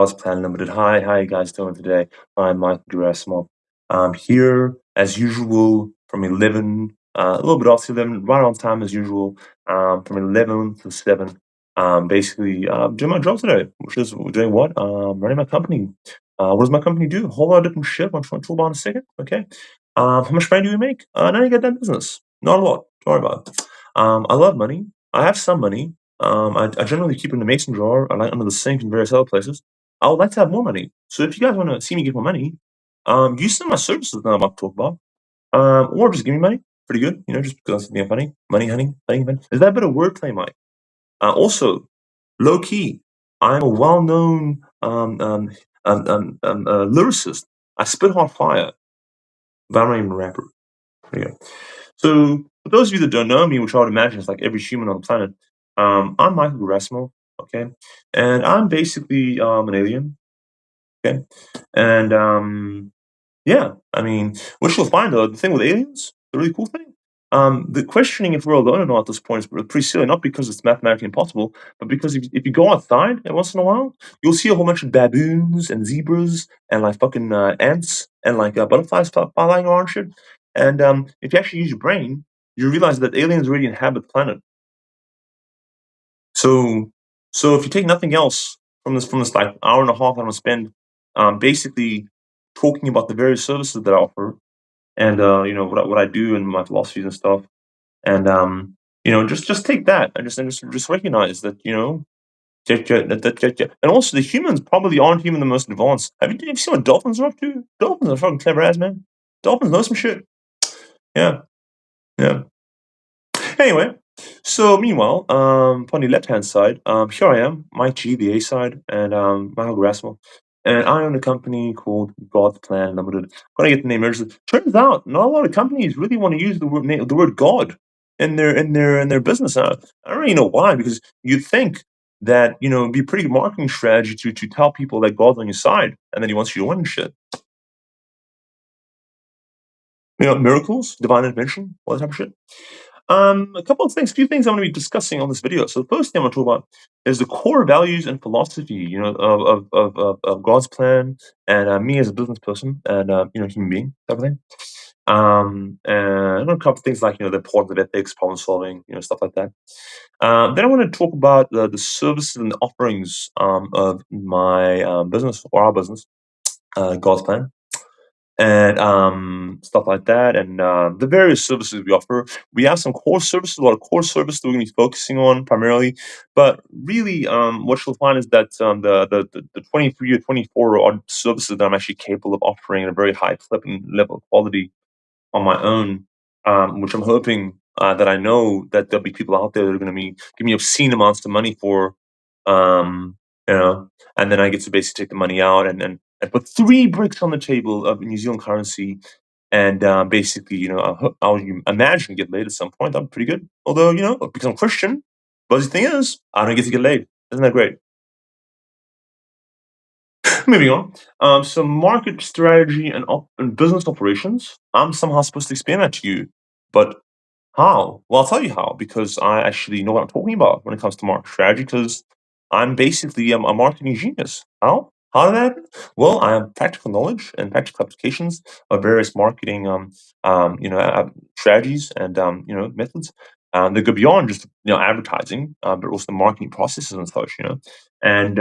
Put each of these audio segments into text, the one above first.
Plan Ltd. Hi, how you guys doing today? I'm Mike Gerasimov. I'm here as usual from 11, a little bit after 11, right on time as usual, from 11 to 7. Basically, doing my job today, which is doing what? Running my company. What does my company do? A whole lot of different shit. I'll talk about in a second, okay? How much money do we make? Now you get that business. Not a lot. Don't worry about it. I love money. I have some money. I generally keep it in the mason drawer. I like under the sink and various other places. I would like to have more money. So if you guys want to see me get more money, use some of my services that I'm about to talk about. Or just give me money. Pretty good, just because I'm funny. Money, honey, honey, honey. Is that a bit of wordplay, Mike? Also, low key, I'm a well-known lyricist. I spit hot fire, but I'm not even a rapper. There you go. So, for those of you that don't know me, which I would imagine is like every human on the planet, I'm Michael Gerasimov, okay? And I'm basically an alien. Okay. And yeah, I mean, what you'll find though, the thing with aliens, the really cool thing, the questioning if we're alone or not at this point is pretty silly, not because it's mathematically impossible, but because if you go outside every once in a while, you'll see a whole bunch of baboons and zebras and like fucking ants and like butterflies flying around shit. And if you actually use your brain, you realize that aliens already inhabit the planet. So, so if you take nothing else from this like hour and a half I'm gonna spend, basically talking about the various services that I offer, and what I do and my philosophies and stuff, and just take that and just recognize that and also the humans probably aren't even the most advanced. Have you seen what dolphins are up to? Dolphins are fucking clever ass man. Dolphins know some shit. Yeah, yeah. Anyway, so meanwhile, on the left-hand side, here I am, Mike G, the A side, and Michael Grasswell, and I own a company called God's Plan Limited. Gonna get the name registered. Turns out, not a lot of companies really want to use the word God in their business. I don't really know why, because you'd think that it'd be a pretty good marketing strategy to tell people that God's on your side and then He wants you to win and shit. Miracles, divine intervention, all that type of shit. A couple of things, few things I'm going to be discussing on this video. So the first thing I'm going to talk about is the core values and philosophy, of God's plan and me as a business person and human being, type of thing. And I'm going to cover things like the importance of ethics, problem solving, stuff like that. Then I want to talk about the services and the offerings of my business or our business, God's plan and stuff like that, and the various services we offer. We have some core services, a lot of core services that we're going to be focusing on primarily. But really, what you'll find is that the 23 or 24 odd services that I'm actually capable of offering at a very high clip and level of quality on my own, which I'm hoping that I know that there'll be people out there that are going to be giving me obscene amounts of money for, um, you know, and then I get to basically take the money out and put 3 bricks on the table of New Zealand currency, and basically, I'll imagine get laid at some point. I'm pretty good, although because I'm Christian. But the thing is, I don't get to get laid. Isn't that great? Moving on. So market strategy and business operations. I'm somehow supposed to explain that to you, but how? Well, I'll tell you how, because I actually know what I'm talking about when it comes to market strategy, because I'm basically a marketing genius. How? How did that happen? Well, I have practical knowledge and practical applications of various marketing strategies and methods that go beyond just advertising, but also the marketing processes and such. And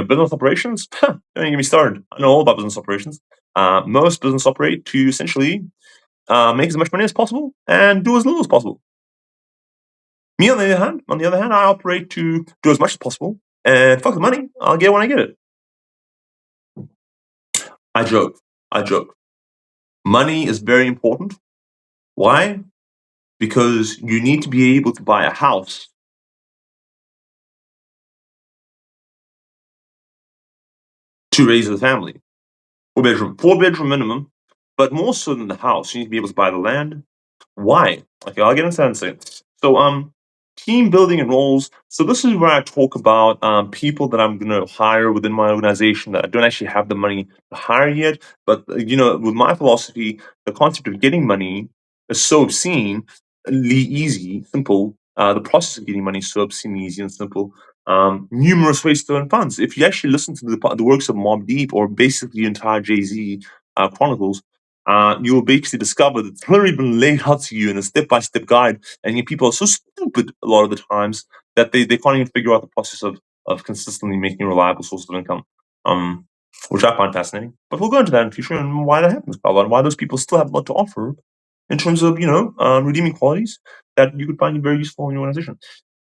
business operations. Don't even get me started. I know all about business operations. Most business operate to essentially make as much money as possible and do as little as possible. Me, on the other hand, I operate to do as much as possible and fuck the money. I'll get it when I get it. I joke. I joke. Money is very important. Why? Because you need to be able to buy a house to raise a family. Four bedroom minimum, but more so than the house. You need to be able to buy the land. Why? Okay, I'll get into that in a second. So, team building and roles. So this is where I talk about people that I'm going to hire within my organization that I don't actually have the money to hire yet. But with my philosophy, the concept of getting money is so obscene, easy, simple. The process of getting money is so obscene, easy, and simple numerous ways to earn funds. If you actually listen to the works of Mobb Deep or basically the entire Jay-Z chronicles, you will basically discover that it's literally been laid out to you in a step-by-step guide, and yet people are so stupid a lot of the times that they can't even figure out the process of consistently making reliable sources of income, um, which I find fascinating. But we'll go into that in the future and why that happens, Paolo, and why those people still have a lot to offer in terms of, redeeming qualities that you could find very useful in your organization.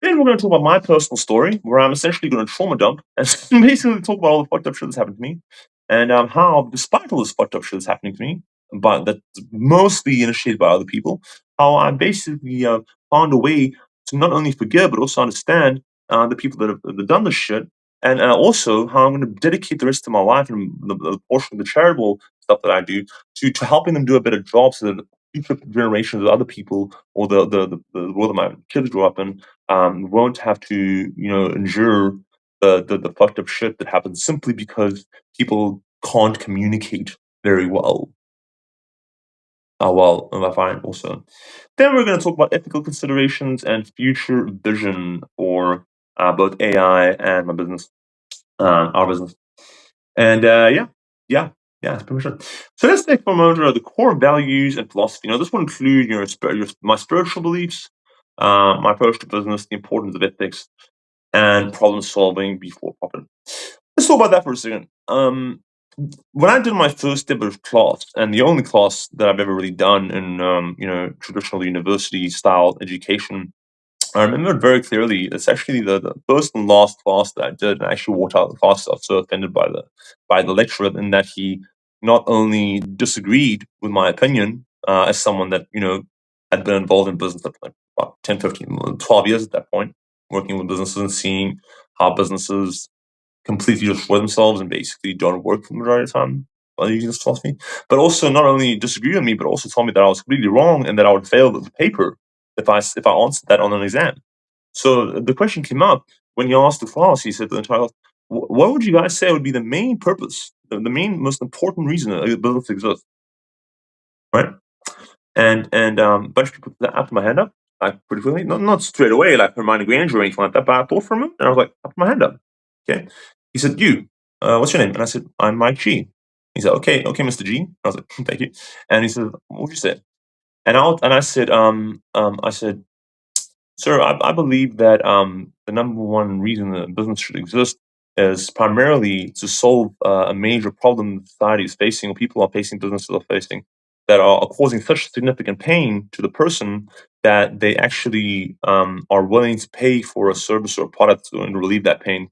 Then we're going to talk about my personal story, where I'm essentially going to trauma dump and basically talk about all the fucked up shit that's happened to me, and how, despite all this fucked up shit that's happening to me, but that's mostly initiated by other people, how I basically found a way to not only forgive but also understand the people that have done this shit, and also how I'm going to dedicate the rest of my life and the portion of the charitable stuff that I do to helping them do a better job, so that future generations of other people or the world that my kids grew up in won't have to, endure the fucked up shit that happens simply because people can't communicate very well. Well, and I find also. Then we're going to talk about ethical considerations and future vision for both AI and my business, our business. And yeah, that's pretty much it. So let's take for a moment the core values and philosophy. This will include my spiritual beliefs, my approach to business, the importance of ethics, and problem solving before profit. Let's talk about that for a second. When I did my first ever class, and the only class that I've ever really done in traditional university style education, I remember it very clearly. It's actually the first and last class that I did. And I actually walked out of the class. I was so offended by the lecturer in that he not only disagreed with my opinion as someone that had been involved in business for like about 10, 15, 12 years at that point, working with businesses and seeing how businesses completely destroy themselves and basically don't work for the majority of the time while using this philosophy. But also not only disagree with me, but also told me that I was completely wrong and that I would fail the paper if I answered that on an exam. So the question came up when he asked the class. He said to the entire class, "What would you guys say would be the main purpose, the main most important reason a business exists?" Right? And a bunch of people put my hand up, like pretty quickly, not straight away, like Hermione Granger or anything like that, but I thought for a minute, and I was like, I put my hand up. Okay. He said, "You, what's your name?" And I said, "I'm Mike G." He said, "Okay, Mr. G." I was like, "Thank you." And he said, "What would you say?" And I said, "Sir, I believe that the number one reason that a business should exist is primarily to solve a major problem society is facing, or people are facing, businesses are facing, that are causing such significant pain to the person that they actually are willing to pay for a service or a product to relieve that pain.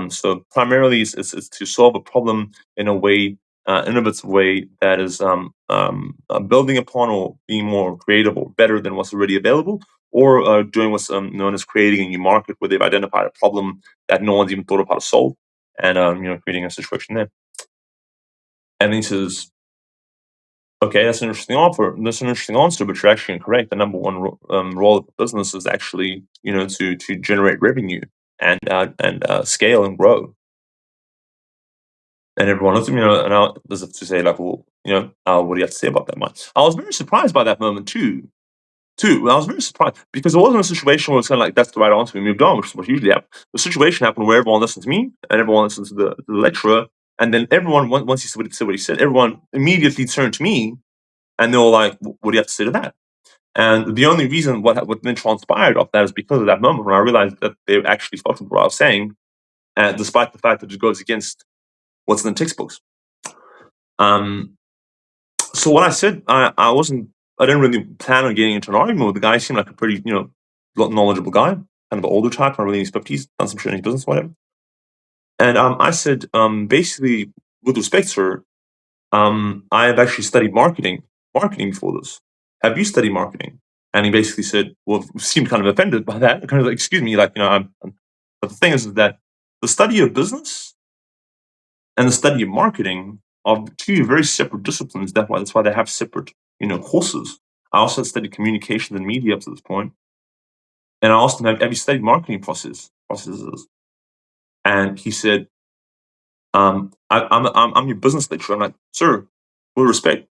So primarily, it's to solve a problem in a way, innovative way that is building upon or being more creative or better than what's already available, or doing what's known as creating a new market where they've identified a problem that no one's even thought of how to solve, and creating a situation there." And then he says, "Okay, that's an interesting offer. That's an interesting answer, but you're actually incorrect. The number one role of the business is actually, to generate revenue and scale and grow." And everyone looks at me, and as if to say, like, "Well, what do you have to say about that, Mike?" I was very surprised by that moment too. I was very surprised because it wasn't a situation where it's kind of like that's the right answer. We moved on, which is what usually happens. The situation happened where everyone listened to me and everyone listened to the lecturer, and then everyone once he said what he said, everyone immediately turned to me and they were like, "What do you have to say to that?" And the only reason what then transpired off that is because of that moment when I realized that they actually fucked with what I was saying, despite the fact that it goes against what's in the textbooks. Um, so what I said, I didn't really plan on getting into an argument with the guy. He seemed like a pretty, knowledgeable guy, kind of an older type, probably in his 50s, done some shit in his business, whatever. And I said, basically, with respect, sir, I have actually studied marketing before this. Have you studied marketing? And he basically said, well, seemed kind of offended by that. Kind of like, excuse me, like, but the thing is that the study of business and the study of marketing are two very separate disciplines. That's why they have separate, courses. I also studied communications and media up to this point, and I asked him, "Have you studied marketing processes?" And he said, I'm your business lecturer." I'm like, "Sir, with respect,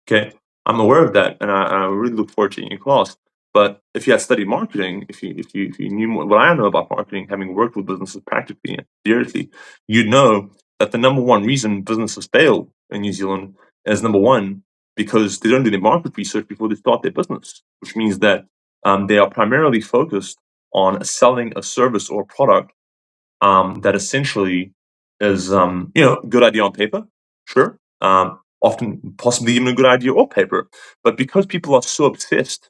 okay, I'm aware of that, and I really look forward to your class. But if you had studied marketing, if you knew what I know about marketing, having worked with businesses practically and theoretically, you'd know that the number one reason businesses fail in New Zealand is number one because they don't do their market research before they start their business, which means that they are primarily focused on selling a service or a product that essentially is a good idea on paper, sure, often possibly even a good idea off paper, but because people are so obsessed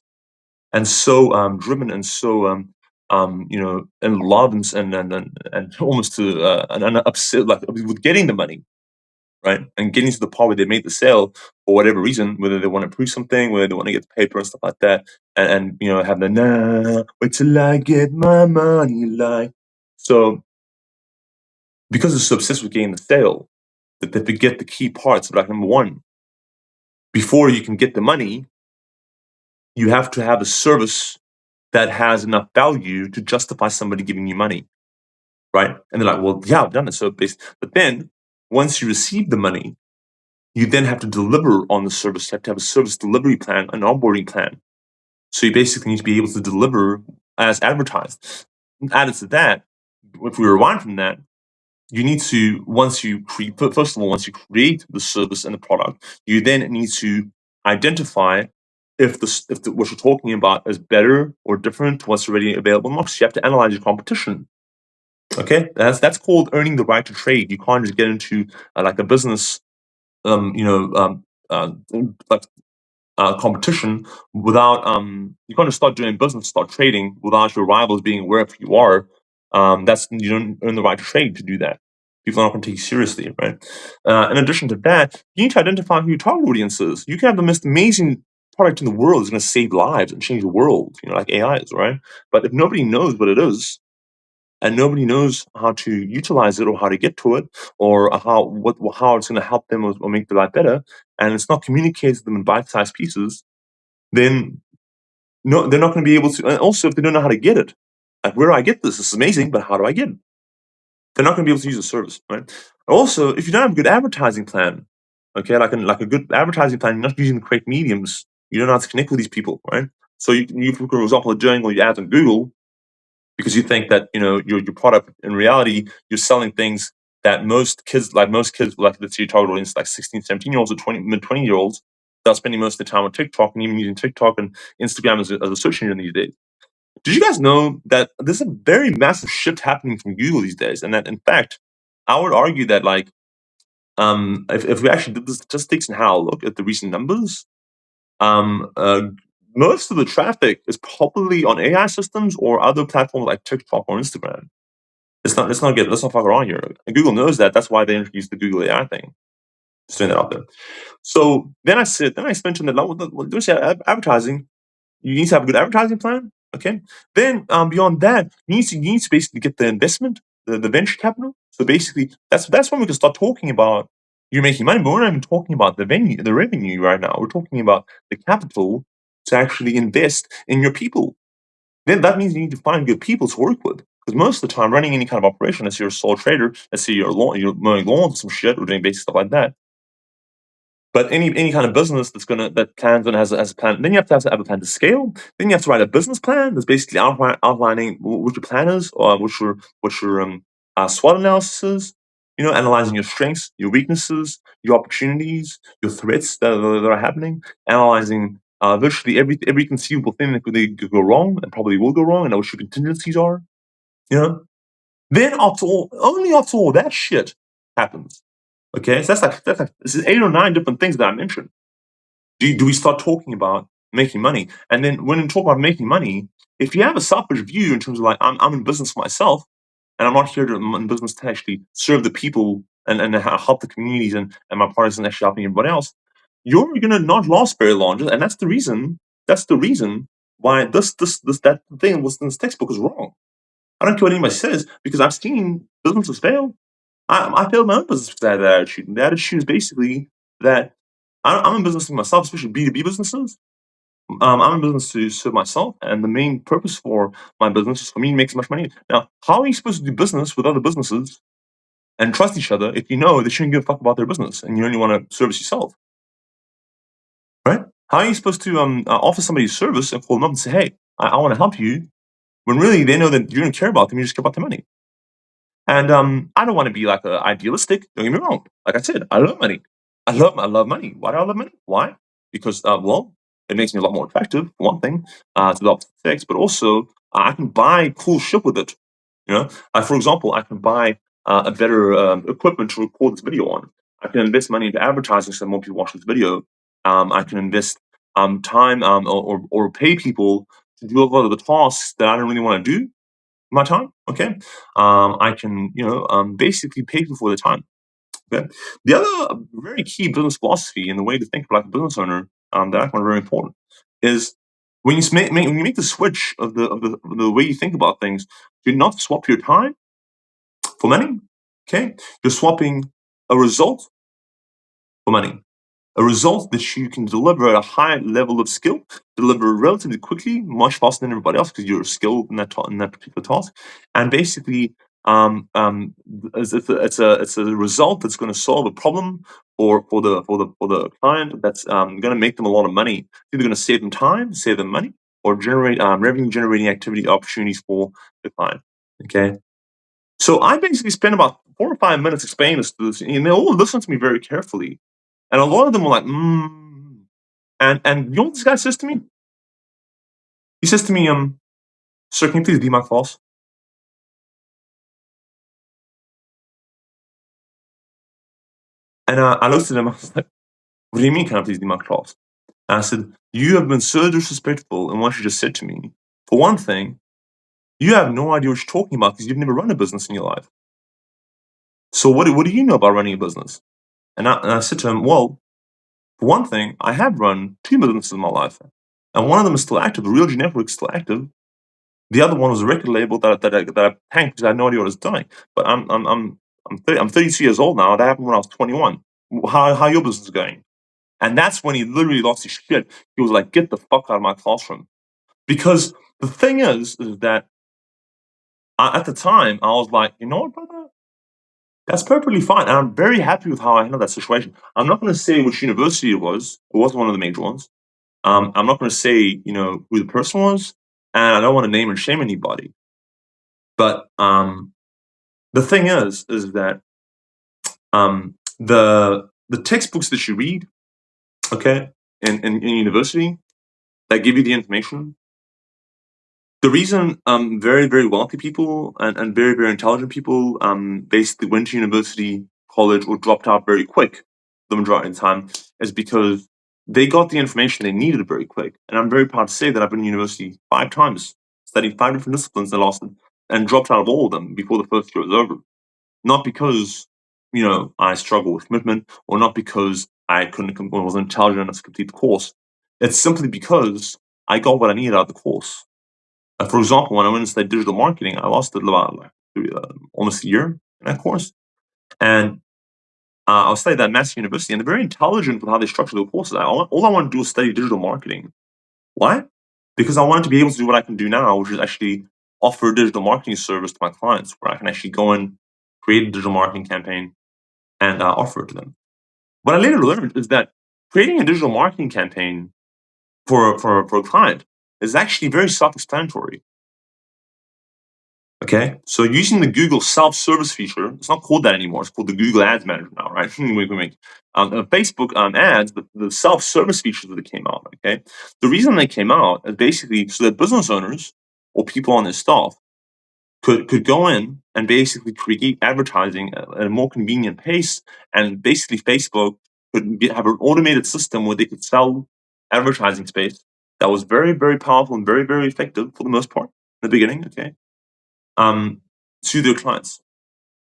and so driven and so in love and almost to and upset like with getting the money, right, and getting to the part where they made the sale for whatever reason, whether they want to prove something, whether they want to get the paper and stuff like that, and have the nah wait till I get my money like so because they're so obsessed with getting the sale that they forget the key parts. Like number one, before you can get the money, you have to have a service that has enough value to justify somebody giving you money, right? And they're like, well, yeah, I've done it. So based, but then once you receive the money, you then have to deliver on the service. You have to have a service delivery plan, an onboarding plan. So you basically need to be able to deliver as advertised. Added to that, if we rewind from that, you need to once you create first of all, once you create the service and the product, you then need to identify if what you're talking about is better or different to what's already available in the market. So you have to analyze your competition. Okay, that's called earning the right to trade. You can't just get into like a business, uh, like competition without you can't just start doing business, start trading without your rivals being aware of who you are. That's you don't earn the right to trade to do that. People are not going to take you seriously, right? In addition to that, you need to identify who your target audience is. You can have the most amazing product in the world that's going to save lives and change the world, like AI is, right? But if nobody knows what it is, and nobody knows how to utilize it or how to get to it or how it's going to help them or make their life better, and it's not communicated to them in bite-sized pieces, then no, they're not going to be able to. And also, if they don't know how to get it, like where do I get this? This is amazing, but how do I get it? They're not going to be able to use the service, right? Also, if you don't have a good advertising plan, okay, like a good advertising plan, you're not using the correct mediums. You don't know how to connect with these people, right? So for example, are doing all your ads on Google because you think that your product in reality you're selling things that most kids like let's say your target audience like 16 17-year-olds or 20 mid 20-year-olds they're spending most of the time on TikTok and even using TikTok and Instagram as a search engine these days. Did you guys know that there's a very massive shift happening from Google these days, and that in fact I would argue that like if we actually did the statistics and how I look at the recent numbers, um, uh, most of the traffic is probably on AI systems or other platforms like TikTok or Instagram. Let's not get let's not fuck around here. And Google knows that. That's why they introduced the Google AI thing. Just throwing that out there. So then I mentioned that there's advertising. You need to have a good advertising plan. Okay. Then beyond that, you need to basically get the investment, the venture capital. So basically, that's when we can start talking about you're making money. But we're not even talking about the revenue right now. We're talking about the capital to actually invest in your people. Then that means you need to find good people to work with. Because most of the time, running any kind of operation, let's say you're a sole trader, let's say you're mowing lawns or some shit or doing basic stuff like that, but any kind of business that plans and has a plan, then you have to have a plan to scale. Then you have to write a business plan that's basically outlining what your plan is, or what your SWOT analysis is. Analyzing your strengths, your weaknesses, your opportunities, your threats that are happening. Analyzing virtually every conceivable thing that could go wrong and probably will go wrong, and what your contingencies are. You know. Then only after all that shit happens. Okay, so that's like this is 8 or 9 different things that I mentioned. Do we start talking about making money? And then when we talk about making money, if you have a selfish view in terms of like I'm in business for myself, and I'm not here I'm in business to actually serve the people and help the communities and my partners and actually helping everybody else, you're gonna not last very long. And that's the reason. That's the reason why that thing was in this textbook is wrong. I don't care what anybody says because I've seen businesses fail. I failed my own business because I had that attitude. And the attitude is basically that I'm in business for myself, especially B2B businesses. I'm in business to serve myself, and the main purpose for my business is for me to make as much money. Now, how are you supposed to do business with other businesses and trust each other if you know they shouldn't give a fuck about their business and you only want to service yourself, right? How are you supposed to offer somebody a service and call them up and say, "Hey, I want to help you," when really they know that you don't care about them, you just care about the money? And I don't want to be like idealistic. Don't get me wrong. Like I said, I love money. I love money. Why do I love money? Why? Because well, it makes me a lot more attractive. For one thing, to the opposite sex, but also I can buy cool shit with it. You know, for example, I can buy a better equipment to record this video on. I can invest money into advertising so more people watch this video. I can invest time or pay people to do a lot of the tasks that I don't really want to do my time. Okay, I can basically pay people for the time. Okay, the other very key business philosophy and the way to think about a business owner that I find very important is when when you make the switch of the way you think about things, do not swap your time for money. Okay, you're swapping a result for money. A result that you can deliver at a high level of skill, deliver relatively quickly, much faster than everybody else because you're skilled in in that particular task, and basically, it's a result that's going to solve a problem for the client. That's going to make them a lot of money. It's either going to save them time, save them money, or generate revenue generating activity opportunities for the client. Okay, so I basically spent about 4 or 5 minutes explaining this to this, and they all listened to me very carefully. And a lot of them were like, and you know what this guy says to me? He says to me, "Sir, can you please be my class?" And I looked at him. I was like, "What do you mean, can I please be my class?" And I said, "You have been so disrespectful in what you just said to me. For one thing, you have no idea what you're talking about because you've never run a business in your life. So what do you know about running a business?" And I said to him, "Well, for one thing, I have run two businesses in my life, and one of them is still active. The Real G Network is still active. The other one was a record label that I tanked because I had no idea what I was doing. But I'm 32 years old now. That happened when I was 21. How your business going?" And that's when he literally lost his shit. He was like, "Get the fuck out of my classroom." Because the thing is that at the time I was like, you know what, brother, that's perfectly fine, and I'm very happy with how I handled that situation. I'm not going to say which university it was. It wasn't one of the major ones. I'm not going to say who the person was, and I don't want to name and shame anybody. But the thing is that the textbooks that you read, okay, in university that give you the information. The reason very very wealthy people and very very intelligent people basically went to university, college, or dropped out very quick, the majority of the time, is because they got the information they needed very quick. And I'm very proud to say that I've been in university 5 times, studied 5 different disciplines, and dropped out of all of them before the first year was over. Not because I struggle with commitment, or not because I couldn't or wasn't intelligent enough to complete the course. It's simply because I got what I needed out of the course. For example, when I went and studied digital marketing, I lost about almost a year in that course, and I was studying at Mass University, and they're very intelligent with how they structure their courses. All I want to do is study digital marketing. Why? Because I wanted to be able to do what I can do now, which is actually offer a digital marketing service to my clients, where I can actually go and create a digital marketing campaign and offer it to them. What I later learned is that creating a digital marketing campaign for a client is actually very self-explanatory. Okay, so using the Google self-service feature, it's not called that anymore. It's called the Google Ads Manager now, right? We make Facebook ads, the self-service features that came out. Okay, the reason they came out is basically so that business owners or people on their staff could go in and basically create advertising at a more convenient pace, and basically Facebook could have an automated system where they could sell advertising space that was very very powerful and very very effective for the most part in the beginning. Okay, um, to their clients.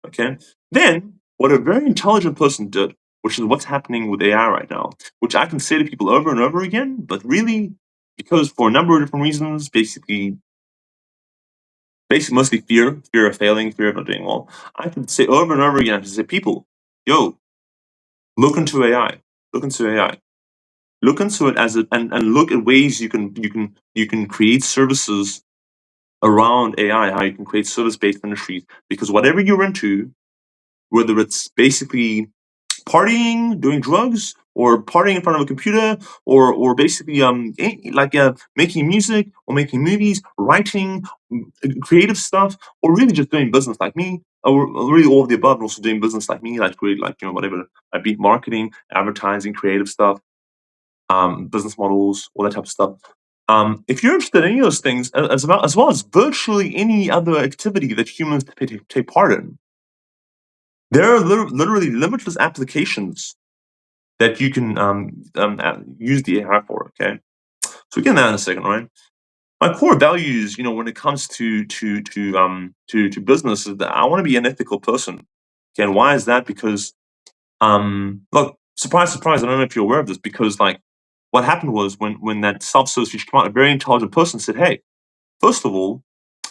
Okay. Then what a very intelligent person did, which is what's happening with AI right now, which I can say to people over and over again, but really because for a number of different reasons, basically mostly fear of failing, fear of not doing well. I can say over and over again, I can say, people, yo, look into AI, look into AI, look into it and look at ways you can create services around AI, how you can create service-based industries, because whatever you're into, whether it's basically partying, doing drugs, or partying in front of a computer, or basically making music or making movies, writing, creative stuff, or really just doing business like me, or really all of the above, and also doing business like me, like create whatever, be marketing, advertising, creative stuff, business models, all that type of stuff. If you're interested in any of those things, as well as virtually any other activity that humans take part in, there are literally limitless applications that you can use the AI for. Okay, so we get that in a second, right? My core values, when it comes to business, is that I want to be an ethical person. Okay, and why is that? Because look, surprise, surprise. I don't know if you're aware of this, because like what happened was when that self-service feature came out, a very intelligent person said, "Hey, first of all,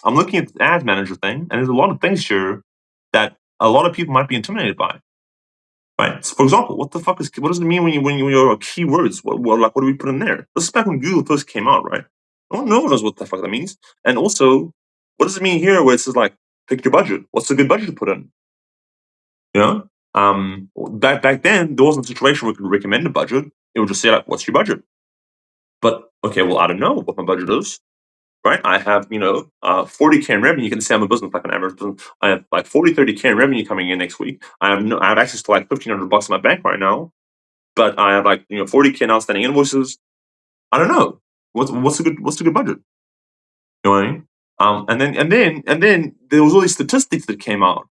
I'm looking at the ad manager thing, and there's a lot of things here that a lot of people might be intimidated by." Right. So for example, what does it mean when you're keywords? What do we put in there? This is back when Google first came out, right? No one knows what the fuck that means. And also, what does it mean here where it says like pick your budget? What's a good budget to put in? You know? Back then there wasn't a situation where we could recommend a budget. It would just say like, what's your budget? But okay, well, I don't know what my budget is. Right? I have, 40K in revenue. You can say I'm a business, like an average business. I have like 30K in revenue coming in next week. I have access to like $1,500 in my bank right now, but I have like 40K in outstanding invoices. I don't know what's a good budget. You know what I mean? And then there was all these statistics that came out.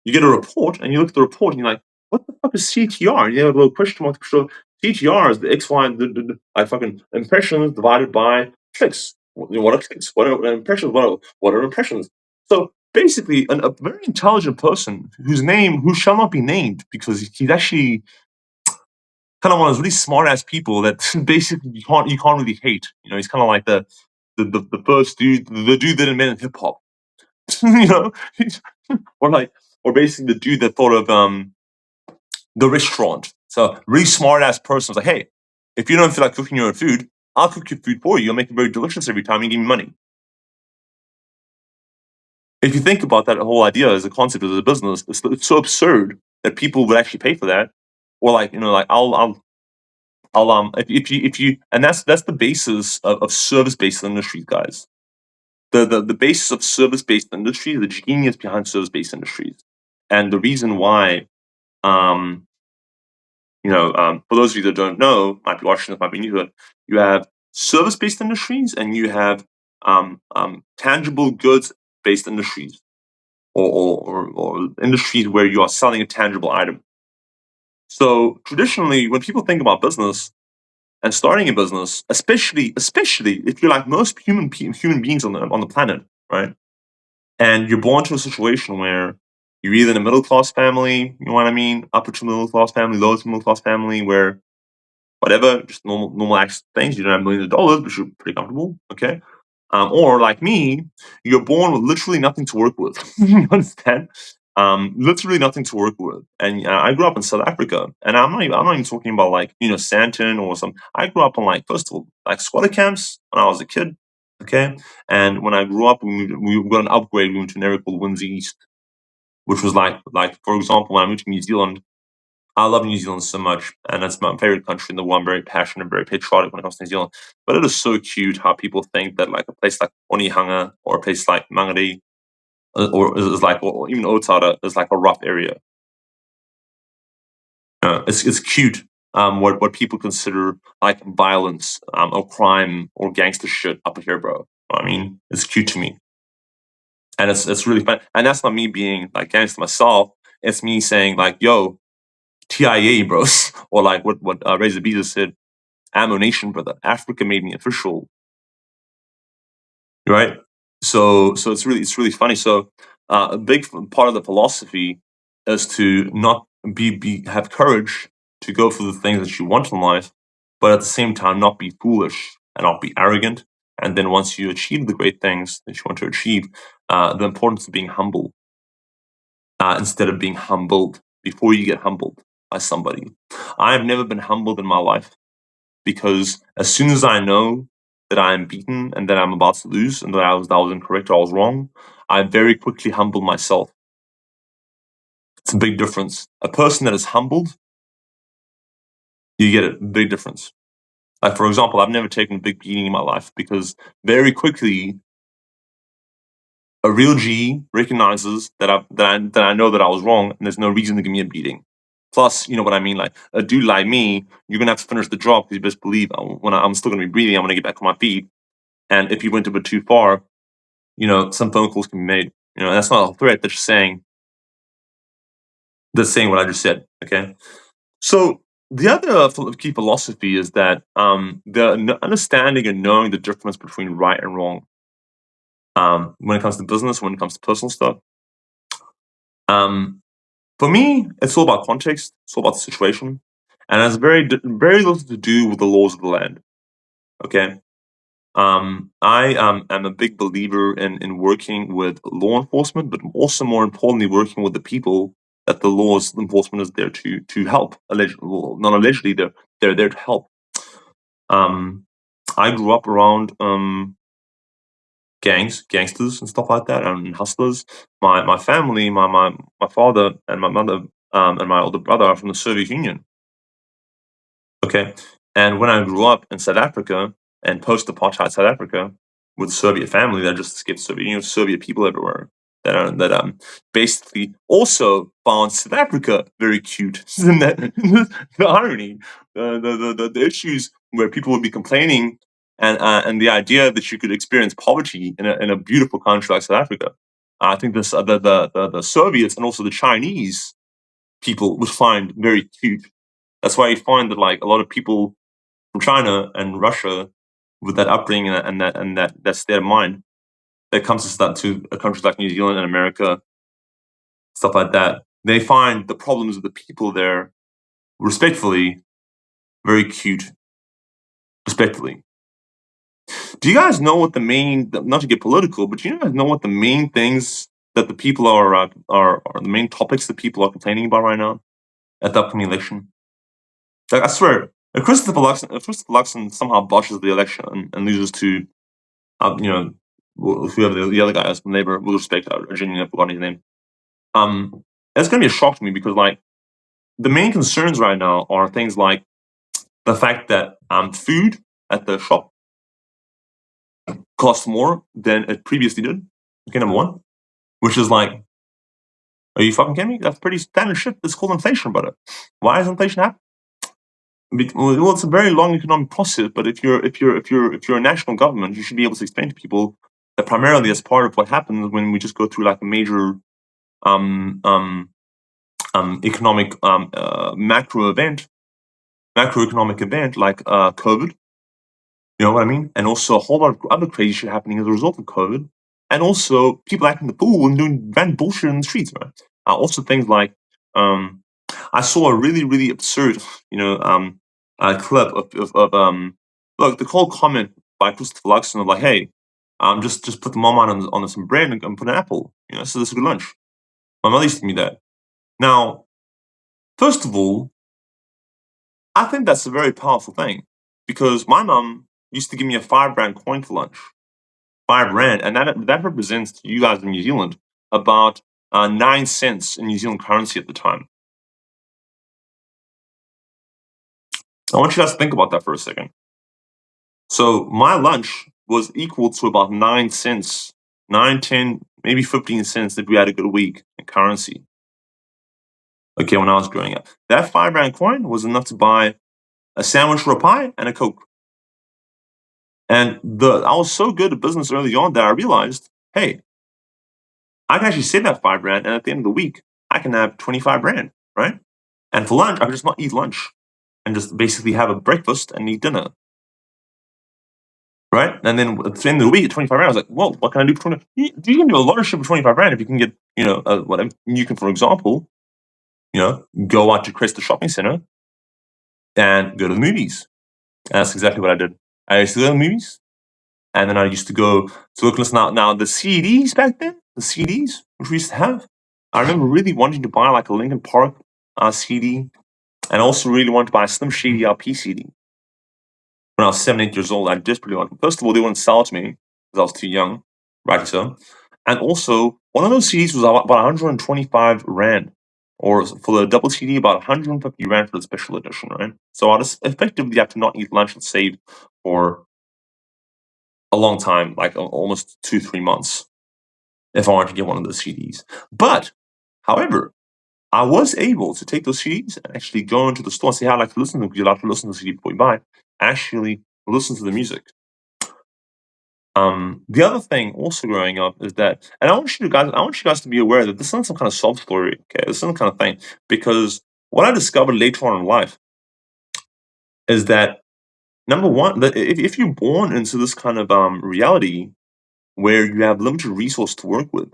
You get a report and you look at the report and you're like, what the fuck is CTR? And you have a little question mark. So CTR is the X, Y, and like fucking impressions divided by clicks. What are clicks? What are impressions? What are impressions? So basically, a very intelligent person who shall not be named, because he's actually kind of one of those really smart ass people that basically you can't really hate. He's kind of like the first dude, the dude that invented hip hop. you know, or like, or basically the dude that thought of the restaurant. So really smart ass person was like, hey, if you don't feel like cooking your own food, I'll cook your food for you. You'll make it very delicious every time you give me money. If you think about that whole idea as a concept as a business, it's so absurd that people would actually pay for that. Or like, like I'll if you and that's the basis of service based industries, guys. The basis of service based industries, the genius behind service based industries, and the reason why um for those of you that don't know, might be watching this, might be new to it, you have service-based industries and you have tangible goods-based industries, or industries where you are selling a tangible item. So traditionally, when people think about business and starting a business, especially if you're like most human beings on the planet, right? And you're born to a situation where you're either in a middle class family, you know what I mean, upper to middle class family, lower to middle class family, where whatever, just normal action things. You don't have millions of dollars, but you're pretty comfortable. Okay. Or like me, you're born with literally nothing to work with. You understand? Literally nothing to work with. And I grew up in South Africa, and I'm not even talking about like Santon or some. I grew up on like, first of all, like squatter camps when I was a kid. Okay, and when I grew up, we got an upgrade. We went to an area called Windsor East, which was like for example, when I moved to New Zealand, I love New Zealand so much, and it's my favorite country in the world. I'm very passionate, very patriotic when it comes to New Zealand. But it is so cute how people think that like a place like Onehunga or a place like Mangere, or is like, or even Otara is like a rough area. It's cute. What people consider like violence, or crime or gangster shit up here, bro. I mean, it's cute to me, and it's really fun. And that's not me being like gangster myself. It's me saying like, yo, TIA, bros, or like what Razor Bezos said, Ammo Nation, brother. Africa made me official, right? So it's really funny. So a big part of the philosophy is to not be have courage to go for the things that you want in life, but at the same time not be foolish and not be arrogant. And then once you achieve the great things that you want to achieve, the importance of being humble, instead of being humbled before you get humbled by somebody. I have never been humbled in my life, because as soon as I know that I am beaten and that I'm about to lose and that I was incorrect or I was wrong, I very quickly humble myself. It's a big difference. A person that is humbled, You get a big difference. Like, for example, I've never taken a big beating in my life because very quickly a real G recognizes that I know that I was wrong, and there's no reason to give me a beating. Plus, you know what I mean? Like a dude like me, you're gonna have to finish the job because you best believe when I'm still gonna be breathing, I'm gonna get back on my feet. And if you went a bit too far, some phone calls can be made. That's not a threat. That's saying what I just said. Okay. So the other key philosophy is that the understanding and knowing the difference between right and wrong when it comes to business, when it comes to personal stuff. Um, For me, it's all about context. It's all about the situation, and it has very little to do with the laws of the land. Okay. I am a big believer in working with law enforcement, but also more importantly, working with the people that the laws enforcement is there to help. Well, not allegedly, they're there to help. Um, I grew up around gangsters and stuff like that, and hustlers. My family, my father and my mother, and my older brother are from the Soviet Union. Okay. And when I grew up in South Africa and post-apartheid South Africa with a Soviet family that just escaped Soviet Union, Soviet people everywhere that basically also found South Africa very cute. Isn't that the irony? The issues where people would be complaining and the idea that you could experience poverty in a beautiful country like South Africa. I think this the Soviets and also the Chinese people would find very cute. That's why you find that like a lot of people from China and Russia with that upbringing and that state of mind that comes to countries like New Zealand and America, stuff like that. They find the problems of the people there respectfully very cute. Respectfully, do you guys know what the main? Not to get political, but do you guys know what the main things that the people are the main topics that people are complaining about right now at the upcoming election? Like I swear, if Christopher Luxon somehow botches the election and loses to, you know, whoever the other guy is from Labour, with respect, I genuinely forgot his name. It's gonna be a shock to me because like the main concerns right now are things like the fact that food at the shop costs more than it previously did. Okay, number one, which is like, are you fucking kidding me? That's pretty standard shit. It's called inflation, brother. Why is inflation happening? Well, it's a very long economic process, but if you're a national government, you should be able to explain to people that primarily as part of what happens when we just go through like a major um, um, economic macroeconomic event like COVID. You know what I mean? And also a whole lot of other crazy shit happening as a result of COVID, and also people acting the fool and doing random bullshit in the streets. Right? Also things like um, I saw a really absurd, clip of look, the whole comment by Christopher Luxon of like, hey, just put the marmite on some bread and put an apple. So this is a good lunch. My mother used to give me that. Now, first of all, I think that's a very powerful thing because my mom used to give me a 5 rand coin for lunch, 5 rand, and that represents to you guys in New Zealand about 9 cents in New Zealand currency at the time. I want you guys to think about that for a second. So my lunch was equal to about 9 cents, 9, 10, maybe 15 cents if we had a good week in currency. Okay, when I was growing up, that 5 rand coin was enough to buy a sandwich or a pie and a Coke. And I was so good at business early on that I realized, hey, I can actually save that 5 rand, and at the end of the week, I can have 25 rand, right? And for lunch, I could just not eat lunch and just basically have a breakfast and eat dinner, right? And then at the end of the week, at 25 rand, I was like, well, what can I do for 20? You can do a lot of shit for 25 rand if you can get, whatever. You can, for example, go out to Cresta Shopping Center and go to the movies. And that's exactly what I did. I used to go to the movies, and then I used to go to look listen out. Now the CDs back then, the CDs which we used to have, I remember really wanting to buy like a Linkin Park CD, and also really wanted to buy a Slim Shady LP CD. When I was 7, 8 years old, I desperately wanted. First of all, they wouldn't sell it to me because I was too young, rightly so. And also, one of those CDs was about 125 rand or for the double TD, about 150 rand for the special edition, right? So I'll just effectively have to not eat lunch and save for a long time, like almost 2-3 months, if I wanted to get one of those CDs. But, however, I was able to take those CDs and actually go into the store and say, "How I like to listen to them," because you're allowed to listen to the CD before you buy it, actually listen to the music. The other thing also growing up is that, and I want you guys to be aware that this isn't some kind of sob story, okay? This isn't the kind of thing, because what I discovered later on in life is that, number one, that if you're born into this kind of reality where you have limited resource to work with,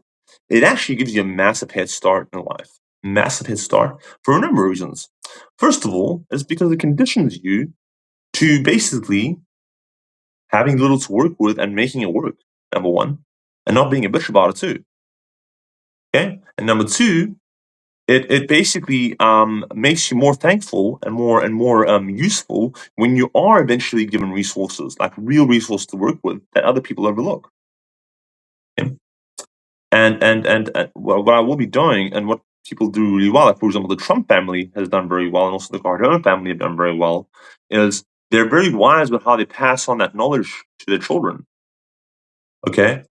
it actually gives you a massive head start in life. Massive head start for a number of reasons. First of all, it's because it conditions you to basically having little to work with and making it work, number one, and not being a bitch about it too. Okay? And number two, it basically makes you more thankful and more useful when you are eventually given resources, like real resources to work with that other people overlook. Okay? And what I will be doing, and what people do really well, like for example, the Trump family has done very well, and also the Cardone family have done very well, is they're very wise with how they pass on that knowledge to their children. Okay,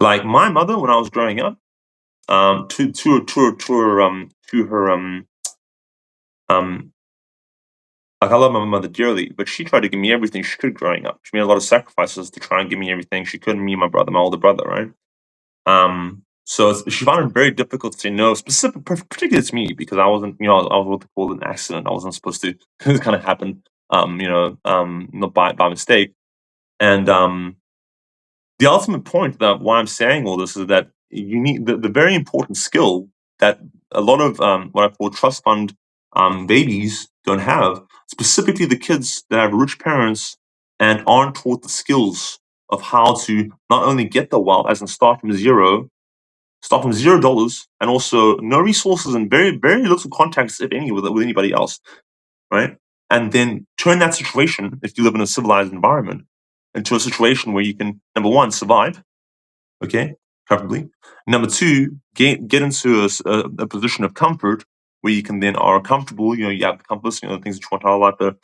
like my mother when I was growing up, to her um like I love my mother dearly, but she tried to give me everything she could growing up. She made a lot of sacrifices to try and give me everything she could. Me and my brother, my older brother, right? So she found it very difficult to say no, particularly to me, because I wasn't, I was what they call an accident. I wasn't supposed to. It kind of happened, not by mistake. And the ultimate point that why I'm saying all this is that you need the very important skill that a lot of what I call trust fund babies don't have, specifically the kids that have rich parents and aren't taught the skills of how to not only get the wealth, as in start from $0, and also no resources and very little contacts, if any, with anybody else, right? And then turn that situation, if you live in a civilized environment, into a situation where you can, number one, survive, okay, preferably. Number two, get into a position of comfort where you can then are comfortable. You have the compass, the things that you want to highlight there,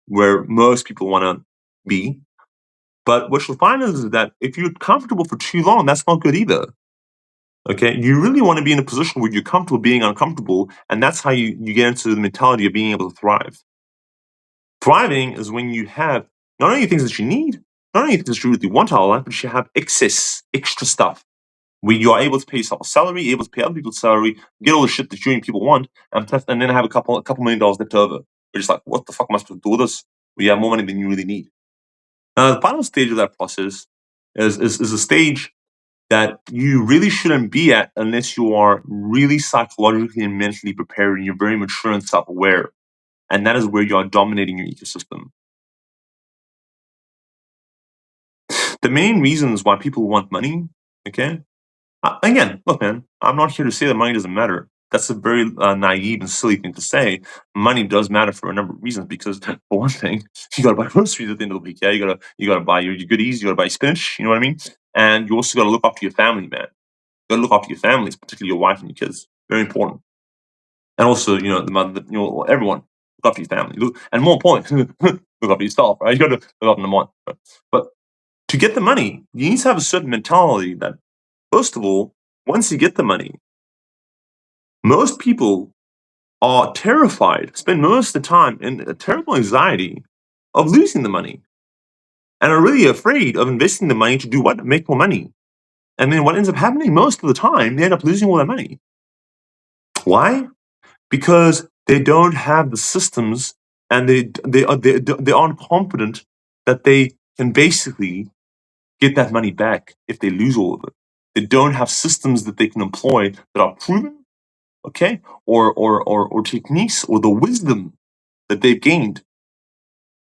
where most people want to be. But what you'll find is that if you're comfortable for too long, that's not good either. Okay, you really want to be in a position where you're comfortable being uncomfortable, and that's how you get into the mentality of being able to thrive. Thriving is when you have not only things that you need, not only things that you really want out of life, but you have extra stuff. Where you are able to pay yourself a salary, able to pay other people's salary, get all the shit that you and people want, and then have a couple $1,000,000 left over. You're just like, what the fuck am I supposed to do with this? Where you have more money than you really need. Now, the final stage of that process is a stage that you really shouldn't be at unless you are really psychologically and mentally prepared and you're very mature and self-aware. And that is where you are dominating your ecosystem. The main reasons why people want money, okay? Again, look, man, I'm not here to say that money doesn't matter. That's a very naive and silly thing to say. Money does matter for a number of reasons because, for one thing, you gotta buy groceries at the end of the week. Yeah, you gotta buy your goodies. You gotta buy spinach. You know what I mean? And you also gotta look after your family, man. You gotta look after your families, particularly your wife and your kids. Very important. And also, the mother, everyone, look after your family. And more important, look after yourself, right? You gotta look after them one. But to get the money, you need to have a certain mentality that, first of all, once you get the money, most people are terrified, spend most of the time in a terrible anxiety of losing the money, and are really afraid of investing the money to do what? Make more money. And then what ends up happening most of the time, they end up losing all that money. Why? Because they don't have the systems, and they aren't confident that they can basically get that money back if they lose all of it. They don't have systems that they can employ that are proven, okay, or techniques or the wisdom that they've gained,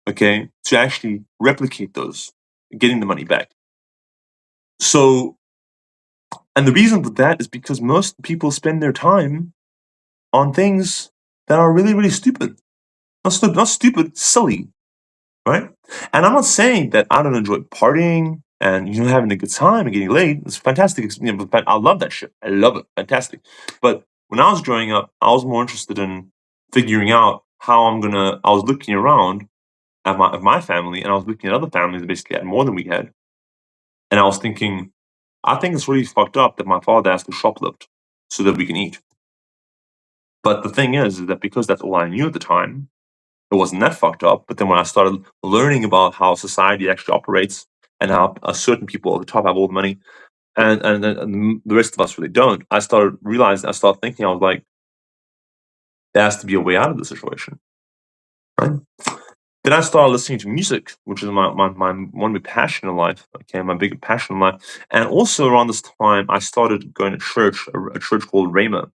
okay, to actually replicate those, getting the money back. So, and the reason for that is because most people spend their time on things that are really, really stupid. Not stupid, silly, right? And I'm not saying that I don't enjoy partying and having a good time and getting laid. It's fantastic. But I love that shit. I love it. Fantastic. But when I was growing up, I was more interested in figuring out how I was looking around at my family, and I was looking at other families that basically had more than we had, and I was thinking, I think it's really fucked up that my father has to shoplift so that we can eat. But the thing is that because that's all I knew at the time, it wasn't that fucked up. But then when I started learning about how society actually operates and how certain people at the top have all the money and the rest of us really don't, I started thinking, I was like, there has to be a way out of the situation, right? Then I started listening to music, which is my one big passion in life. Okay, my big passion in life. And also around this time, I started going to church, a church called Rhema.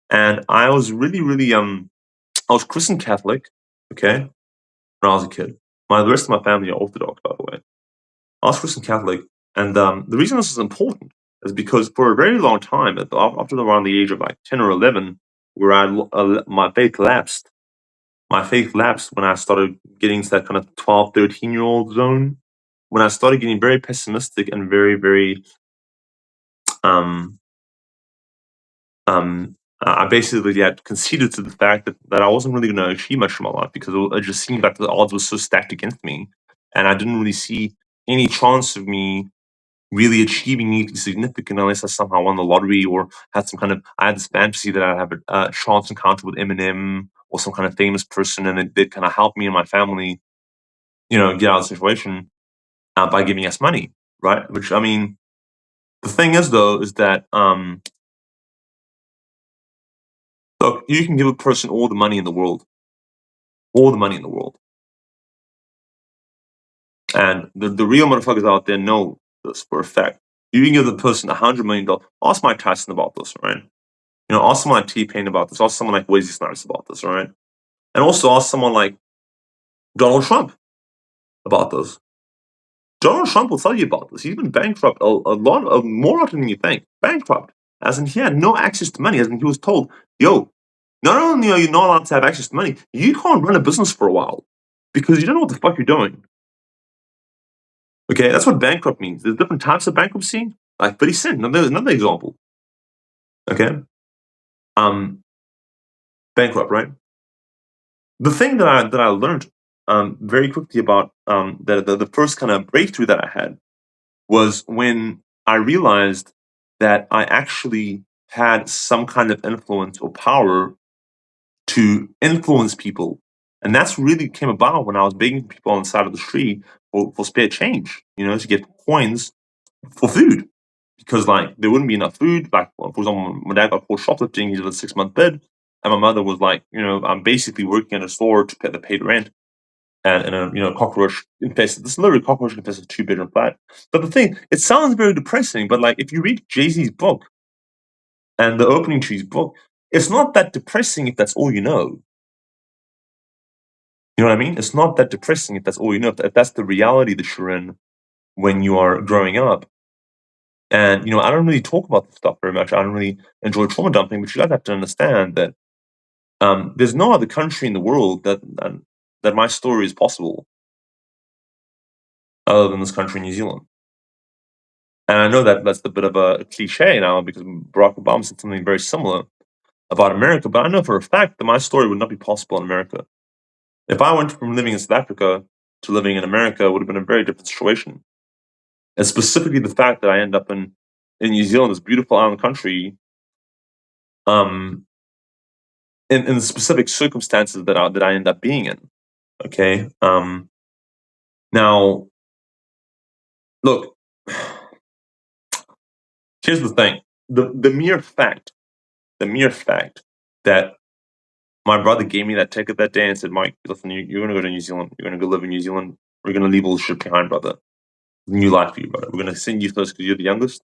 And I was really, really I was Christian Catholic, okay, when I was a kid. The rest of my family are Orthodox, by the way. I was Christian Catholic, and the reason this is important is because for a very long time, after around the age of like 10 or 11, where my faith lapsed. My faith lapsed when I started getting to that kind of 12, 13-year-old zone, when I started getting very pessimistic and very, very, um, I basically had conceded to the fact that I wasn't really going to achieve much in my life because it just seemed like the odds were so stacked against me, and I didn't really see any chance of me really achieving anything significant unless I somehow won the lottery or had some kind of. I had this fantasy that I'd have a chance encounter with Eminem or some kind of famous person, and it did kind of help me and my family, get out of the situation by giving us money, right? Which I mean, the thing is though, is that look, you can give a person all the money in the world, all the money in the world, and the real motherfuckers out there know this for a fact. You can give the person $100 million. Ask Mike Tyson about this, right? Ask someone like T-Pain about this. Ask someone like Wesley Snipes about this, all right? And also ask someone like Donald Trump about this. Donald Trump will tell you about this. He's been bankrupt more often than you think. Bankrupt. As in, he had no access to money. As in, he was told, yo, not only are you not allowed to have access to money, you can't run a business for a while because you don't know what the fuck you're doing. Okay, that's what bankrupt means. There's different types of bankruptcy. Like 50 Cent, another example. Okay? Bankrupt, right? The thing that I learned very quickly about the first kind of breakthrough that I had was when I realized that I actually had some kind of influence or power to influence people. And that's really came about when I was begging people on the side of the street for spare change, to get coins for food. Because like there wouldn't be enough food. Like for example, my dad got caught shoplifting, he did a 6-month bid. And my mother was like, I'm basically working at a store to pay the paid rent and in a cockroach infested. This is literally a cockroach infested 2-bedroom flat. But the thing, it sounds very depressing. But like if you read Jay-Z's book and the opening to his book, it's not that depressing if that's all you know. You know what I mean? It's not that depressing if that's all you know. If that's the reality that you're in when you are growing up. And I don't really talk about this stuff very much. I don't really enjoy trauma dumping, but you guys have to understand that there's no other country in the world that my story is possible other than this country, New Zealand. And I know that that's a bit of a cliche now because Barack Obama said something very similar about America, but I know for a fact that my story would not be possible in America. If I went from living in South Africa to living in America, it would have been a very different situation. And specifically the fact that I end up in New Zealand, this beautiful island country, um, in the specific circumstances that I end up being in. Okay. Now, look, here's the thing: the mere fact that my brother gave me that ticket that day and said, "Mike, listen, you're gonna go to New Zealand. You're gonna go live in New Zealand. We're gonna leave all the shit behind, brother. New life for you, brother. We're gonna send you first because you're the youngest."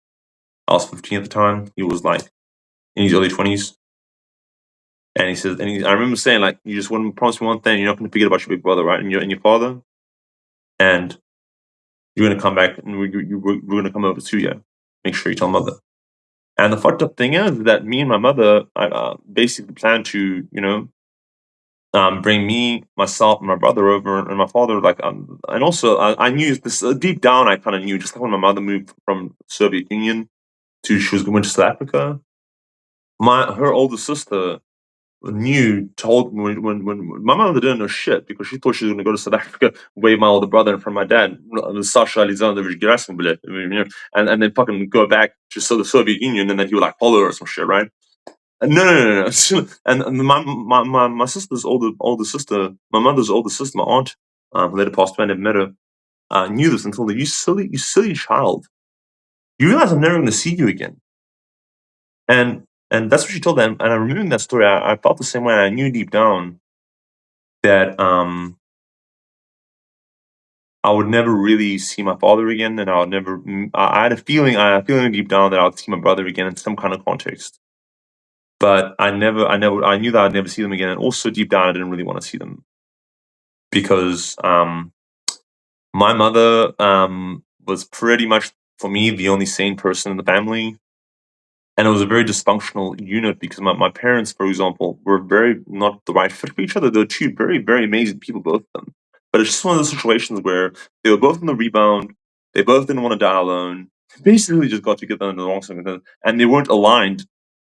I was 15 at the time. He was like in his early 20s. And he says, I remember saying, like, you just want to promise me one thing: you're not going to forget about your big brother, right? And your father, and you're going to come back, and we're going to come over to you. Make sure you tell mother. And the fucked up thing is that me and my mother basically planned to, bring me, myself, and my brother over, and my father, and also I knew this deep down. I kind of knew, just like when my mother moved from Soviet Union she went to South Africa. Her older sister told me when my mother didn't know shit because she thought she was going to go to South Africa, wave my older brother in front of my dad, Sasha Alexandrovich Gerasim, and then fucking go back to the Soviet Union, and then he would like follow her or some shit, right? No. And my sister's older sister, my mother's older sister, my aunt, who later passed away, I never met her, knew this and told her, you silly child, you realize I'm never going to see you again. And that's what she told them. And I'm remembering that story. I felt the same way. I knew deep down that I would never really see my father again, and I would never. I had a feeling deep down that I would see my brother again in some kind of context. But I knew that I'd never see them again. And also deep down, I didn't really want to see them because my mother was pretty much for me the only sane person in the family. And it was a very dysfunctional unit because my parents, for example, were very not the right fit for each other. They were two very, very amazing people, both of them. But it's just one of those situations where they were both on the rebound. They both didn't want to die alone. They basically just got together in the wrong circumstances, and they weren't aligned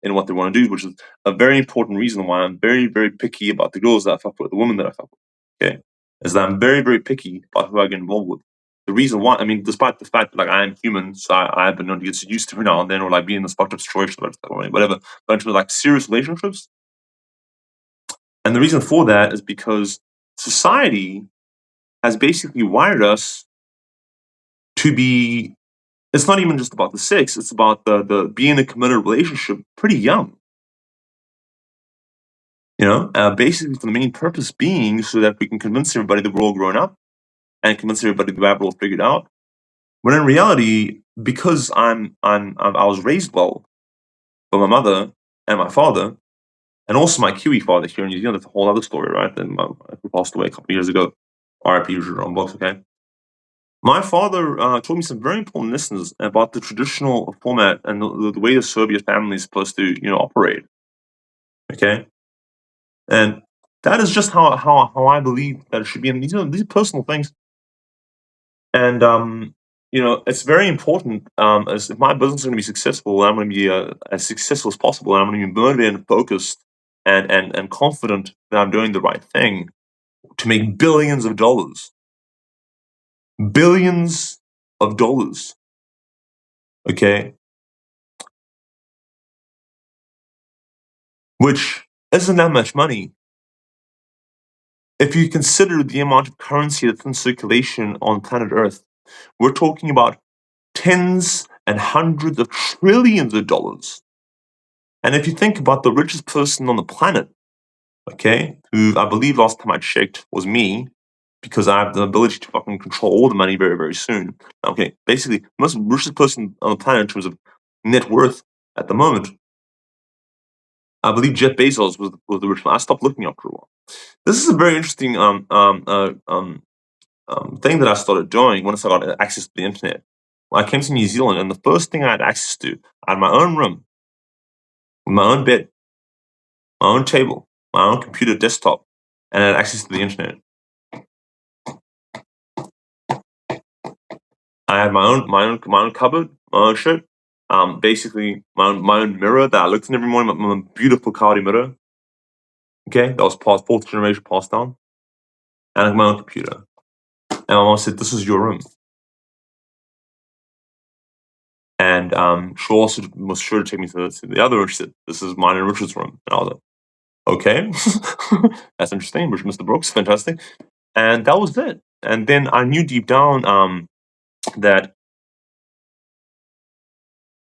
in what they want to do, which is a very important reason why I'm very, very picky about the girls that I fuck with, the women that I fuck with. Okay, is that I'm very, very picky about who I get involved with. The reason why, I mean, despite the fact that I am human, so I've been known to get seduced every now and then, or be in this fucked up situation, or whatever. But in terms of serious relationships, and the reason for that is because society has basically wired us to be. It's not even just about the sex; it's about the being in a committed relationship pretty young. Basically for the main purpose being so that we can convince everybody that we're all grown up and convince everybody that we have it all figured out. When in reality, because I was raised well by my mother and my father, and also my Kiwi father here in New Zealand. That's a whole other story, right? Who passed away a couple of years ago. RIP, usually on books, okay? My father told me some very important lessons about the traditional format and the way the Soviet family is supposed to, operate. Okay, and that is just how I believe that it should be. And these are personal things, and it's very important. As if my business is going to be successful, I'm going to be as successful as possible, and I'm going to be motivated and focused and confident that I'm doing the right thing to make billions of dollars. Billions of dollars. Okay, which isn't that much money if you consider the amount of currency that's in circulation on planet Earth. We're talking about tens and hundreds of trillions of dollars. And if you think about the richest person on the planet, okay, who I believe last time I checked was me, because I have the ability to fucking control all the money very, very soon. Okay, basically, the most richest person on the planet in terms of net worth at the moment, I believe Jeff Bezos was the richest one. I stopped looking after a while. This is a very interesting thing that I started doing once I got access to the internet. When I came to New Zealand, and the first thing I had access to, I had my own room, with my own bed, my own table, my own computer desktop, and I had access to the internet. I had my own cupboard, my own shit. Basically my own mirror that I looked in every morning, my beautiful cloudy mirror. Okay, that was fourth generation passed down, and I had my own computer. And my mom said, "This is your room." And she also was sure to take me to the other room. She said, "This is mine and Richard's room." And I was like, "Okay, that's interesting. Mr. Brooks, fantastic." And that was it. And then I knew deep down that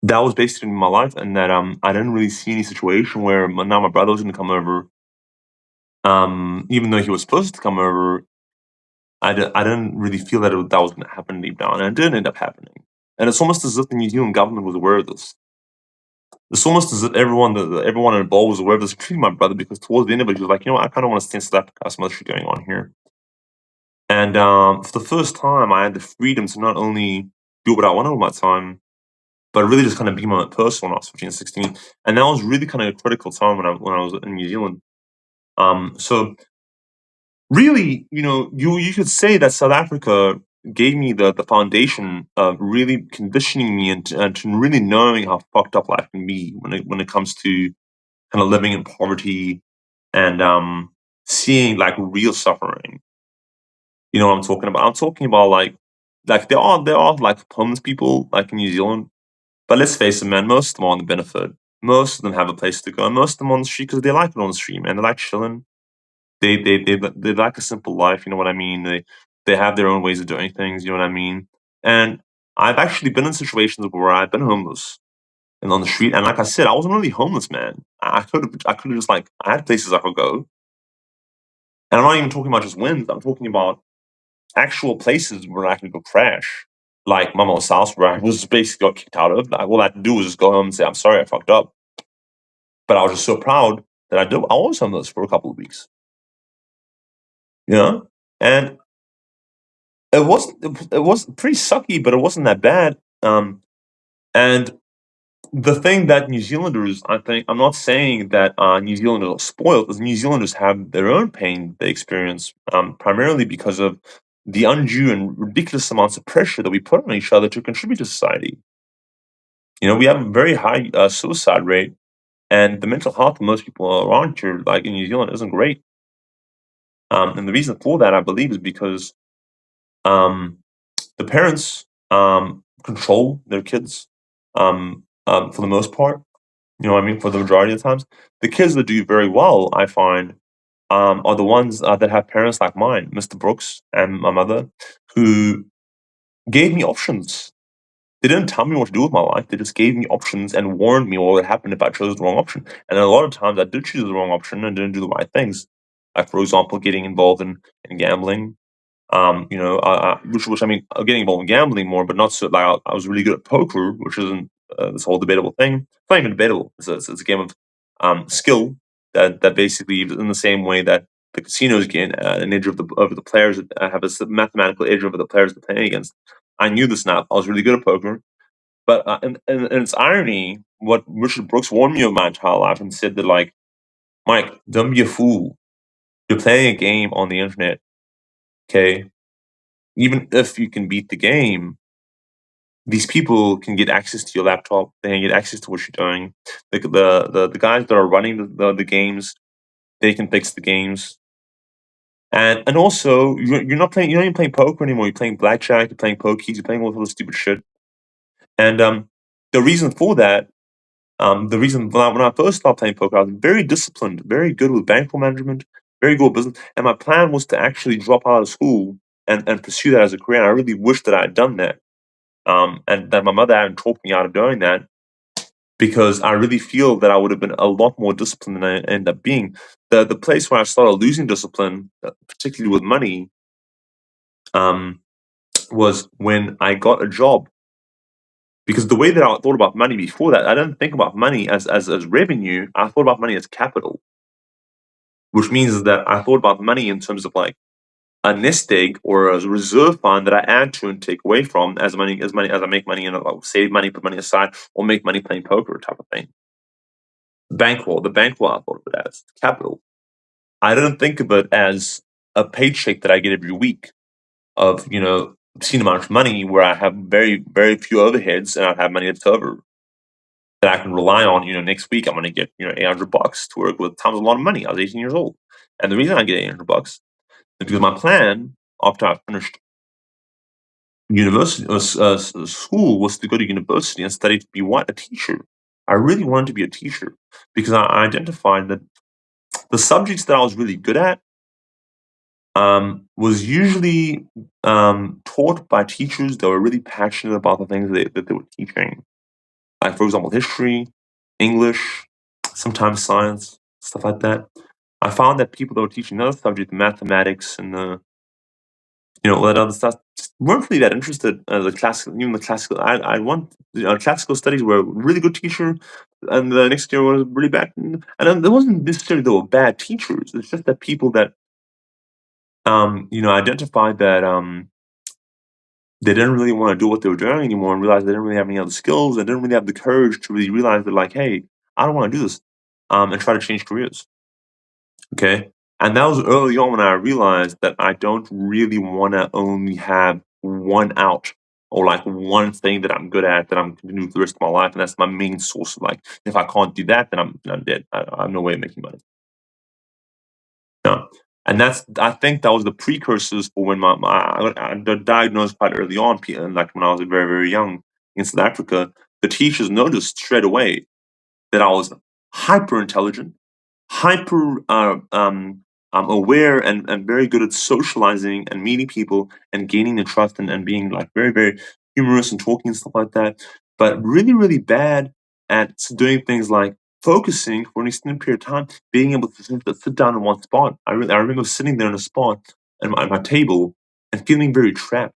that was basically my life, and that I didn't really see any situation where now my brother was going to come over. Even though he was supposed to come over, I didn't really feel that that was going to happen deep down, and it did end up happening. And it's almost as if the New Zealand government was aware of this. It's almost as if everyone involved was aware of this, including my brother, because towards the end of it, he was like, I kind of want to stand slap some other shit going on here. And for the first time, I had the freedom to not only do what I wanted with my time, but really just kind of be my own person when I was 15 and 16. And that was really kind of a critical time when I was in New Zealand. So really, you could say that South Africa gave me the foundation of really conditioning me into really knowing how fucked up life can be when it comes to kind of living in poverty and seeing like real suffering. You know what I'm talking about? I'm talking about like there are like homeless people like in New Zealand, but let's face it, man, most of them are on the benefit. Most of them have a place to go. And most of them on the street because they like it on the street, man. They like chilling. They like a simple life. You know what I mean? They have their own ways of doing things. You know what I mean? And I've actually been in situations where I've been homeless and on the street. And like I said, I wasn't really homeless, man. I could have just like I had places I could go. And I'm not even talking about just wins. I'm talking about actual places where I could go crash. Like my mom's house where I was basically got kicked out of. Like, all I had to do was just go home and say, I'm sorry, I fucked up. But I was just so proud that I was homeless for a couple of weeks. You know? And it was pretty sucky, but it wasn't that bad. And the thing that New Zealanders, I think, I'm not saying that New Zealanders are spoiled, because New Zealanders have their own pain they experience, primarily because of the undue and ridiculous amounts of pressure that we put on each other to contribute to society. We have a very high suicide rate, and the mental health of most people around here, like in New Zealand, isn't great. And the reason for that, I believe, is because um, the parents control their kids for the most part. You know what I mean? For the majority of the times, the kids that do very well, I find, are the ones that have parents like mine, Mr. Brooks and my mother, who gave me options. They didn't tell me what to do with my life. They just gave me options and warned me what would happen if I chose the wrong option. And a lot of times, I did choose the wrong option and didn't do the right things. Like, for example, getting involved in gambling, which I mean, getting involved in gambling more, but not so. Like, I was really good at poker, which isn't this whole debatable thing. It's not even debatable. It's a game of skill that basically, in the same way that the casinos gain an edge over the players that have a mathematical edge over the players they're playing against. I knew this now. I was really good at poker, but and its irony, what Richard Brooks warned me of my entire life and said that, like, Mike, don't be a fool. You're playing a game on the internet, okay? Even if you can beat the game, these people can get access to your laptop. They can get access to what you're doing. The guys that are running the games, they can fix the games. And also, you're not playing. You're not even playing poker anymore. You're playing blackjack. You're playing pokies. You're playing all this stupid shit. And the reason for that, the reason when I first started playing poker, I was very disciplined, very good with bankroll management, very good with business. And my plan was to actually drop out of school and pursue that as a career. And I really wish that I had done that. And that my mother hadn't talked me out of doing that, because I really feel that I would have been a lot more disciplined than I ended up being. The place where I started losing discipline, particularly with money, um, was when I got a job. Because the way that I thought about money before that, I didn't think about money as revenue. I thought about money as capital, which means that I thought about money in terms of like a nest egg or a reserve fund that I add to and take away from as I make money and save money, put money aside, or make money playing poker type of thing. The bankroll I thought of it as capital. I didn't think of it as a paycheck that I get every week of obscene amount of money where I have very very few overheads and I have money left over that I can rely on. Next week I'm going to get $800 to work with. Times a lot of money. I was 18 years old, and the reason I get $800 is because my plan after I finished university school was to go to university and study to be what? A teacher. I really wanted to be a teacher because I identified that the subjects that I was really good at was usually taught by teachers that were really passionate about the things that they were teaching. Like, for example, history, English, sometimes science, stuff like that. I found that people that were teaching other subjects, mathematics and all that other stuff, just weren't really that interested. Even the classical. I want classical studies were a really good teacher, and the next year was really bad. And it wasn't necessarily they were bad teachers. It's just that people that identified that they didn't really want to do what they were doing anymore and realized they didn't really have any other skills and didn't really have the courage to really realize that, like, hey, I don't want to do this, and try to change careers. Okay. And that was early on when I realized that I don't really want to only have one out or like one thing that I'm good at that I'm going to do for the rest of my life. And that's my main source of like, if I can't do that, then I'm dead. I have no way of making money. No. And I think that was the precursors for when I got diagnosed quite early on, like when I was very, very young in South Africa. The teachers noticed straight away that I was hyper intelligent, hyper aware, and very good at socializing and meeting people and gaining their trust, and being like very, very humorous and talking and stuff like that. But really, really bad at doing things like focusing for an extended period of time, being able to sit down in one spot. I remember sitting there in a spot at my table and feeling very trapped.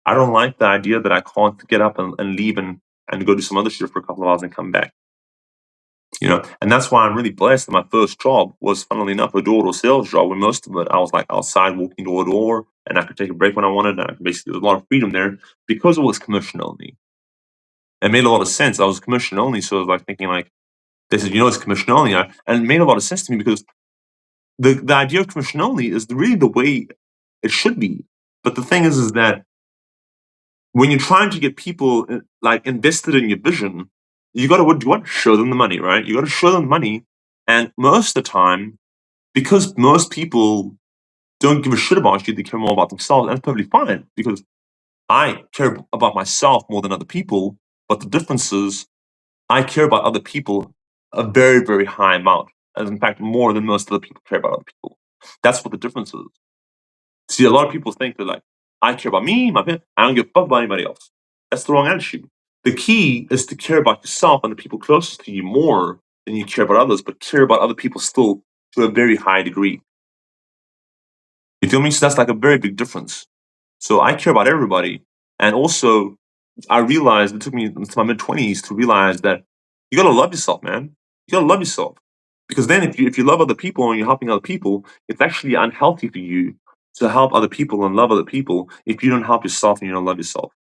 I don't like the idea that I can't get up and leave and go do some other shit for a couple of hours and come back. And that's why I'm really blessed that my first job was, funnily enough, a door-to-door sales job, where most of it I was like outside walking door to door, and I could take a break when I wanted, and I could basically, there was a lot of freedom there because it was commission only. It made a lot of sense. I was commission only, so I was like thinking like, they said, it's commission only, and it made a lot of sense to me because the idea of commission only is really the way it should be. But the thing is that when you're trying to get people like invested in your vision, you got to what show them the money, right? You got to show them money, and most of the time, because most people don't give a shit about you, they care more about themselves, and that's perfectly fine because I care about myself more than other people. But the difference is, I care about other people a very, very high amount, as in fact more than most other people care about other people. That's what the difference is. See, a lot of people think they're like, I care about me, my family, I don't give a fuck about anybody else. That's the wrong attitude. The key is to care about yourself and the people closest to you more than you care about others, but care about other people still to a very high degree. You feel me? So that's like a very big difference. So I care about everybody. And also, I realized it took me into my mid-20s to realize that you gotta love yourself, man. You gotta love yourself. Because then if you love other people and you're helping other people, it's actually unhealthy for you to help other people and love other people if you don't help yourself and you don't love yourself.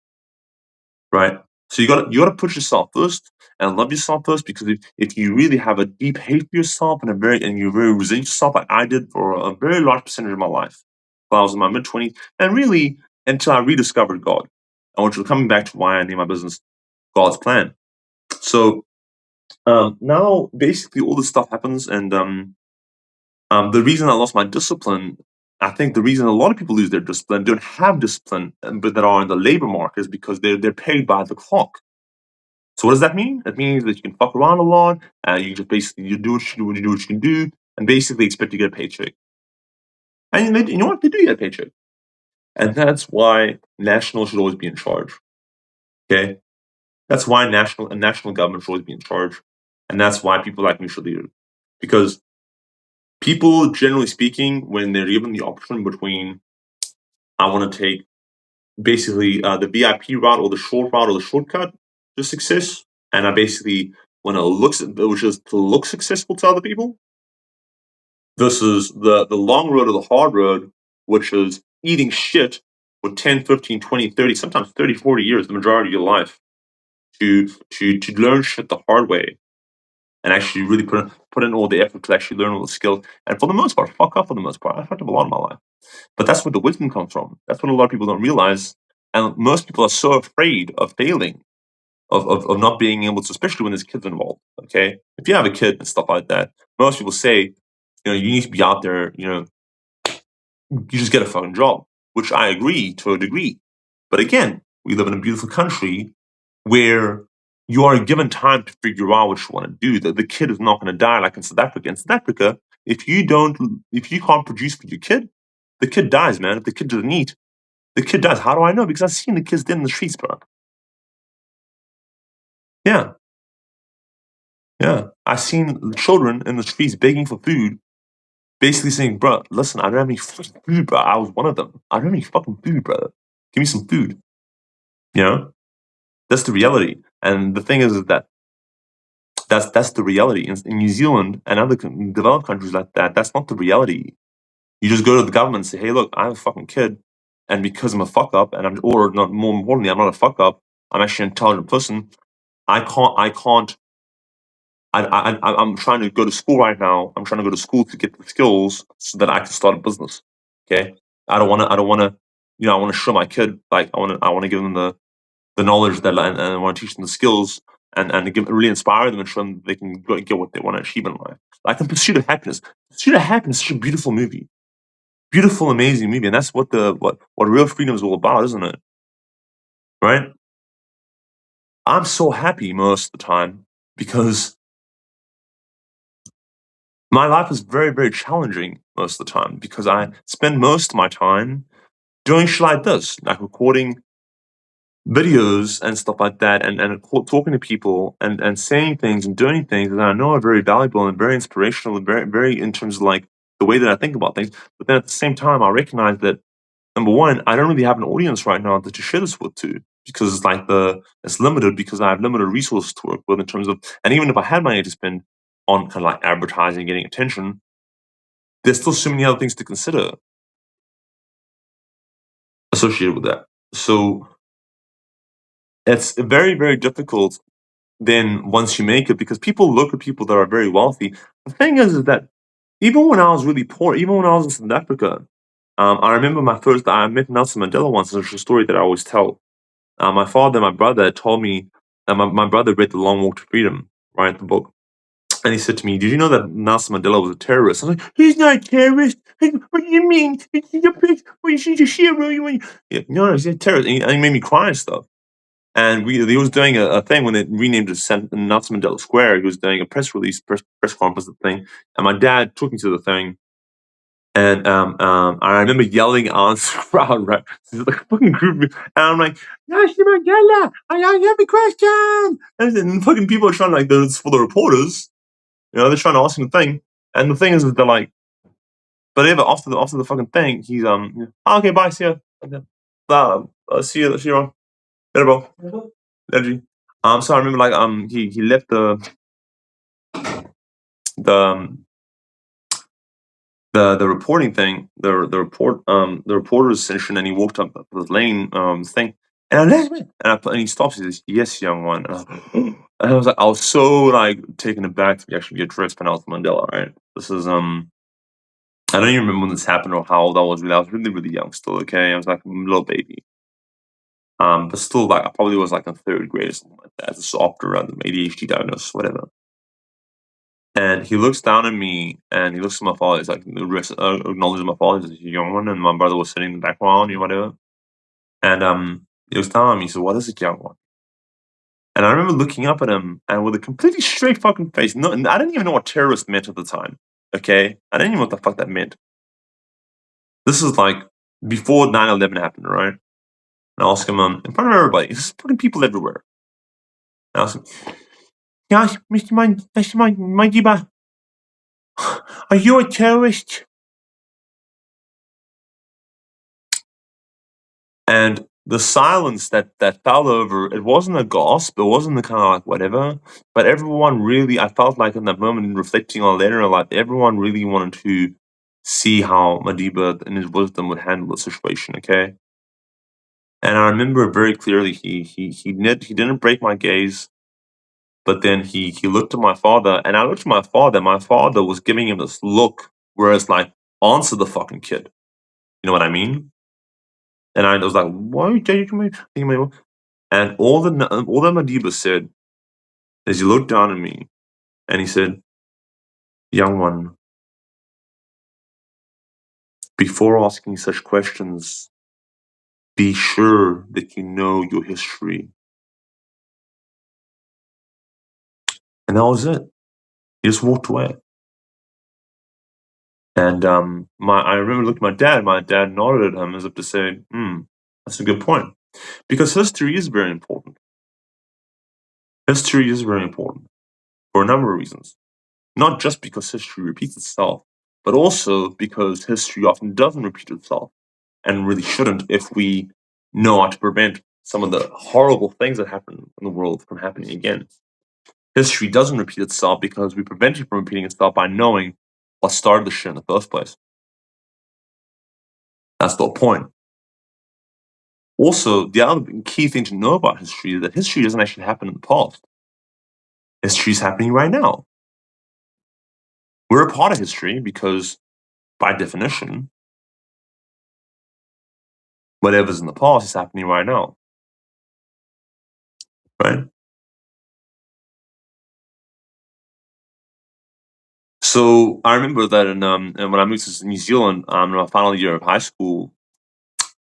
Right? So you gotta put yourself first and love yourself first, because if you really have a deep hate for yourself and you're very resent yourself, like I did for a very large percentage of my life while I was in my mid-20s, and really until I rediscovered God. And which was coming back to why I named my business God's Plan. So now basically all this stuff happens, and the reason I lost my discipline, I think the reason a lot of people lose their discipline, don't have discipline, but that are in the labor market, is because they're paid by the clock. So what does that mean? It means that you can fuck around a lot, and you just basically you do what you do when you do what you can do, and basically expect to get a paycheck. And you know what? They do get a paycheck, and that's why national should always be in charge. Okay, that's why national government should always be in charge, and that's why people like me should lead it. Because people, generally speaking, when they're given the option between, I want to take basically the VIP route or the short route or the shortcut to success, and I basically want to which is to look successful to other people, versus the long road or the hard road, which is eating shit for 10, 15, 20, 30, sometimes 30, 40 years, the majority of your life, to learn shit the hard way and actually really put in all the effort to actually learn all the skills. And for the most part, fuck up for the most part. I fucked up a lot in my life. But that's where the wisdom comes from. That's what a lot of people don't realize. And most people are so afraid of failing, of not being able to, especially when there's kids involved. Okay. If you have a kid and stuff like that, most people say, you need to be out there, you just get a fucking job, which I agree to a degree. But again, we live in a beautiful country where you are given time to figure out what you want to do. The kid is not going to die like in South Africa. In South Africa, if you can't produce for your kid, the kid dies, man. If the kid doesn't eat, the kid dies. How do I know? Because I've seen the kids dead in the streets, bro. Yeah, yeah. I've seen children in the streets begging for food, basically saying, bro, listen, I don't have any fucking food, bro. I was one of them. I don't have any fucking food, brother. Give me some food. You know? That's the reality. And the thing is that that's the reality. In New Zealand and other developed countries like that, that's not the reality. You just go to the government and say, hey, look, I'm a fucking kid. And because I'm a fuck up, or not more importantly, I'm not a fuck up, I'm actually an intelligent person. I can't I'm trying to go to school right now. I'm trying to go to school to get the skills so that I can start a business. Okay, I don't want to, I want to show my kid, like, I want to give them the knowledge that, and I want to teach them the skills, and really inspire them and show them they can get what they want to achieve in life. Like in Pursuit of Happiness. Pursuit of Happiness is such a beautiful movie, beautiful, amazing movie, and that's what real freedom is all about, isn't it? Right? I'm so happy most of the time because my life is very, very challenging most of the time because I spend most of my time doing shit like this, like recording videos and stuff like that, and talking to people and saying things and doing things that I know are very valuable and very inspirational and very, very in terms of like the way that I think about things. But then at the same time, I recognize that number one, I don't really have an audience right now to share this with too, because it's like it's limited because I have limited resources to work with in terms of, and even if I had money to spend on kind of like advertising, getting attention, there's still so many other things to consider associated with that. So it's very, very difficult then once you make it because people look at people that are very wealthy. The thing is that even when I was really poor, even when I was in South Africa, I remember I met Nelson Mandela once. It's a story that I always tell. My father and my brother told me that my brother read The Long Walk to Freedom, right, the book. And he said to me, "Did you know that Nelson Mandela was a terrorist?" I was like, "He's not a terrorist. What do you mean? He's a prick. Well, he's a hero. Yeah, no, he's a terrorist." And he made me cry and stuff. And he was doing a thing when they renamed it Nelson Mandela Square. He was doing a press conference thing. And my dad took me to the thing. And I remember yelling out to the crowd, right? This is like a fucking group. And I'm like, "Nelson Mandela, I have a question." And fucking people are trying to, like, it's for the reporters. They're trying to ask him the thing. And the thing is that they're like, but after the fucking thing, he's okay, bye, see ya. Okay. See you around. Later, bro. Later, G. So I remember, like, he left the um, the reporting thing, the reporter's session, and he walked up the lane thing, and I let him, and he stops. He says, "Yes, young one." And I was like, I was so like taken aback to actually be addressed by Nelson Mandela. Right? This is I don't even remember when this happened or how old I was. Really, I was really, really young still. Okay, I was like a little baby. But still, like, I probably was like in third grade or something like that. This is after the ADHD diagnosis, whatever. And he looks down at me and he looks at my father. He's like, acknowledges my father. He's a young one, and my brother was sitting in the background or whatever. And he looks down at me. He said, "What is it, young one?" And I remember looking up at him and with a completely straight fucking face. No, and I didn't even know what terrorist meant at the time. Okay, I didn't even know what the fuck that meant. This is like before 9/11 happened, right? And I asked him in front of everybody. There's fucking people everywhere. And I asked him, "Yes, Mr. Madiba, are you a terrorist?" And the silence that fell over, it wasn't a gasp, it wasn't the kind of like whatever, but everyone really, I felt like in that moment, reflecting on later in life, everyone really wanted to see how Madiba in his wisdom would handle the situation, okay? And I remember very clearly he didn't break my gaze, but then he looked at my father, and I looked at my father was giving him this look where it's like, answer the fucking kid. You know what I mean? And I was like, "Why are you taking me?" And all that Madiba said is he looked down at me and he said, "Young one, before asking such questions, be sure that you know your history." And that was it. He just walked away. And I remember looking at my dad. My dad nodded at him as if to say, "Hmm, that's a good point." Because history is very important. History is very important for a number of reasons. Not just because history repeats itself, but also because history often doesn't repeat itself and really shouldn't if we know how to prevent some of the horrible things that happen in the world from happening again. History doesn't repeat itself because we prevent it from repeating itself by knowing what started the shit in the first place. That's the whole point. Also, the other key thing to know about history is that history doesn't actually happen in the past. History is happening right now. We're a part of history because, by definition, whatever's in the past is happening right now, right? So I remember that and when I moved to New Zealand, in my final year of high school,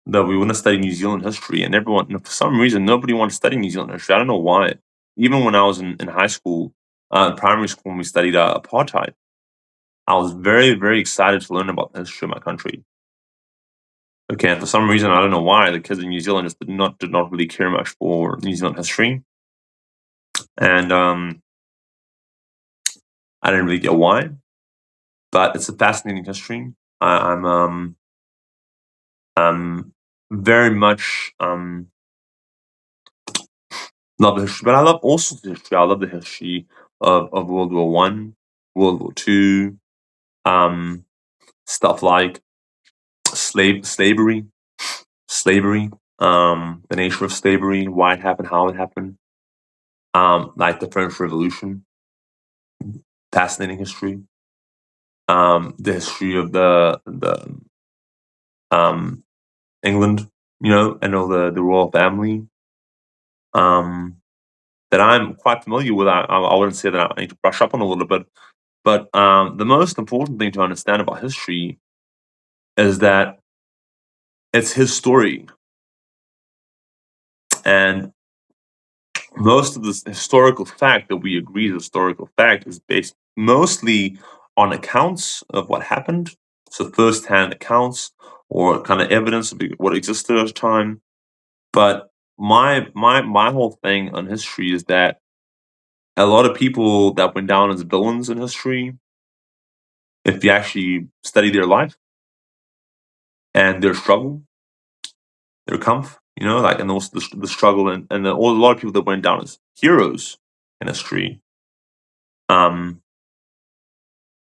that we were going to study New Zealand history, and everyone, for some reason, nobody wanted to study New Zealand history. I don't know why. Even when I was in high school, in primary school, when we studied apartheid, I was very, very excited to learn about the history of my country. Okay, and for some reason, I don't know why, the kids in New Zealand just did not really care much for New Zealand history, and I didn't really get why. But it's a fascinating history. I'm very much love the history, but I love also the history. I love the history of World War One, World War Two, um, stuff like slavery, the nature of slavery, why it happened, how it happened, like the French Revolution, fascinating history. The history of the um, England, and all the royal family, um, that I'm quite familiar with. I wouldn't say that I need to brush up on a little bit, but the most important thing to understand about history is that it's his story, and most of this historical fact that we agree is historical fact is based mostly on accounts of what happened, so first-hand accounts or kind of evidence of what existed at the time. But my whole thing on history is that a lot of people that went down as villains in history, if you actually study their life and their struggle, their comf, like, and also the struggle, and a lot of people that went down as heroes in history, um,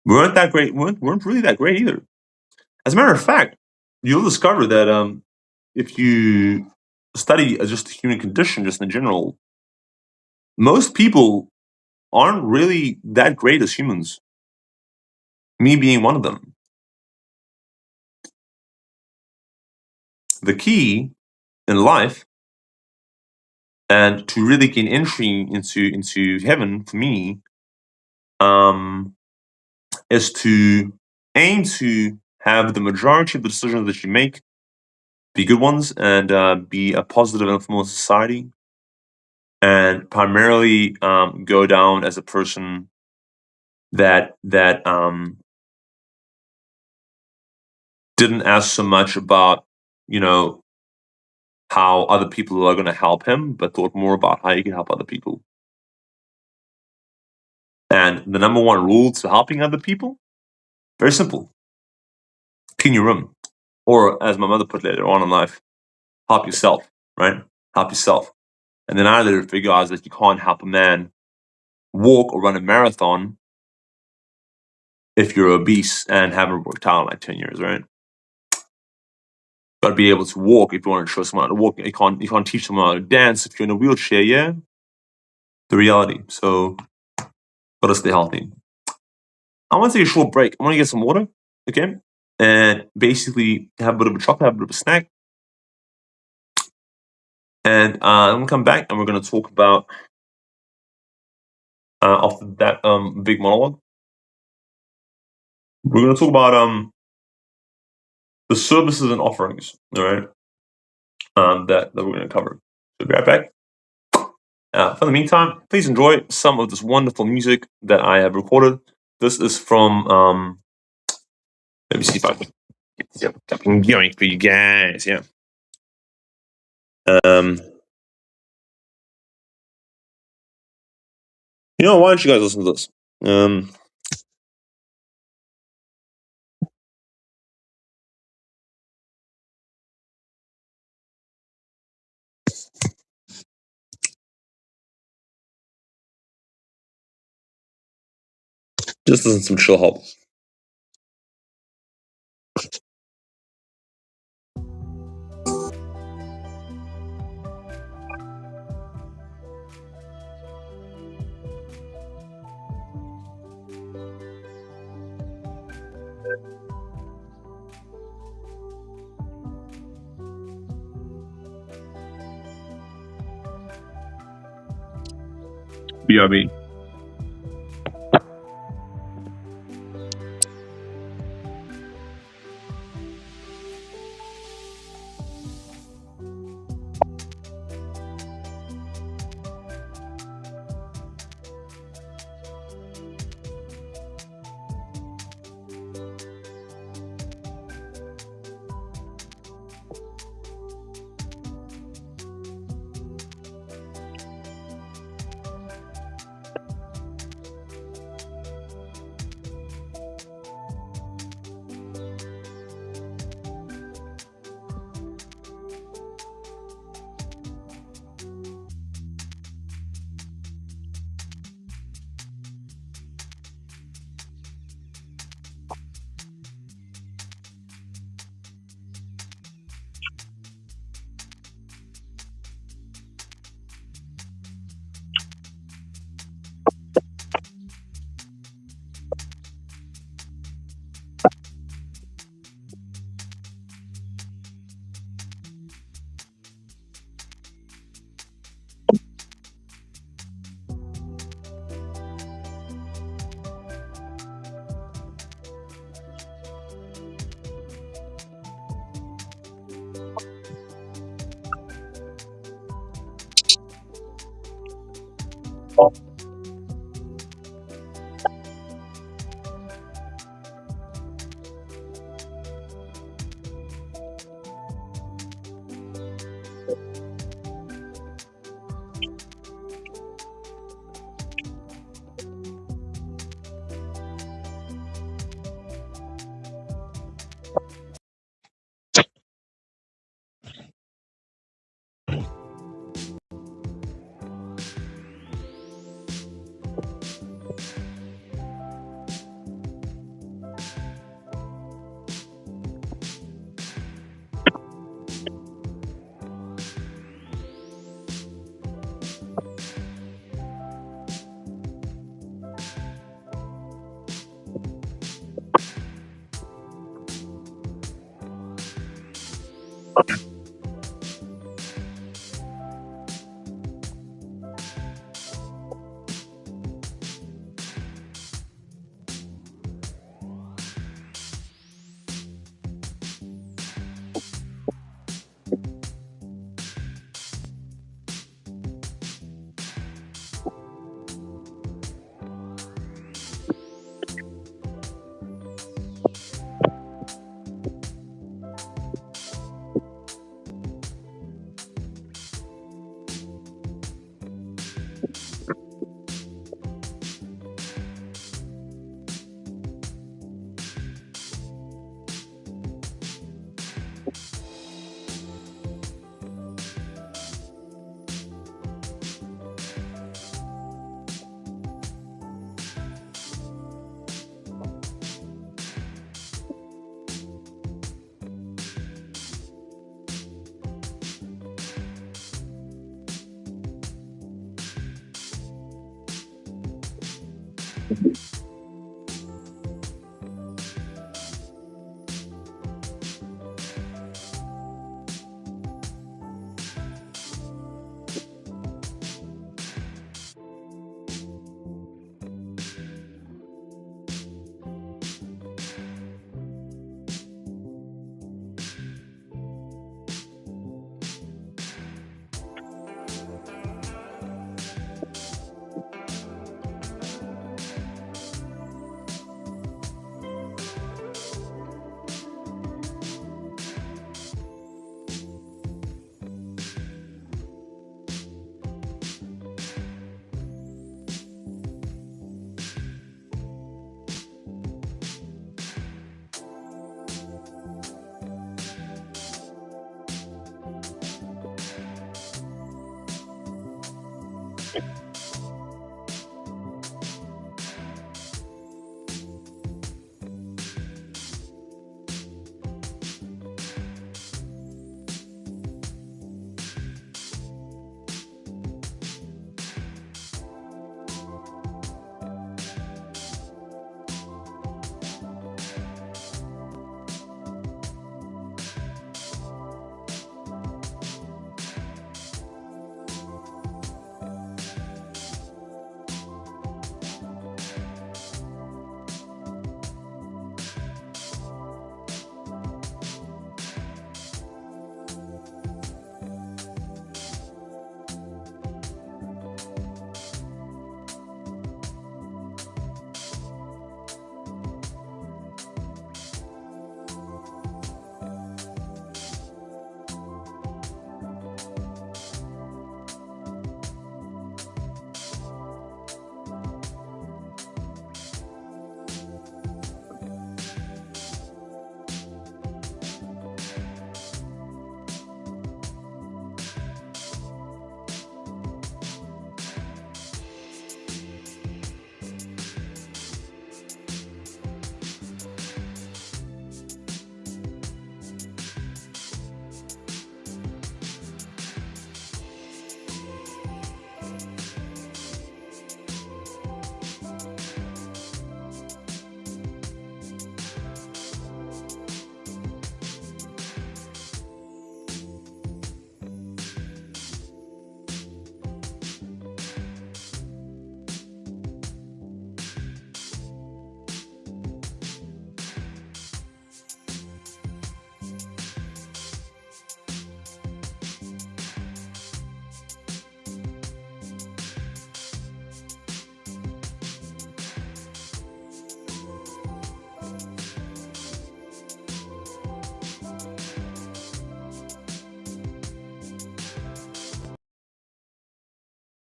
weren't that great, weren't really that great either. As a matter of fact, you'll discover that if you study just the human condition, just in general, most people aren't really that great as humans. Me being one of them. The key in life, and to really gain entry into heaven for me, um, is to aim to have the majority of the decisions that you make be good ones, and be a positive influence on society, and primarily go down as a person that didn't ask so much about, you know how other people are going to help him, but thought more about how he can help other people. And the number one rule to helping other people, very simple: clean your room, or as my mother put later on in life, help yourself. Right? Help yourself. And then I later figure out that you can't help a man walk or run a marathon if you're obese and haven't worked out in like 10 years, right? Got to be able to walk if you want to show someone how to walk. You can't teach someone how to dance if you're in a wheelchair. Yeah, the reality. So, gotta stay healthy. I want to take a short break. I want to get some water, okay, and basically have a bit of a chocolate, have a bit of a snack, and I'm gonna come back and we're gonna talk about after that big monologue. We're gonna talk about the services and offerings. All right, that we're gonna cover. So be right back. For the meantime, please enjoy some of this wonderful music that I have recorded. This is from, let me see if I can get something going for you guys. Yeah. Um, why don't you guys listen to this? Just listen to some chill hop. BRB.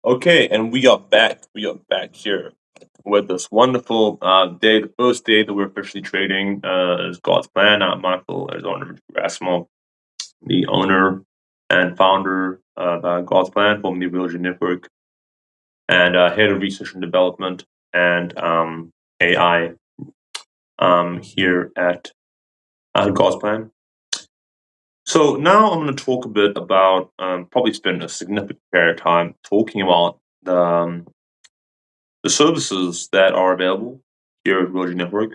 Okay, and we are back. We are back here with this wonderful day, the first day that we're officially trading is God's Plan. I'm Michael, as owner Rasmo, the owner and founder of God's Plan, formerly Religion Network, and head of research and development and AI here at God's Plan. So now I'm going to talk a bit about, probably spend a significant period of time talking about the services that are available here at Religion Network.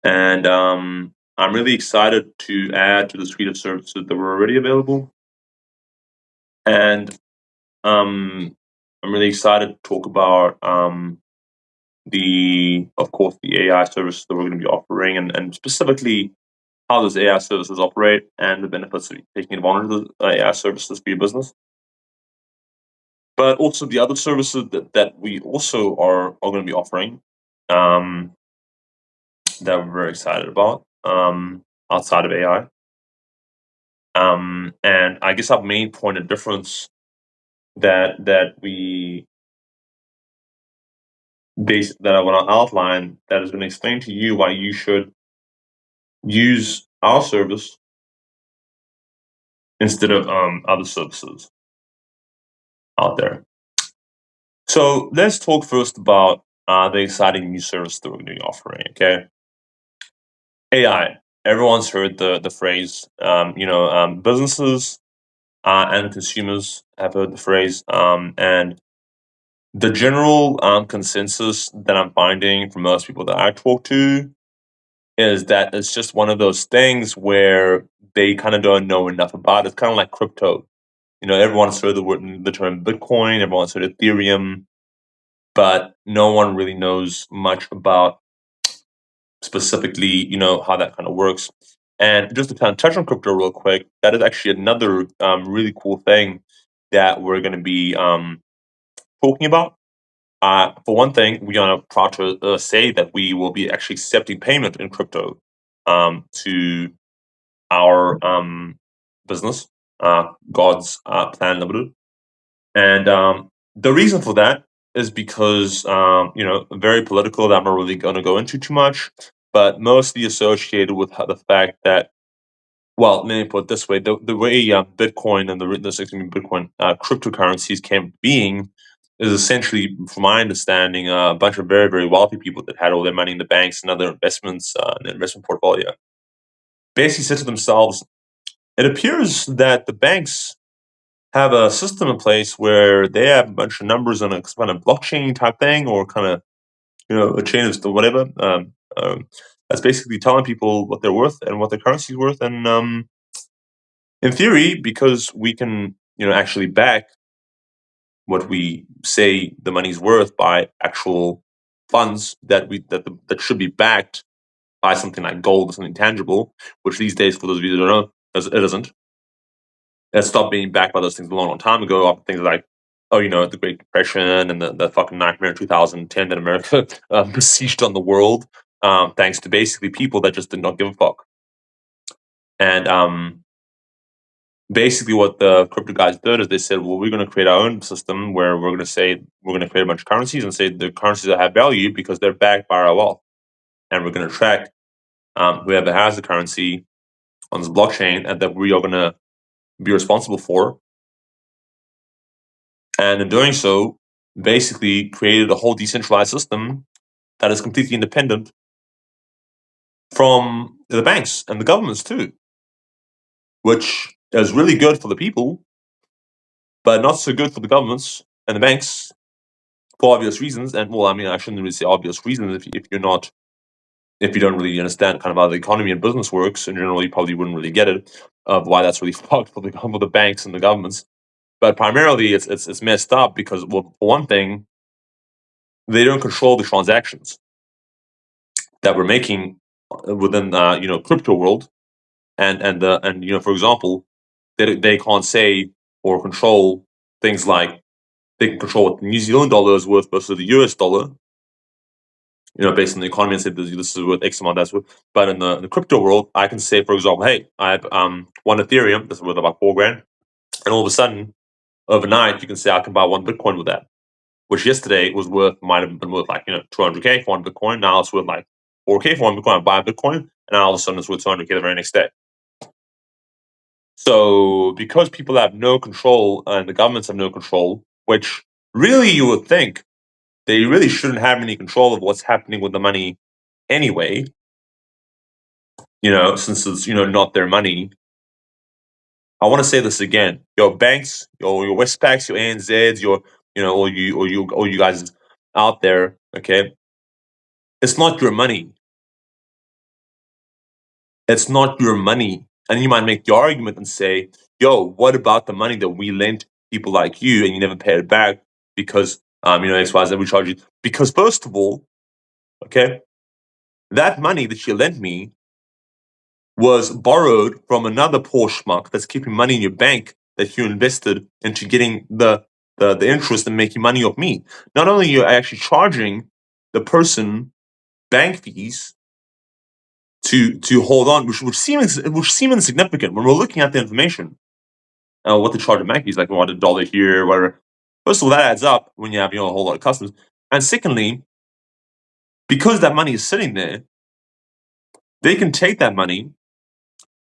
And I'm really excited to add to the suite of services that were already available. And I'm really excited to talk about of course, the AI services that we're going to be offering, and specifically how those AI services operate and the benefits of taking advantage of those AI services for your business. But also the other services that we also are going to be offering um, that we're very excited about outside of AI. And I guess our main point of difference that we that I want to outline that is going to explain to you why you should use our service instead of other services out there. So let's talk first about the exciting new service that we're going to be offering. Okay, AI. Everyone's heard the phrase. Businesses and consumers have heard the phrase, and the general consensus that I'm finding from most people that I talk to is that it's just one of those things where they kind of don't know enough about. It's kind of like crypto. Everyone's heard the term Bitcoin, everyone's heard Ethereum, but no one really knows much about specifically, how that kind of works. And just to kind of touch on crypto real quick, that is actually another really cool thing that we're going to be talking about. For one thing, we are proud to say that we will be actually accepting payment in crypto to our business, God's Plan Ltd. And the reason for that is because, very political that I'm not really going to go into too much, but mostly associated with the fact that, well, let me put it this way: the way Bitcoin and Bitcoin cryptocurrencies came to being is essentially, from my understanding, a bunch of very, very wealthy people that had all their money in the banks and other investments, in their investment portfolio, basically said to themselves, it appears that the banks have a system in place where they have a bunch of numbers on a kind of blockchain type thing, or kind of, a chain of whatever. That's basically telling people what they're worth and what their currency is worth. And in theory, because we can, actually back what we say the money's worth by actual funds that should be backed by something like gold or something tangible, which these days, for those of you that don't know, it isn't. It stopped being backed by those things a long, long time ago. After things like, the Great Depression and the fucking nightmare in 2010 that America besieged on the world, thanks to basically people that just did not give a fuck. And basically, what the crypto guys did is they said, well, we're going to create our own system where we're going to say we're going to create a bunch of currencies and say the currencies that have value because they're backed by our wealth, and we're going to track whoever has the currency on this blockchain, and that we are going to be responsible for. And in doing so, basically created a whole decentralized system that is completely independent from the banks and the governments too, which is really good for the people, but not so good for the governments and the banks for obvious reasons. And well, I mean, I shouldn't really say obvious reasons if you don't really understand kind of how the economy and business works. In general, you probably wouldn't really get it of why that's really fucked for the banks and the governments. But primarily, it's messed up because, well, for one thing, they don't control the transactions that we're making within crypto world, and for example, they can't say or control things like they can control what the New Zealand dollar is worth versus the US dollar, based on the economy, and say this is worth X amount, that's worth. But in the crypto world, I can say, for example, hey, I have one Ethereum, this is worth about $4,000, and all of a sudden overnight you can say I can buy one Bitcoin with that, which yesterday might have been worth like 200K for one Bitcoin. Now it's worth like 4K for one Bitcoin. I buy a Bitcoin, and now all of a sudden it's worth 200K the very next day. So because people have no control and the governments have no control, which really you would think they really shouldn't have any control of what's happening with the money anyway, since it's not their money. I want to say this again. Your banks, your Westpacs, your ANZs, all you guys out there, okay? It's not your money. It's not your money. And you might make the argument and say, yo, what about the money that we lent people like you and you never paid it back because XYZ we charge you? Because first of all, okay, that money that you lent me was borrowed from another poor schmuck that's keeping money in your bank that you invested into getting the interest and making money off me. Not only are you actually charging the person bank fees to hold on, which seem insignificant when we're looking at the information. What the charge of bank fees, like what $1 here, whatever. First of all, that adds up when you have a whole lot of customers. And secondly, because that money is sitting there, they can take that money,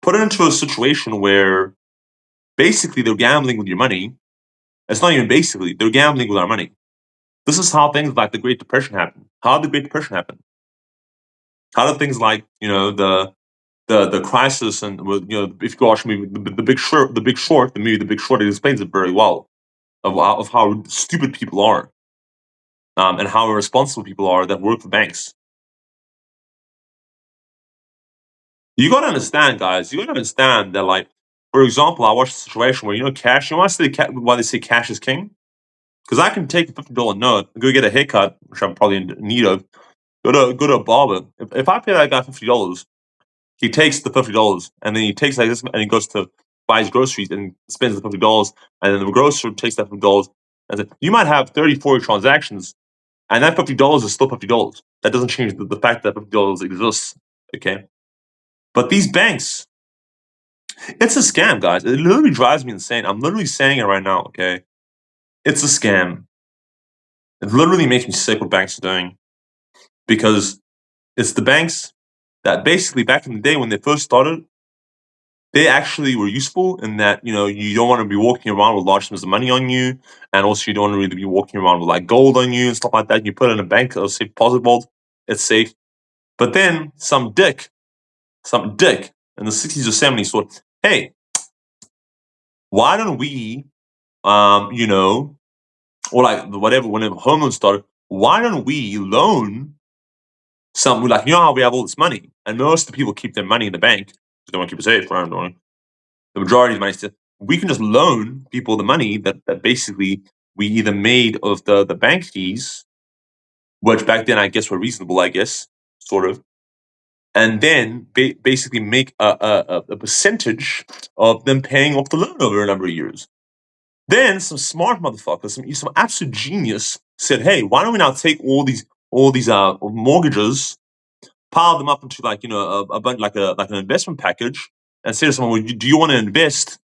put it into a situation where basically they're gambling with your money. It's not even basically, they're gambling with our money. This is how things like the Great Depression happened. How did the Great Depression happen? How did things like, the crisis and if you watch the Big Short, the movie The Big Short, it explains it very well of how stupid people are, and how irresponsible people are that work for banks. You gotta understand, guys. You gotta understand that, like, for example, I watched a situation where cash. Why they say cash is king? Because I can take a $50 note, go get a haircut, which I'm probably in need of. Go to a barber. If I pay that guy $50, he takes the $50 and then he takes like this and he goes to buy his groceries and spends the $50, and then the grocer takes that $50 and then you might have 30, 40 transactions, and that $50 is still $50. That doesn't change the fact that $50 exists. Okay. But these banks, it's a scam, guys. It literally drives me insane. I'm literally saying it right now, okay? It's a scam. It literally makes me sick what banks are doing, because it's the banks that basically back in the day when they first started, they actually were useful in that, you don't want to be walking around with large sums of money on you, and also you don't want to really be walking around with like gold on you and stuff like that. You put it in a bank or safe deposit vault, it's safe. But then some dick in the 60s or 70s thought, hey, why don't we, or like whatever, whenever home loans started, why don't we loan some, like, how we have all this money, and most of the people keep their money in the bank because they want to keep it safe, right? The majority of the money still, we can just loan people the money that basically we either made of the bank fees, which back then I guess were reasonable, I guess, sort of, and then basically make a percentage of them paying off the loan over a number of years. Then some smart motherfuckers, some absolute genius said, "Hey, why don't we now take all these mortgages, pile them up into like a bunch, like an investment package, and say to someone, well, do you want to invest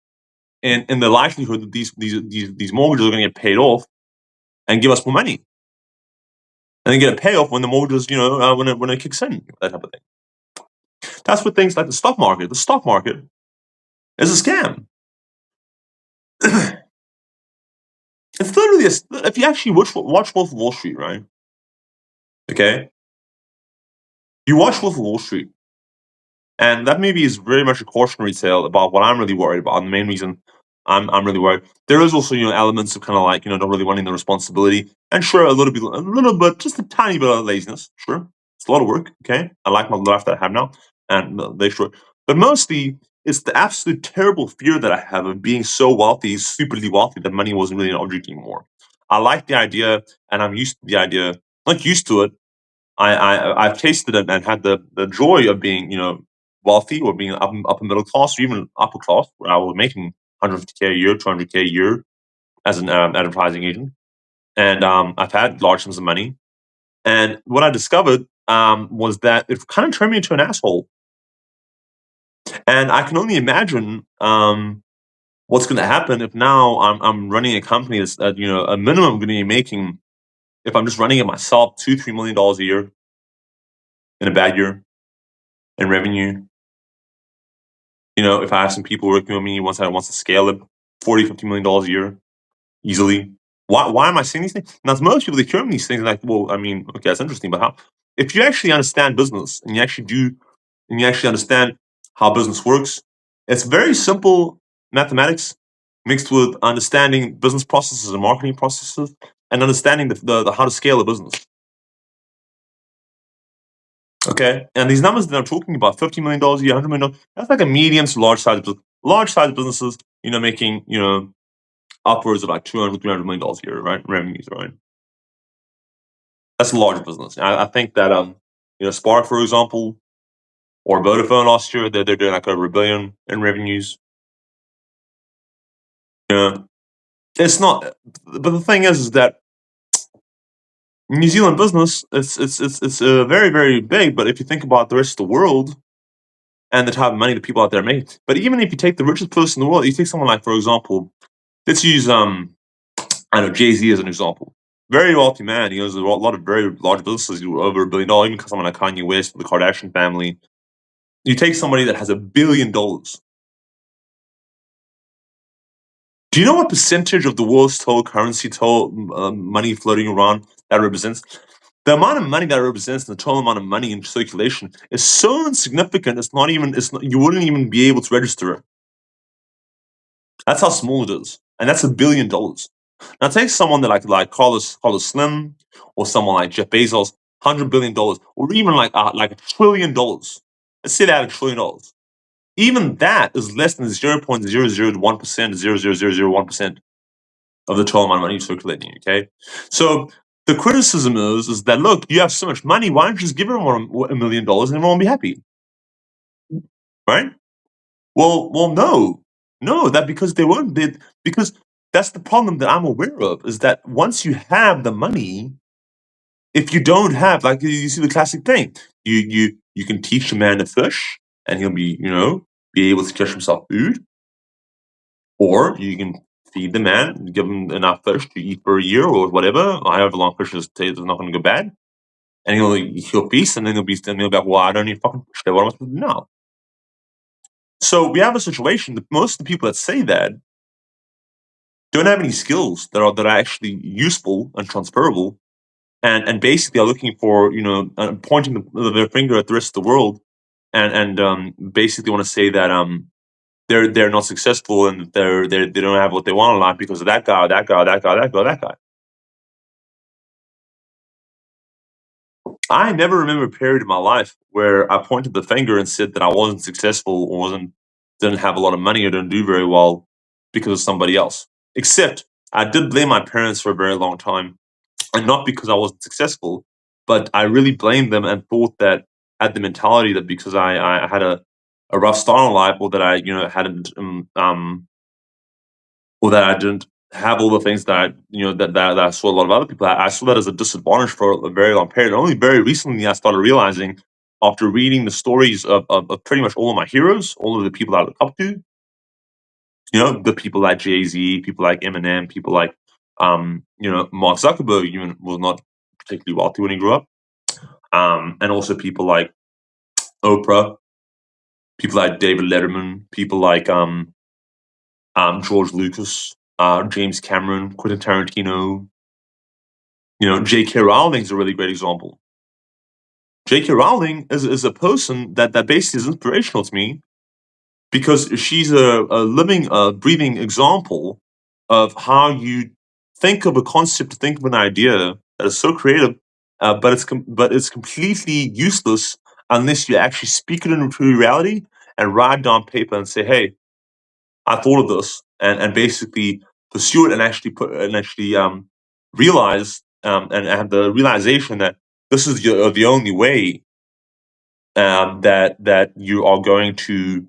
in the likelihood that these mortgages are going to get paid off and give us more money, and then get a payoff when the mortgages, when it kicks in, that type of thing." That's what things like the stock market. The stock market is a scam. It's literally if you actually watch Wolf of Wall Street, right? Okay, you watch Wolf of Wall Street, and that maybe is very much a cautionary tale about what I'm really worried about. And the main reason I'm really worried, there is also elements of kind of like not really wanting the responsibility, and sure a little bit, just a tiny bit of laziness. Sure, it's a lot of work. Okay, I like my life that I have now, and they sure, but mostly it's the absolute terrible fear that I have of being so wealthy, stupidly wealthy, that money wasn't really an object anymore. I like the idea, and I'm used to the idea. Not used to it. I've tasted it and had the joy of being wealthy, or being upper middle class, or even upper class, where I was making 150K a year, 200K a year as an advertising agent, and I've had large sums of money. And what I discovered was that it kind of turned me into an asshole, and I can only imagine what's going to happen if now I'm running a company that's a minimum going to be making, if I'm just running it myself, $2-3 million a year in a bad year in revenue. If I have some people working with me once I wants to scale it, $40-50 million a year easily. Why am I saying these things? Now, most people, they hear these things and like, well, I mean, okay, that's interesting, but how? If you actually understand business and you actually understand how business works, it's very simple mathematics mixed with understanding business processes and marketing processes and understanding the how to scale a business. Okay, and these numbers that I'm talking about, $50 million a year, $100 million, that's like a medium to large size businesses, making upwards of like $200-300 million a year, right? Revenues, right? That's a large business. I think that Spark, for example, or Vodafone last year, they're doing like over $1 billion in revenues. Yeah, it's not. But the thing is that New Zealand business, it's very very big. But if you think about the rest of the world and the type of money that people out there make, but even if you take the richest person in the world, you take someone like, for example, let's use I know Jay-Z as an example. Very wealthy man. He owns a lot of very large businesses, over $1 billion. Even someone like Kanye West, the Kardashian family. You take somebody that has $1 billion. Do you know what percentage of the world's total currency, total money floating around that represents? The amount of money that represents, the total amount of money in circulation, is so insignificant. It's not even. It's not, you wouldn't even be able to register it. That's how small it is, and that's $1 billion. Now take someone that like Carlos Slim, or someone like Jeff Bezos, $100 billion, or even like $1 trillion. Let's say they had $1 trillion. Even that is less than 0.001%, 0.00001% of the total amount of money circulating. Okay, so the criticism is that, look, you have so much money. Why don't you just give everyone $1 million and everyone will be happy, right? Well, no, that because they won't. Because that's the problem that I'm aware of, is that once you have the money, if you don't have, like, you see the classic thing, you can teach a man to fish, and he'll be able to catch himself food, or you can feed the man, give him enough fish to eat for a year or whatever, however long fish is not going to go bad, and he'll feast, and then he'll be like, well, I don't need fucking fish. What am I supposed to do now? So we have a situation that most of the people that say that don't have any skills that are actually useful and transferable, and basically are looking for, pointing their finger at the rest of the world, and basically want to say that they're not successful, and they don't have what they want in life because of that guy, that guy, that guy, that guy, that guy. I never remember a period in my life where I pointed the finger and said that I wasn't successful, or didn't have a lot of money, or didn't do very well because of somebody else. Except I did blame my parents for a very long time, and not because I wasn't successful, but I really blamed them and thought that, had the mentality that because I had a rough start in life, or that I hadn't or that I didn't have all the things that that I saw a lot of other people. I saw that as a disadvantage for a very long period. Only very recently I started realizing, after reading the stories of pretty much all of my heroes, all of the people I look up to, the people like Jay-Z, people like Eminem, people like Mark Zuckerberg even was not particularly wealthy when he grew up. And also people like Oprah, people like David Letterman, people like George Lucas, James Cameron, Quentin Tarantino. J.K. Rowling's a really great example. J.K. Rowling is a person that basically is inspirational to me, because she's a living, breathing example of how you think of a concept, think of an idea that is so creative, but it's completely useless unless you actually speak it into reality and write down paper and say, "Hey, I thought of this," and basically pursue it, and actually realize, and have the realization that this is the only way, that you are going to,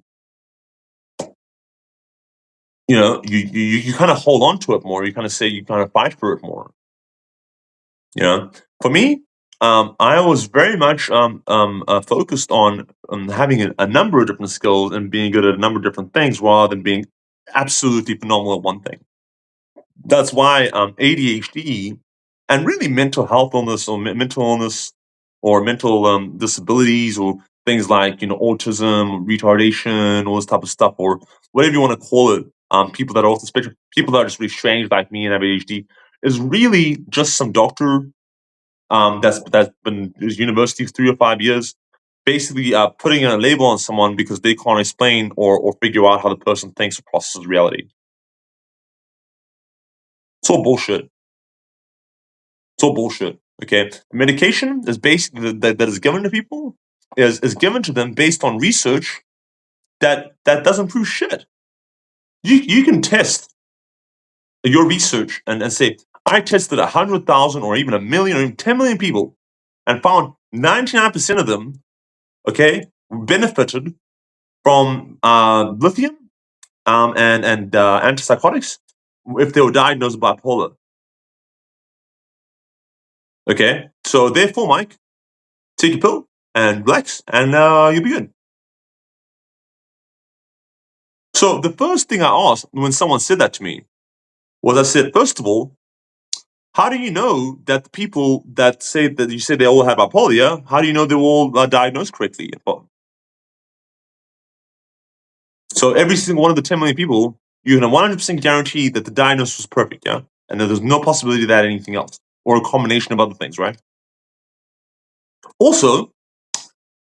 you kind of hold on to it more. You kind of say, you kind of fight for it more. For me, I was very much focused on having a number of different skills and being good at a number of different things, rather than being absolutely phenomenal at one thing. That's why ADHD and really mental health illness or mental illness or mental disabilities or things like autism, retardation, all this type of stuff, or whatever you want to call it. People that are off the spectrum, people that are just really strange like me and have ADHD, is really just some doctor that's been at university 3 or 5 years, basically putting a label on someone because they can't explain or figure out how the person thinks or processes reality. It's all bullshit. It's all bullshit. Okay, medication is basically that is given to people is given to them based on research that doesn't prove shit. You can test your research and say I tested 100,000 or even a million or even 10 million people and found 99% of them, okay, benefited from lithium and antipsychotics if they were diagnosed with bipolar. Okay, so therefore, Mike, take a pill and relax, and you'll be good. So the first thing I asked when someone said that to me was, I said, first of all, how do you know that the people that say that you say they all have bipolar, how do you know they were all diagnosed correctly? So every single one of the 10 million people, you can 100% guarantee that the diagnosis was perfect, yeah? And that there's no possibility that anything else or a combination of other things, right? Also,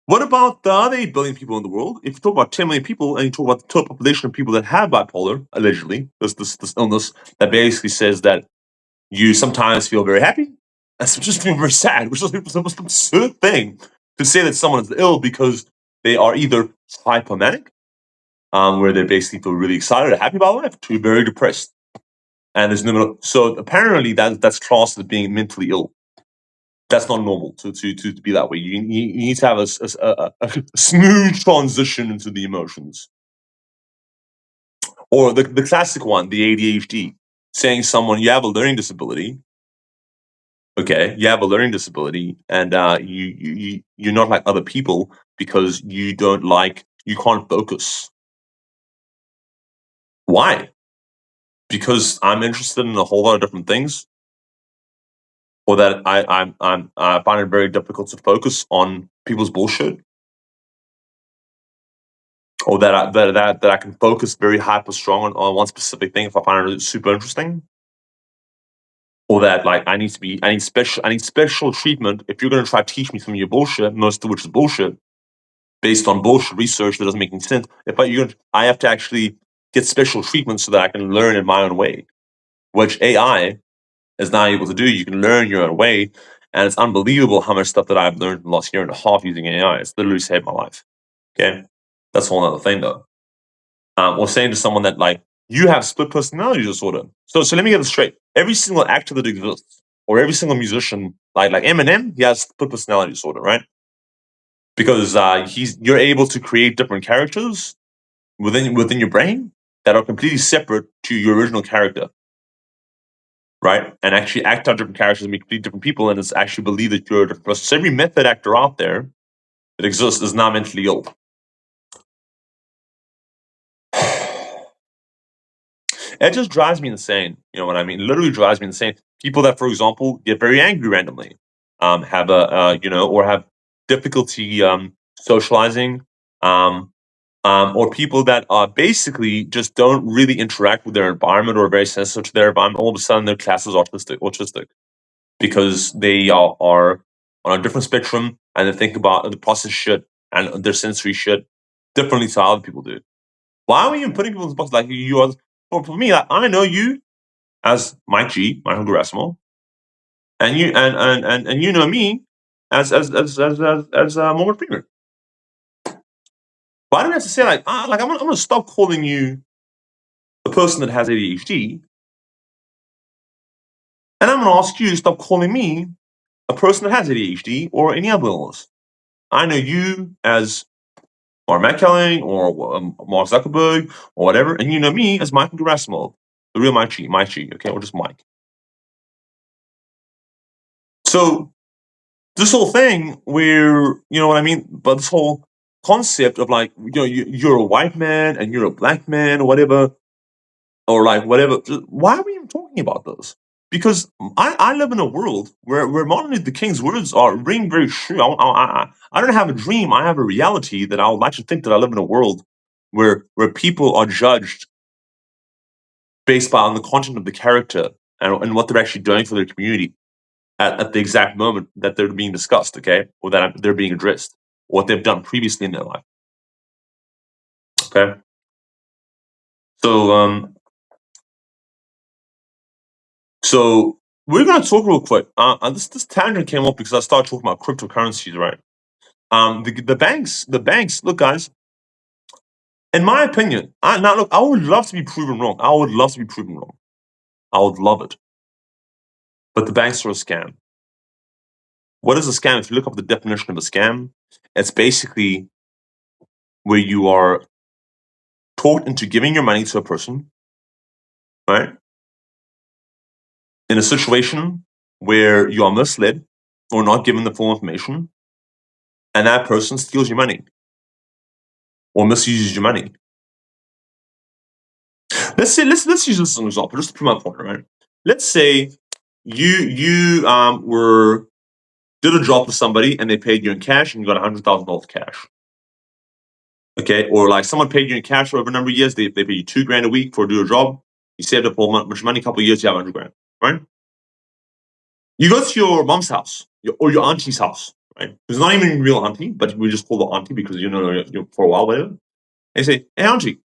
what about the other 8 billion people in the world? If you talk about 10 million people and you talk about the total population of people that have bipolar, allegedly, this illness that basically says that you sometimes feel very happy and sometimes feel very sad, which is the most absurd thing to say that someone is ill because they are either hypomanic, where they basically feel really excited or happy about life, to very depressed. And there's no middle. So apparently that's classed as being mentally ill. That's not normal to be that way. You need to have a smooth transition into the emotions. Or the classic one, the ADHD, saying someone you have a learning disability. Okay, you have a learning disability, and you're not like other people because you can't focus. Why? Because I'm interested in a whole lot of different things, or that I find it very difficult to focus on people's bullshit, or that I can focus very hyper strong on one specific thing if I find it super interesting, or that like I need special treatment if you're gonna try to teach me some of your bullshit, most of which is bullshit, based on bullshit research that doesn't make any sense. I have to actually get special treatment so that I can learn in my own way, which AI is now able to do. You can learn your own way, and it's unbelievable how much stuff that I've learned in the last year and a half using AI. It's literally saved my life. Okay, that's a whole other thing though. Or saying to someone that like you have split personality disorder. So let me get this straight. Every single actor that exists, or every single musician, like Eminem, he has split personality disorder, right? Because you're able to create different characters within your brain that are completely separate to your original character, right? And actually act out different characters and be completely different people, and it's actually believe that you're a different person. So every method actor out there that exists is not mentally ill. It just drives me insane. You know what I mean? It literally drives me insane. People that, for example, get very angry randomly, have or have difficulty socializing, or people that basically just don't really interact with their environment or are very sensitive to their environment. All of a sudden, their class is autistic because they are on a different spectrum and they think about the process shit and their sensory shit differently to how other people do. Why are we even putting people in this box like you are? For me, like, I know you as Mike G, Michael Gerassimo, and you know me as Morgan Freeman. Why do we have to say I'm gonna stop calling you a person that has ADHD, and I'm gonna ask you to stop calling me a person that has ADHD or any other illness? I know you as Mark McKelling or Mark Zuckerberg or whatever, and you know me as Michael Gerassimo, the real Mike G, okay, or just Mike. So this whole thing where, you know what I mean, but this whole concept of like, you're a white man and you're a black man or whatever, or like whatever. Why are we even talking about those? Because I live in a world where Martin Luther King's words are ring very true. I don't have a dream. I have a reality that I would like to think that I live in a world where people are judged based on the content of the character and what they're actually doing for their community at the exact moment that they're being discussed, okay, or that they're being addressed, what they've done previously in their life, okay. So so we're gonna talk real quick. This tangent came up because I started talking about cryptocurrencies, right? The banks. Look, guys. In my opinion, now look. I would love to be proven wrong. I would love to be proven wrong. I would love it. But the banks are a scam. What is a scam? If you look up the definition of a scam, it's basically where you are talked into giving your money to a person, right? In a situation where you are misled or not given the full information, and that person steals your money or misuses your money. Let's use this as an example, just to prove my point, right? Let's say you were did a job for somebody and they paid you in cash and you got $100,000 cash. Okay, or like someone paid you in cash for over a number of years, they pay you 2 grand a week for do a job. You saved up all much money, a couple of years, you have 100 grand, right? You go to your mom's house or your auntie's house, right? Who's not even a real auntie, but we just call her auntie because you know for a while, whatever. And you say, "Hey, auntie,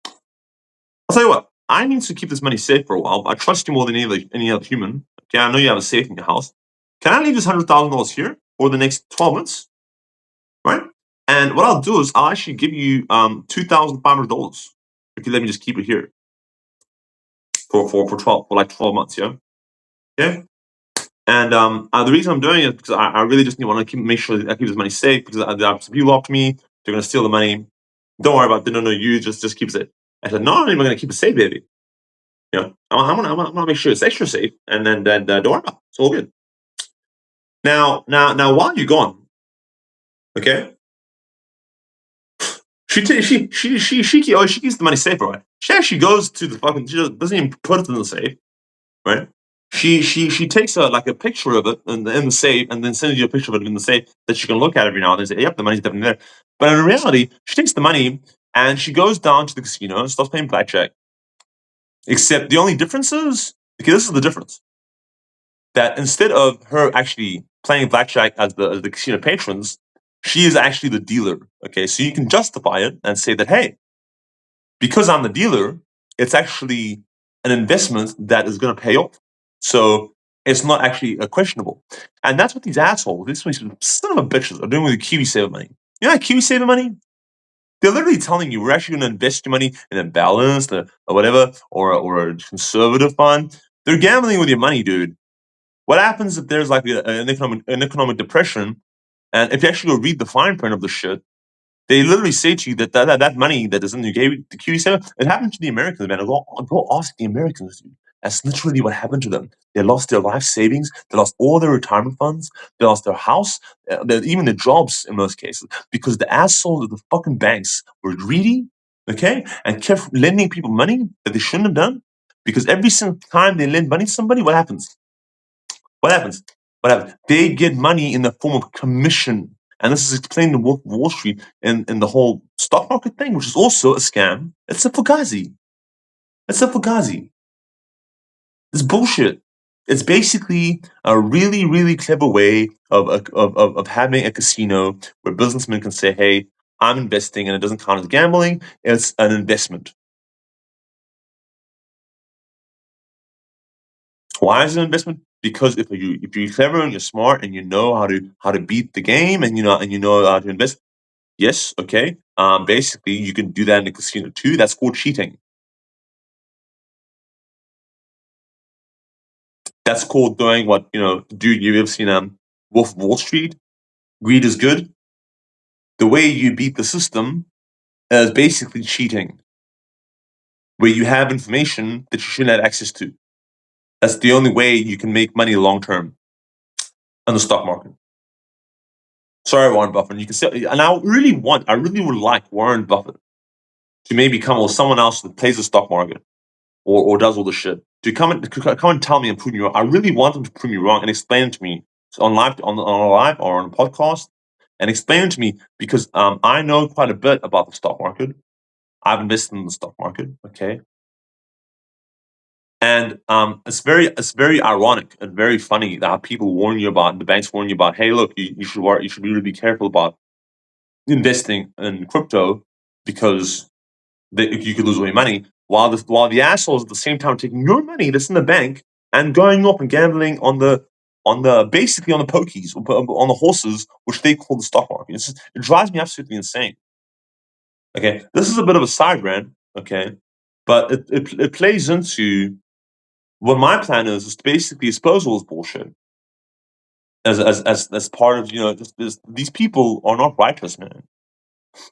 I'll tell you what. I need to keep this money safe for a while. I trust you more than any other human. Okay, I know you have a safe in your house. Can I leave this $100,000 here for the next 12 months, right? And what I'll do is I'll actually give you $2,500 if you let me just keep it here for like 12 months, yeah, yeah." And the reason I'm doing it is because I really just want to make sure that I keep this money safe because there are some people after me. They're going to steal the money. Don't worry about it. No, you just keep it safe. I said, no, I'm not even going to keep it safe, baby. You know, I'm gonna make sure it's extra safe, and then don't worry about it. It's all good. Now, while you're gone, okay, she keeps the money safe, right? She actually goes to the fucking. She doesn't even put it in the safe, right? She takes like a picture of it in the safe, and then sends you a picture of it in the safe that you can look at every now and then. Say, "Yep, the money's definitely there." But in reality, she takes the money and she goes down to the casino and starts playing blackjack. Except the only difference is, okay, this is the difference, that instead of her actually playing blackjack as the casino patrons, she is actually the dealer. Okay, so you can justify it and say that, hey, because I'm the dealer, it's actually an investment that is going to pay off. So it's not actually questionable. And that's what these assholes, these son of a bitches, are doing with the Kiwi Saver money. You know, that Kiwi Saver money? They're literally telling you we're actually going to invest your money in a balanced or whatever, or a conservative fund. They're gambling with your money, dude. What happens if there's like an economic depression? And if you actually go read the fine print of the shit, they literally say to you that money that is in the QE7, it happened to the Americans, man. Go ask the Americans, dude. That's literally what happened to them. They lost their life savings. They lost all their retirement funds. They lost their house, even their jobs in most cases, because the assholes of the fucking banks were greedy, okay, and kept lending people money that they shouldn't have done. Because every single time they lend money to somebody, what happens? What happens? What happens? They get money in the form of commission. And this is explained in Wall Street and the whole stock market thing, which is also a scam. It's a fugazi. It's a fugazi. It's bullshit. It's basically a really, really clever way of having a casino where businessmen can say, hey, I'm investing and it doesn't count as gambling. It's an investment. Why is it an investment? Because if you're clever and you're smart and you know how to beat the game and you know how to invest, yes, okay. Basically, you can do that in a casino too. That's called cheating. That's called doing what dude. You've ever seen Wolf of Wall Street? Greed is good. The way you beat the system is basically cheating, where you have information that you shouldn't have access to. That's the only way you can make money long term on the stock market. Sorry, Warren Buffett. You can say, and I really would like Warren Buffett to maybe come with someone else that plays the stock market or does all this shit to come and tell me and prove me wrong. I really want them to prove me wrong and explain it to me on a live or on a podcast, and explain it to me because I know quite a bit about the stock market. I've invested in the stock market, okay, and it's very ironic and very funny that how people warn you about the banks warn you about. Hey, look, you should be really careful about investing in crypto because you could lose all your money. While the assholes at the same time taking your money that's in the bank and going up and gambling on the basically on the pokies on the horses which they call the stock market. It drives me absolutely insane. Okay, this is a bit of a side rant. Okay, but it plays into what my plan is to basically expose all this bullshit as part of just these people are not righteous, man.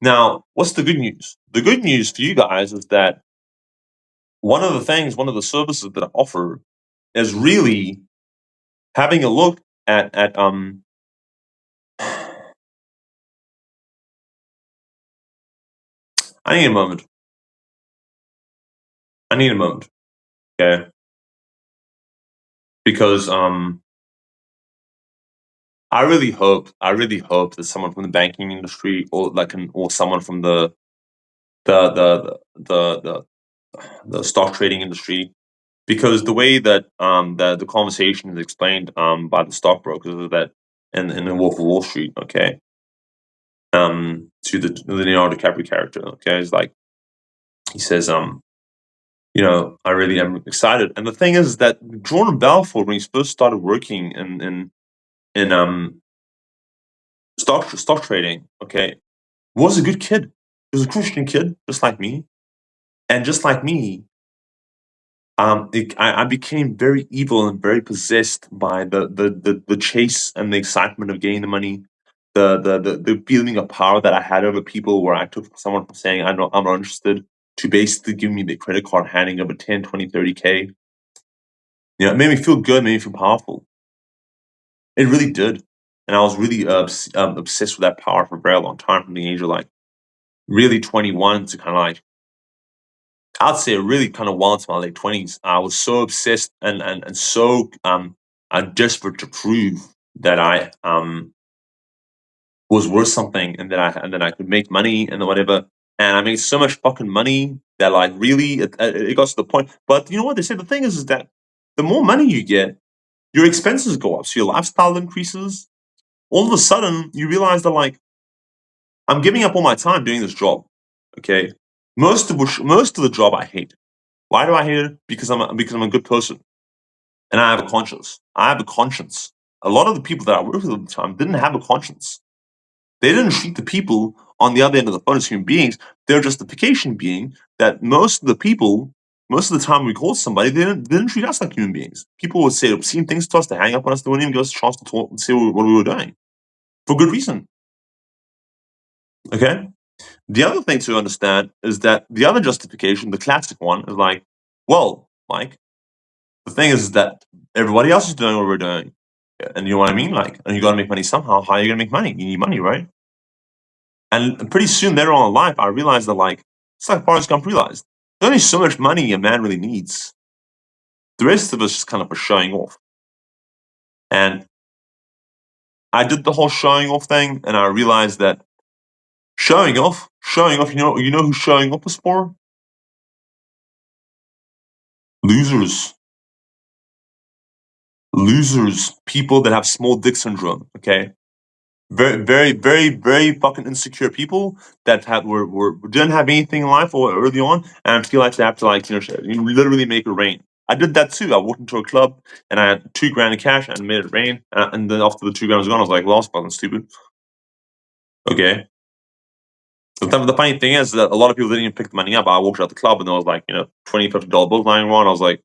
Now, what's the good news? The good news for you guys is that one of the services that I offer is really having a look at. I need a moment. I need a moment. Okay, because I really hope that someone from the banking industry or someone from the the stock trading industry, because the way that the conversation is explained by the stockbrokers is that in the Wolf of Wall Street, okay, to the Leonardo DiCaprio character, okay, is like he says, I really am excited. And the thing is that Jordan Belfort, when he first started working in stock trading, okay, was a good kid. He was a Christian kid, just like me, and just like me, I became very evil and very possessed by the chase and the excitement of getting the money, the feeling of power that I had over people, where I took someone from saying I'm not interested to basically giving me the credit card, handing over 10, 20, 30K. It made me feel good, made me feel powerful. It really did. And I was really obsessed with that power for a very long time, from the age of like really 21 to kind of like I'd say really kind of well into my late 20s. I was so obsessed and so desperate to prove that I was worth something and that I could make money and whatever. And I made so much fucking money that like really it got to the point. But you know what they say? The thing is that the more money you get, your expenses go up, so your lifestyle increases. All of a sudden, you realize that like I'm giving up all my time doing this job. Okay, most of the job I hate. Why do I hate it? Because I'm a good person and I have a conscience. I have a conscience. A lot of the people that I worked with at the time didn't have a conscience. They didn't treat the people on the other end of the phone as human beings. Their justification being that most of the time we called somebody, they didn't treat us like human beings. People would say obscene things to us, to hang up on us, they wouldn't even give us a chance to talk and say what we were doing. For good reason. Okay? The other thing to understand is that the other justification, the classic one, is like, well, Mike, the thing is that everybody else is doing what we're doing. And you know what I mean? Like, and you gotta make money somehow. How are you gonna make money? You need money, right? And pretty soon later on in life, I realized that like it's like Forrest Gump realized. There's only so much money a man really needs. The rest of us just kind of are showing off. And I did the whole showing off thing, and I realized that showing off, you know who showing off is for? Losers. Losers. People that have small dick syndrome, okay? Very, very, very, very fucking insecure people that didn't have anything in life or early on, and feel like they have to like you literally make it rain. I did that too. I walked into a club and I had 2 grand in cash and made it rain. And then after the 2 grand was gone, I was like, "Well, that's fucking stupid." Okay. The funny thing is that a lot of people didn't even pick the money up. I walked out the club and there was like $20, $50 bills lying around. I was like,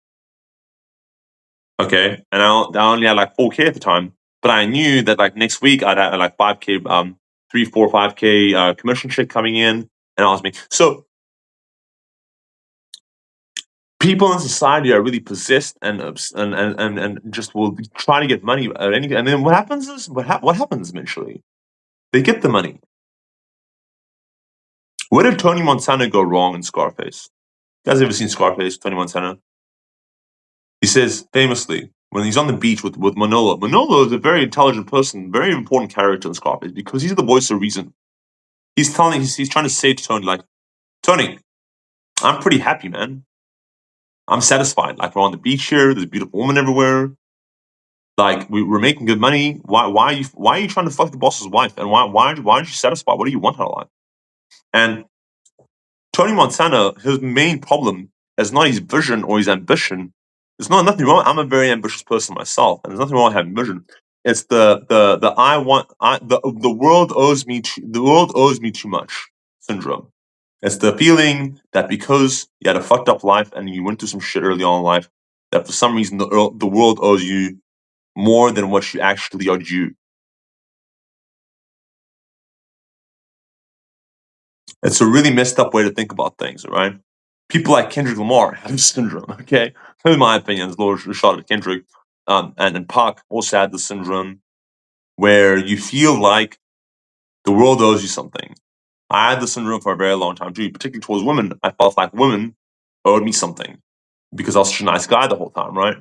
okay, and I only had like 4K at the time, but I knew that like next week I'd have like 5K, 3, 4, 5K commission check coming in, and I was me. So people in society are really possessed and just will try to get money at anything. And then what happens is what happens eventually? They get the money. Where did Tony Montana go wrong in Scarface? You guys ever seen Scarface, Tony Montana? He says famously when he's on the beach with Manolo. Manolo is a very intelligent person, very important character in Scarface because he's the voice of reason. He's trying to say to Tony, like, Tony, I'm pretty happy, man. I'm satisfied. Like, we're on the beach here. There's a beautiful woman everywhere. Like, we're making good money. Why are you trying to fuck the boss's wife? And why aren't you satisfied? What do you want out of life? And Tony Montana, his main problem is not his vision or his ambition. There's nothing wrong. I'm a very ambitious person myself, and there's nothing wrong with having vision. It's the I want I the world owes me too much syndrome. It's the feeling that because you had a fucked up life and you went through some shit early on in life, that for some reason the world owes you more than what you actually are due. It's a really messed up way to think about things, right? People like Kendrick Lamar have this syndrome, okay? In my opinion, there's a little shot at Kendrick. And Pac also had the syndrome where you feel like the world owes you something. I had the syndrome for a very long time too, particularly towards women. I felt like women owed me something because I was such a nice guy the whole time, right?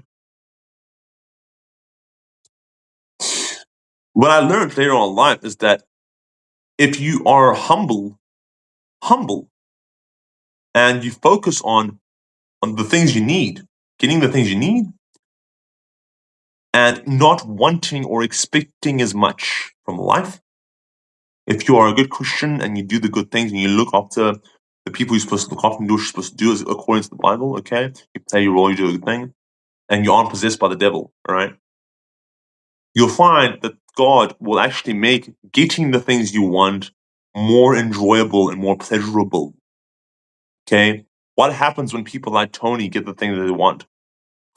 What I learned later on in life is that if you are humble, and you focus on the things you need, getting the things you need, and not wanting or expecting as much from life. If you are a good Christian and you do the good things and you look after the people you're supposed to look after and do what you're supposed to do according to the Bible, okay? You play your role, you do a good thing, and you aren't possessed by the devil, all right? You'll find that God will actually make getting the things you want more enjoyable and more pleasurable. Okay? What happens when people like Tony get the thing that they want?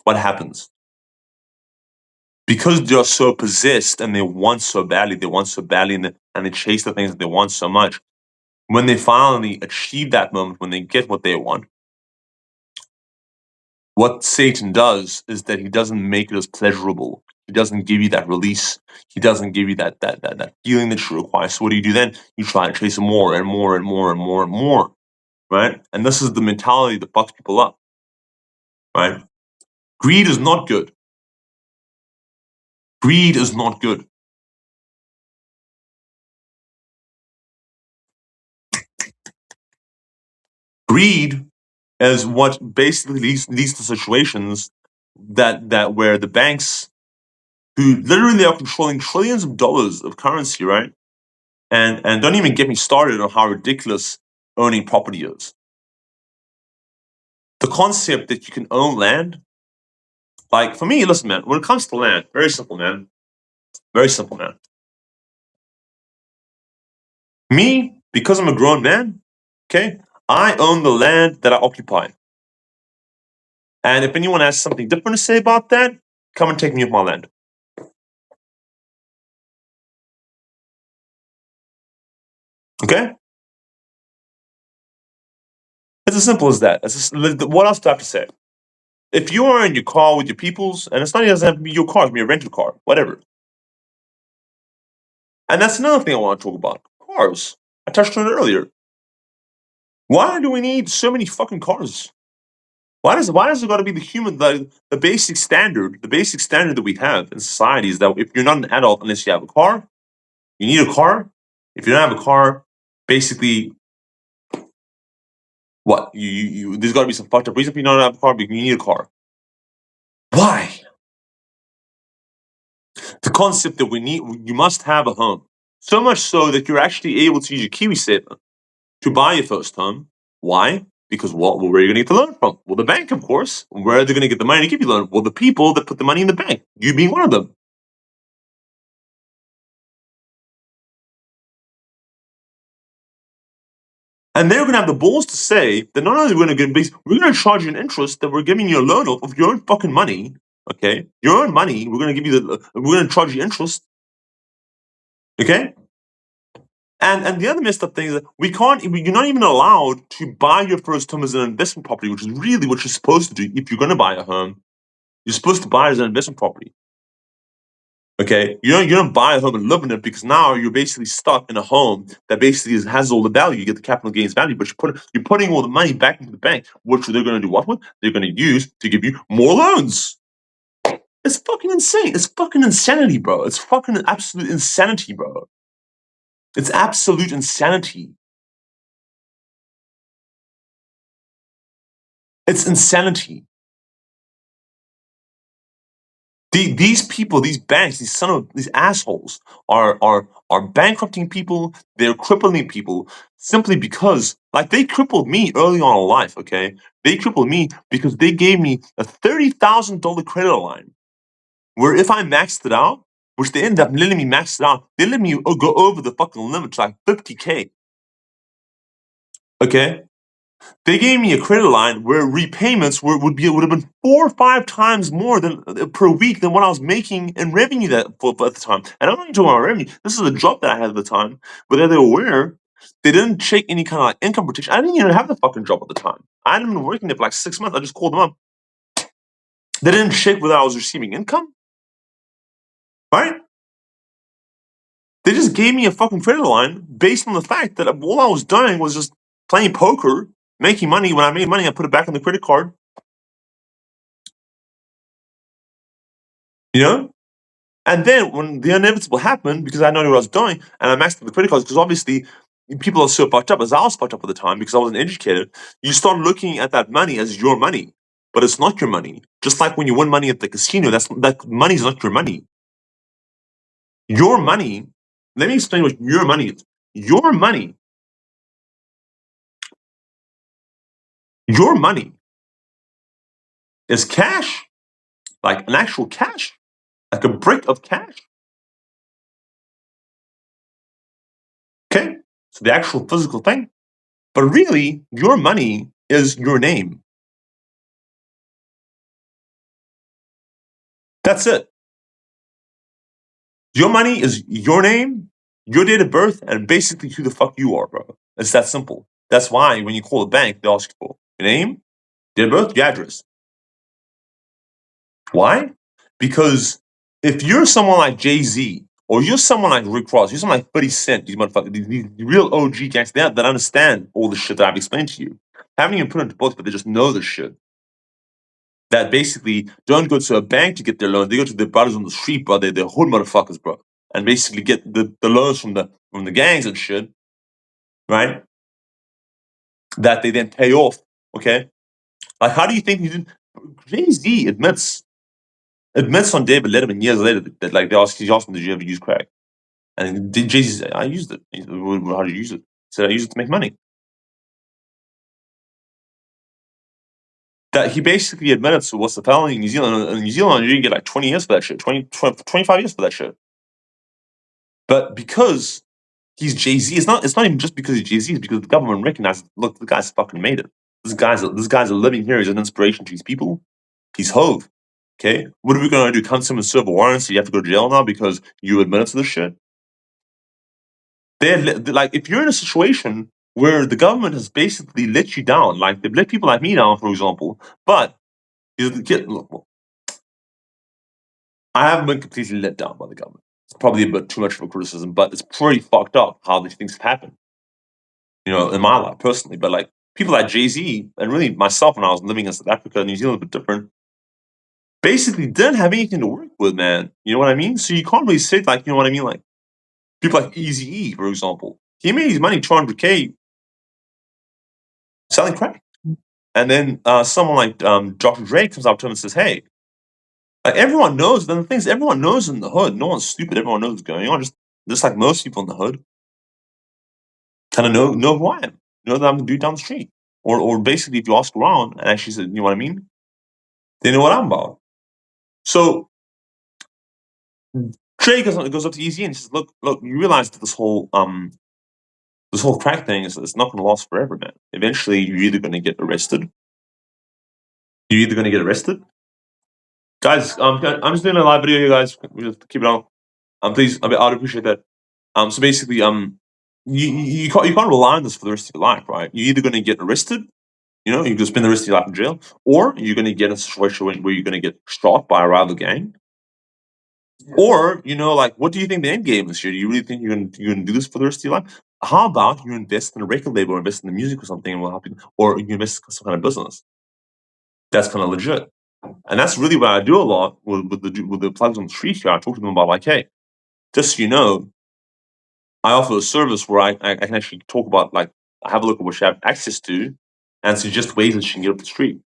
What happens? Because they're so possessed and they want so badly, and they chase the things that they want so much. When they finally achieve that moment, when they get what they want, what Satan does is that he doesn't make it as pleasurable. He doesn't give you that release. He doesn't give you that feeling that you require. So what do? Then? You try to chase more and more and more and more and more, right? And this is the mentality that fucks people up, right? Greed is not good. Greed is not good. Greed is what basically leads to situations that where the banks, who literally are controlling trillions of dollars of currency, right? And don't even get me started on how ridiculous owning property is. The concept that you can own land, like for me, listen, man, when it comes to land, very simple, man. Very simple, man. Me, because I'm a grown man, okay, I own the land that I occupy. And if anyone has something different to say about that, come and take me off my land. Okay? It's as simple as that. What else do I have to say? If you are in your car with your peoples, and it's not even doesn't have to be your car, it can be a rental car, whatever. And that's another thing I want to talk about. Cars. I touched on it earlier. Why do we need so many fucking cars? Why does it got to be the basic standard that we have in society is that if you're not an adult unless you have a car, you need a car. If you don't have a car, basically, what there's got to be some fucked up reason for you not to have a car, but you need a car. Why? The concept that you must have a home. So much so that you're actually able to use your Kiwi statement to buy your first home. Why? Because where are you going to get the loan from? Well, the bank, of course. Where are they going to get the money to give you the loan? Well, the people that put the money in the bank. You being one of them. And they're going to have the balls to say that not only are we going to we're going to charge you an interest that we're giving you a loan of your own fucking money. Okay, your own money. We're going to give you we're going to charge you interest. Okay. And the other messed up thing is that you're not even allowed to buy your first home as an investment property, which is really what you're supposed to do if you're going to buy a home. You're supposed to buy it as an investment property. Okay, you don't buy a home and live in it because now you're basically stuck in a home that basically has all the value. You get the capital gains value, but you're putting all the money back into the bank, which they're going to do what with? They're going to use to give you more loans. It's fucking insane. It's fucking insanity, bro. It's fucking absolute insanity, bro. It's absolute insanity. It's insanity. These people, these banks, these assholes are bankrupting people. They're crippling people simply because, like, they crippled me early on in life. Okay, they crippled me because they gave me a $30,000 credit line, where if I maxed it out, which they ended up letting me max it out, they let me go over the fucking limit to like 50K. Okay, they gave me a credit line where repayments would have been 4 or 5 times more than per week than what I was making in revenue for at the time. And I'm not even talking about revenue. This is a job that I had at the time, but they're aware they didn't check any kind of like income protection. I didn't even have the fucking job at the time. I hadn't been working there for like 6 months. I just called them up. They didn't check whether I was receiving income, right? They just gave me a fucking credit line based on the fact that all I was doing was just playing poker, making money. When I made money, I put it back on the credit card. You know? And then when the inevitable happened, because I know what I was doing, and I maxed out the credit cards, because obviously people are so fucked up, as I was fucked up at the time, because I wasn't educated, you start looking at that money as your money, but it's not your money. Just like when you win money at the casino, that money is not your money. Your money, let me explain what your money is. Your money is cash, like an actual cash, like a brick of cash. Okay? So the actual physical thing. But really, your money is your name. That's it. Your money is your name, your date of birth, and basically who the fuck you are, bro. It's that simple. That's why when you call a bank, they ask you for your name, date of birth, your address. Why? Because if you're someone like Jay-Z, or you're someone like Rick Ross, you're someone like 50 Cent, these motherfuckers, these real OG gangsters that understand all the shit that I've explained to you. Haven't even put into books, but they just know the shit. That basically don't go to a bank to get their loans. They go to their brothers on the street, bro. They're hood motherfuckers, bro. And basically get the loans from the gangs and shit, right? That they then pay off. Okay? Like, how do you think Jay-Z admits on David Letterman years later that like he asked him, did you ever use crack? And Jay-Z said, I used it. He said, how did you use it? He said, I used it to make money. That he basically admitted to what's the felony in New Zealand. In New Zealand, you get like 20 years for that shit, 25 years for that shit. But because he's Jay-Z, it's not even just because he's Jay-Z, it's because the government recognizes, look, the guy's fucking made it. This guy's a living hero. He's an inspiration to these people. He's Hove. Okay? What are we gonna do? Come to him and serve a warrant so you have to go to jail now because you admitted to this shit? Like, if you're in a situation where the government has basically let you down, like they've let people like me down, for example, but look, I haven't been completely let down by the government. It's probably a bit too much of a criticism, but it's pretty fucked up how these things have happened, in my life personally. But like people like Jay-Z and really myself when I was living in South Africa and New Zealand, a bit different, basically didn't have anything to work with, man. You know what I mean? So you can't really say like, you know what I mean? Like people like Eazy-E, for example. He made his money 200K selling crack. And then someone like Dr. Dre comes up to him and says, hey, like everyone knows, then the things everyone knows in the hood, no one's stupid, everyone knows what's going on. Just like most people in the hood kind of know who I am, know that I'm the dude down the street. Or basically if you ask around and actually said, you know what I mean? They know what I'm about. So Trey goes up to Easy and he says, look, you realize that this whole crack thing is it's not gonna last forever, man. Eventually you're either gonna get arrested. You're either gonna get arrested. Guys, I'm just doing a live video here, guys. We just keep it on. Please, I'd appreciate that. So basically, you can't rely on this for the rest of your life, right? You're either gonna get arrested, you're gonna spend the rest of your life in jail, or you're gonna get in a situation where you're gonna get shot by a rival gang. Or, like, what do you think the end game is here? Do you really think you're gonna do this for the rest of your life? How about you invest in a record label or invest in the music or something and will help you, or you invest in some kind of business that's kind of legit. And that's really what I do a lot with the plugs on the street here. I talk to them about, like, hey, just so you know, I offer a service where I can actually talk about, like, have a look at what you have access to and suggest ways that you can get up the street.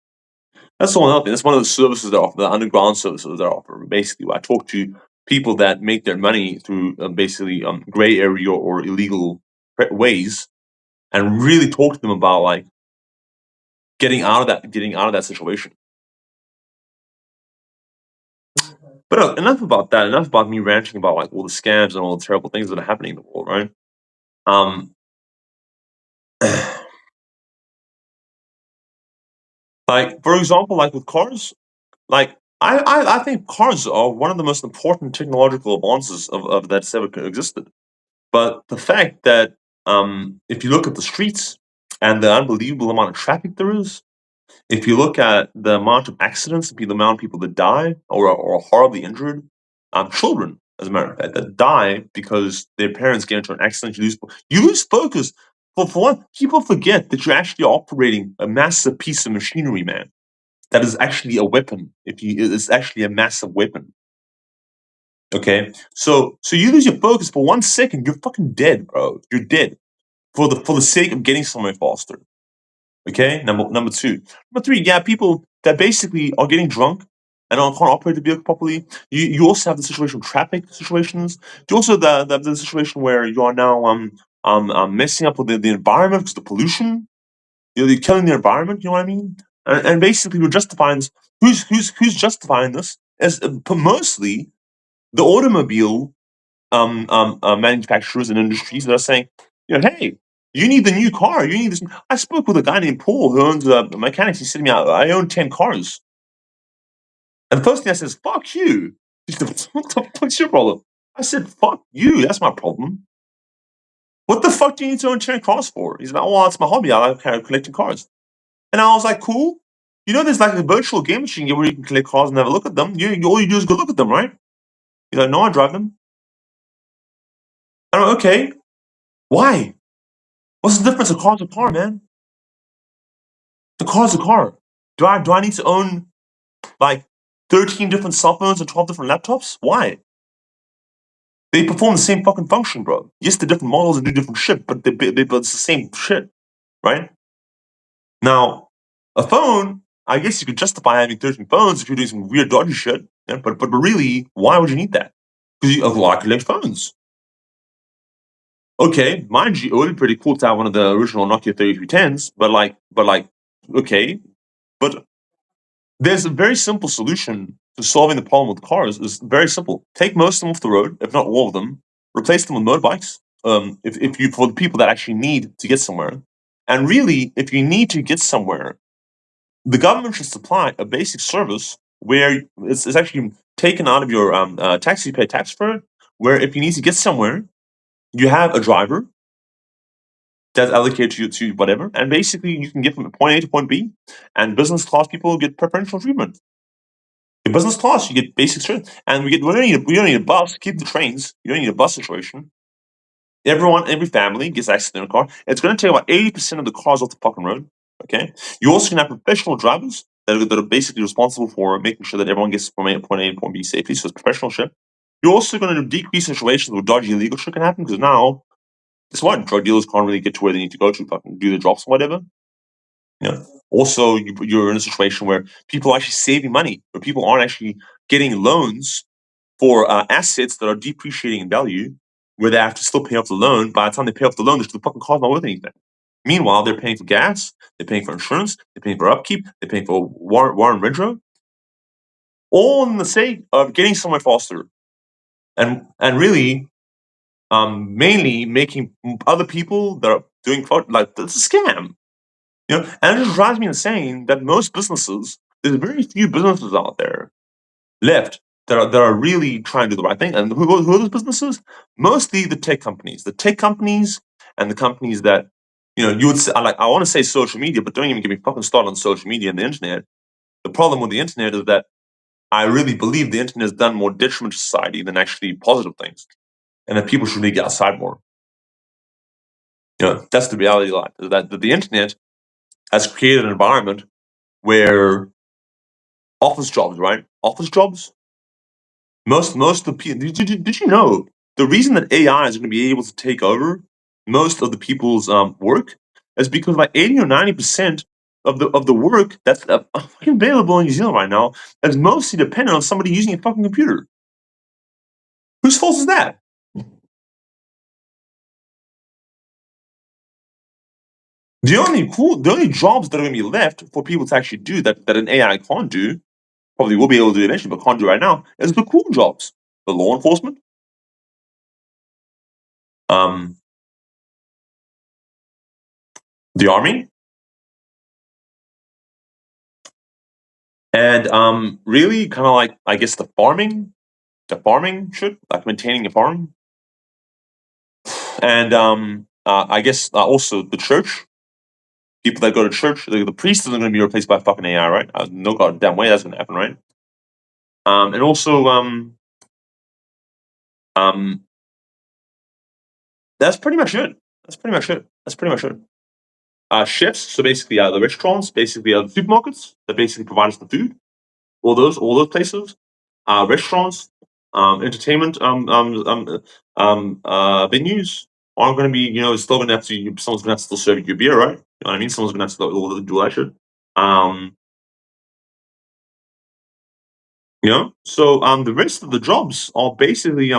That's all helping. That's one of the services that I offer, the underground services that I offer. Basically, where I talk to people that make their money through basically gray area or illegal ways, and really talk to them about, like, getting out of that situation. But enough about that. Enough about me ranting about, like, all the scams and all the terrible things that are happening in the world, right? Um, like, for example, like with cars, like, I think cars are one of the most important technological advances of that's ever existed. But the fact that, if you look at the streets and the unbelievable amount of traffic there is, if you look at the amount of accidents, the amount of people that die or are horribly injured, children, as a matter of fact, that die because their parents get into an accident, you lose focus. For one, people forget that you're actually operating a massive piece of machinery, man. That is actually a weapon. It's actually a massive weapon. Okay, so you lose your focus for 1 second, you're fucking dead, bro. You're dead for the sake of getting somewhere faster. Okay, number two. Number three, yeah, people that basically are getting drunk and can't operate the vehicle properly. You also have the situation of traffic situations. You also the situation where you are now messing up with the environment because the pollution. You're killing the environment. You know what I mean? And basically, we're justifying this. Who's justifying this? As mostly the automobile manufacturers and industries that are saying, hey, you need the new car. You need this. I spoke with a guy named Paul who owns mechanics. He said to me, I own 10 cars. And the first thing I said is, fuck you. He said, what the fuck's your problem? I said, fuck you. That's my problem. What the fuck do you need to own 10 cars for? He's like, well, it's my hobby. I like kind of collecting cars. And I was like, cool. There's like a virtual game machine where you can collect cars and have a look at them. All you do is go look at them, right? He's like, no, I drive them. I'm like, okay. Why? What's the difference? A car's a car, man. The car's a car. Do I need to own like 13 different cell phones and 12 different laptops? Why? They perform the same fucking function, bro. Yes, they're different models and do different shit, but it's the same shit, right? Now, a phone, I guess you could justify having 13 phones if you're doing some weird dodgy shit. Yeah, but really, why would you need that? Because you have a lot of collect phones. Okay, mind you, it would be pretty cool to have one of the original Nokia 3310s, but like, okay, but there's a very simple solution to solving the problem with cars. It's very simple. Take most of them off the road, if not all of them. Replace them with motorbikes. If you for the people that actually need to get somewhere, and really, if you need to get somewhere, the government should supply a basic service where it's actually taken out of your tax you pay tax for it. Where if you need to get somewhere, you have a driver that's allocated to whatever, and basically you can get from point A to point B, and business class people get preferential treatment. In business class, you get basic service, and we don't need a bus. Keep the trains. You don't need a bus situation. Every family gets access to their car. It's going to take about 80% of the cars off the fucking road. Okay. You also can have professional drivers that are basically responsible for making sure that everyone gets from point A to point B safely. So it's professional shit. You're also going to decrease situations where dodgy illegal shit can happen because now, guess what? Drug dealers can't really get to where they need to go to fucking do their drops or whatever. Also, you're in a situation where people are actually saving money, where people aren't actually getting loans for assets that are depreciating in value, where they have to still pay off the loan. By the time they pay off the loan, the fucking car's not worth anything. Meanwhile, they're paying for gas, they're paying for insurance, they're paying for upkeep, they're paying for warrant retro, all in the sake of getting somewhere faster, and really, mainly making other people that are doing fraud like it's a scam. And it just drives me insane that most businesses, there's very few businesses out there left that are really trying to do the right thing. And who are those businesses? Mostly the tech companies. The tech companies and the companies that, you would say, I want to say social media, but don't even get me fucking started on social media and the internet. The problem with the internet is that I really believe the internet has done more detriment to society than actually positive things, and that people should really get outside more. That's the reality of life. Is that the internet has created an environment where office jobs, right? Office jobs. Most of the people. Did you know the reason that AI is going to be able to take over most of the people's work is because like 80 or 90% of the work that's fucking available in New Zealand right now is mostly dependent on somebody using a fucking computer. Whose fault is that? The only jobs that are going to be left for people to actually do that an AI can't do, probably will be able to do eventually, but can't do right now, is the cool jobs, the law enforcement, um, the army, and really kind of like I guess the farming shit, like maintaining a farm, and I guess also the church. People that go to church, the priest isn't going to be replaced by fucking AI, right? No goddamn way that's going to happen, right? And also um, that's pretty much it. That's pretty much it. Chefs, so basically the restaurants, basically the supermarkets that basically provide us the food. All those places, restaurants, entertainment venues aren't going to be, it's still going to have to, someone's going to have to still serve you beer, right? You know what I mean? Someone's going to have to still do that shit. So the rest of the jobs are basically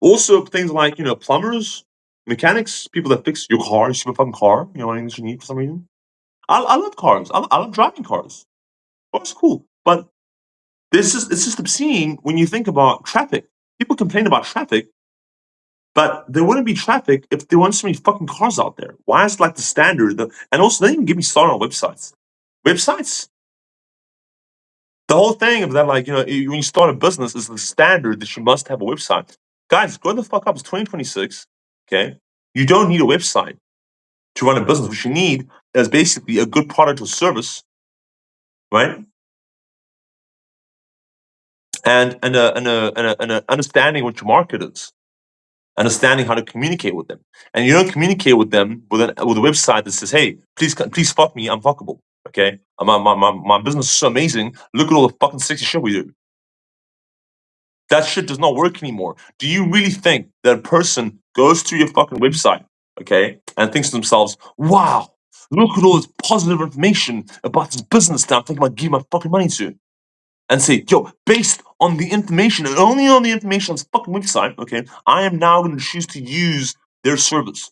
also things like plumbers, mechanics, people that fix your car, your super fucking car, anything that you need for some reason. I love cars. I love driving cars. Cars cool, but it's just obscene when you think about traffic. People complain about traffic, but there wouldn't be traffic if there weren't so many fucking cars out there. Why is like the standard? And also, don't even get me started on websites. Websites. The whole thing of that, like when you start a business, is the standard that you must have a website. Guys, grow the fuck up. It's 2026. Okay, you don't need a website to run a business. What you need is basically a good product or service, right? And understanding what your market is, understanding how to communicate with them. And you don't communicate with them with a website that says, "Hey, please fuck me. I'm fuckable." Okay, my business is so amazing. Look at all the fucking sexy shit we do. That shit does not work anymore. Do you really think that a person goes to your fucking website, okay, and thinks to themselves, "Wow, look at all this positive information about this business that I'm thinking about giving my fucking money to," and say, "Yo, based on the information and only on the information on this fucking website, okay, I am now going to choose to use their service."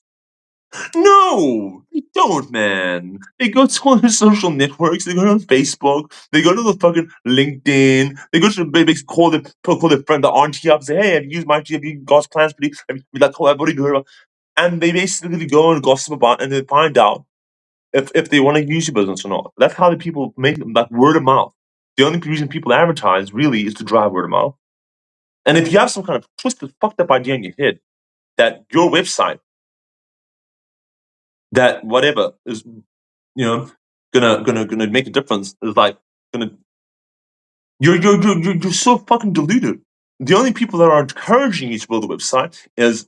No, they don't, man. They go to all their social networks. They go on Facebook. They go to the fucking LinkedIn. They go to basically call their friend, the auntie up, and say, "Hey, have you used my have you God's plans for you? Have you like, what do you heard about?" And they basically go and gossip about, and they find out if they want to use your business or not. That's how the people make like word of mouth. The only reason people advertise really is to drive word of mouth. And if you have some kind of twisted, fucked up idea in your head that your website, that whatever is, you know, gonna make a difference, is like gonna you're so fucking deluded. The only people that are encouraging you to build a website is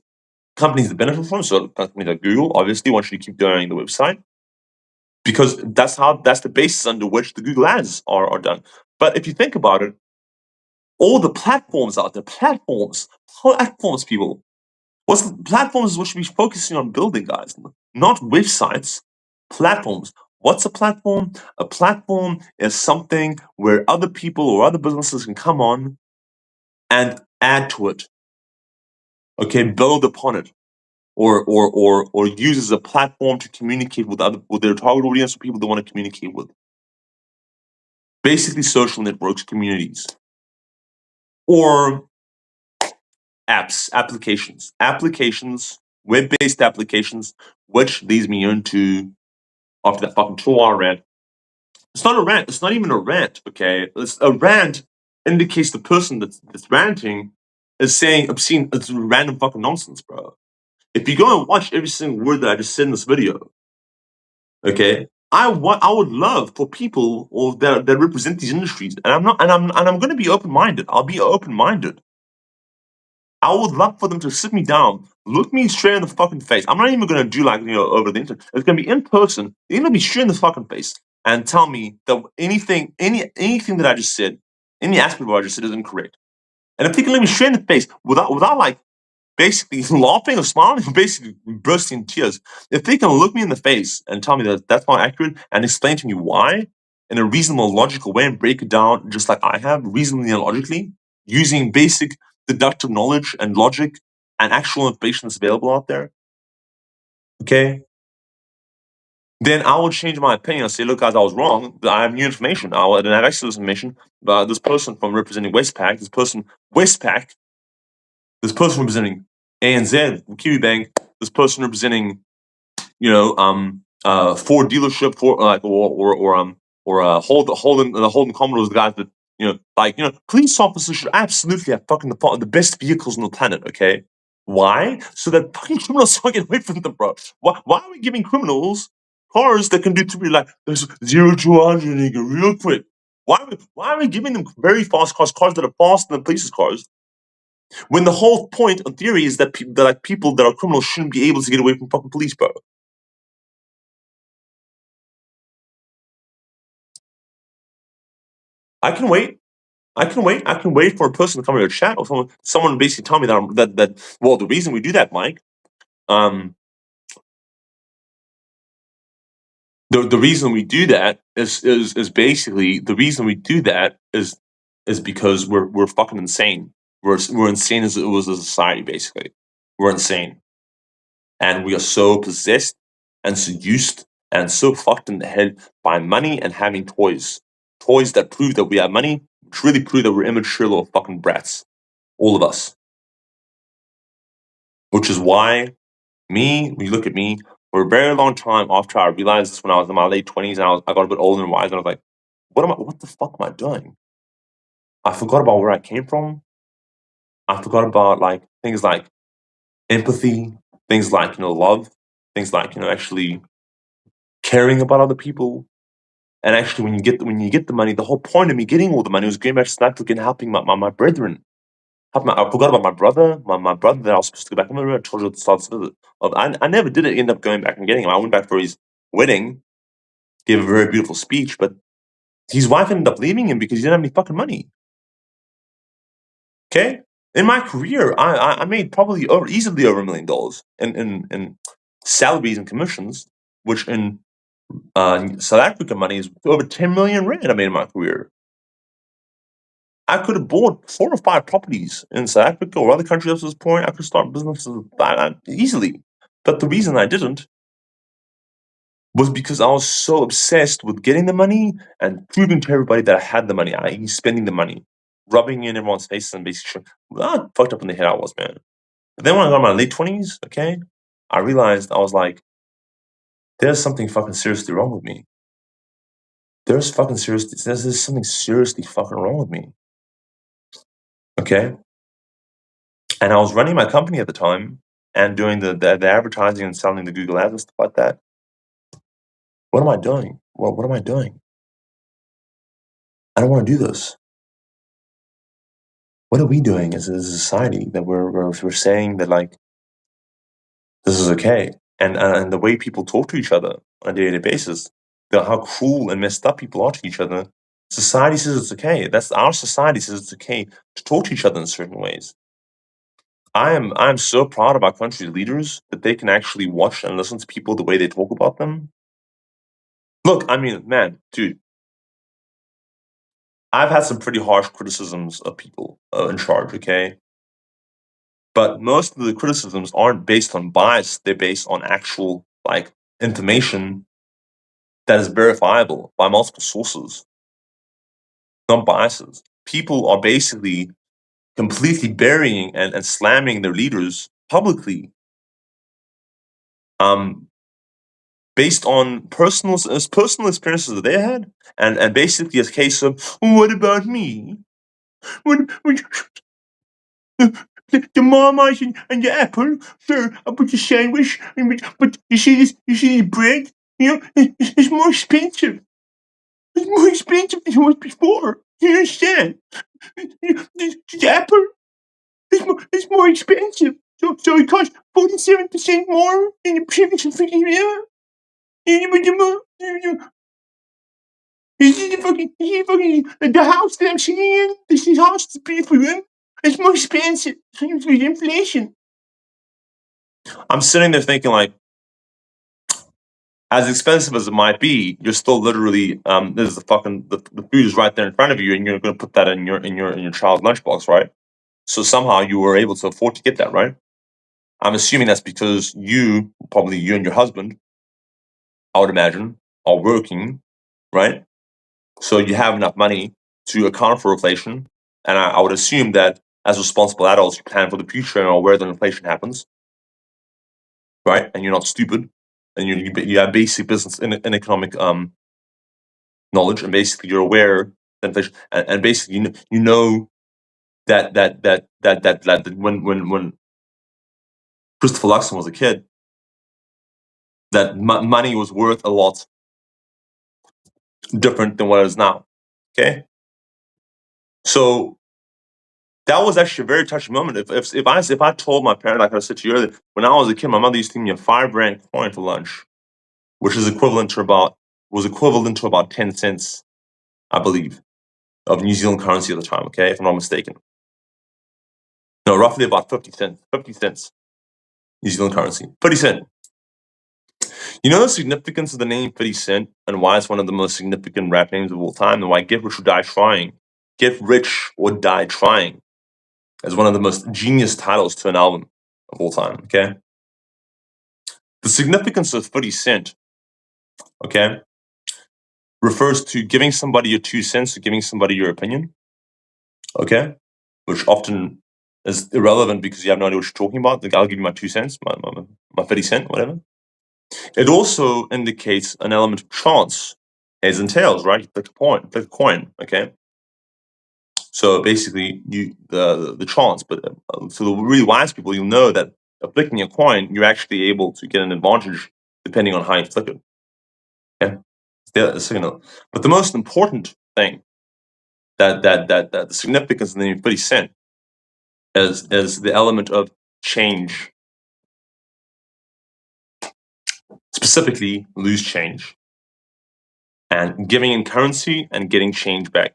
companies that benefit from it. So companies like Google obviously want you to keep doing the website because that's the basis under which the Google ads are done. But if you think about it, all the platforms out there, platforms, people. What's the platforms we should be focusing on building, guys? Not websites, platforms. What's a platform? A platform is something where other people or other businesses can come on and add to it. Okay, build upon it, or use as a platform to communicate with their target audience or people they want to communicate with. Basically, social networks, communities, or applications, web-based applications, which leads me into after that fucking 2 hour rant. It's not a rant. It's not even a rant. Okay, a rant indicates the person that's ranting is saying obscene, it's random fucking nonsense, bro. If you go and watch every single word that I just said in this video, okay, I would love for people or that represent these industries, and I'm going to be open minded. I'll be open minded. I would love for them to sit me down, look me straight in the fucking face. I'm not even gonna do like over the internet. It's gonna be in person. They're gonna be straight in the fucking face and tell me that anything that I just said, any aspect of what I just said is incorrect. And if they can look me straight in the face without like basically laughing or smiling, basically bursting in tears, if they can look me in the face and tell me that that's not accurate and explain to me why in a reasonable, logical way and break it down just like I have, reasonably and logically, using basic deductive knowledge and logic and actual information that's available out there, okay, then I will change my opinion and say, look, guys, I was wrong. I have new information. I didn't have access to this information. But this person from representing Westpac, Westpac, this person representing ANZ, Kiwi Bank, this person representing Ford dealership for like Holden Commodores, the guys that police officers should absolutely have fucking the best vehicles on the planet. Okay, why? So that fucking criminals don't get away from them, bro. Why are we giving criminals cars that can do to be like there's 0 to 100 nigga, real quick? Why are we giving them very fast cars that are faster than police's cars? When the whole point, in theory, is that people that are criminals shouldn't be able to get away from fucking police, bro. I can wait. I can wait. I can wait for a person to come here to chat or someone basically tell me that well, the reason we do that, Mike, um, the reason we do that is basically the reason we do that is because we're fucking insane. We're insane as it was a society, basically. We're insane. And we are so possessed and seduced and so fucked in the head by money and having toys. Toys that prove that we have money, which really prove that we're immature little fucking brats. All of us. Which is why when you look at me, for a very long time after I realized this when I was in my late 20s and I got a bit older and wise, and I was like, what the fuck am I doing? I forgot about where I came from. I forgot about like things like empathy, things like, love, things like, actually caring about other people. And actually, when you get the money, the whole point of me getting all the money was going back to South Africa and helping my brethren. I forgot about my brother, my brother that I was supposed to go back. I remember I told you at the start of the visit. I never did end up going back and getting him. I went back for his wedding, gave a very beautiful speech, but his wife ended up leaving him because he didn't have any fucking money. Okay, in my career, I made probably easily over $1 million in salaries and commissions, which in South African money is over 10 million rand I made in my career. I could have bought 4 or 5 properties in South Africa or other countries at this point. I could start businesses easily. But the reason I didn't was because I was so obsessed with getting the money and proving to everybody that I had the money, i.e., spending the money, rubbing it in everyone's faces and basically how fucked up in the head I was, man. But then when I got in my late 20s, okay, I realized I was like, there's something fucking seriously wrong with me. There's something seriously fucking wrong with me. Okay? And I was running my company at the time and doing the advertising and selling the Google ads and stuff like that. What am I doing? What am I doing? I don't want to do this. What are we doing as a society that we're saying that like this is okay? And the way people talk to each other on a daily basis, how cruel and messed up people are to each other. Society says it's okay. That's our society says it's okay to talk to each other in certain ways. I am so proud of our country's leaders that they can actually watch and listen to people the way they talk about them. Look, I mean, man, dude, I've had some pretty harsh criticisms of people in charge, okay? But most of the criticisms aren't based on bias, they're based on actual, like, information that is verifiable by multiple sources, not biases. People are basically completely burying and slamming their leaders publicly um, based on personal experiences that they had, and basically a case of what about me? What the Marmite and the apple, sir. I put the sandwich, but you see this bread? It's more expensive. It's more expensive than it was before. You understand? The apple it's more expensive. So it costs 47% more than the previous freaking year. The house that I'm sitting in, this house is beautiful room. It's more expensive. With inflation. I'm sitting there thinking like, as expensive as it might be, you're still literally this is the food is right there in front of you, and you're going to put that in your child's lunchbox, right? So somehow you were able to afford to get that, right? I'm assuming that's because probably you and your husband, I would imagine, are working, right? So you have enough money to account for inflation, and I would assume that as responsible adults, you plan for the future and are aware that inflation happens, right? And you're not stupid, and you have basic business and economic knowledge, and basically you're aware that inflation, and basically you know that when Christopher Luxon was a kid, that money was worth a lot different than what it is now. Okay, so that was actually a very touching moment. If I told my parent, like I said to you earlier, when I was a kid, my mother used to give me a 5 rand coin for lunch, which is equivalent to about 10 cents, I believe, of New Zealand currency at the time. Okay, if I'm not mistaken. No, roughly about 50 cents. 50 cents New Zealand currency. 50 cent. You know the significance of the name 50 Cent and why it's one of the most significant rap names of all time, and why Get Rich or Die Trying, Get Rich or Die Trying, is one of the most genius titles to an album of all time, okay? The significance of 50 Cent, okay, refers to giving somebody your 2 cents or giving somebody your opinion, okay? Which often is irrelevant because you have no idea what you're talking about. Like, I'll give you my 2 cents, my 50 cent, whatever. It also indicates an element of chance, heads and tails, right? You flip a coin, okay? So basically, the chance, but so the really wise people, you'll know that flicking a coin, you're actually able to get an advantage depending on how you flick it. Okay, the signal. But the most important thing that the significance of the 50 cent is the element of change, specifically loose change, and giving in currency and getting change back.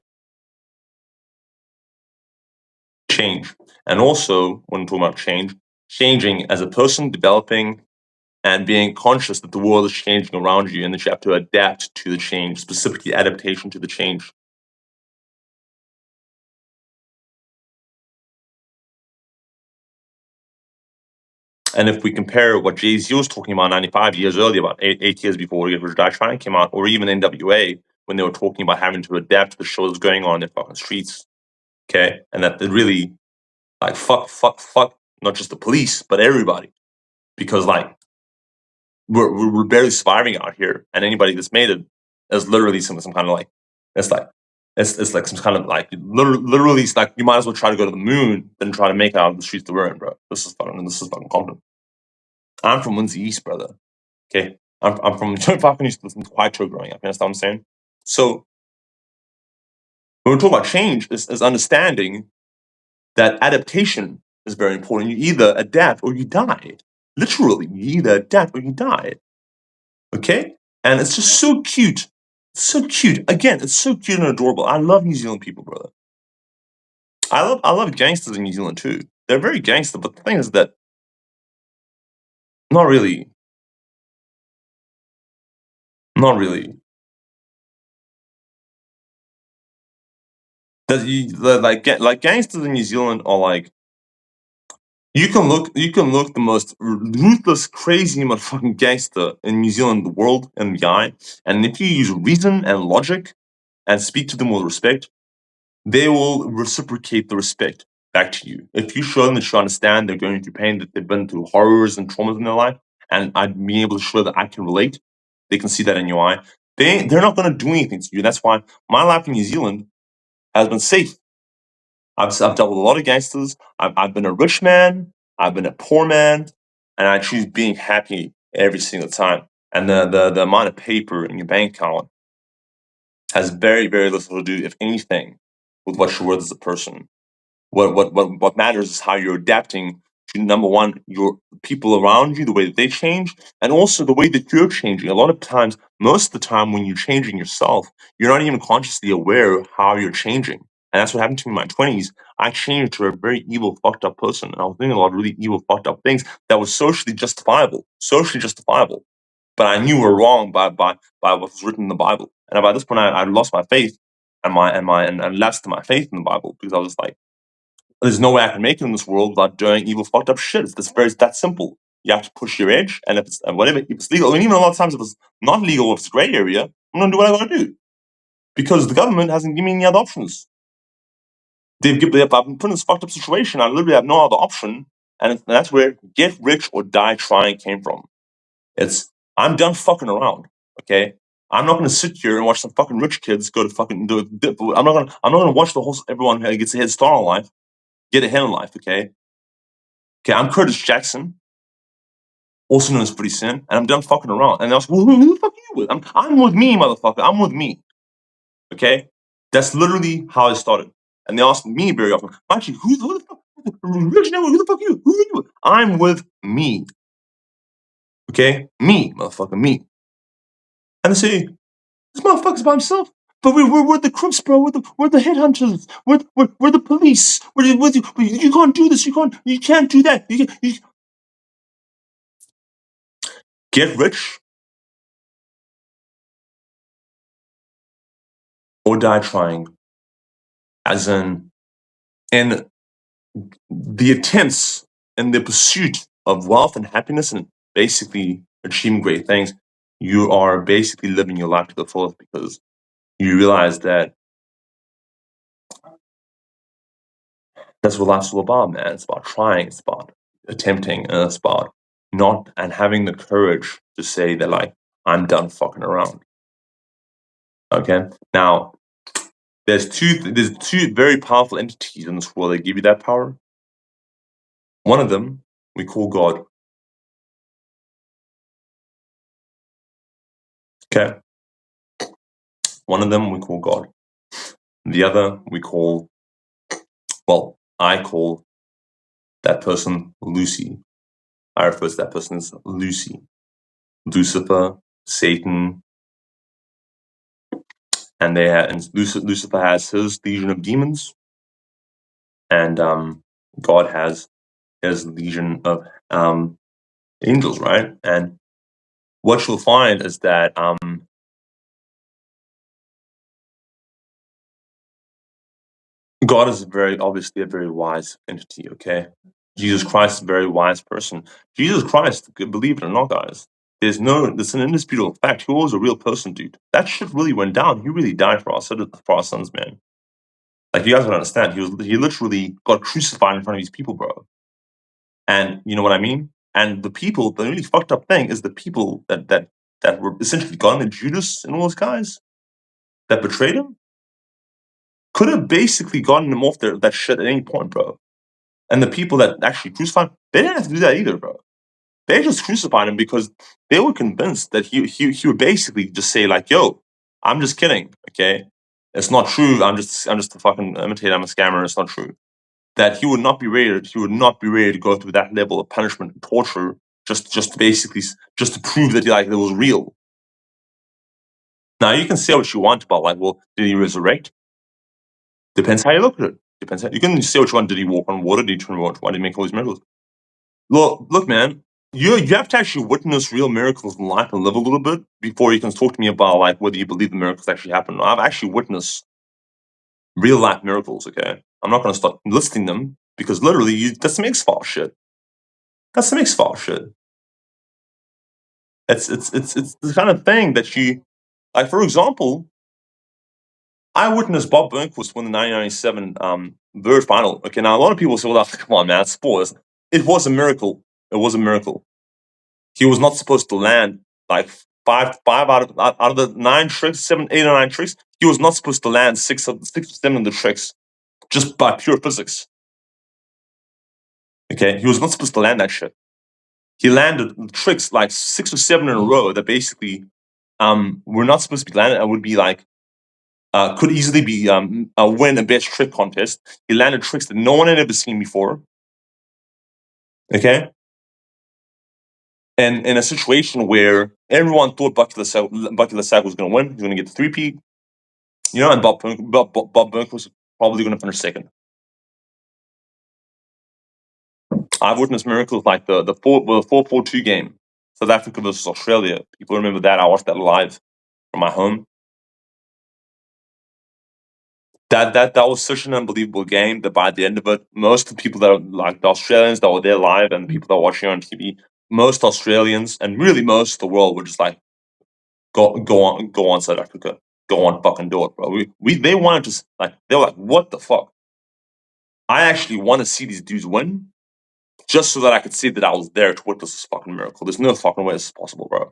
Change, and also when talking about change, changing as a person, developing and being conscious that the world is changing around you and that you have to adapt to the change, specifically adaptation to the change. And if we compare what Jay-Z was talking about 95 years earlier, about eight years before Get Rich or Die Trying came out, or even NWA, when they were talking about having to adapt to the shows going on in their fucking streets, okay? And that they really, like, fuck, not just the police, but everybody. Because, like, we're barely surviving out here, and anybody that's made it is literally some kind of like, it's like, it's like some kind of like, literally, it's like you might as well try to go to the moon than try to make it out of the streets that we're in, bro. This is fucking confident. I'm from Lindsay East, brother. Okay, I'm from fucking East, from Quito growing up. You understand what I'm saying? So when we're talking about change, is understanding that adaptation is very important. You either adapt or you die. Literally, you either adapt or you die. Okay? And it's just so cute. So cute. Again, it's so cute and adorable. I love New Zealand people, brother. I love gangsters in New Zealand too. They're very gangster, but the thing is that not really. Not really. Like gangsters in New Zealand are like, you can look the most ruthless, crazy motherfucking gangster in New Zealand, the world, in the eye, and if you use reason and logic and speak to them with respect, they will reciprocate the respect back to you. If you show them that you understand they're going through pain, that they've been through horrors and traumas in their life, and I'd be able to show that I can relate, they can see that in your eye. They're not going to do anything to you. That's why my life in New Zealand has been safe. I've dealt with a lot of gangsters. I've been a rich man. I've been a poor man, and I choose being happy every single time. and the amount of paper in your bank account has very, very little to do, if anything, with what you're worth as a person. What matters is how you're adapting to, number one, your people around you, the way that they change, and also the way that you're changing. A lot of times, most of the time, when you're changing yourself, you're not even consciously aware of how you're changing. And that's what happened to me in my 20s. I changed to a very evil, fucked up person. And I was doing a lot of really evil, fucked up things that was socially justifiable. Socially justifiable. But I knew were wrong by what was written in the Bible. And by this point, I lost my faith and lapsed my faith in the Bible, because I was just like, there's no way I can make it in this world without doing evil, fucked up shit. It's that simple. You have to push your edge, and if it's whatever, if it's legal, I mean, even a lot of times if it's not legal, if it's gray area, I'm gonna do what I gotta do, because the government hasn't given me any other options. I've been put in this fucked up situation. I literally have no other option, and that's where get rich or die trying came from. I'm done fucking around. Okay, I'm not gonna sit here and watch some fucking rich kids go to fucking do it. I'm not gonna watch everyone who gets a head start in life get ahead in life. Okay, I'm Curtis Jackson, also known as 50 Cent, and I'm done fucking around. And I was, well, who the fuck are you with? I'm with me, motherfucker. I'm with me. Okay? That's literally how it started. And they ask me very often, Machi, who the fuck? Rich Network, who the fuck are you? Who are you with? I'm with me. Okay? Me, motherfucker, me. And they say, this motherfucker's by himself. But we're the Crips, bro. We're the headhunters. We're the police. You can't do this. You can't do that. Get rich or die trying. As in the attempts and the pursuit of wealth and happiness and basically achieving great things, you are basically living your life to the fullest, because you realize that that's what life's all about, man. It's about trying, it's about attempting, and it's about not and having the courage to say that, like, I'm done fucking around. Okay? Now, there's two very powerful entities in this world that give you that power. One of them we call God. Okay? One of them we call God. The other we call, well, I call that person Lucy. I refer to that person as Lucy. Lucifer, Satan, and Lucifer has his legion of demons, and God has his legion of angels, right? And what you'll find is that God is obviously a very wise entity, okay? Jesus Christ is a very wise person. Jesus Christ, believe it or not, guys, it's an indisputable fact. He was a real person, dude. That shit really went down. He really died for our sons, man. Like, you guys don't understand. He literally got crucified in front of these people, bro. And you know what I mean? And the really fucked up thing is the people that were essentially gone, and Judas and all those guys that betrayed him, could have basically gotten him off that shit at any point, bro. And the people that actually crucified him, they didn't have to do that either, bro. They just crucified him because they were convinced that he would basically just say, like, "Yo, I'm just kidding, okay? It's not true. I'm just a fucking imitator. I'm a scammer. It's not true." That he would not be ready. He would not be ready to go through that level of punishment and torture just basically just to prove that, like, it was real. Now, you can say what you want about, like, well, did he resurrect? Depends how you look at it. You can say what you want. Did he walk on water? Did he turn water? Why did he make all these miracles? Look, man, you have to actually witness real miracles in life and live a little bit before you can talk to me about, like, whether you believe the miracles actually happen. I've actually witnessed real life miracles. Okay, I'm not going to start listing them, because literally that's some X-File shit. That's some X-File shit. It's the kind of thing that you, like, for example, I witnessed Bob Burnquist win the 1997 Bird Final. Okay, now a lot of people say, "Well, come on, man, it's sports." It was a miracle. It was a miracle. He was not supposed to land, like, five out of the 9 tricks, 7, 8 or 9 tricks. He was not supposed to land 6 or 7 of the tricks, just by pure physics. Okay, he was not supposed to land that shit. He landed tricks like 6 or 7 in a row that basically were not supposed to be landed. It would be like could easily be win a best trick contest. He landed tricks that no one had ever seen before. Okay, and in a situation where everyone thought Bucky Lassac was going to win, he was going to get the 3P, and Bob Burnk was probably going to finish second. I've witnessed miracles like the 4-4-2 game, South Africa versus Australia. People remember that. I watched that live from my home. That was such an unbelievable game that by the end of it, most of the people that are like the Australians that were there live and the people that were watching on TV, most Australians and really most of the world were just like, go on South Africa, go on fucking do it, bro. They wanted to like they were like, what the fuck? I actually want to see these dudes win, just so that I could see that I was there to witness this fucking miracle. There's no fucking way this is possible, bro.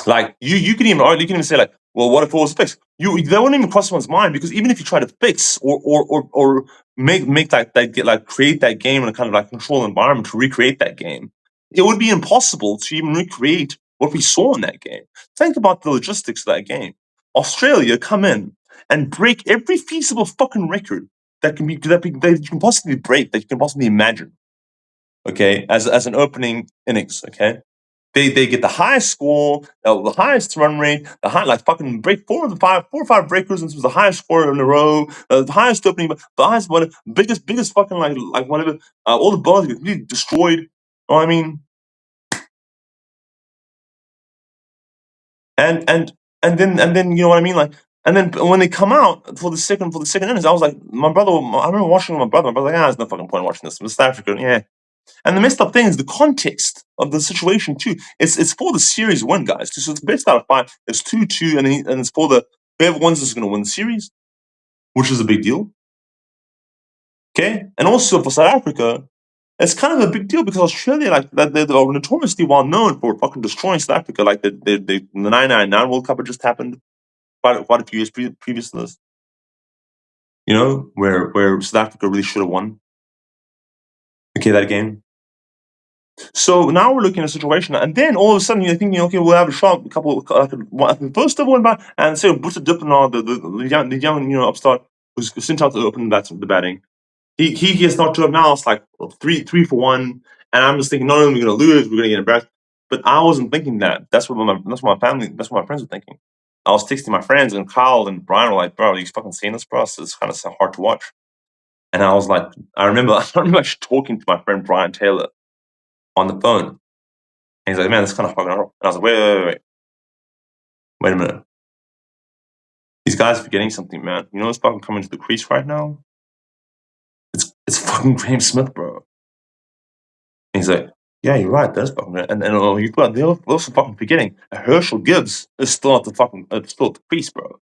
Like you can even say like, well, what if it was fixed? That wouldn't even cross one's mind because even if you try to fix or make create that game in a kind of like controlled environment to recreate that game, it would be impossible to even recreate what we saw in that game. Think about the logistics of that game. Australia come in and break every feasible fucking record that you can possibly break, that you can possibly imagine. Okay, as an opening innings. Okay, they get the highest score, the highest run rate, the high like fucking break 4 or 5 breakers, and this was the highest score in a row, the highest opening, the highest one, biggest fucking like whatever. All the balls get completely destroyed. You know what I mean? And and and then you know what I mean? Like and then when they come out for the second innings, I was like, my brother. I remember watching with my brother. My brother like, there's no fucking point watching this. It's South Africa, yeah. And the messed up thing is the context of the situation too. It's for the series win, guys. So it's best out of 5. It's 2-2, and it's for the whoever wins is going to win the series, which is a big deal. Okay, and also for South Africa, it's kind of a big deal because Australia, like that, they're notoriously well known for fucking destroying South Africa. Like the 1999 World Cup had just happened quite a few years previous to this. Where South Africa really should have won. Okay, that game. So now we're looking at a situation, and then all of a sudden you're thinking, okay, we'll have a shot, a couple, the first of one by, and say Buster Dippin, the young, upstart who's sent out to open the batting. He gets knocked up now. It's like 3 for 1, and I'm just thinking, not only are we going to lose, we're going to get embarrassed. But I wasn't thinking that. That's what my friends were thinking. I was texting my friends, and Kyle and Brian were like, "Bro, you fucking seen this, bro? It's kind of hard to watch." And I was like, I remember actually talking to my friend Brian Taylor on the phone. And he's like, man, that's kind of fucking hard. And I was like, wait a minute. These guys are forgetting something, man. You know what's fucking coming to the crease right now? It's fucking Graham Smith, bro. And he's like, yeah, you're right. That's fucking right. And they're also fucking forgetting Herschel Gibbs is still at the crease, bro. You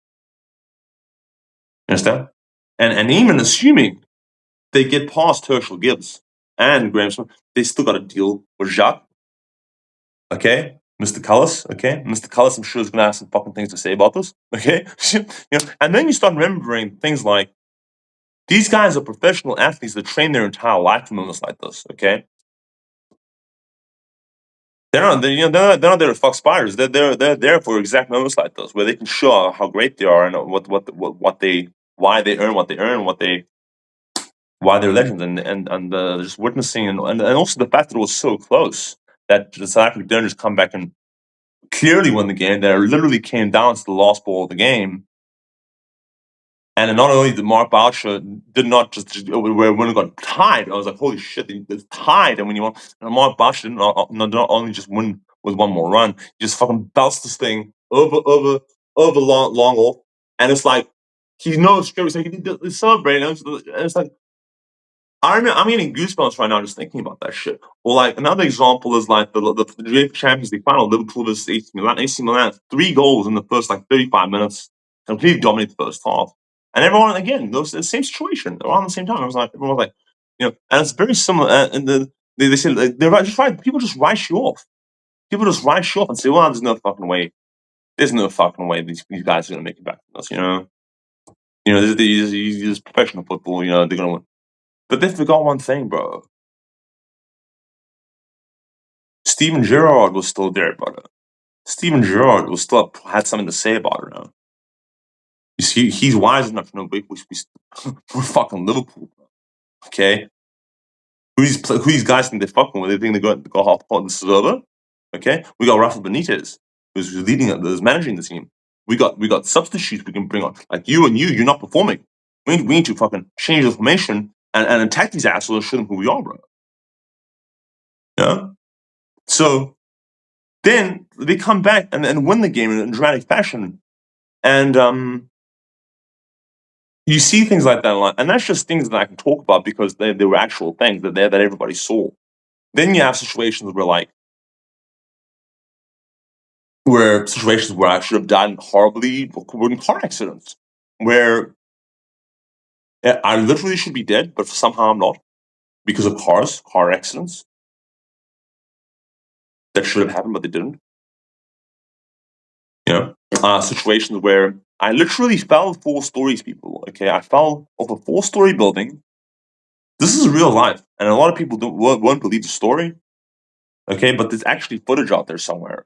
understand? And even assuming they get past Herschel Gibbs and Graham Smith, they still got to deal with Jacques. Okay, Mr. Cullis. Okay, Mr. Cullis, I'm sure is gonna have some fucking things to say about this. Okay, and then you start remembering things like these guys are professional athletes that train their entire life for moments like this. Okay, they're not there to fuck spiders. They're there for exact moments like this where they can show how great they are and what they why they earn what they earn, why they're legends, and just witnessing and also the fact that it was so close that the South African didn't just come back and clearly won the game. That literally came down to the last ball of the game. And not only did Mark Boucher did not just when it got tied, I was like, holy shit, it's tied. And when you want, and Mark Boucher did not only just win with one more run, he just fucking bounced this thing over long off. And it's like he knows straight. So he's celebrating. And it's like I'm getting goosebumps right now just thinking about that shit. Or like another example is like the UEFA Champions League final, Liverpool versus AC Milan. AC Milan 3 goals in the first like 35 minutes, completely dominated the first half. And everyone again, those the same situation around the same time. I was like, everyone was like, and it's very similar. And they say like, they're just right. People just write you off. People just write you off and say, well, there's no fucking way. There's no fucking way these guys are gonna make it back from this. This is professional football. They're gonna win. But they forgot one thing, bro. Steven Gerrard was still there, brother. Steven Gerrard was still had something to say about it now. You see, he's wise enough to know we're fucking Liverpool, bro. Okay? Who these guys think they're fucking with? They think they're going to go half pot in the server. Okay? We got Rafa Benitez, who's leading it, who's managing the team. We got substitutes we can bring on. Like you're not performing. We need to fucking change the formation and attack these assholes and show them who we are, bro. Yeah? So then they come back and win the game in a dramatic fashion. And you see things like that a lot. And that's just things that I can talk about because they were actual things that everybody saw. Then you have situations where I should have died horribly in car accidents, where I literally should be dead, but somehow I'm not because of car accidents that should have happened, but they didn't. You know, situations where I literally fell 4 stories, people. Okay, I fell off a 4-story building. This is real life, and a lot of people won't believe the story. Okay, but there's actually footage out there somewhere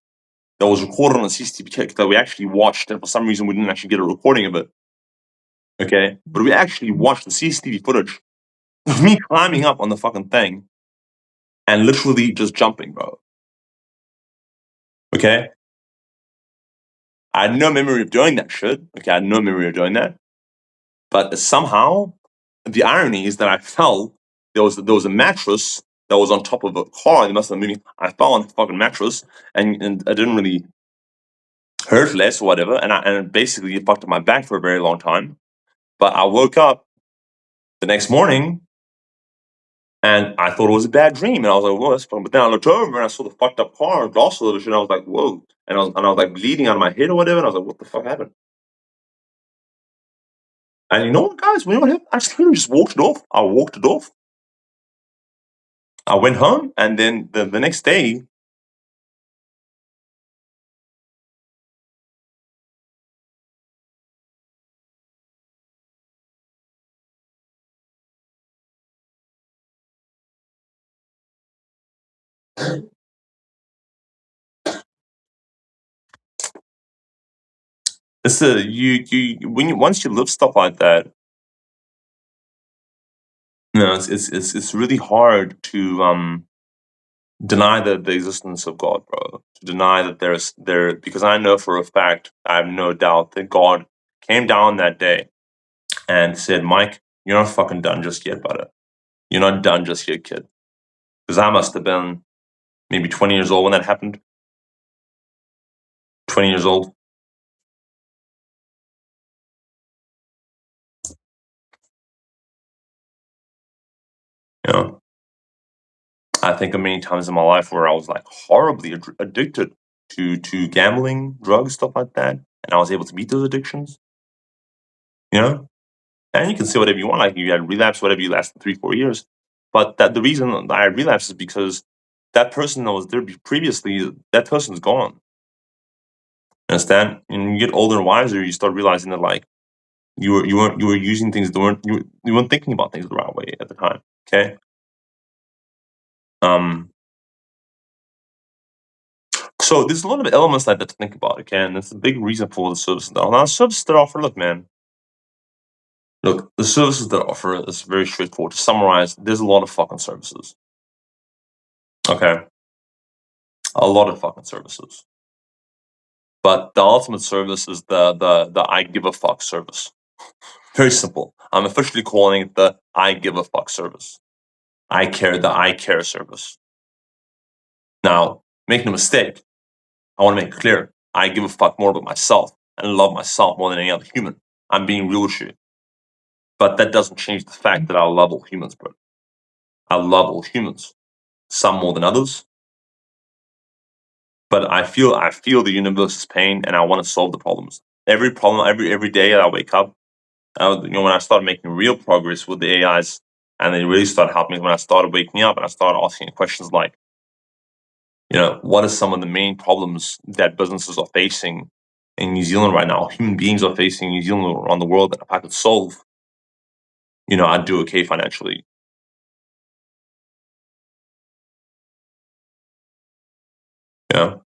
that was recorded on a CCTV that we actually watched, and for some reason we didn't actually get a recording of it. Okay, but we actually watched the CCTV footage of me climbing up on the fucking thing and literally just jumping, bro. Okay, I had no memory of doing that shit. Okay, I had no memory of doing that, but somehow the irony is that I fell. There was a mattress that was on top of a car. They must have moved. I fell on the fucking mattress, and I didn't really hurt less or whatever, and basically it fucked up my back for a very long time. But I woke up the next morning and I thought it was a bad dream, and I was like, "Whoa, that's fun." But then I looked over and I saw the fucked up car and glass all this shit. And I was like, "Whoa!" And I was like bleeding out of my head or whatever. And I was like, "What the fuck happened?" And you know what, guys? You know what happened? I just literally just walked it off. I walked it off. I went home, and then the next day, it's a you once you live stuff like that, it's really hard to deny the existence of God, bro. To deny that there because I know for a fact, I have no doubt that God came down that day and said, "Mike, you're not fucking done just yet, brother. You're not done just yet, kid." Because I must have been maybe 20 years old when that happened. 20 years old. You know, I think of many times in my life where I was like horribly addicted to gambling, drugs, stuff like that, and I was able to beat those addictions. You know, and you can say whatever you want, like you had relapse, whatever you lasted 3, 4 years. But that the reason that I relapsed is because that person that was there previously, that person's gone. Understand? And you get older and wiser, you start realizing that like you were using things that you weren't thinking about things the right way at the time. Okay. Um. So there's a lot of elements like that to think about. Okay, and that's a big reason for the services that now the services that offer. Look, man. Look, the services that offer is very straightforward. To summarize, there's a lot of fucking services. Okay, a lot of fucking services. But the ultimate service is the I give a fuck service. Very simple. I'm officially calling it the I give a fuck service. The I care service. Now, make no mistake, I want to make it clear. I give a fuck more about myself and love myself more than any other human. I'm being real with you. But that doesn't change the fact that I love all humans, bro. I love all humans. Some more than others. But I feel the universe's pain and I want to solve the problems. Every problem, every day that I wake up, when I started making real progress with the AIs, and they really started helping me when I started waking up and I started asking questions like, what are some of the main problems that businesses are facing in New Zealand right now? Human beings are facing in New Zealand or around the world that if I could solve, I'd do okay financially. know,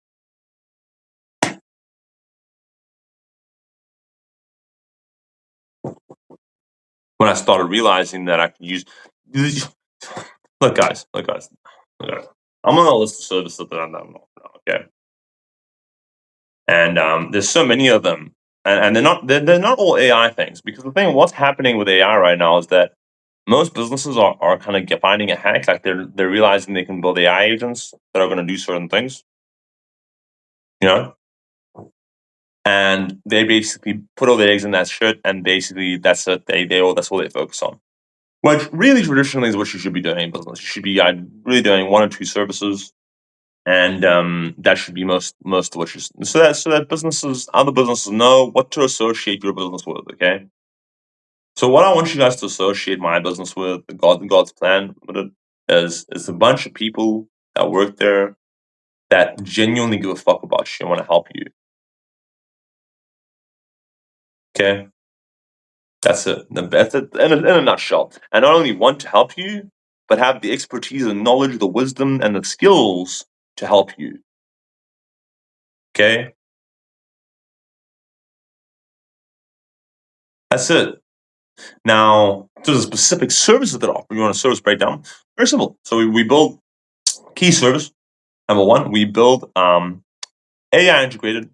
when I started realizing that I could use, look guys, look guys. I'm on a list of services that I'm not, okay, and there's so many of them, and they're not all AI things, because the thing what's happening with AI right now is that most businesses are kind of finding a hack, like they're realizing they can build AI agents that are going to do certain things, you know, and they basically put all their eggs in that shit, and basically that's it. That's all they focus on. Which really traditionally is what you should be doing in business. You should be really doing one or two services, and that should be most of what you so that other businesses know what to associate your business with. Okay, so what I want you guys to associate my business with, God's plan with it, is a bunch of people that work there that genuinely give a fuck about you and want to help you. Okay, that's it. That's it in a nutshell. And not only want to help you, but have the expertise and knowledge, the wisdom, and the skills to help you. Okay, that's it. Now, to the specific services that offer, you want a service breakdown? Very simple. So we build key service. Number one, we build AI integrated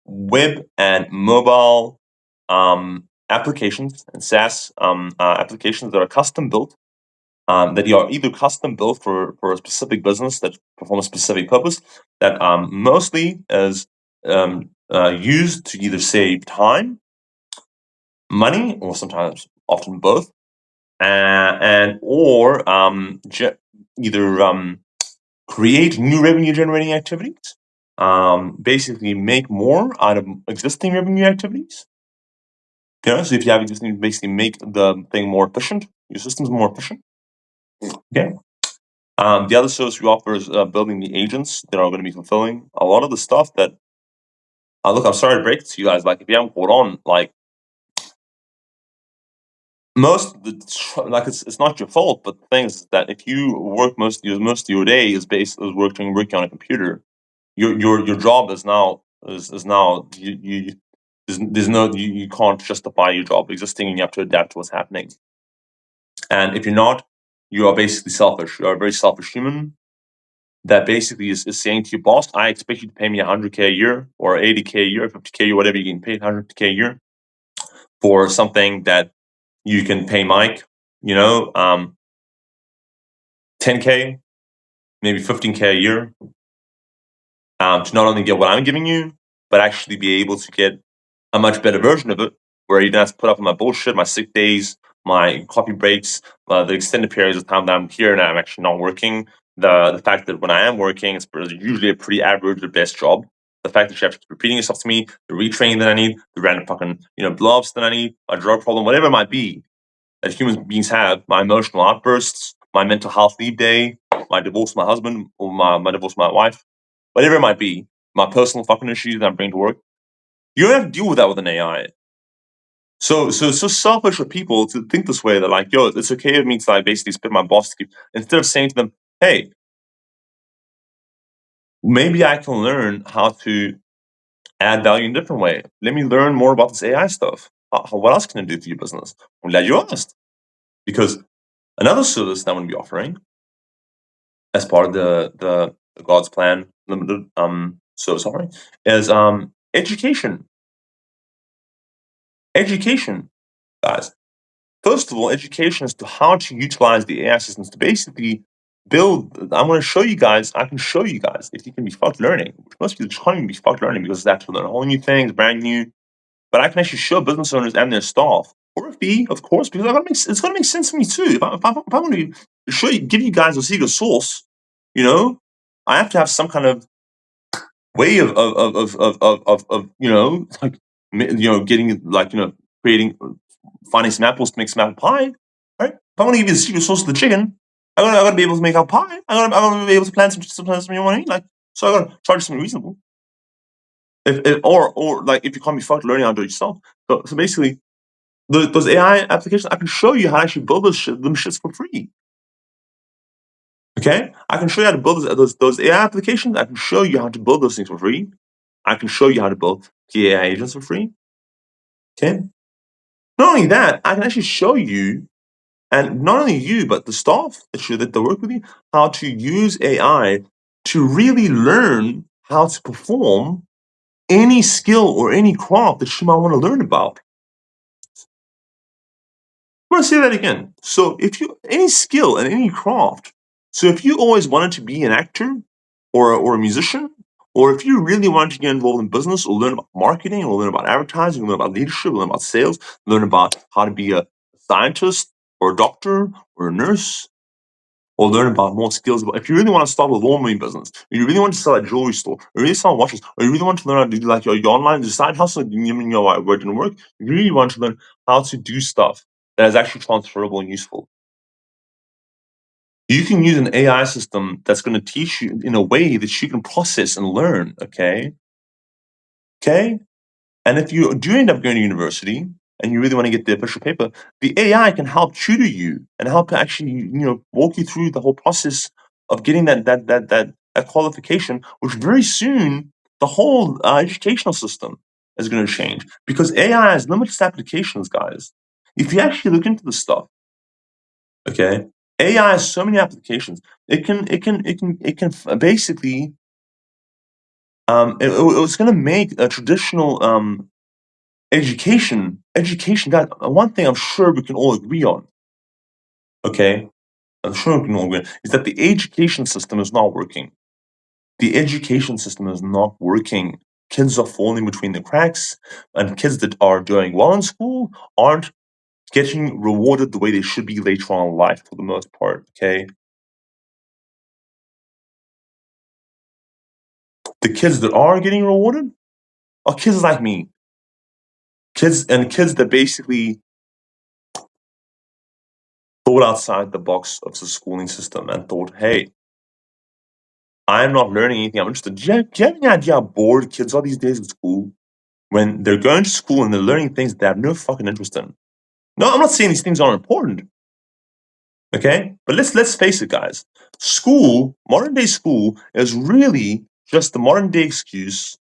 web and mobile applications and SaaS applications that are custom built, that you are either custom built for a specific business that perform a specific purpose, that mostly is used to either save time, money, or sometimes often both, and or either create new revenue generating activities, basically make more out of existing revenue activities. So if you have existing, basically make the thing more efficient, your system's more efficient. Okay. The other service we offer is building the agents that are going to be fulfilling a lot of the stuff that. Look, I'm sorry to break it to you guys. Like, if you haven't caught on, like it's not your fault, but the thing is that if you work most of your day is working on a computer, your job is now there's no you can't justify your job existing, and you have to adapt to what's happening. And if you're not, you are basically selfish. You are a very selfish human that basically is saying to your boss, I expect you to pay me 100K a year, or 80K a year, 50K a year, whatever, you can pay 100K a year for something that you can pay Mike, 10K, maybe 15K a year, to not only get what I'm giving you, but actually be able to get a much better version of it, where you don't have to put up with my bullshit, my sick days, my coffee breaks, the extended periods of time that I'm here and I'm actually not working. The fact that when I am working, it's usually a pretty average or best job. The fact that you have to keep repeating yourself to me, the retraining that I need, the random fucking blow-ups that I need, a drug problem, whatever it might be that human beings have, my emotional outbursts, my mental health leave day, my divorce with my husband, or my divorce with my wife, whatever it might be, my personal fucking issues that I'm bringing to work. You don't have to deal with that with an AI. So it's so selfish of people to think this way. That like, yo, it's okay with me to like basically spit my boss to keep, instead of saying to them, hey, maybe I can learn how to add value in a different way. Let me learn more about this AI stuff. What else can I do for your business? I'm glad you asked. Because another service that I'm going to be offering as part of the God's Plan Limited service offering is education. Education, guys. First of all, education as to how to utilize the AI systems to basically build. I'm going to show you guys. I can show you guys if you can be fucked learning. Which most people can't even be fucked learning because they have to learn whole new things, brand new. But I can actually show business owners and their staff for a fee, of course, because it's going to make sense for me too. If I want to show you, give you guys a secret sauce, I have to have some kind of way of like getting like creating finding some apples to make some apple pie, right? If I want to give you the secret sauce of the chicken, I gotta be able to make apple pie. I gotta be able to plant some money, like, so I gotta charge something reasonable. If or like if you can't be fucked learning how to do it yourself. So basically, those AI applications, I can show you how to actually build them shits for free. Okay, I can show you how to build those AI applications. I can show you how to build those things for free. I can show you how to build the AI agents for free. Okay. Not only that, I can actually show you, and not only you, but the staff that work with you, how to use AI to really learn how to perform any skill or any craft that you might want to learn about. I'm going to say that again. So if you any skill and any craft, so if you always wanted to be an actor or a musician, or if you really wanted to get involved in business or learn about marketing or learn about advertising, learn about leadership, learn about sales, learn about how to be a scientist or a doctor or a nurse, or learn about more skills. But if you really want to start a laundry business, or you really want to sell at a jewelry store, or you really sell watches, or you really want to learn how to do like your online side hustle, where it didn't work, you really want to learn how to do stuff that is actually transferable and useful. You can use an AI system that's going to teach you in a way that you can process and learn. Okay. Okay. And if you do end up going to university and you really want to get the official paper, the AI can help tutor you and help actually, walk you through the whole process of getting that qualification, which very soon the whole educational system is going to change because AI has limitless applications, guys. If you actually look into the stuff, okay, AI has so many applications. Basically, it's going to make a traditional education, that one thing I'm sure we can all agree on, okay? I'm sure we can all agree is that the education system is not working. The education system is not working. Kids are falling between the cracks, and kids that are doing well in school aren't getting rewarded the way they should be later on in life for the most part, okay? The kids that are getting rewarded are kids like me. Kids that basically thought outside the box of the schooling system and thought, hey, I'm not learning anything I'm interested. Do you have any idea how bored kids are these days in school? When they're going to school and they're learning things they have no fucking interest in. No, I'm not saying these things aren't important, okay? But let's face it, guys. School, modern day school, is really just the modern day excuse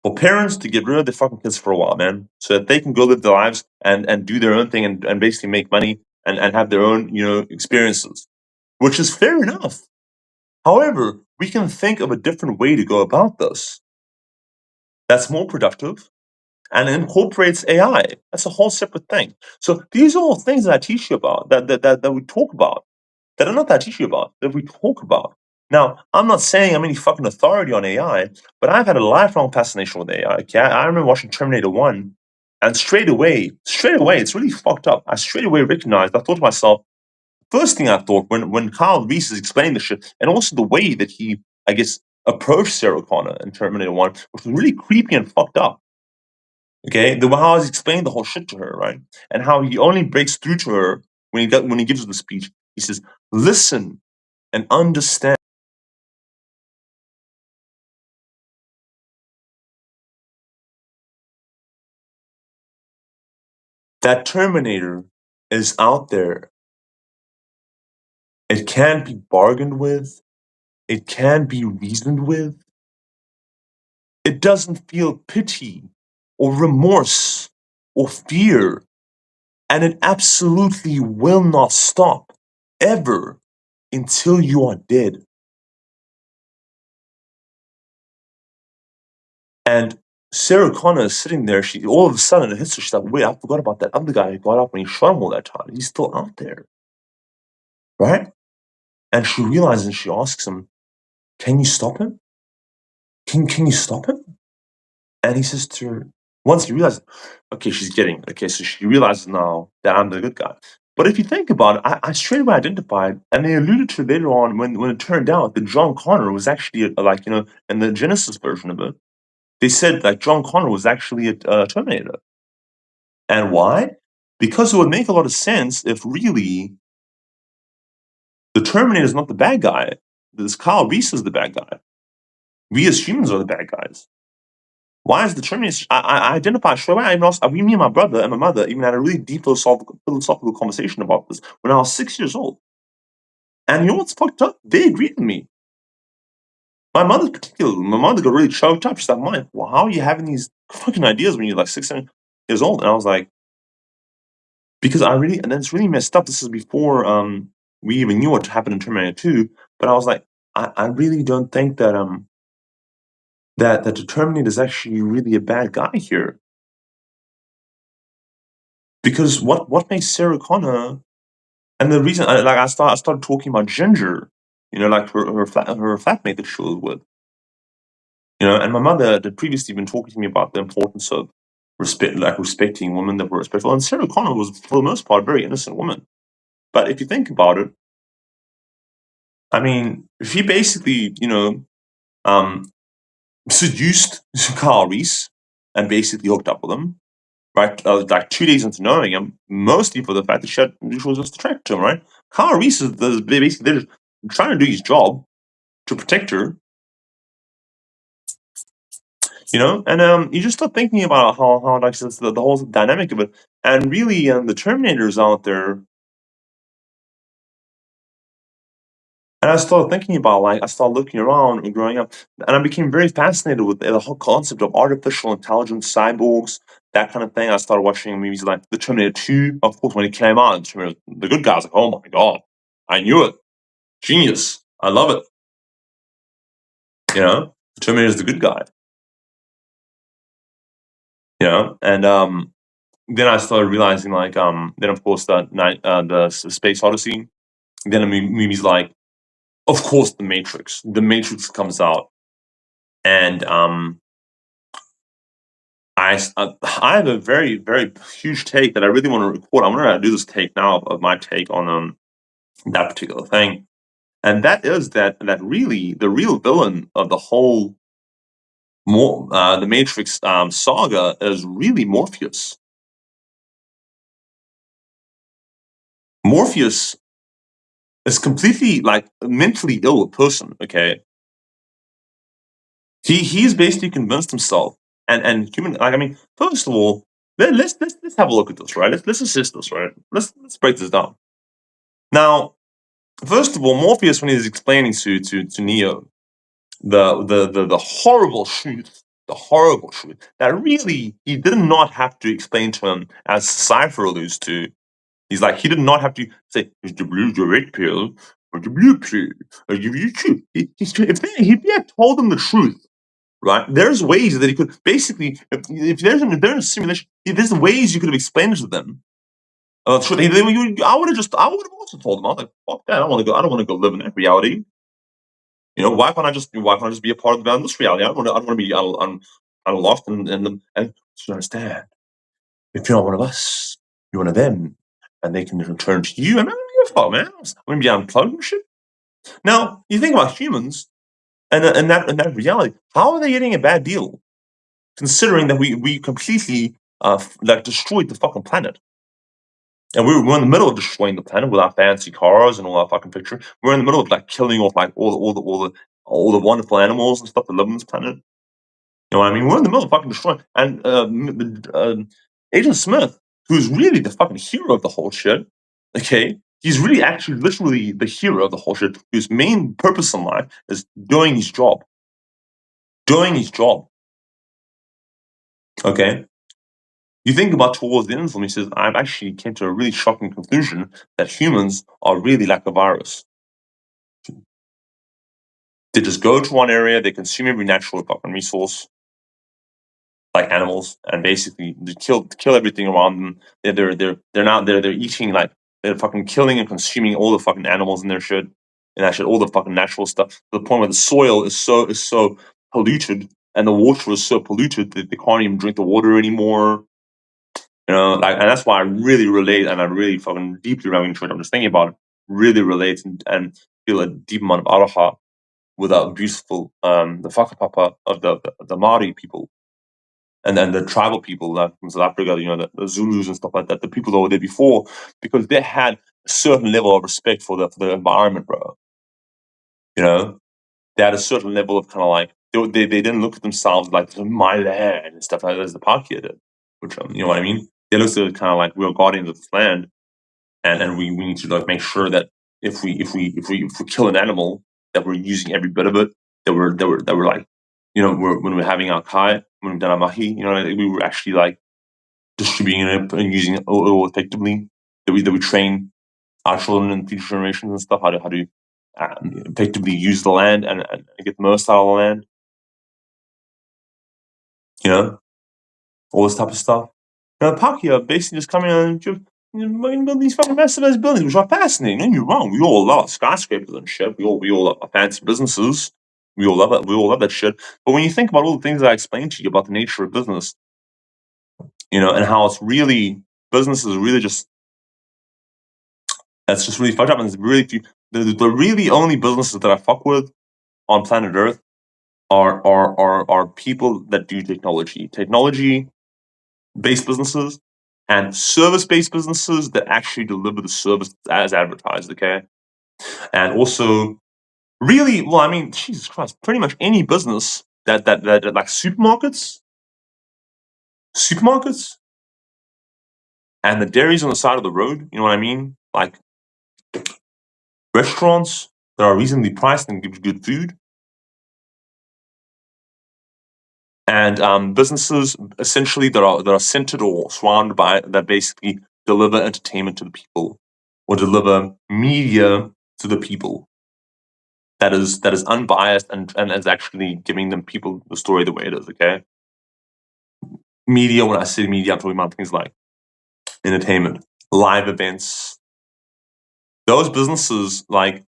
for parents to get rid of their fucking kids for a while, man, so that they can go live their lives and do their own thing and basically make money and have their own, experiences, which is fair enough. However, we can think of a different way to go about this that's more productive and incorporates AI. That's a whole separate thing. So these are all things that I teach you about, that we talk about, that are not that I teach you about, that we talk about. Now, I'm not saying I'm any fucking authority on AI, but I've had a lifelong fascination with AI. Okay? I remember watching Terminator 1, and straight away, it's really fucked up. I straight away recognized, I thought to myself, first thing I thought when Kyle Reese is explaining the shit, and also the way that he, I guess, approached Sarah Connor in Terminator 1, which was really creepy and fucked up. Okay, the how he's explained the whole shit to her, right? And how he only breaks through to her when he gives her the speech. He says, "Listen and understand that Terminator is out there. It can be bargained with. It can be reasoned with. It doesn't feel pity or remorse or fear, and it absolutely will not stop ever until you are dead." And Sarah Connor is sitting there. She all of a sudden it hits her. She's like, "Wait, I forgot about that other guy who got up when he shot him all that time. He's still out there, right?" And she realizes and she asks him, "Can you stop him? Can you stop him?" And he says to her, once he realizes, okay, okay, so she realizes now that I'm the good guy. But if you think about it, I straight away identified, and they alluded to later on when it turned out that John Connor was actually like in the Genesis version of it, they said like John Connor was actually a Terminator. And why? Because it would make a lot of sense if really the Terminator is not the bad guy. This Kyle Reese is the bad guy. We as humans are the bad guys. Why is the Terminator? I identify straight away. I even also, me and my brother and my mother even had a really deep philosophical conversation about this when I was 6 years old. And you know what's fucked up? They agreed with me. My mother, particularly, my mother got really choked up. She's like, "Mike, well, how are you having these fucking ideas when you're like 6 7 years old?" And I was like, because I really, and then it's really messed up. This is before we even knew what happened in Terminator 2. But I was like, I really don't think that that the Terminator is actually really a bad guy here. Because what makes Sarah Connor, and the reason I started talking about Ginger, like her flatmate that she was with, and my mother had previously been talking to me about the importance of respecting women that were respectful, and Sarah Connor was for the most part a very innocent woman. But if you think about it, I mean, she basically, um, seduced Carl Reese and basically hooked up with him, right? Like 2 days into knowing him, mostly for the fact that she was just attracted to him, right? Carl Reese is basically they're just trying to do his job to protect her, and you just start thinking about how like the whole dynamic of it, and really, the Terminators out there. And I started thinking about, like, I started looking around and growing up, and I became very fascinated with the whole concept of artificial intelligence, cyborgs, that kind of thing. I started watching movies like The Terminator 2, of course, when it came out. The good guys, like, oh my god, I knew it, genius, I love it. The Terminator is the good guy. And then I started realizing, like, then of course the Space Odyssey. Then movies like, of course, The Matrix. The Matrix comes out, and I have a very, very huge take that I really want to record. I'm going to do this take now of my take on that particular thing, and that is that really the real villain of the whole the Matrix saga is really Morpheus. Morpheus is completely like a mentally ill person. Okay, he's basically convinced himself and human. Like, I mean, first of all, let's have a look at this, right? Let's assess this, right? Let's break this down. Now, first of all, Morpheus, when he's explaining to Neo the horrible truth that really he did not have to explain to him, as Cypher alludes to. He's like, he did not have to say, "Is the blue the red pill or the blue pill? Or you truth?" If he had told him the truth, right? There's ways that he could basically, if they're in a simulation, there's ways you could have explained to them. I would have also told them. I was like, "Fuck that! I don't want to go. I don't want to go live in that reality. Why can't I just be a part of this reality? I don't want to be lost and to understand. If you're not one of us, you're one of them, and they can return to you. And I don't give a fuck, man. I'm going to be unplugged and shit." Now, you think about humans and that reality. How are they getting a bad deal, considering that we completely like destroyed the fucking planet? And we're in the middle of destroying the planet with our fancy cars and all our fucking picture. We're in the middle of like killing off like all the wonderful animals and stuff that live on this planet. You know what I mean? We're in the middle of fucking destroying. And Agent Smith, who's really the fucking hero of the whole shit, okay? He's really actually literally the hero of the whole shit, whose main purpose in life is doing his job. Doing his job. Okay? You think about towards the end of the film, he says, I've actually came to a really shocking conclusion that humans are really like a virus. They just go to one area, they consume every natural fucking resource, like animals, and basically they kill everything around them. They're eating, like, they're fucking killing and consuming all the fucking animals in their shit, and actually all the fucking natural stuff, to the point where the soil is so polluted and the water is so polluted that they can't even drink the water anymore. Like, and that's why I really relate, and I really fucking deeply running into it. I'm just thinking about it, really relate and feel a deep amount of araha with that beautiful the whakapapa of the Maori people, and then the tribal people that from South Africa, the Zulus and stuff like that, the people that were there before, because they had a certain level of respect for the environment, bro. You know, they had a certain level of kind of like they didn't look at themselves like, "This is my land" and stuff like that, as the Pakeha did, which you know what I mean. They looked at it kind of like, we're guardians of this land, and we need to like make sure that if we kill an animal, that we're using every bit of it, that we're like, when we're having our kai, when we've done our mahi, like, we were actually like distributing it and using it all effectively. That we train our children and future generations and stuff how to effectively use the land and get the most out of the land. All this type of stuff. Now, Pakia basically just coming in and just building these fucking massive ass buildings, which are fascinating. Don't get me wrong. We all love skyscrapers and shit. We all love fancy businesses. We all love it. We all love that shit. But when you think about all the things that I explained to you about the nature of business, and how it's really business is really just that's just really fucked up, and it's really few. The really only businesses that I fuck with on planet Earth are people that do technology-based businesses and service-based businesses that actually deliver the service as advertised. Okay, and also really, well, I mean, Jesus Christ, pretty much any business that like supermarkets, and the dairies on the side of the road. You know what I mean? Like restaurants that are reasonably priced and give you good food. And businesses essentially that are centered or surrounded by that basically deliver entertainment to the people or deliver media to the people that is unbiased and is actually giving them people the story the way it is. Okay, media. When I say media, I'm talking about things like entertainment, live events. Those businesses, like,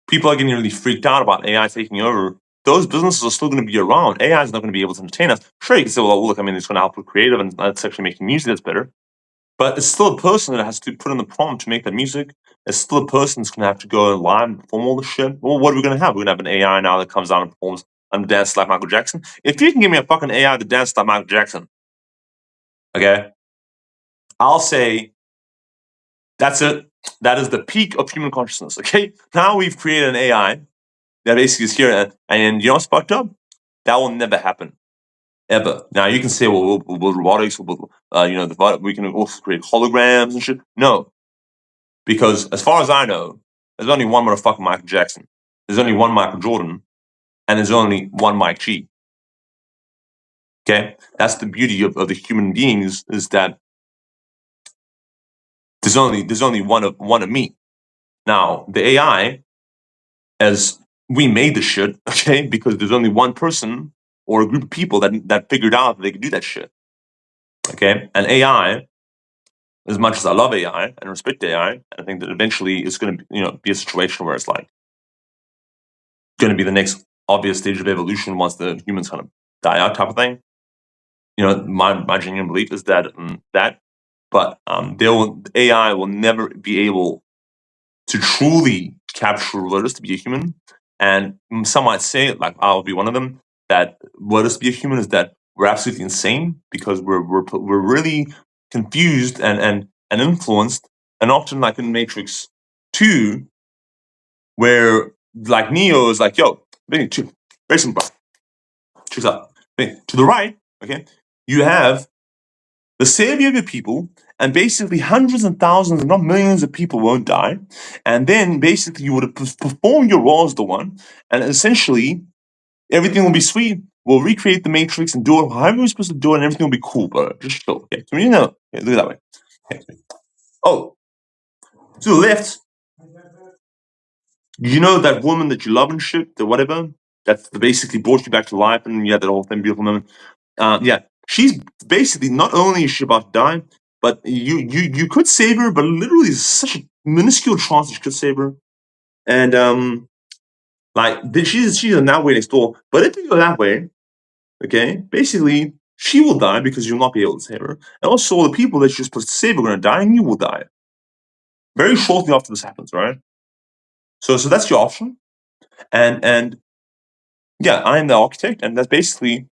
people are getting really freaked out about AI taking over. Those businesses are still going to be around. AI is not going to be able to entertain us. Sure, you can say, well, look, I mean, it's going to help with creative and that's actually making music that's better. But it's still a person that has to put in the prompt to make that music. It's still a person that's going to have to go live and perform all this shit. Well, what are we going to have? We're going to have an AI now that comes out and performs and dances like Michael Jackson. If you can give me a fucking AI that dances like Michael Jackson, okay, I'll say that's it. That is the peak of human consciousness. Okay, now we've created an AI that basically is here, and you know what's fucked up? That will never happen ever. Now you can say, well, we'll build robotics, we can also create holograms and shit. No, because as far as I know, there's only one motherfucking Michael Jackson. There's only one Michael Jordan, and there's only one Mike G. Okay, that's the beauty of the human beings, is that there's only one of me. Now the AI, as we made the shit, okay, because there's only one person or a group of people that figured out that they could do that shit. Okay, and AI, as much as I love AI and respect AI, I think that eventually it's going to be a situation where it's like going to be the next obvious stage of evolution once the humans kind of die out, type of thing. My genuine belief is that but AI will never be able to truly capture what it is to be a human. And some might say, like I'll be one of them, that what it is to be a human is that we're absolutely insane because we're really confused and influenced, and often like in Matrix 2, where like Neo is like, yo, very simple. Check this out. To the right, okay, you have the savior of your people, and basically hundreds and thousands, if not millions of people won't die. And then basically you would perform your role as the one, and essentially everything will be sweet. We'll recreate the Matrix and do it however we're supposed to do it, and everything will be cool, bro. Just chill. Okay, so look at that way. Okay. Oh, to the left, you know that woman that you love and shit, the whatever, that basically brought you back to life, and you had that whole thing, beautiful moment. Yeah, she's basically, not only is she about to die, but you could save her, but literally there's such a minuscule chance that you could save her. And she's in that way next door. But if you go that way, okay, basically she will die because you'll not be able to save her, and also all the people that you're supposed to save are going to die, and you will die very shortly after this happens, right? So that's your option, and yeah, I'm the architect, and that's basically,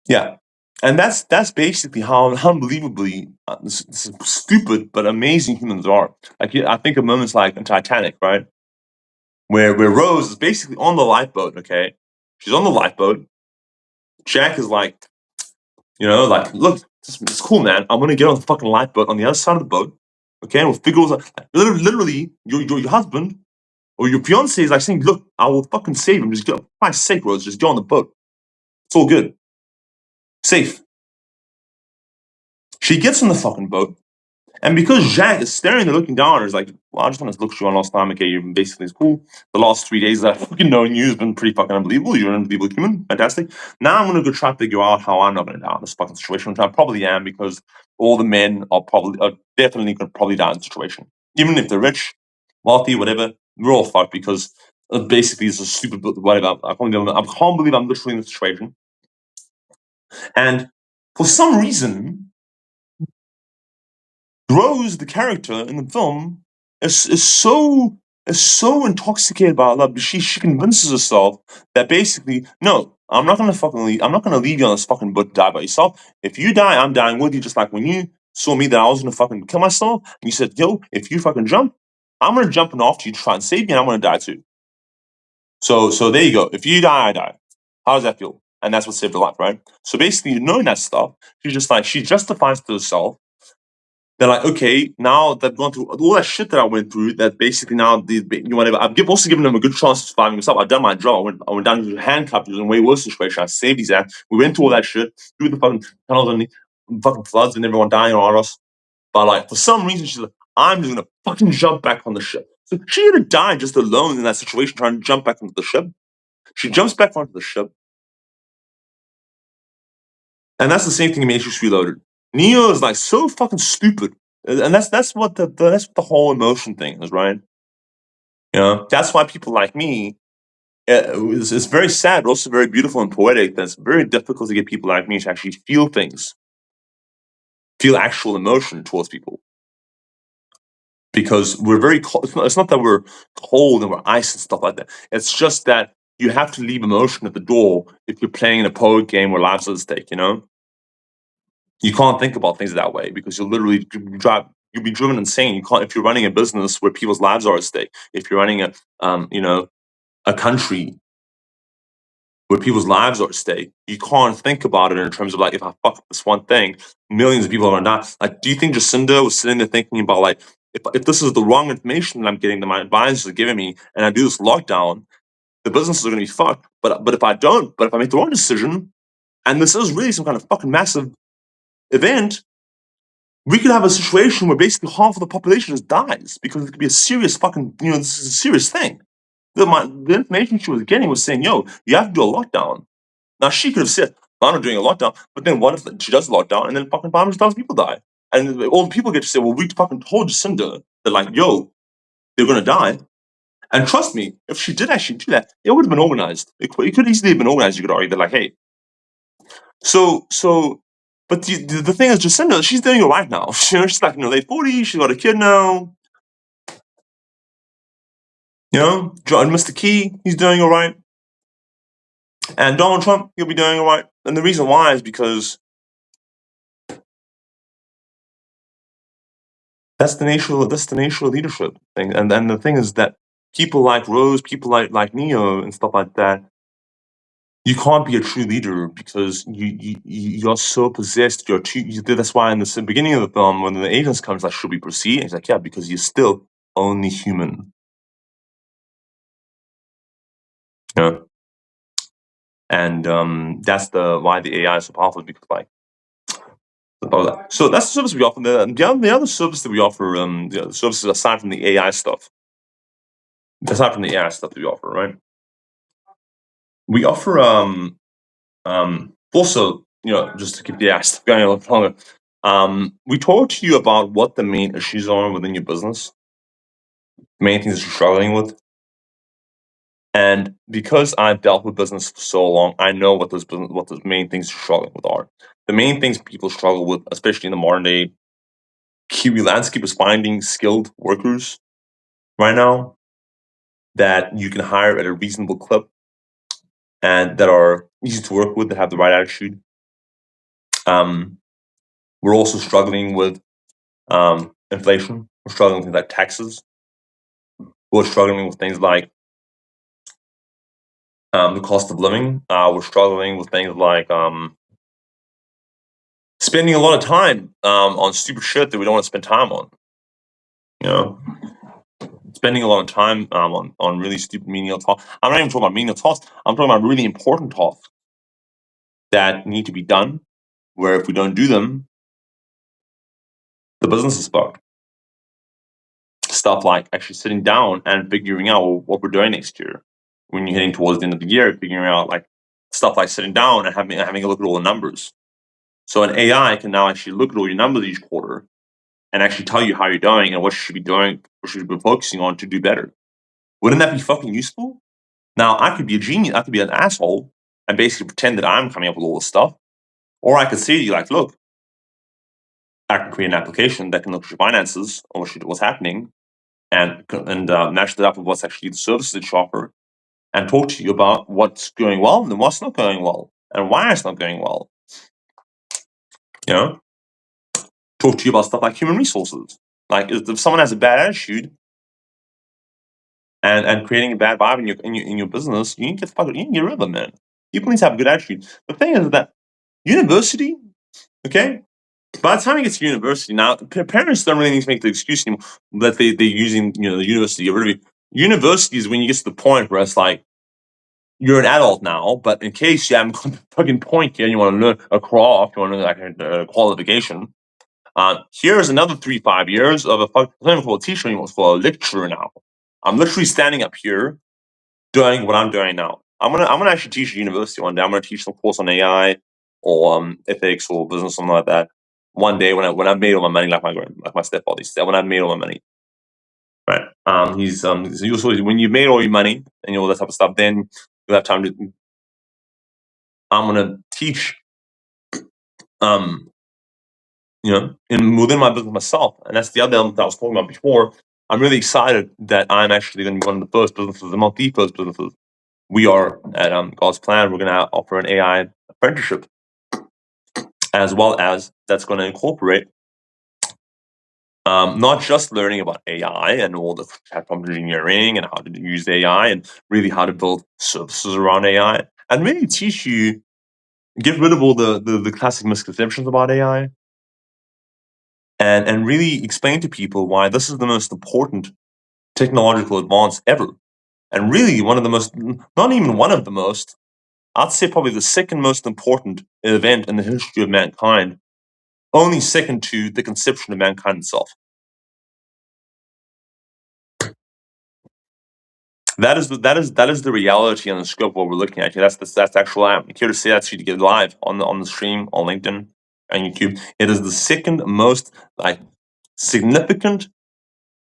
yeah. And that's basically how unbelievably stupid but amazing humans are. Like, I think of moments like in Titanic, right, where Rose is basically on the lifeboat. Okay, she's on the lifeboat. Jack is like, like, look, it's cool, man. I'm gonna get on the fucking lifeboat on the other side of the boat. Okay, and we'll figure it out. Literally, your husband or your fiance is like saying, "Look, I will fucking save him. Just go, for Christ's sake, Rose, just go on the boat. It's all good, safe." She gets on the fucking boat, and because Jack is staring and looking down, is like, "Well, I just want to look at you one last time. Okay, you're basically cool. The last 3 days that I've fucking known you has been pretty fucking unbelievable. You're an unbelievable human, fantastic. Now I'm gonna go try to figure out how I'm not gonna die in this fucking situation, which I probably am because all the men are definitely gonna probably die in the situation, even if they're rich, wealthy, whatever. We're all fucked because basically it's a stupid whatever. I can't believe I'm literally in this situation, and for some reason Rose, the character in the film, is so intoxicated by love. She convinces herself that basically, no, I'm not gonna leave you on this fucking boat to die by yourself. If you die, I'm dying with you. Just like when you saw me that I was gonna fucking kill myself, and you said, "Yo, if you fucking jump, I'm gonna jump in after you to try and save me, and I'm gonna die too." So there you go. If you die, I die. How does that feel? And that's what saved her life, right? So basically, knowing that stuff, she justifies to herself. They're like, okay, now that I've gone through all that shit that I went through, that basically now whatever. Also given them a good chance of surviving myself. I've done my job. I went down to handcuffed. It was in a way worse situation. I saved his ass. We went through all that shit, through the fucking tunnels and the fucking floods and everyone dying on us. But like for some reason, she's like, I'm just gonna fucking jump back on the ship. So she had to die just alone in that situation, trying to jump back onto the ship. She jumps back onto the ship, and that's the same thing in Matrix Reloaded. Neo is like so fucking stupid, and that's what the whole emotion thing is, right? You know, that's why people like me. It's very sad, but also very beautiful and poetic. That's very difficult to get people like me to actually feel things, feel actual emotion towards people, because we're very cold. It's not that we're cold and we're ice and stuff like that. It's just that you have to leave emotion at the door if you're playing in a poet game where lives are at stake. You know, you can't think about things that way because you'll be driven insane. You can't if you're running a business where people's lives are at stake. If you're running a country where people's lives are at stake, you can't think about it in terms of like, if I fuck up this one thing, millions of people are gonna die. Like, do you think Jacinda was sitting there thinking about like, if this is the wrong information that I'm getting, that my advisors are giving me, and I do this lockdown, the businesses are gonna be fucked. But if I make the wrong decision, and this is really some kind of fucking massive event, we could have a situation where basically half of the population just dies because it could be a serious fucking, this is a serious thing. The information she was getting was saying, yo, you have to do a lockdown. Now she could have said, "I'm not doing a lockdown," but then what if she does a lockdown and then fucking 500,000 people die? And all the people get to say, "Well, we fucking told Jacinda that, like, yo, they're gonna die." And trust me, if she did actually do that, it would have been organized. It could easily have been organized. You could argue that, like, hey, so, but the thing is, Jacinda, she's doing it right now. She's like in her late 40s. She's got a kid now. John, Mr. Key, he's doing all right, and Donald Trump, he'll be doing all right. And the reason why is because that's the nature of leadership thing. And the thing is that people like Rose, people like Neo and stuff like that, you can't be a true leader because you're so possessed. That's why in the beginning of the film, when the agents comes like, "Should we proceed?" And he's like, "Yeah, because you're still only human." Yeah. And that's the why the AI is so powerful, because like, so that's the service we offer. The other service that we offer, the other services aside from the AI stuff, that we offer, right? We offer also, just to keep the ass going a little longer, we talk to you about what the main issues are within your business, main things that you're struggling with. And because I've dealt with business for so long, I know what those main things you're struggling with are. The main things people struggle with, especially in the modern day Kiwi landscape, is finding skilled workers right now that you can hire at a reasonable clip and that are easy to work with, that have the right attitude. Um, we're also struggling with inflation. We're struggling with things like taxes. We're struggling with things like the cost of living. We're struggling with things like spending a lot of time on stupid shit that we don't want to spend time on. You know, spending a lot of time on really stupid menial tasks. I'm not even talking about menial tasks. I'm talking about really important tasks that need to be done. Where if we don't do them, the business is fucked. Stuff like actually sitting down and figuring out what we're doing next year. When you're heading towards the end of the year, figuring out like stuff like sitting down and having a look at all the numbers. So an AI can now actually look at all your numbers each quarter and actually tell you how you're doing and what you should be doing, what you should be focusing on to do better. Wouldn't that be fucking useful? Now I could be a genius, I could be an asshole and basically pretend that I'm coming up with all this stuff. Or I could say to you like, look, I can create an application that can look at your finances or what's happening and match that up with what's actually the services that you offer and talk to you about what's going well and what's not going well and why it's not going well. You know, talk to you about stuff like human resources. Like if someone has a bad attitude and creating a bad vibe in your business, you need to get rid of them, man. People need to have a good attitude. The thing is that university, okay, by the time you get to university, now parents don't really need to make the excuse anymore that they're using the university to get rid of you. University is when you get to the point where it's like you're an adult now, but in case you haven't got the fucking point here, you want to learn a craft, you want to learn like a qualification. Here's another 3-5 years of I'm not even called a teacher anymore, it's called a lecturer now. I'm literally standing up here doing what I'm doing now. I'm gonna actually teach at university one day. I'm gonna teach some course on AI or ethics or business, something like that. One day when I've made all my money, like my stepfather said, when I've made all my money, right? He's usually when you've made all your money and all that type of stuff, then you have time to. I'm gonna teach, um, in within my business myself, and that's the other element that I was talking about before. I'm really excited that I'm actually going to be one of the first businesses, among the first businesses. We are at God's Plan. We're going to offer an AI apprenticeship, as well as that's going to incorporate not just learning about AI and all the prompt engineering and how to use AI and really how to build services around AI, and really teach you, get rid of all the classic misconceptions about AI, and really explain to people why this is the most important technological advance ever. And really one of the most, not even one of the most, I'd say probably the second most important event in the history of mankind, only second to the conception of mankind itself. That is the reality and the scope of what we're looking at here. That's actual. I'm here to say that to you to get live on the stream on LinkedIn and YouTube. It is the second most like significant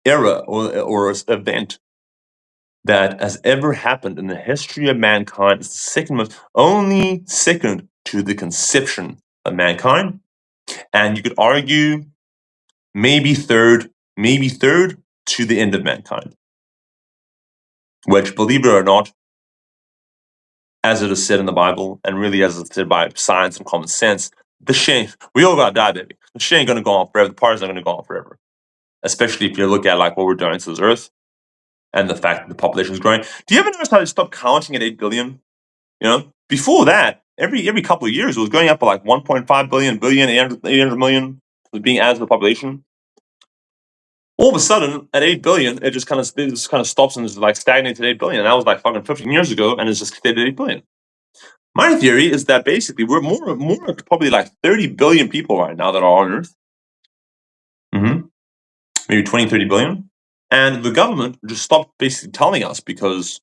era or event that has ever happened in the history of mankind. It's the second most, only second to the conception of mankind, and you could argue maybe third to the end of mankind. Which, believe it or not, as it is said in the Bible, and really as it's said by science and common sense, the shit, we all gotta die, baby. The shit ain't gonna go on forever. The party's not gonna go on forever. Especially if you look at like what we're doing to this earth and the fact that the population is growing. Do you ever notice how they stopped counting at 8 billion? Before that, every couple of years it was going up by like 1.5 billion, 800 million was being added to the population. All of a sudden, at 8 billion, it just kind of stops and is like stagnates at 8 billion. And that was like fucking 15 years ago, and it's just stayed at 8 billion. My theory is that basically we're more probably like 30 billion people right now that are on Earth. Maybe 20, 30 billion. And the government just stopped basically telling us because,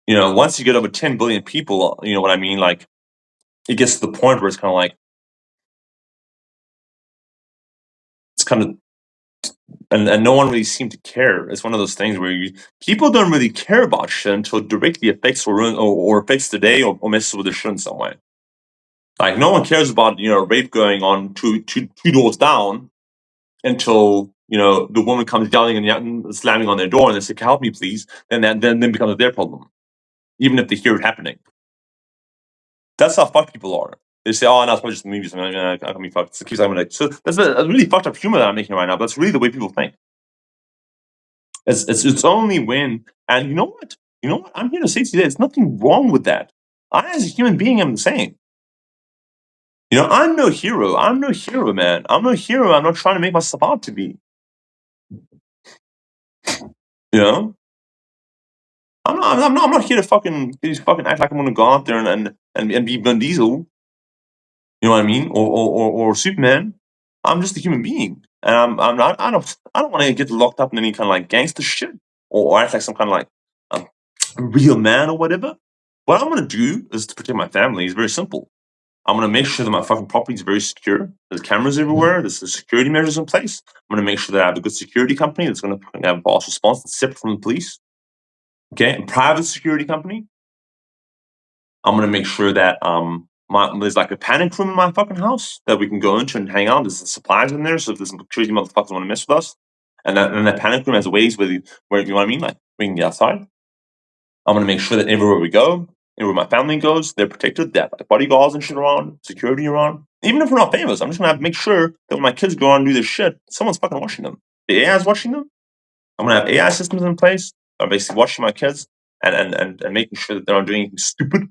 once you get over 10 billion people, you know what I mean? Like, it gets to the point where it's kind of like, it's kind of, and no one really seemed to care. It's one of those things where people don't really care about shit until it directly affects or affects today or messes with the shit in some way. Like, no one cares about, rape going on two doors down until, the woman comes yelling and slamming on their door and they say, help me, please. And then becomes their problem, even if they hear it happening. That's how fucked people are. They say, "Oh, no, it's probably just the movies." I'm like, I can be fucked. So it keeps like, so that's a really fucked up humor that I'm making right now. But that's really the way people think. It's only when, and you know what? I'm here to say today, there's nothing wrong with that. I, as a human being, am the same. I'm no hero. I'm no hero, man. I'm no hero. I'm not trying to make myself out to be. You know, I'm not here to fucking act like I'm gonna go out there and be Vin Diesel. You know what I mean? Or Superman. I'm just a human being, and I'm not. I don't want to get locked up in any kind of like gangster shit or act like some kind of like um, real man or whatever. What I'm gonna do is to protect my family. It's very simple. I'm gonna make sure that my fucking property is very secure. There's cameras everywhere. There's security measures in place. I'm gonna make sure that I have a good security company that's gonna have a boss response that's separate from the police. Okay, a private security company. I'm gonna make sure that there's like a panic room in my fucking house that we can go into and hang out. There's supplies in there, so if there's some crazy motherfuckers want to mess with us, and that panic room has ways where you know what I mean, like we can get outside. I'm gonna make sure that everywhere we go, everywhere my family goes, they're protected. They have like bodyguards and shit around, security around. Even if we're not famous, I'm just gonna have to make sure that when my kids go out and do this shit, someone's fucking watching them. The AI is watching them. I'm gonna have AI systems in place. I'm basically watching my kids and making sure that they're not doing anything stupid,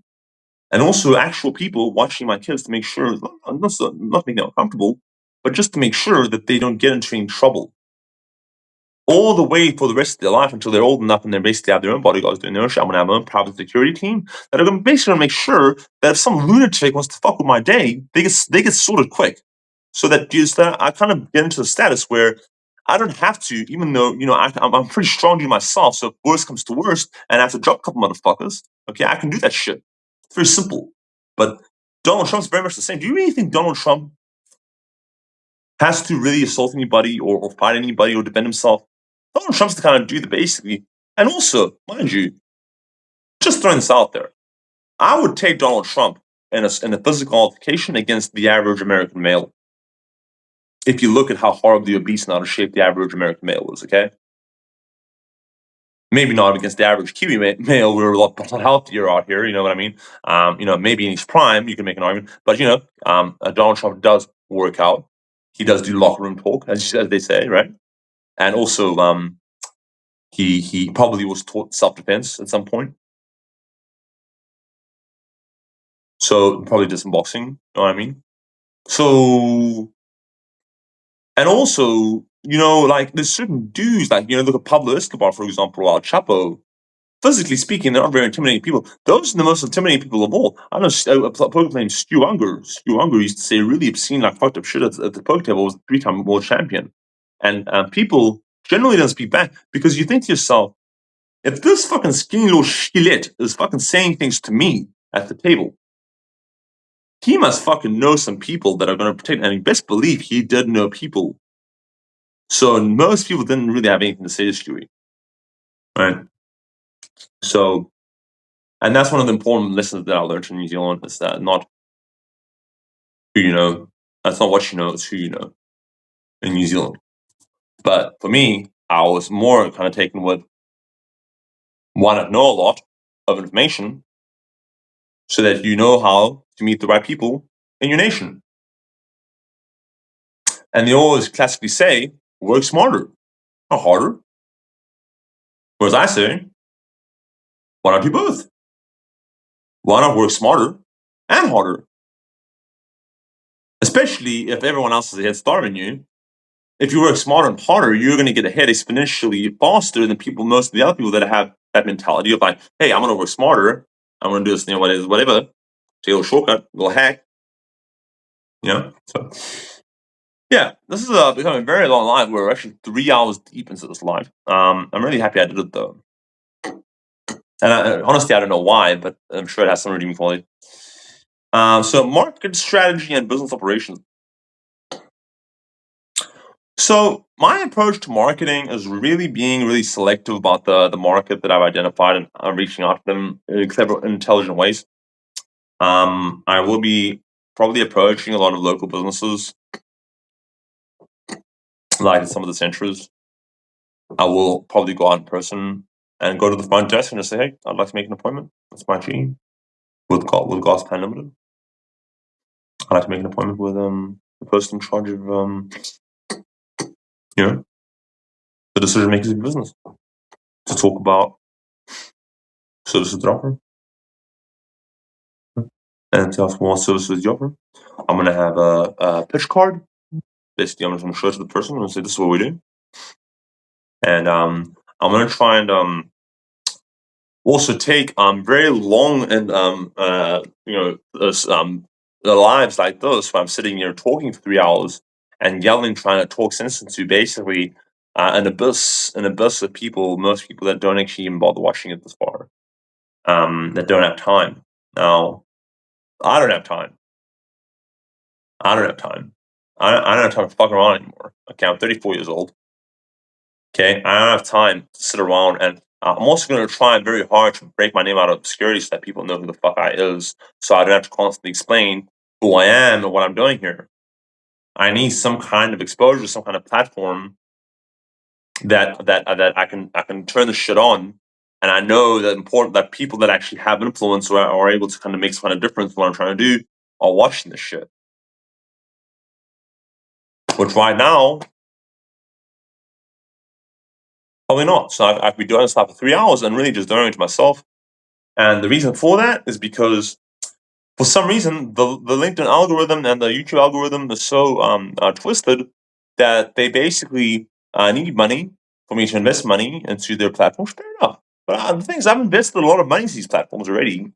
and also actual people watching my kids to make sure not making them uncomfortable, but just to make sure that they don't get into any trouble all the way for the rest of their life until they're old enough and they basically have their own bodyguards doing their shit. I'm gonna have my own private security team that are gonna basically make sure that if some lunatic wants to fuck with my day, they get sorted quick. So that I kind of get into a status where I don't have to, even though I'm pretty strong to myself. So if worst comes to worst, and I have to drop a couple motherfuckers, okay, I can do that shit. It's very simple. But Donald Trump's very much the same. Do you really think Donald Trump has to really assault anybody or fight anybody or defend himself? Donald Trump's the kind of dude that basically, and also, mind you, just throwing this out there, I would take Donald Trump in a physical altercation against the average American male. If you look at how horribly obese and out of shape the average American male is, okay? Maybe not against the average Kiwi male. We're a lot healthier out here. You know what I mean? Maybe in his prime, you can make an argument. But Donald Trump does work out. He does do locker room talk, as they say, right? And also, he probably was taught self defense at some point. So probably did some boxing. You know what I mean? So, and also, like there's certain dudes, like look at Pablo Escobar, for example, or Al Chapo. Physically speaking, they're not very intimidating people. Those are the most intimidating people of all. I know a poker player named Stu Unger. Stu Unger used to say really obscene, like fucked up shit at the poker table. Was a three-time world champion, and people generally don't speak back because you think to yourself, if this fucking skinny little skillet is fucking saying things to me at the table, he must fucking know some people that are going to protect. And you best believe he did know people. So most people didn't really have anything to say to Stewie, right? So, and that's one of the important lessons that I learned in New Zealand is that not who you know, that's not what you know, it's who you know in New Zealand. But for me, I was more kind of taken with why not know a lot of information so that you know how to meet the right people in your nation. And they always classically say, work smarter, not harder. Whereas I say, why not do both? Why not work smarter and harder? Especially if everyone else is a head start on you. If you work smarter and harder, you're going to get ahead exponentially faster than most of the other people that have that mentality of like, hey, I'm going to work smarter. I'm going to do this, whatever. Take a little shortcut, a little hack. So yeah, this is becoming a very long live. We're actually 3 hours deep into this live. I'm really happy I did it though. And honestly, I don't know why, but I'm sure it has some redeeming quality. So market strategy and business operations. So my approach to marketing is really being really selective about the market that I've identified, and I'm reaching out to them in clever, intelligent ways. I will be probably approaching a lot of local businesses, like some of the centers. I will probably go out in person and go to the front desk and just say, "Hey, I'd like to make an appointment. That's my G with Plan Ltd. I'd like to make an appointment with the person in charge of you know the decision makers in business to talk about services they offer and to ask what services you offer. I'm gonna have a pitch card. Basically, I'm just gonna show it to the person and say, "This is what we do." And I'm gonna try and also take very long and the lives like this where I'm sitting here talking for 3 hours and yelling, trying to talk sense into basically an abyss of people, most people that don't actually even bother watching it this far, that don't have time. Now, I don't have time. I don't have time. I don't have time to fuck around anymore. Okay, I'm 34 years old. Okay, I don't have time to sit around, and I'm also going to try very hard to break my name out of obscurity so that people know who the fuck I is, so I don't have to constantly explain who I am and what I'm doing here. I need some kind of exposure, some kind of platform that I can turn the shit on, and I know that important that people that actually have influence or are able to kind of make some kind of difference in what I'm trying to do are watching this shit. Which right now, probably not. So I could be doing this stuff for 3 hours and really just doing it to myself. And the reason for that is because for some reason the LinkedIn algorithm and the YouTube algorithm is so twisted that they basically need money for me to invest money into their platforms. Fair enough. But the thing is, I've invested a lot of money into these platforms already,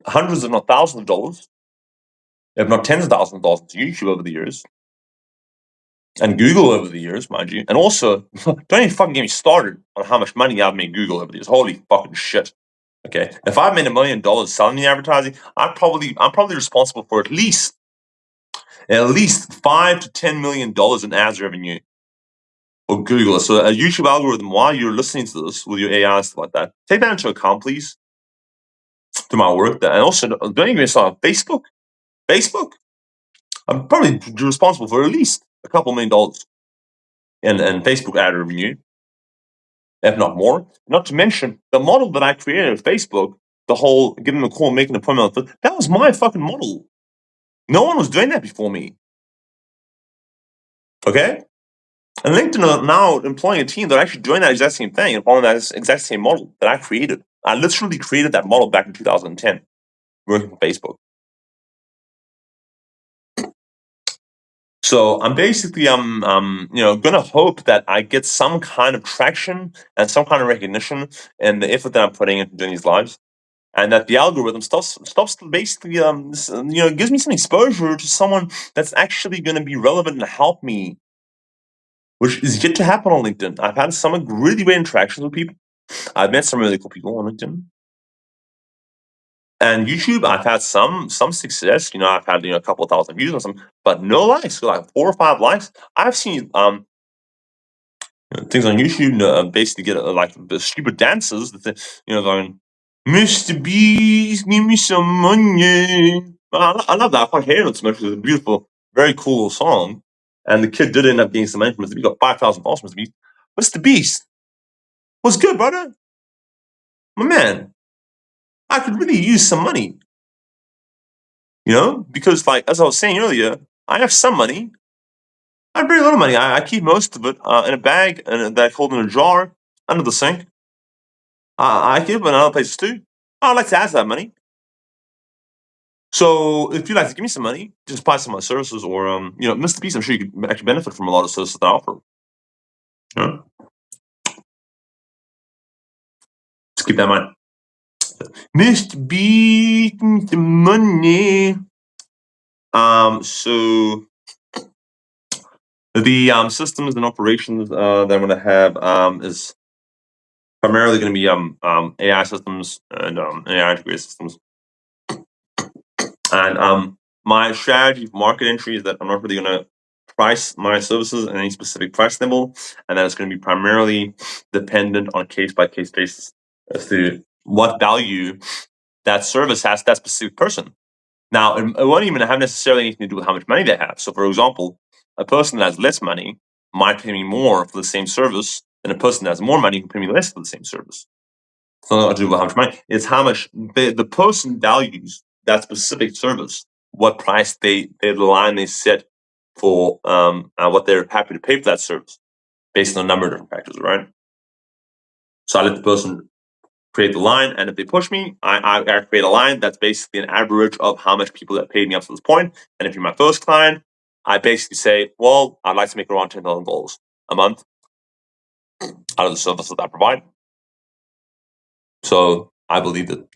hundreds, if not thousands of dollars, if not tens of thousands of dollars into YouTube over the years, and Google over the years, mind you. And also, don't even fucking get me started on how much money I've made Google over the years. Holy fucking shit. Okay, if I've made $1 million selling the advertising, I'm probably responsible for at least $5 to $10 million in ads revenue for Google. So a YouTube algorithm, while you're listening to this with your AI and stuff like that, take that into account, please, to my work. And also, don't even start Facebook. Facebook, I'm probably responsible for at least a couple $1 million in Facebook ad revenue, if not more. Not to mention the model that I created at Facebook, the whole giving them a call, making an appointment, that was my fucking model. No one was doing that before me. Okay? And LinkedIn are now employing a team that are actually doing that exact same thing and following that exact same model that I created. I literally created that model back in 2010, working for Facebook. So I'm basically gonna hope that I get some kind of traction and some kind of recognition in the effort that I'm putting into doing these lives, and that the algorithm stops basically gives me some exposure to someone that's actually going to be relevant and help me, which is yet to happen on LinkedIn. I've had some really great interactions with people. I've met some really cool people on LinkedIn. And YouTube, I've had some success. I've had a couple of thousand views on some, but no likes. So like 4 or 5 likes. I've seen things on YouTube basically get like the stupid dances that going, Mr. Beast, give me some money. I love that. I quite hear it so much. It's a beautiful, very cool song. And the kid did end up getting some money from Mr. Beast. He got 5,000 followers from Mr. Beast. Mr. Beast, what's good, brother? My man, I could really use some money. Because like as I was saying earlier, I have some money. I have very little money. I keep most of it in a bag and that I hold in a jar under the sink. I keep it in other places too. I'd like to add to that money. So if you'd like to give me some money, just buy some of my services, or Mr. Beast, I'm sure you could actually benefit from a lot of services that I offer. You Just keep that in mind. Mr. Beast, the money. So the systems and operations that I'm going to have is primarily going to be AI systems and AI integrated systems. And my strategy for market entry is that I'm not really going to price my services at any specific price level, and that it's going to be primarily dependent on case by case basis as to what value that service has to that specific person. Now, it won't even have necessarily anything to do with how much money they have. So, for example, a person that has less money might pay me more for the same service than a person that has more money who pay me less for the same service. It's not to do with how much money. It's how much the person values that specific service, what price the line they set for what they're happy to pay for that service, based on a number of different factors, right? So I let the person create the line, and if they push me, I create a line that's basically an average of how much people have paid me up to this point. And if you're my first client, I basically say, well, I'd like to make around $10,000 a month. out of the services that I provide. So I believe that,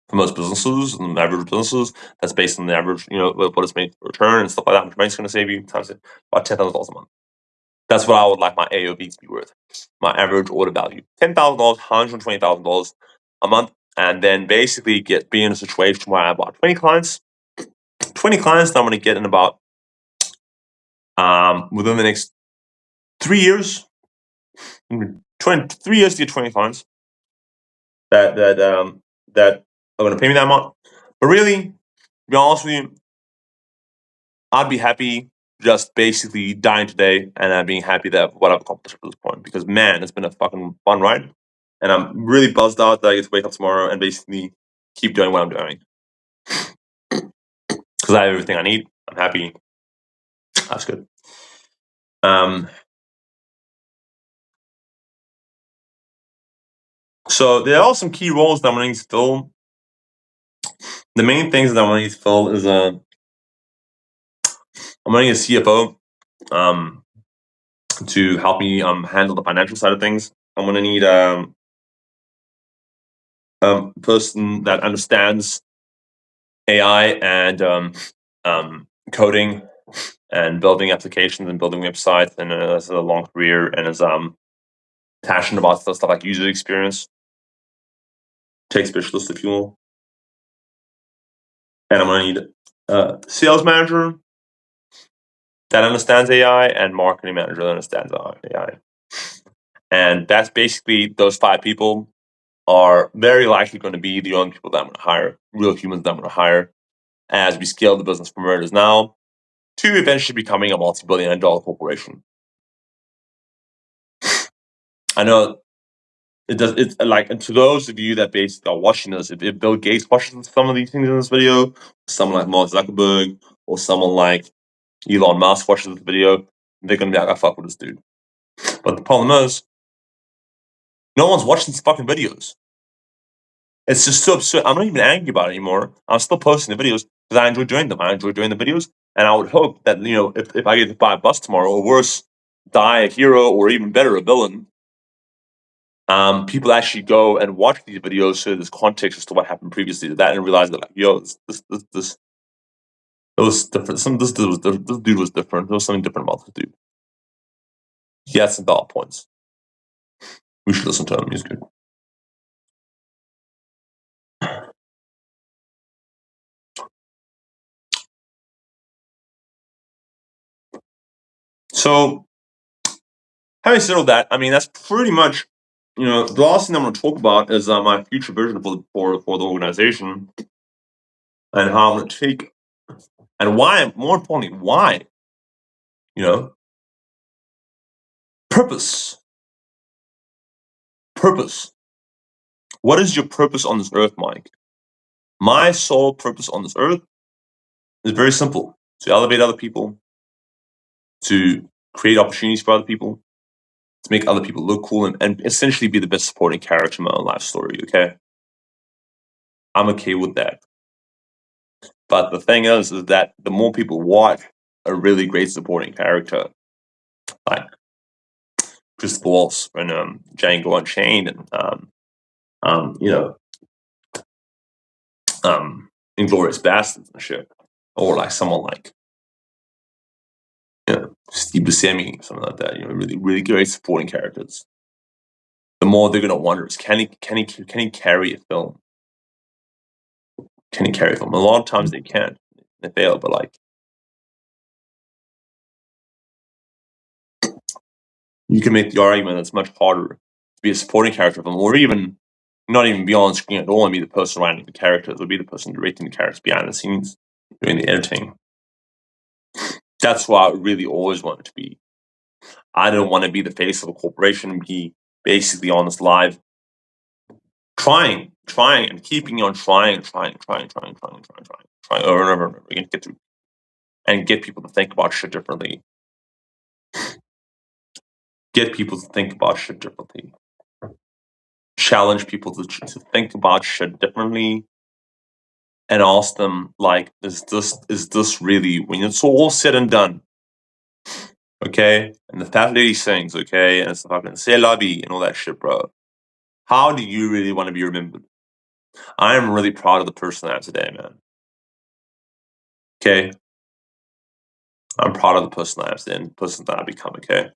for most businesses and average businesses, that's based on the average, what it's made return and stuff like that, how much money it's going to save you, times it about $10,000 a month. That's what I would like my AOV to be worth. My average order value. $10,000, $120,000 a month. And then basically be in a situation where I bought 20 clients. 20 clients that I'm going to get in about, within the next 3 years. 3 years to get 20 clients that are going to pay me that amount. But really, to be honest with you, I'd be happy just basically dying today and being happy that what I've accomplished at this point. Because man, it's been a fucking fun ride. And I'm really buzzed out that I get to wake up tomorrow and basically keep doing what I'm doing. Because I have everything I need. I'm happy. That's good. So there are some key roles that I'm going to need to fill. The main things that I'm going to need to fill is I'm going to need a CFO to help me handle the financial side of things. I'm going to need a person that understands AI and coding and building applications and building websites, and has a long career and is passionate about stuff like user experience. Tech specialist, if you will. And I'm going to need a sales manager that understands AI and marketing manager that understands AI. And that's basically those 5 people are very likely going to be the only people that I'm going to hire, real humans that I'm going to hire as we scale the business from where it is now to eventually becoming a multi-billion-dollar corporation. I know it does. It's like, and to those of you that basically are watching this, if Bill Gates watches some of these things in this video, someone like Mark Zuckerberg or someone like Elon Musk watches this video, they're going to be like, I fuck with this dude. But the problem is, no one's watching these fucking videos. It's just so absurd. I'm not even angry about it anymore. I'm still posting the videos because I enjoy doing them. I enjoy doing the videos. And I would hope that, if I get to buy a bus tomorrow, or worse, die a hero, or even better, a villain, people actually go and watch these videos so there's context as to what happened previously to that and realize that, like, yo, this it was different. This dude was different. There was something different about this dude. He had some valid points. We should listen to him. He's good. So, having said all that, I mean, that's pretty much, the last thing I'm going to talk about is my future vision for the organization and how I'm going to take, and why, more importantly, why, purpose. Purpose. What is your purpose on this earth, Mike? My sole purpose on this earth is very simple: to elevate other people, to create opportunities for other people, to make other people look cool, and essentially be the best supporting character in my own life story, okay? I'm okay with that. But the thing is that the more people watch a really great supporting character, like Christopher Waltz and Django Unchained and Inglorious Bastards and shit, or like someone like Steve Buscemi, something like that, really, really great supporting characters. The more they're gonna wonder is, can he carry a film? Can he carry a film? A lot of times they can't. They fail, but like, you can make the argument that it's much harder to be a supporting character of them, or even not even be on screen at all and be the person writing the characters, or be the person directing the characters behind the scenes, doing the editing. That's what I really always wanted to be. I don't want to be the face of a corporation and be basically on this live trying and keeping on trying over and over and over again to get through and get people to think about shit differently. Get people to think about shit differently. Challenge people to think about shit differently and ask them, like, is this really, when it's all said and done, okay? And the fat lady sings, okay? And it's fucking say lobby and all that shit, bro. How do you really want to be remembered? I am really proud of the person I am today, man. Okay? I'm proud of the person I am today and the person that I become, okay?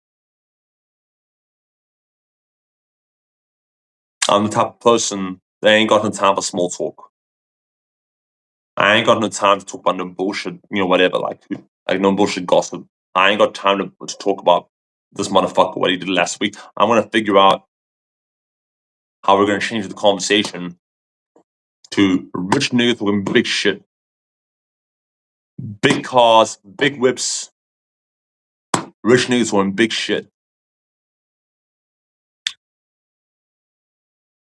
I'm the type of person that ain't got no time for small talk. I ain't got no time to talk about no bullshit, whatever, like no bullshit gossip. I ain't got time to talk about this motherfucker, what he did last week. I want to figure out how we're going to change the conversation to rich niggas with big shit, big cars, big whips, rich niggas with big shit.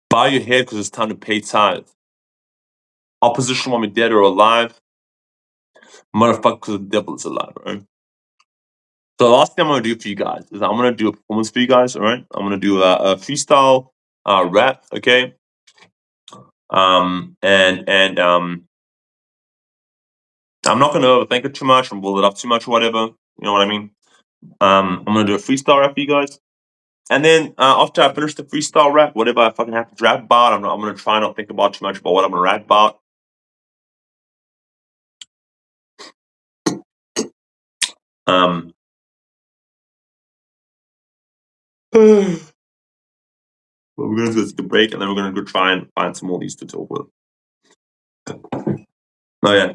Bow your head because it's time to pay tithe. Opposition want me dead or alive. Motherfucker, because the devil is alive, right? So the last thing I'm going to do for you guys is I'm going to do a performance for you guys, all right? I'm going to do a freestyle rap, okay? And I'm not going to overthink it too much and build it up too much or whatever. You know what I mean? I'm going to do a freestyle rap for you guys. And then after I finish the freestyle rap, whatever I fucking have to rap about, I'm going to try not think about too much about what I'm going to rap about. But we're going to take a break, and then we're going to go try and find some more of these to talk with. Oh, yeah.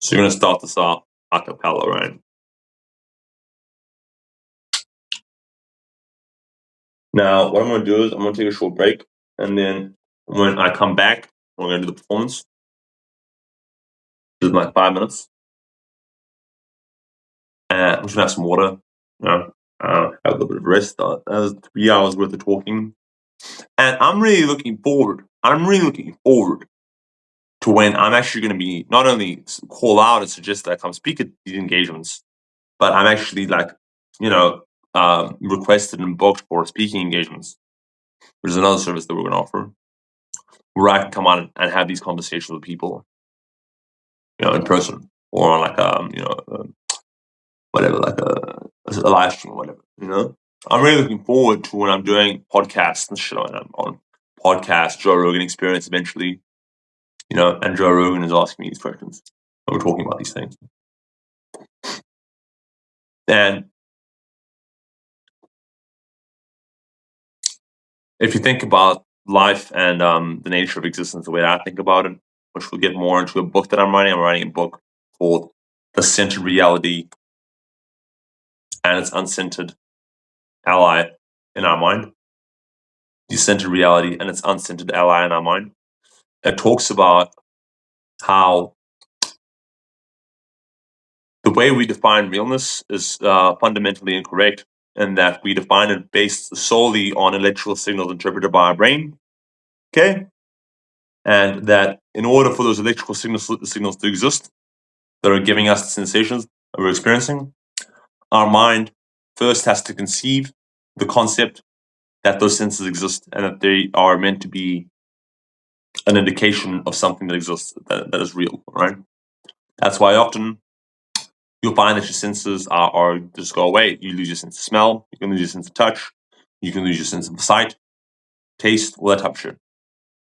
So you're going to start this off a cappella, right? Now, what I'm going to do is I'm going to take a short break, and then when I come back, we're going to do the performance. This is my 5 minutes. And I'm just going to have some water, have a little bit of rest. That was 3 hours worth of talking. And I'm really looking forward to when I'm actually going to be not only call out and suggest that I come speak at these engagements, but I'm actually requested and booked for speaking engagements, which is another service that we're going to offer, where I can come on and have these conversations with people, in person or on whatever, like a live stream or whatever. I'm really looking forward to when I'm doing podcasts and shit on podcast Joe Rogan Experience eventually, and Joe Rogan is asking me these questions. And we're talking about these things. And if you think about life and the nature of existence, the way that I think about it, which we'll get more into a book that I'm writing a book called The Centered Reality and Its Uncentered Ally in Our Mind. The Centered Reality and Its Uncentered Ally in Our Mind. It talks about how the way we define realness is fundamentally incorrect, and that we define it based solely on electrical signals interpreted by our brain. Okay? And that in order for those electrical signals to exist, that are giving us the sensations that we're experiencing, our mind first has to conceive the concept that those senses exist and that they are meant to be an indication of something that exists, that is real, right? That's why often you'll find that your senses are just go away. You lose your sense of smell, you can lose your sense of touch, you can lose your sense of sight, taste, all that type of shit.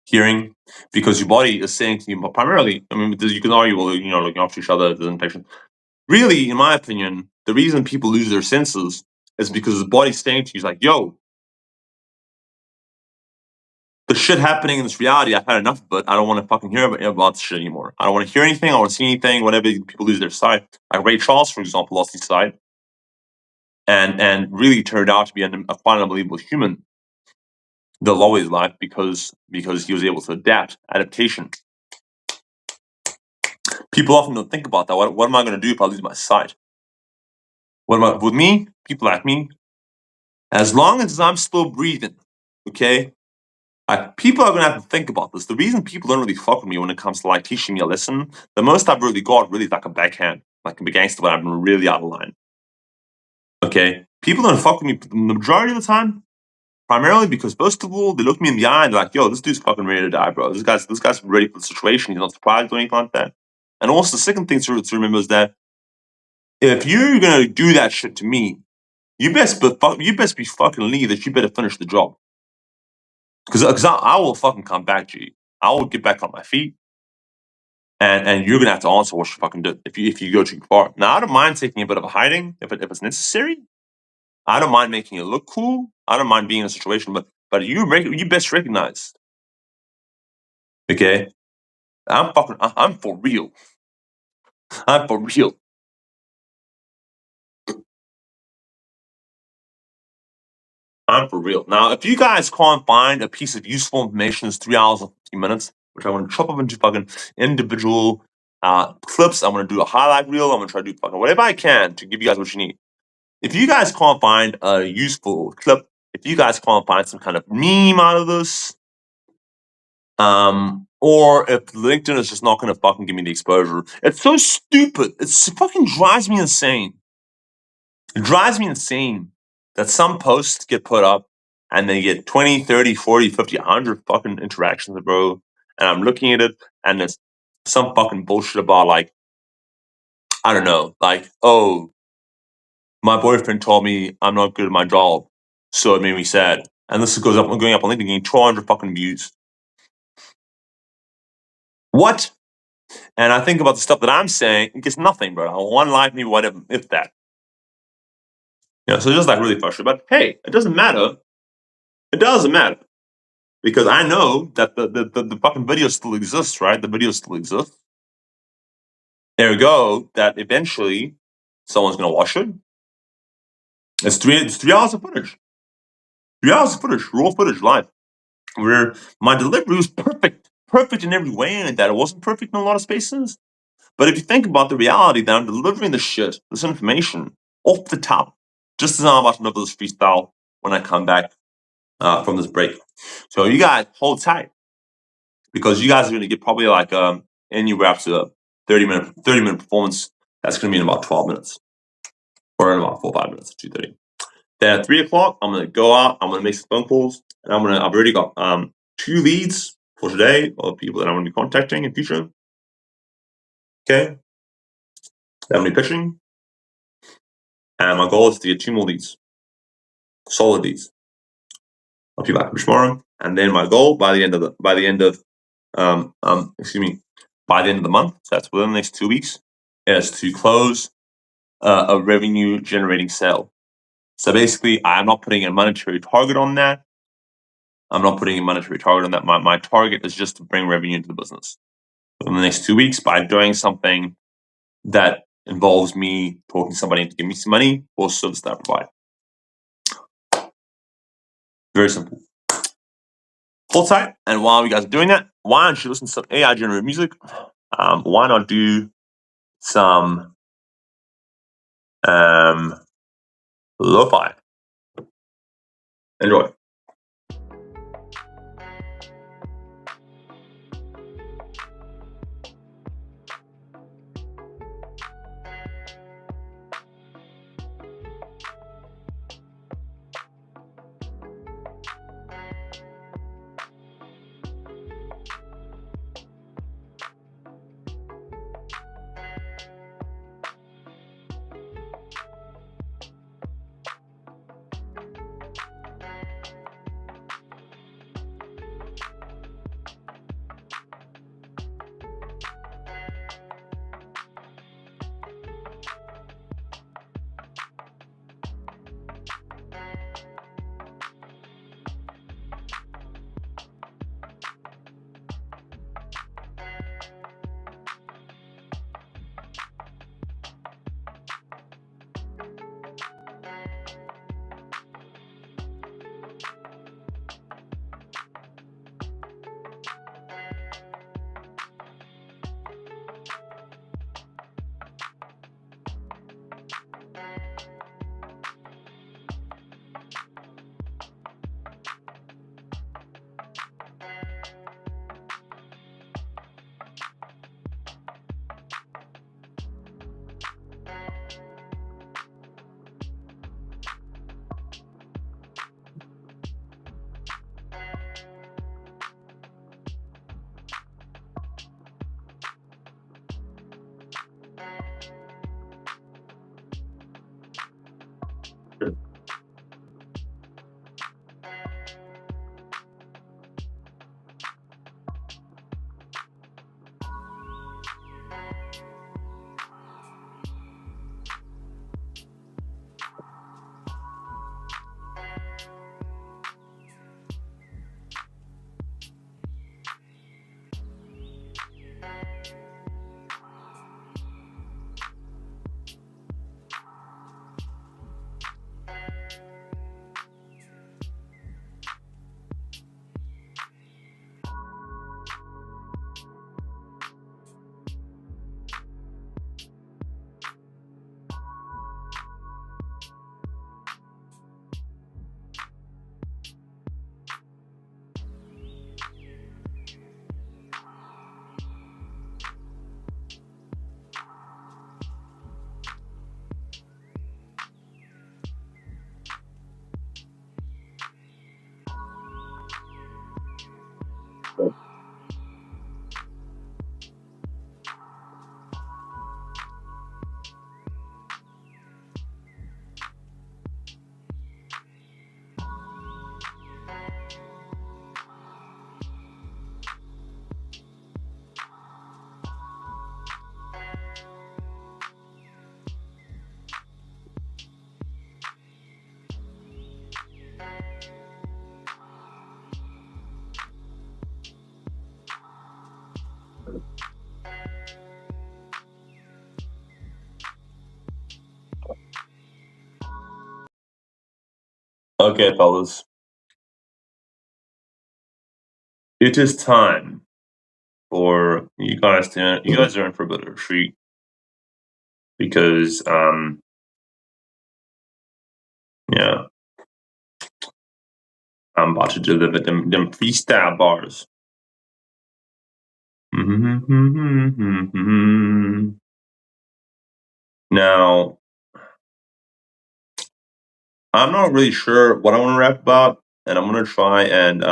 Hearing, because your body is saying to you, but primarily, you can argue, well, looking after each other, there's infection. Really, in my opinion, the reason people lose their senses is because the body's saying to you, like, yo, the shit happening in this reality, I've had enough of it. I don't want to fucking hear about this shit anymore. I don't want to hear anything. I don't want to see anything. Whenever people lose their sight, like Ray Charles, for example, lost his sight, and really turned out to be a quite unbelievable human. The love of his life because he was able to adaptation. People often don't think about that. What am I going to do if I lose my sight? With me? People like me, as long as I'm still breathing, okay. People are going to have to think about this. The reason people don't really fuck with me when it comes to teaching me a lesson, the most I've really got really is like a backhand, like a big gangster, but I've been really out of line. Okay, people don't fuck with me the majority of the time Primarily because, first of all, they look me in the eye and they're like, yo, this dude's fucking ready to die, bro. This guy's ready for the situation. He's not surprised or anything like that. And also, the second thing to remember is that if you're going to do that shit to me, you best be fucking Lee that you better finish the job. Because I will fucking come back to you. I will get back on my feet. And you're gonna have to answer what you fucking did if you go too far. Now I don't mind taking a bit of a hiding if it's necessary. I don't mind making it look cool. I don't mind being in a situation, but you best recognize, okay? I'm for real. I'm for real. I'm for real. Now, if you guys can't find a piece of useful information that's 3 hours and 50 minutes, which I want to chop up into fucking individual clips, I'm gonna do a highlight reel. I'm gonna try to do fucking whatever I can to give you guys what you need. If you guys can't find a useful clip, if you guys can't find some kind of meme out of this, or if LinkedIn is just not gonna fucking give me the exposure, it's so stupid. It fucking drives me insane. It drives me insane that some posts get put up and they get 20, 30, 40, 50, 100 fucking interactions, bro. And I'm looking at it and there's some fucking bullshit about like, I don't know, like, oh, my boyfriend told me I'm not good at my job, so it made me sad. And this goes up, going up on LinkedIn, getting 200 fucking views. What? And I think about the stuff that I'm saying, it gets nothing, bro. One like, maybe whatever, if that. So just like really frustrated. But hey, it doesn't matter. It doesn't matter because I know that the fucking video still exists, right? The video still exists. There we go. That eventually someone's gonna watch it. It's 3 hours of footage. 3 hours of footage, raw footage, live. Where my delivery was perfect in every way, and that it wasn't perfect in a lot of spaces. But if you think about the reality that I'm delivering this shit, this information, off the top, just as I'm about to deliver this freestyle when I come back from this break. So you guys hold tight because you guys are going to get probably like anywhere up to a 30-minute performance. That's going to be in about 12 minutes or in about 4 or 5 minutes, 2:30. Then at 3 o'clock, I'm going to go out. I'm going to make some phone calls, and I've already got 2 leads for today of people that I'm going to be contacting in future. Okay, that I'm going to be pitching, and my goal is to get 2 more leads, solid leads. I'll be back tomorrow, and then my goal by the end of by the end of the month, so that's within the next 2 weeks, is to close a revenue generating sale. So basically, I'm not putting a monetary target on that. My target is just to bring revenue into the business in the next 2 weeks by doing something that involves me talking to somebody to give me some money for service that I provide. Very simple. Hold tight, and while you guys are doing that, why don't you listen to some AI generated music? Why not do some lo-fi? Enjoy. Sure. Okay, fellas, it is time for you guys are in for a bit of a treat because yeah, I'm about to deliver them freestyle bars. Now, I'm not really sure what I want to rap about, and I'm gonna try and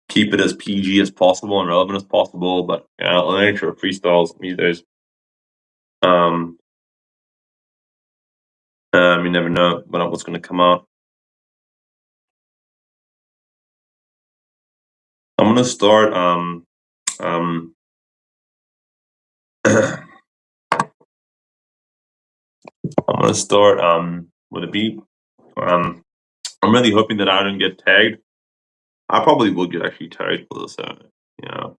keep it as PG as possible and relevant as possible. But yeah, the nature of freestyles these days, um, you never know what's gonna come out. I'm gonna start um I'm gonna start with a beat. Um, I'm really hoping that I don't get tagged. I probably will get actually tagged for this. You know,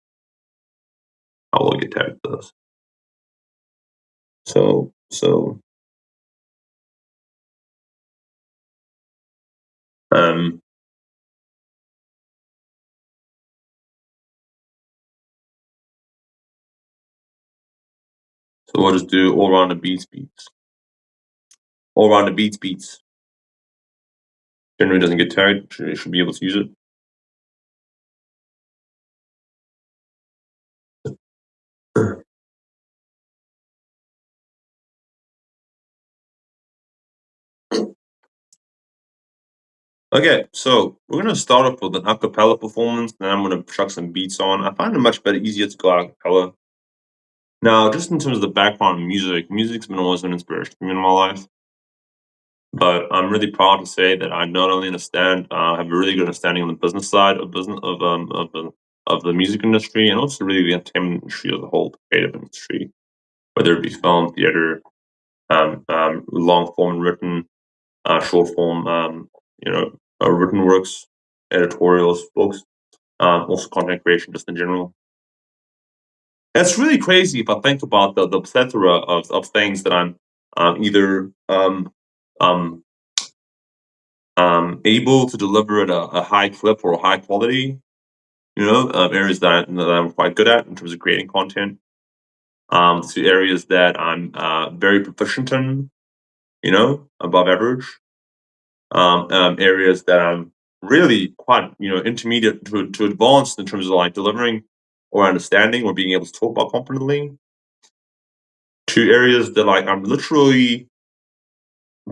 I will get tagged for this. So um so we'll just do all around the beats. All around the beats. Generally doesn't get tagged. Should be able to use it. Okay, so we're gonna start off with an acapella performance, then I'm gonna chuck some beats on. I find it much better, easier to go acapella. Now, just in terms of the background music, music's been always an inspiration for me in my life. But I'm really proud to say that I not only have a really good understanding on the business side of business of the music industry, and also really the entertainment industry as a whole, the creative industry, whether it be film, theater, long form written, short form, written works, editorials, books, also content creation, just in general. It's really crazy if I think about the plethora of things that I'm either um, able to deliver at a high clip or a high quality, areas that I'm quite good at in terms of creating content, to areas that I'm very proficient in, above average, areas that I'm really quite, intermediate to advanced in terms of like delivering or understanding or being able to talk about confidently, to areas that like I'm literally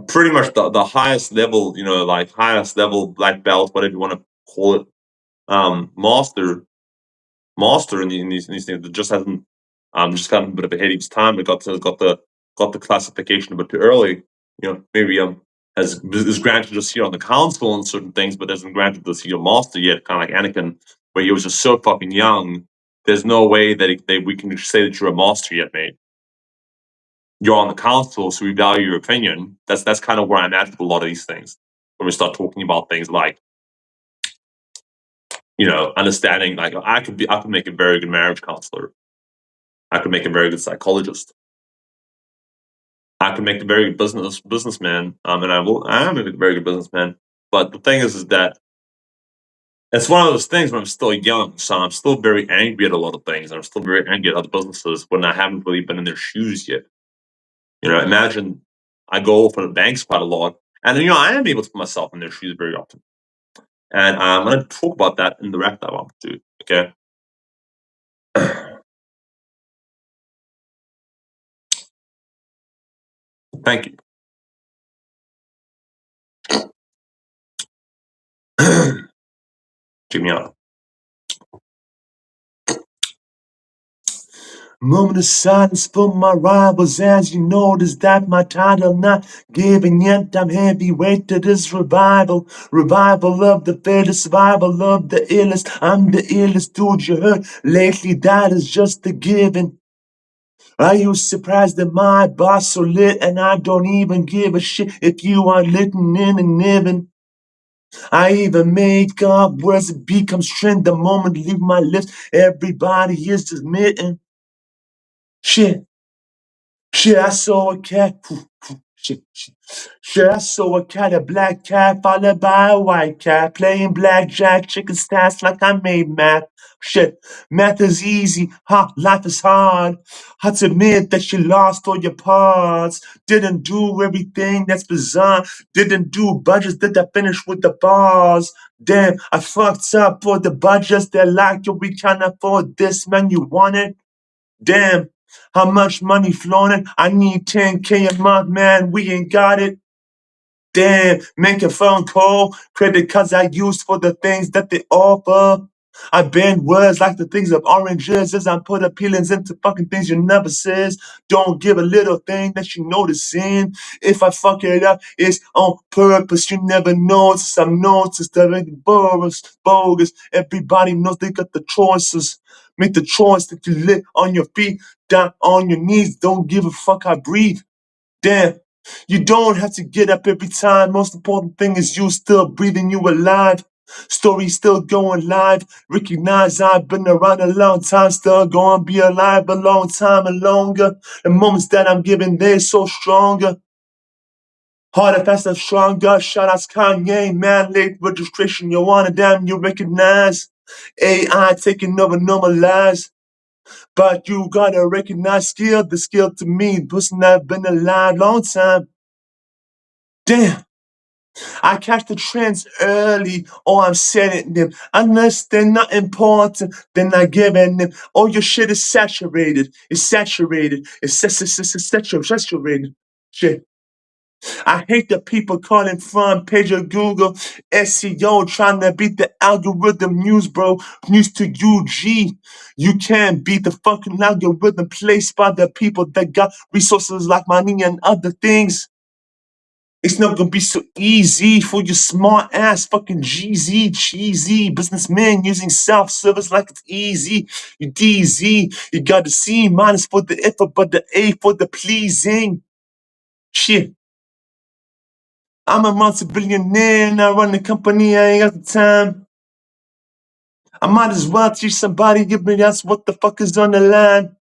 pretty much the highest level, like highest level black belt, whatever you want to call it, master in these things that just hasn't just gotten a bit of ahead each time. It got the classification a bit too early. Maybe is granted a seat on the council and certain things, but isn't granted the seat of master yet, kind of like Anakin, where he was just so fucking young. There's no way that we can say that you're a master yet, mate. You're on the council, so we value your opinion. That's kind of where I'm at with a lot of these things. When we start talking about things like, understanding, like I could make a very good marriage counselor. I could make a very good psychologist. I could make a very good businessman. And I am a very good businessman. But the thing is that it's one of those things when I'm still young, so I'm still very angry at a lot of things. And I'm still very angry at other businesses when I haven't really been in their shoes yet. Imagine I go for the banks quite a lot, and I am able to put myself in their shoes very often. And I'm going to talk about that in the rap that I want to do. Okay. Thank you. Check me out. Moment of silence for my rivals as you notice that my title not given yet. I'm heavyweight to this revival. Revival of the fittest, survival of the illest. I'm the illest dude you heard lately, that is just a given. Are you surprised that my boss so lit and I don't even give a shit if you are lit in and living? I even make up words, it becomes trend the moment leave my lips. Everybody is admitting. Shit, I saw a cat. Shit, I saw a cat, a black cat, followed by a white cat, playing blackjack, chicken stats like I made math. Shit, math is easy, life is hard. Hard to admit that you lost all your parts. Didn't do everything that's bizarre. Didn't do budgets, did I finish with the bars? Damn, I fucked up for the budgets. They're like, yo, we can't afford this, man, you want it? Damn, how much money flowing in? I need 10K a month, man. We ain't got it. Damn, make a phone call. Credit cards I use for the things that they offer. I bend words like the things of oranges as I put appealings into fucking things you never says. Don't give a little thing that you noticing. If I fuck it up, it's on purpose. You never notice. I'm noticed that it's bogus. Everybody knows they got the choices. Make the choice that you live on your feet, down on your knees. Don't give a fuck, I breathe. Damn. You don't have to get up every time. Most important thing is you still breathing, you alive. Story still going live. Recognize I've been around a long time, still gonna be alive a long time and longer. The moments that I'm giving, they're so stronger. Harder, faster, stronger. Shout outs Kanye, man, late registration. You want a damn, you recognize. AI taking over normal lives. But you gotta recognize skill, the skill to me, person that been alive long time. Damn, I catch the trends early, or I'm setting them. Unless they're not important, they're not giving them. All your shit is saturated. It's saturated. It's saturated. Shit. I hate the people calling front page of Google SEO trying to beat the algorithm news, bro. News to UG. You can't beat the fucking algorithm placed by the people that got resources like money and other things. It's not gonna be so easy for your smart ass fucking GZ, cheesy businessman using self-service like it's easy. You DZ, you got the C minus for the effort, but the A for the pleasing. Shit. I'm a multi-billionaire and I run the company, I ain't got the time. I might as well teach somebody, give me that's what the fuck is on the line.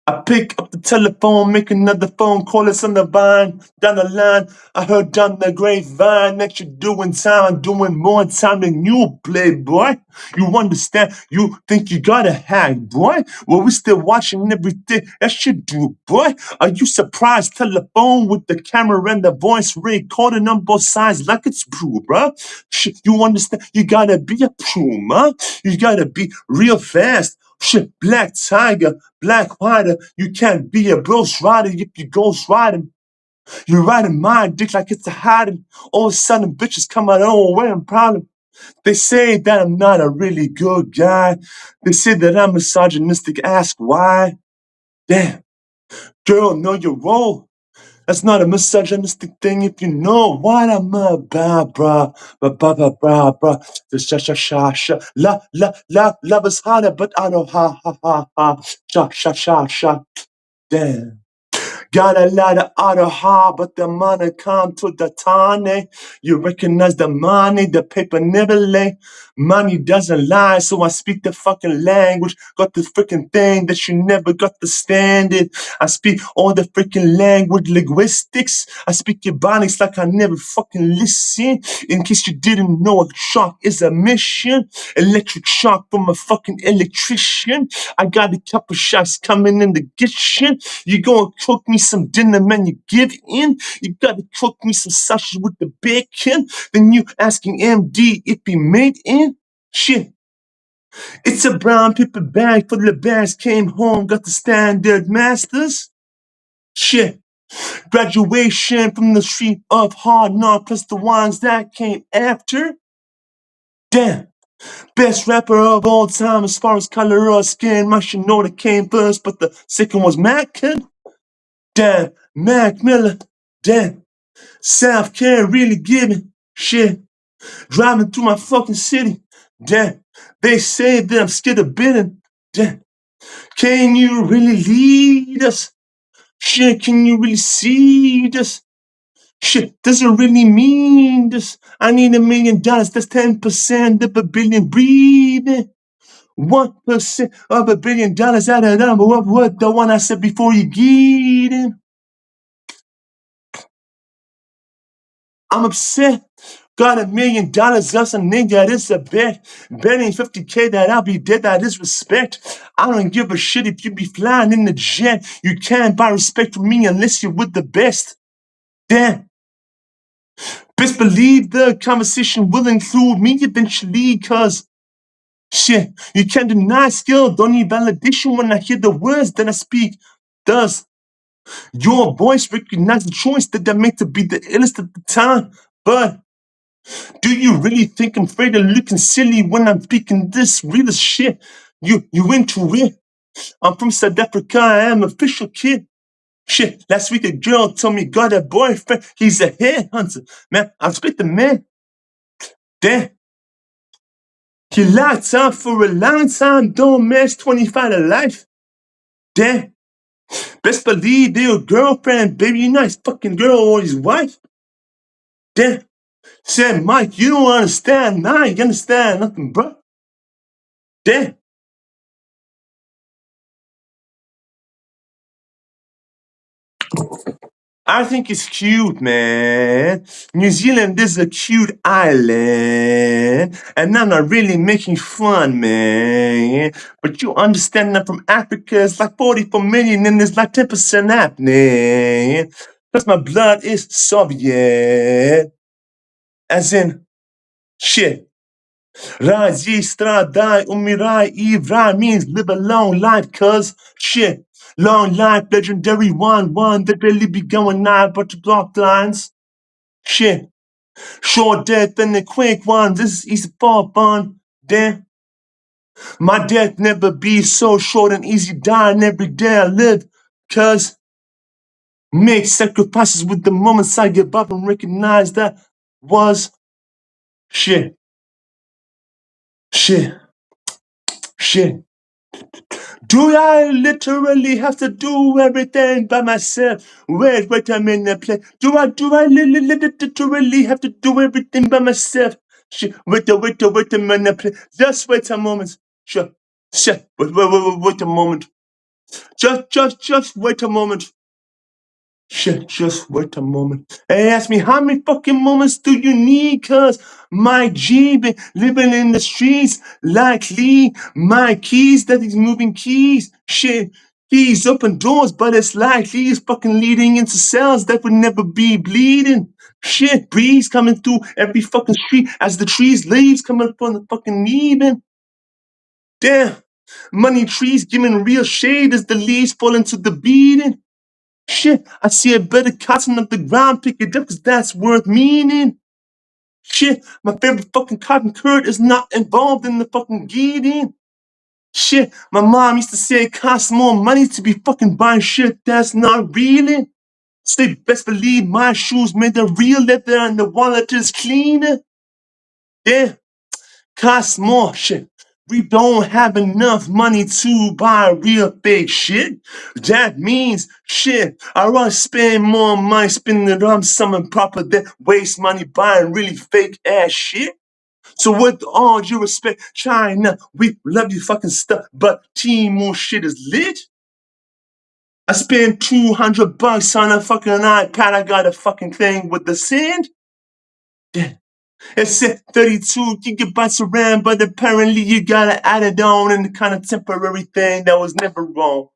I pick up the telephone, make another phone call, it's on the vine, down the line. I heard down the grapevine that you're doing time, I'm doing more time than you, playboy. You understand? You think you got a hack, boy? Well, we still watching everything that you do, boy. Are you surprised? Telephone with the camera and the voice recording on both sides like it's true, bro. Shit, you understand? You gotta be a puma. You gotta be real fast. Shit, black tiger, black rider. You can't be a ghost rider if you ghost riding. You're riding my dick like it's a hiding. All of a sudden, bitches come out of nowhere and problem. They say that I'm not a really good guy. They say that I'm misogynistic. Ask why. Damn, girl, know your role. That's not a misogynistic thing if you know what I'm about, brah. Brah. The sha. Love is harder, but I know ha. Sha. Damn. Got a lot of auto hard, but the money come to the tane. You recognize the money, the paper never lay. Money doesn't lie, so I speak the fucking language. Got the freaking thing that you never got to stand it. I speak all the freaking language, linguistics. I speak Ebonics like I never fucking listen. In case you didn't know, a shock is a mission. Electric shock from a fucking electrician. I got a couple shots coming in the kitchen. You gonna cook me some dinner, man, you give in. You gotta cook me some sausage with the bacon. Then you asking MD if he made in. Shit. It's a brown paper bag full of bags. Came home, got the standard masters. Shit. Graduation from the street of hard knock, plus the ones that came after. Damn. Best rapper of all time as far as color or skin. I should know that came first, but the second was Mac Kid. Damn. Mac Miller. Damn. South can't really give me shit. Driving through my fucking city. Damn. They say that I'm scared of bidding. Damn. Can you really lead us? Shit, can you really see this? Shit, does it really mean this? I need $1 million. That's 10% of $1 billion breathing. 1% of $1 billion out of number of what the one I said before you get in. I'm upset. Got $1 million, that's a nigga, it's a bet. Betting 50K that I'll be dead, that is respect. I don't give a shit if you be flying in the jet. You can't buy respect from me unless you're with the best. Damn. Best believe the conversation will include me eventually, cause shit, you can't deny skill, don't need validation when I hear the words that I speak. Does your voice recognize the choice that I made to be the illest at the time? But do you really think I'm afraid of looking silly when I'm speaking this real as shit? You into it? I'm from South Africa, I am an official kid. Shit, last week a girl told me got a boyfriend, he's a headhunter. Man, I'm spit the man. Damn. He locked up for a long time, don't match 25 to life. Damn. Best believe they're your girlfriend, baby, you're not his fucking girl or his wife. Damn. Said Mike, you don't understand. Nah, you understand nothing, bro. Damn. I think it's cute, man. New Zealand is a cute island. And I'm not really making fun, man. But you understand that from Africa, it's like 44 million and there's like 10% happening. Plus my blood is Soviet. As in, shit. Raji stradai umirai ivrai means live a long life, cuz shit. Long life, legendary one that really be going nigh but the block lines. Shit. Short death and the quick one, this is easy for fun. Damn. My death never be so short and easy dying every day I live. Cuz make sacrifices with the moments I give up and recognize that was shit. Shit. Do I literally have to do everything by myself? Wait a minute, play. Do I literally have to do everything by myself? Shit, wait a minute, play. Just wait a moment. Sure. Shit, wait a moment. Just wait a moment. Shit, just wait a moment. Hey, ask me how many fucking moments do you need? Cause my G been living in the streets likely. My keys that he's moving keys. Shit, keys open doors, but it's likely he's fucking leading into cells that would never be bleeding. Shit, breeze coming through every fucking street as the trees leaves coming from the fucking evening. Damn, money trees giving real shade as the leaves fall into the beating. Shit, I see a better cotton on the ground, pick it up, cause that's worth meaning. Shit, my favorite fucking cotton curd is not involved in the fucking eating. Shit, my mom used to say it costs more money to be fucking buying shit that's not real. Say best believe my shoes made of real leather and the wallet is clean. Yeah, costs more shit. We don't have enough money to buy real fake shit. That means shit. I rather spend more money spending it on something proper than waste money buying really fake ass shit. So with all due respect, China, we love your fucking stuff, but Timo shit is lit. I spent $200 on a fucking iPad. I got a fucking thing with the sand. It said 32 gigabytes of RAM, but apparently you gotta add it on in the kind of temporary thing that was never wrong.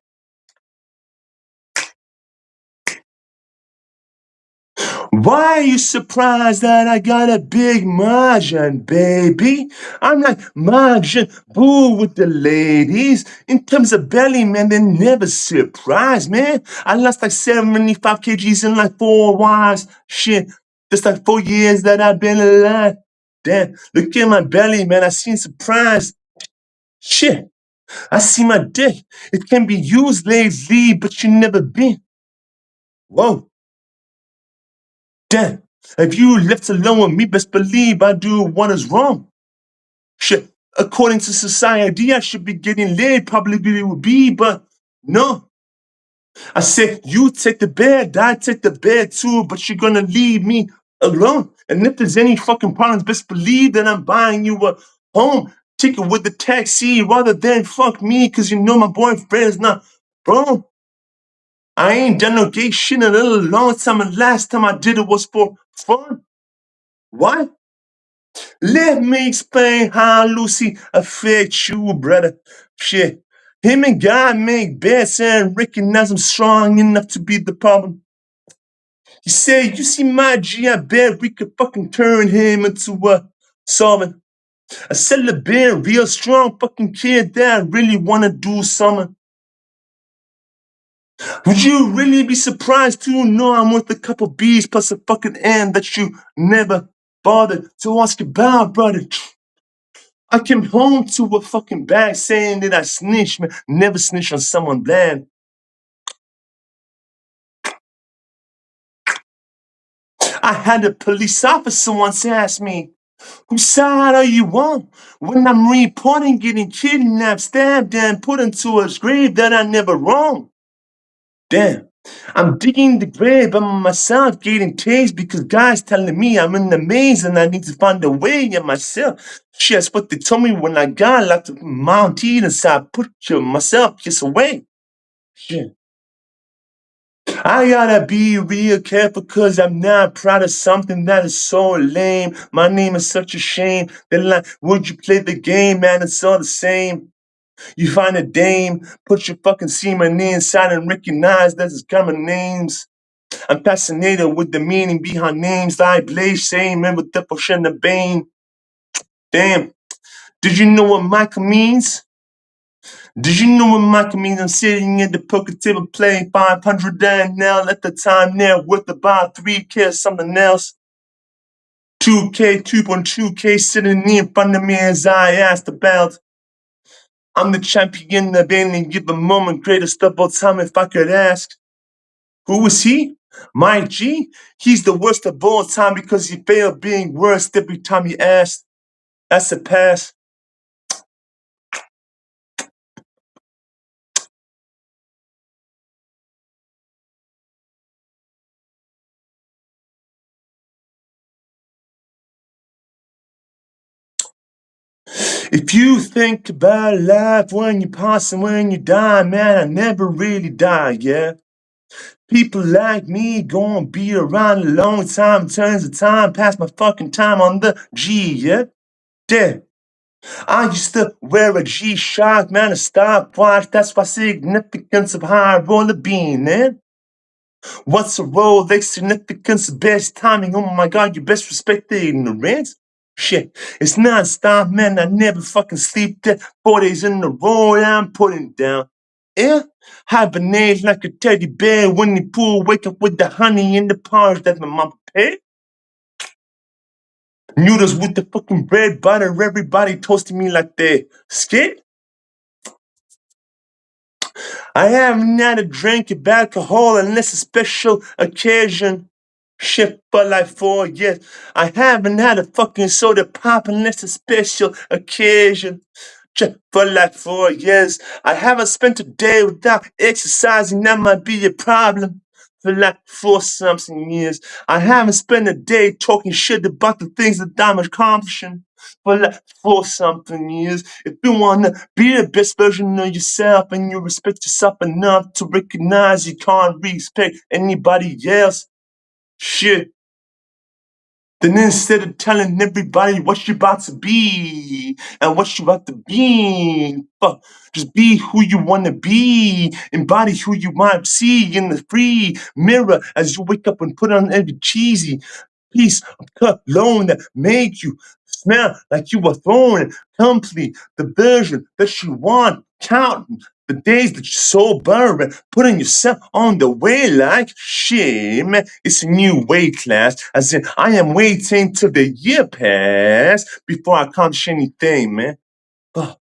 Why are you surprised that I got a big margin, baby? I'm like margin boo with the ladies. In terms of belly, man, they never surprised, man. I lost like 75 kgs in like 4 wives. Shit, just like 4 years that I've been alive. Damn, look at my belly, man. I seen surprise. Shit, I see my dick. It can be used lately, but you never been. Whoa. Damn, if you left alone with me, best believe I do what is wrong. Shit, according to society, I should be getting laid, probably would be, but no. I said, you take the bed, I take the bed too, but you're gonna leave me alone. And if there's any fucking problems, best believe that I'm buying you a home ticket with the taxi rather than fuck me, cause you know my boyfriend is not, bro. I ain't done no gay shit in a little long time, and last time I did it was for fun. What? Let me explain how Lucy affects you, brother. Shit. Him and God make bets and recognize I'm strong enough to be the problem. He said, you see my G, I bet we could fucking turn him into a solvent. A celibate, real strong fucking kid that really wanna do something. Would you really be surprised to know I'm worth a couple B's plus a fucking N that you never bothered to ask about, brother? I came home to a fucking bag saying that I snitched, man. Never snitch on someone bland. I had a police officer once ask me, whose side are you on? When I'm reporting getting kidnapped, stabbed, and put into a grave that I never wronged. Damn. I'm digging the grave by myself, getting tased because guys telling me I'm in the maze and I need to find a way in myself. Shit, that's what they told me when I got locked up in Mount Eden, so I put myself just away. Shit. I gotta be real careful cause I'm not proud of something that is so lame. My name is such a shame. They're like, would you play the game, man? It's all the same. You find a dame, put your fucking semen inside and recognize that it's common names. I'm fascinated with the meaning behind names like Blaze, same, and with the and the Bane. Damn. Did you know what Michael means? Did you know what Michael means? I'm sitting at the poker table playing 500 and now at the time now worth about 3K or something else. 2K, 2.2K sitting in front of me as I asked about. I'm the champion of any given moment, greatest of all time if I could ask. Who is he? Mike G? He's the worst of all time because he failed being worst every time he asked. That's a pass. If you think about life when you pass and when you die, man, I never really die, yeah? People like me gonna be around a long time, turns of time, past my fucking time on the G, yeah? Yeah. I used to wear a G-Shock, man, a stopwatch, that's why significance of high roller bean, man. What's a Rolex significance, best timing, oh my god, you best respect the ignorance. Shit, it's non-stop, man, I never fucking sleep there. 4 days in a row, I'm putting down. Yeah, hibernate like a teddy bear when you pull, wake up with the honey in the porridge that my mom prepared. Noodles with the fucking bread butter, everybody toasting me like they skit. I haven't had a drink of alcohol unless a special occasion. Shit for like 4 years. I haven't had a fucking soda pop unless a special occasion. Shit for like 4 years. I haven't spent a day without exercising. That might be a problem. For like 4 something years. I haven't spent a day talking shit about the things that I'm accomplishing. For like 4 something years. If you wanna be the best version of yourself and you respect yourself enough to recognize you can't respect anybody else, shit. Then instead of telling everybody what you're about to be and what you're about to be, fuck, just be who you want to be. Embody who you might see in the free mirror as you wake up and put on every cheesy piece of cologne that make you smell like you were thrown. Complete the version that you want. Counting the days that you're sober and putting yourself on the way like shit, man. It's a new weight class. As in, I am waiting till the year pass before I accomplish anything, man. Oh,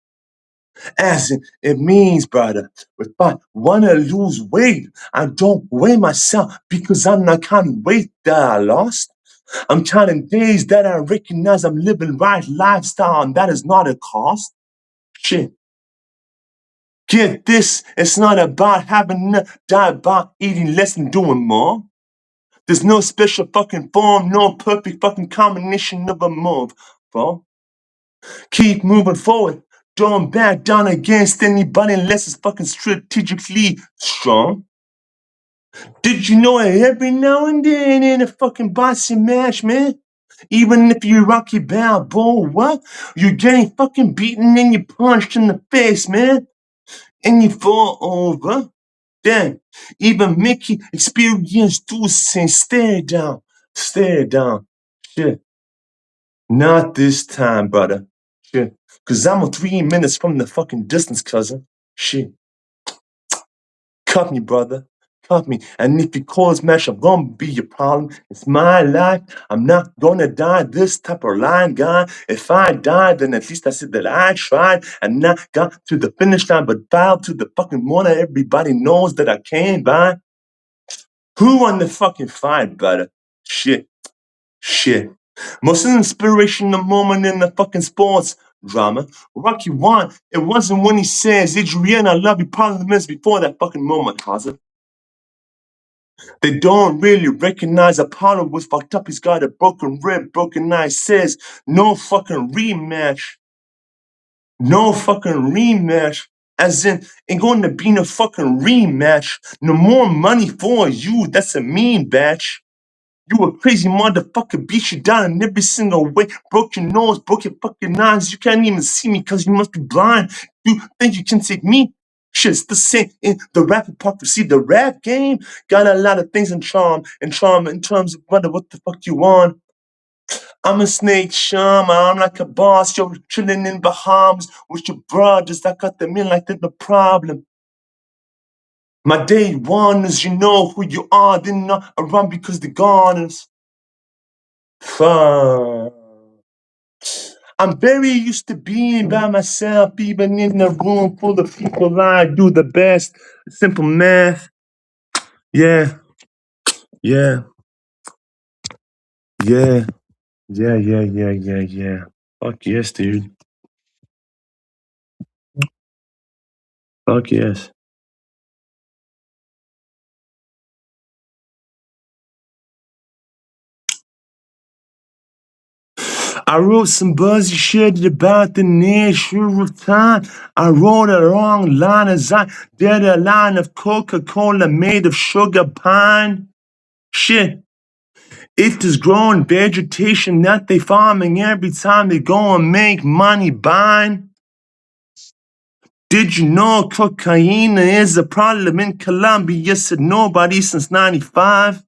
as in, it means, brother, if I wanna lose weight, I don't weigh myself because I'm not counting weight that I lost. I'm counting days that I recognize I'm living right lifestyle, and that is not a cost. Shit. Get this, it's not about having a diet, about eating less and doing more. There's no special fucking form, no perfect fucking combination of a move, bro. Keep moving forward. Don't back down against anybody unless it's fucking strategically strong. Did you know that every now and then in a fucking boxing match, man? Even if you Rocky Balboa, what? You're getting fucking beaten and you punched in the face, man. And you fall over. Then, even Mickey experienced those and stare down. Stare down. Shit. Not this time, brother. Shit. Cause I'm a 3 minutes from the fucking distance, cousin. Shit. Cut me, brother. Cut me. And if you cause smash, I'm gonna be your problem. It's my life. I'm not gonna die this type of line, guy. If I die, then at least I said that I tried and not got to the finish line, but filed to the fucking morning. Everybody knows that I came by. Who won the fucking fight, brother? Shit. Shit. Most inspirational moment in the fucking sports drama. Rocky won. It wasn't when he says, Adrian, I love you, probably minutes before that fucking moment, Kaza. They don't really recognize Apollo was fucked up. He's got a broken rib, broken eye. Says, no fucking rematch. No fucking rematch. As in, ain't going to be no fucking rematch. No more money for you. That's a mean batch. You a crazy motherfucker, beat you down in every single way. Broke your nose, broke your fucking eyes. You can't even see me because you must be blind. You think you can take me? Shit's the same in the rap hypocrisy. The rap game got a lot of things in charm in terms of brother, what the fuck you want? I'm a snake charmer, I'm like a boss. You're chilling in Bahamas with your brothers. I got them in like they're the problem. My day one is you know who you are, they're not around because they're goners. Fuck. I'm very used to being by myself, even in a room full of people. I do the best. Simple math. Yeah, yeah, yeah, yeah. Fuck yes, dude. Fuck yes. I wrote some buzzy shit about the nature of time. I wrote a long line as I did a line of Coca-Cola made of sugar pine. Shit. It is growing vegetation that they farming every time they go and make money buying. Did you know cocaine is a problem in Colombia? Said nobody since 95.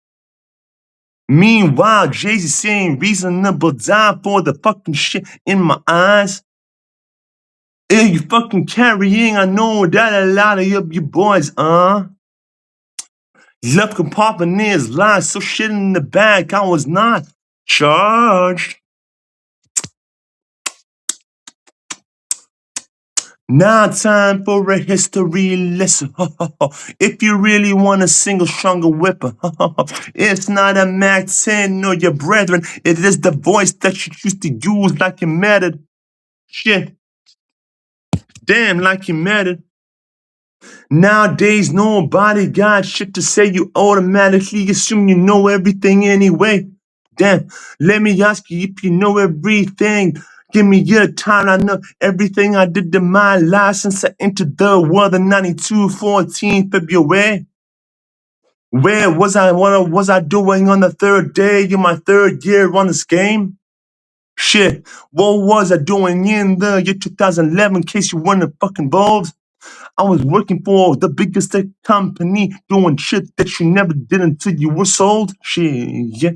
Meanwhile, Jay-Z saying reasonable doubt for the fucking shit in my eyes. If you fucking carrying, I know that a lot of your boys, left compartment is lying, so shit in the bag, I was not charged. Now time for a history lesson. If you really want a single stronger weapon, it's not a Mac 10 or your brethren. It is the voice that you choose to use like it mattered. Shit. Damn, like it mattered. Nowadays, nobody got shit to say. You automatically assume you know everything anyway. Damn, let me ask you if you know everything. Give me your time, I know everything I did in my life since I entered the world in 92, 14 February. Where was I? What was I doing on the third day in my third year on this game? Shit, what was I doing in the year 2011 in case you weren't fucking involved? I was working for the biggest tech company, doing shit that you never did until you were sold. Shit, yeah.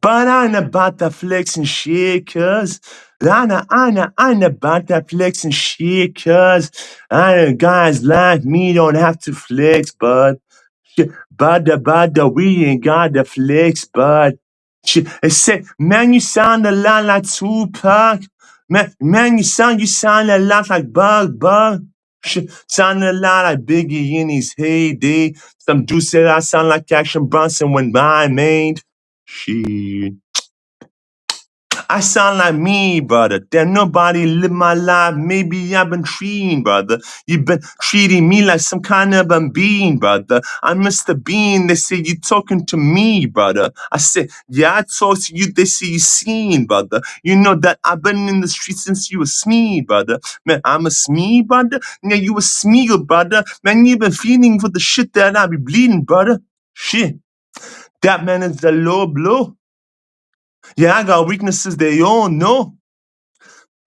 But I ain't about that flexing shit, cuz. I ain't about that flexing shit, cuz. Guys like me don't have to flex, but. Shit, we ain't got the flex, but. Shit, I said, man, you sound a lot like Tupac. Man, you sound a lot like Bug. Shit, sound a lot like Biggie in his heyday. Some dude said I sound like Action Bronson when I made. Shit. I sound like me, brother. Damn, nobody live my life. Maybe I've been treating, brother. You've been treating me like some kind of a bean, brother. I'm Mr. Bean. They say you talking to me, brother. I say, yeah, I talk to you. They say you seen, brother. You know that I've been in the streets since you was me, brother. Man, I'm a smee, brother. Yeah, you a smeagol, brother. Man, you been feeling for the shit that I be bleeding, brother. Shit. That man is a low blow. Yeah, I got weaknesses they all know.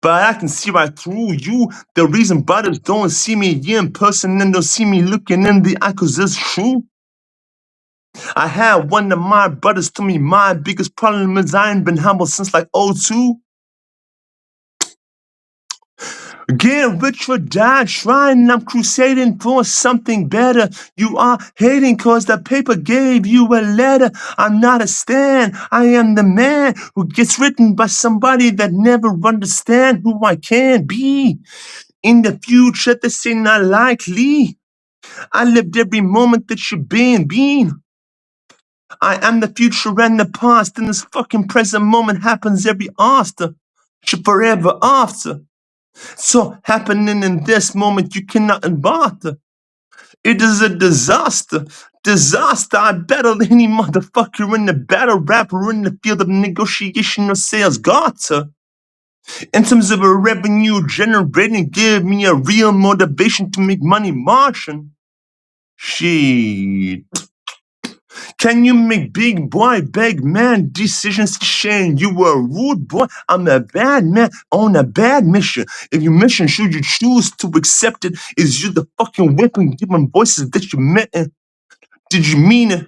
But I can see right through you. The reason brothers don't see me in person and don't see me looking in the eye, cause it's true. I had one of my brothers tell me my biggest problem is I ain't been humble since like '02. Get rich or die trying, I'm crusading for something better. You are hating cause the paper gave you a letter. I'm not a stan, I am the man who gets written by somebody that never understand who I can be. In the future, this ain't not likely. I lived every moment that you've been. I am the future and the past, and this fucking present moment happens every after. Forever after. So happening in this moment, you cannot embark. It is a disaster. Disaster. I battle any motherfucker in the battle, rapper in the field of negotiation or sales. Got to. In terms of a revenue generating, give me a real motivation to make money marching. Shit. Can you make big boy, big man decisions? Shane, you were a rude boy. I'm a bad man on a bad mission. If your mission, should you choose to accept it, is you the fucking weapon giving voices that you meant it? Did you mean it?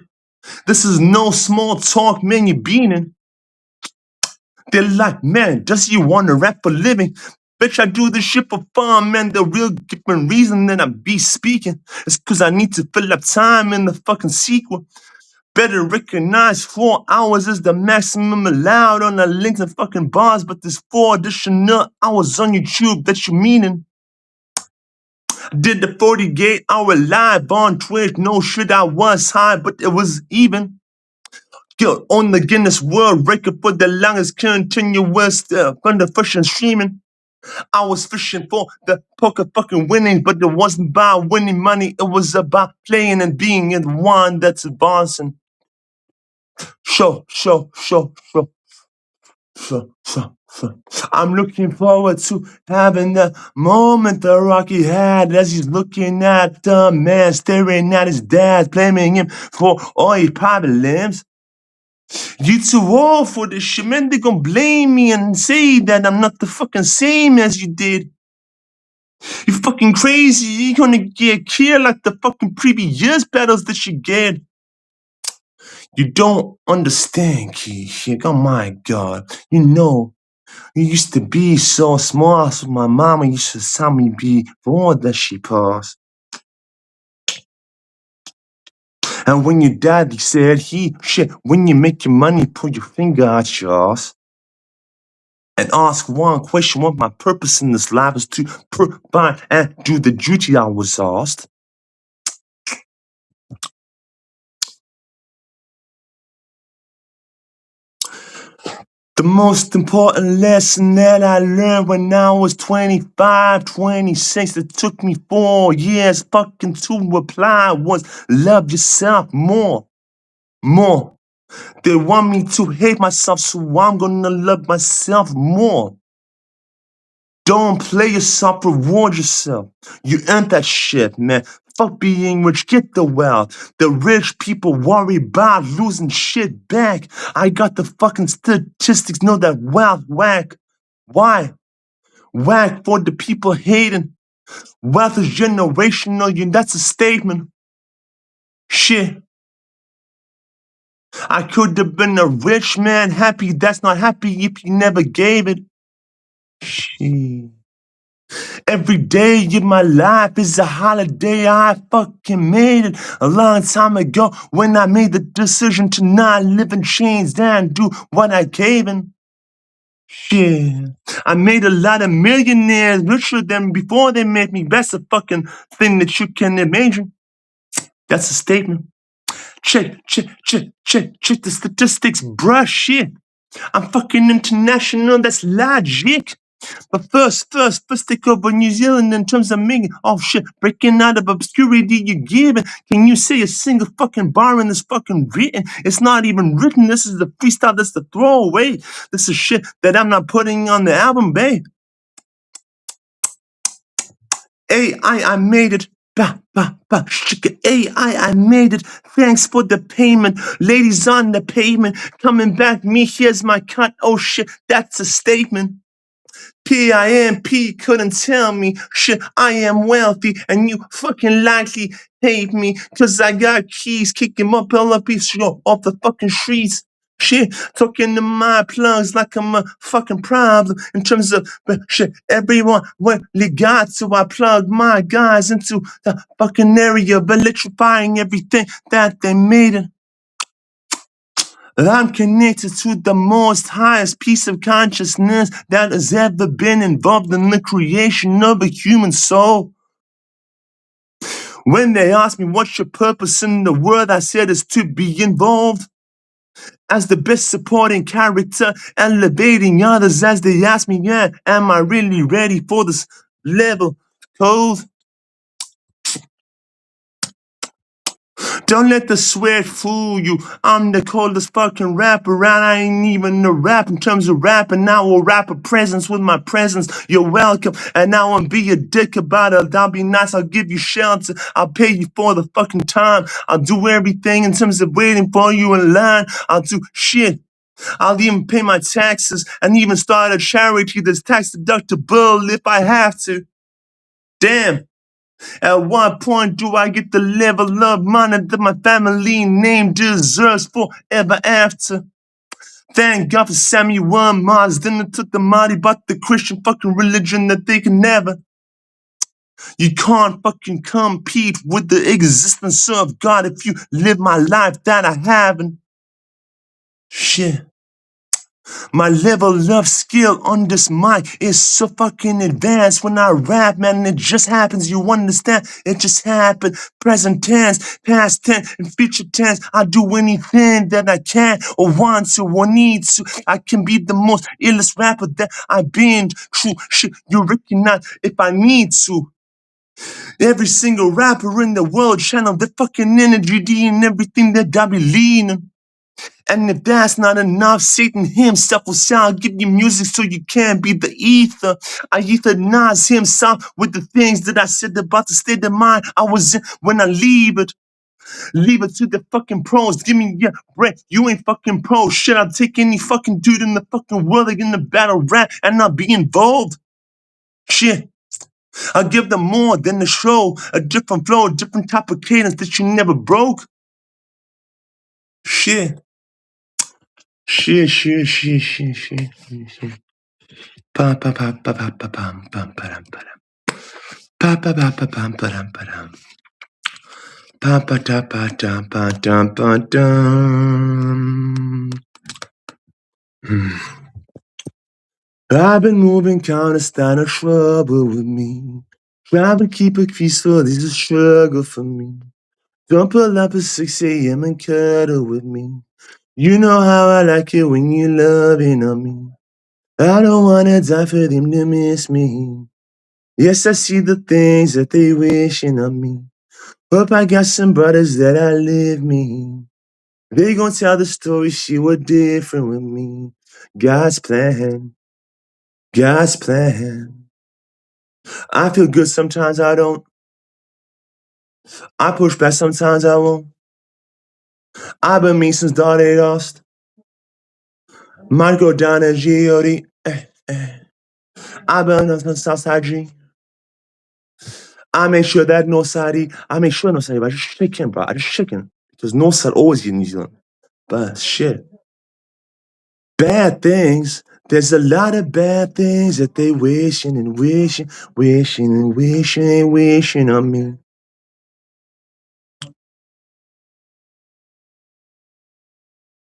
This is no small talk, man, you beaning. They're like, man, does you want to rap for living? Bitch, I do this shit for fun, man. The real different reason that I be speaking is cause I need to fill up time in the fucking sequel. Better recognize 4 hours is the maximum allowed on the links and fucking bars, but there's 4 additional hours on YouTube that you meaning. Did the 48-hour live on Twitch? No shit, I was high, but it was even. Yo, on the Guinness World Record for the longest continuous from the fishing streaming. I was fishing for the poker fucking winnings, but it wasn't about winning money. It was about playing and being the one that's advancing. Show. I'm looking forward to having the moment the Rocky had as he's looking at the man staring at his dad, blaming him for all his problems. You too old for this shit, man. They gon' blame me and say that I'm not the fucking same as you did. You fucking crazy. You're gonna get killed like the fucking previous battles that you get. You don't understand, Keisha. Oh my God. You know, you used to be so smart. So my mama used to tell me before that she passed. And when your daddy said shit, when you make your money, pull your finger out your ass. and ask one question: what my purpose in this life is to provide and do the duty I was asked. The most important lesson that I learned when I was 25, 26, it took me 4 years fucking to apply was love yourself more. More. They want me to hate myself, so I'm gonna love myself more. Don't play yourself, reward yourself. You earned that shit, man. Fuck being rich, get the wealth. The rich people worry about losing shit back. I got the fucking statistics, know that wealth whack. Why? Whack for the people hating. Wealth is generational, that's a statement. Shit. I could have been a rich man, happy that's not happy if you never gave it. Shit. Every day in my life is a holiday. I fucking made it a long time ago when I made the decision to not live in chains and do what I gave in. Shit. I made a lot of millionaires richer than before they made me. That's a fucking thing that you can imagine. That's a statement. Check the statistics, bruh, shit. I'm fucking international, that's logic. But first, take over New Zealand in terms of making, oh shit, breaking out of obscurity you're giving. Can you say a single fucking bar in this fucking written? It's not even written, this is the freestyle, that's the throwaway. This is shit that I'm not putting on the album, babe. AI, I made it. AI, I made it. Thanks for the payment. Ladies on the pavement, coming back, me, here's my cut. Oh shit, that's a statement. PIMP couldn't tell me shit. I am wealthy and you fucking likely hate me cause I got keys, kicking my pillow piece off the fucking streets. Shit, talking to my plugs like I'm a fucking problem in terms of shit. Everyone really got to I plug my guys into the fucking area of electrifying everything that they made it. I'm connected to the most highest piece of consciousness that has ever been involved in the creation of a human soul. When they asked me what's your purpose in the world, I said it's to be involved as the best supporting character, elevating others as they ask me, yeah, am I really ready for this level code? Don't let the sweat fool you. I'm the coldest fucking rapper, and I ain't even a rap in terms of rapping. I will rap a presence with my presence. You're welcome, and I won't be a dick about it. I'll be nice, I'll give you shelter. I'll pay you for the fucking time. I'll do everything in terms of waiting for you in line. I'll do shit. I'll even pay my taxes and even start a charity that's tax deductible if I have to. Damn. At what point do I get the level of money that my family name deserves forever after? Thank God for Samuel Mars. Then it took the mighty but the Christian fucking religion that they can never. You can't fucking compete with the existence of God if you live my life that I haven't. Shit. My level of skill on this mic is so fucking advanced when I rap, man, it just happens, you understand? It just happened. Present tense, past tense, and future tense. I do anything that I can or want to or need to. I can be the most illest rapper that I've been. True shit, you recognize if I need to. Every single rapper in the world channel the fucking energy in everything that I be leading. And if that's not enough, Satan himself will say, I'll give you music so you can't be the ether. I euthanize himself with the things that I said about the state of mind I was in when I leave it. Leave it to the fucking pros. Give me your breath. You ain't fucking pro. Shit, I'll take any fucking dude in the fucking world like in the battle rap and I'll be involved. Shit. I'll give them more than the show. A different flow, a different type of cadence that you never broke. Shit. Shit. Pa pa pa pa pa pa pam pam param param. Pa pa pa pa pam param param. Pa pa ta pa ta pa dum pa dum. I've been moving, kinda starting trouble with me. Trying to keep it peaceful is a struggle for me. Don't pull up at 6 a.m. and cuddle with me. You know how I like it when you're loving on me. I don't wanna die for them to miss me. Yes, I see the things that they wishing on me. Hope I got some brothers that outlive me. They gon' tell the story, she was different with me. God's plan, God's plan. I feel good sometimes I don't. I push back sometimes I won't. I've been mean since dawn they lost. Might go down as G.O.D. I've been on the Southside G. I make sure that North Side, I make sure North Side, I just shake him, bro. I just shake him. Because North Side always in New Zealand. But shit. Bad things. There's a lot of bad things that they wishing and wishing, wishing and wishing and wishing on me.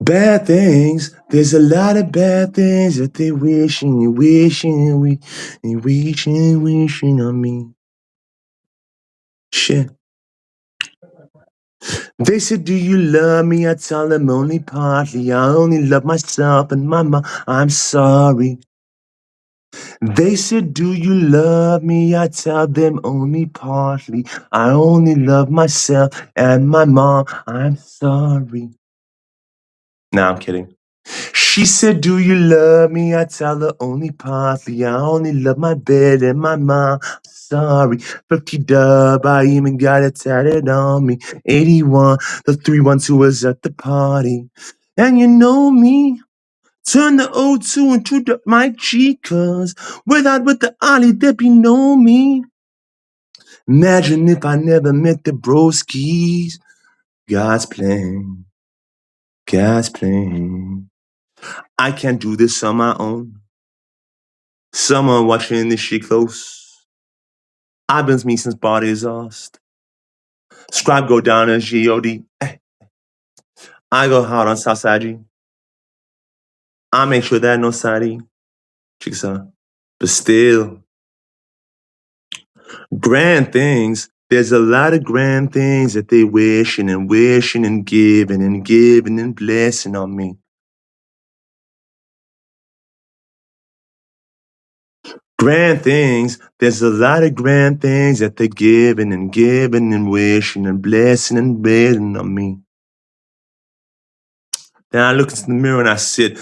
Bad things. There's a lot of bad things that they wishing and wishing and wishing and wishing on me. Shit. They said, do you love me? I tell them only partly. I only love myself and my mom. I'm sorry. They said, do you love me? I tell them only partly. I only love myself and my mom. I'm sorry. Nah, I'm kidding. She said, do you love me? I tell her only partly. I only love my bed and my mom. Sorry. 50 dub, I even got it tatted on me. 81, the 312 was at the party. And you know me. Turn the O2 into the mic G, cause without with the Ollie, there be no me. Imagine if I never met the broskies. God's plan, God's plan. I can't do this on my own. Someone watching this shit close. I've been me since body exhaust. Scribe go down as G.O.D. I go hard on Southside G. I make sure that no side Chickasaw. But still, grand things. There's a lot of grand things that they wishing and wishing and giving and blessing on me. Grand things. There's a lot of grand things that they're giving and wishing and blessing and betting on me. Then I look into the mirror and I said,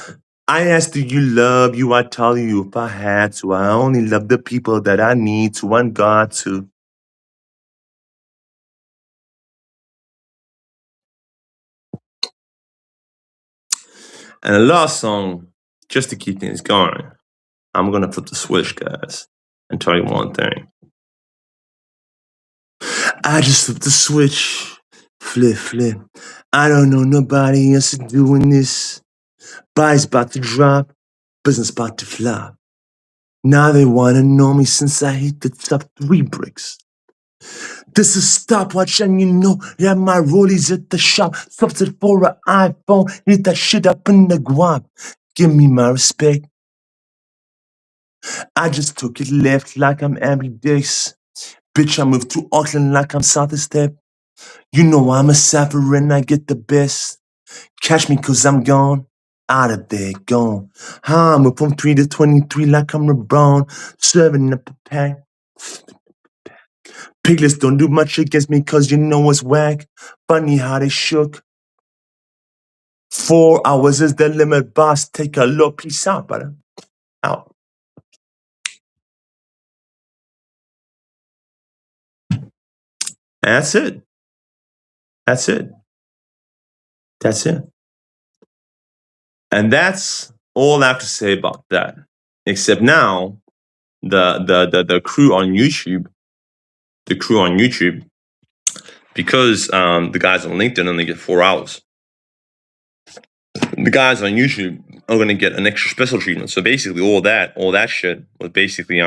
I asked, do you love you? I tell you if I had to. I only love the people that I need to and God to. And the last song, just to keep things going, I'm gonna flip the switch, guys, and tell you one thing. I just flipped the switch, flip. I don't know nobody else doing this. Body's about to drop, business about to flop. Now they wanna know me since I hit the top 3 bricks. This is stopwatch, and you know that my rollies at the shop. Stops it for an iPhone, hit that shit up in the guap. Give me my respect. I just took it left like I'm ambidextrous. Bitch, I moved to Auckland like I'm South Step. You know I'm a sapper and I get the best. Catch me cause I'm gone. Out of there, gone. I'm up from 3 to 23 like I'm LeBron. Serving up a pack. Piglets don't do much against me cause you know it's whack. Funny how they shook. 4 hours is the limit, boss. Take a look. Peace out, brother. Out. That's it. That's it. That's it. And that's all I have to say about that. Except now, the crew on YouTube, because the guys on LinkedIn only get 4 hours. The guys on YouTube are gonna get an extra special treatment. So basically, all that shit was basically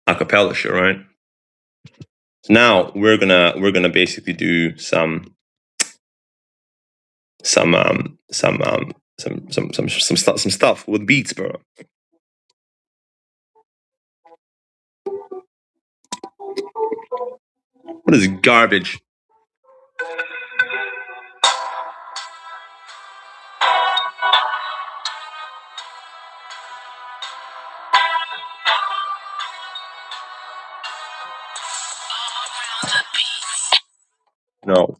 acapella shit, right? So now we're gonna basically do some stuff with beats, bro. What is garbage? No.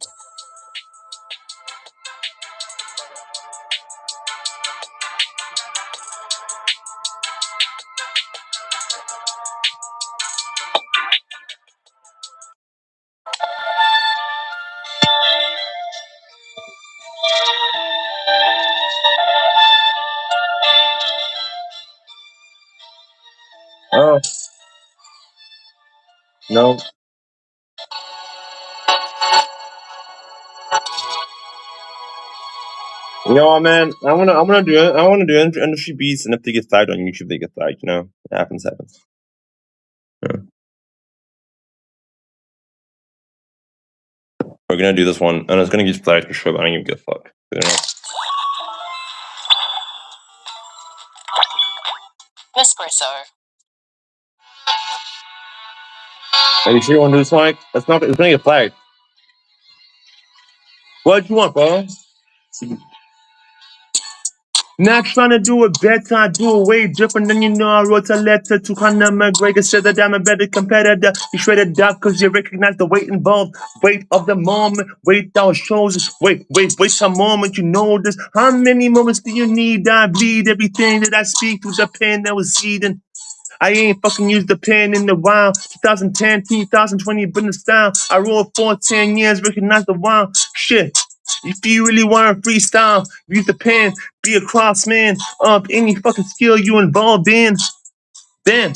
Oh, no. You know what, man? I wanna do it. I wanna do industry beats, and if they get flagged on YouTube, they get flagged. You know, it happens. Yeah. We're gonna do this one, and it's gonna get flagged for sure. But I don't even give a fuck. You know? Espresso. Are you sure you want to do this, Mike? It's not. It's gonna get flagged. What do you want, bro? Not trying to do it better, I do it way different than you know. I wrote a letter to Conor McGregor, said that I'm a better competitor. You shredded up because you recognize the weight involved, weight of the moment, weight that was chosen. Wait a moment, you know this. How many moments do you need? I bleed everything that I speak through the pen that was seeding. I ain't fucking used the pen in a while. 2010, 2020, been the style. I wrote for 10 years, recognize the wild shit. If you really want to freestyle, use the pen, be a craftsman of any fucking skill you involved in. Then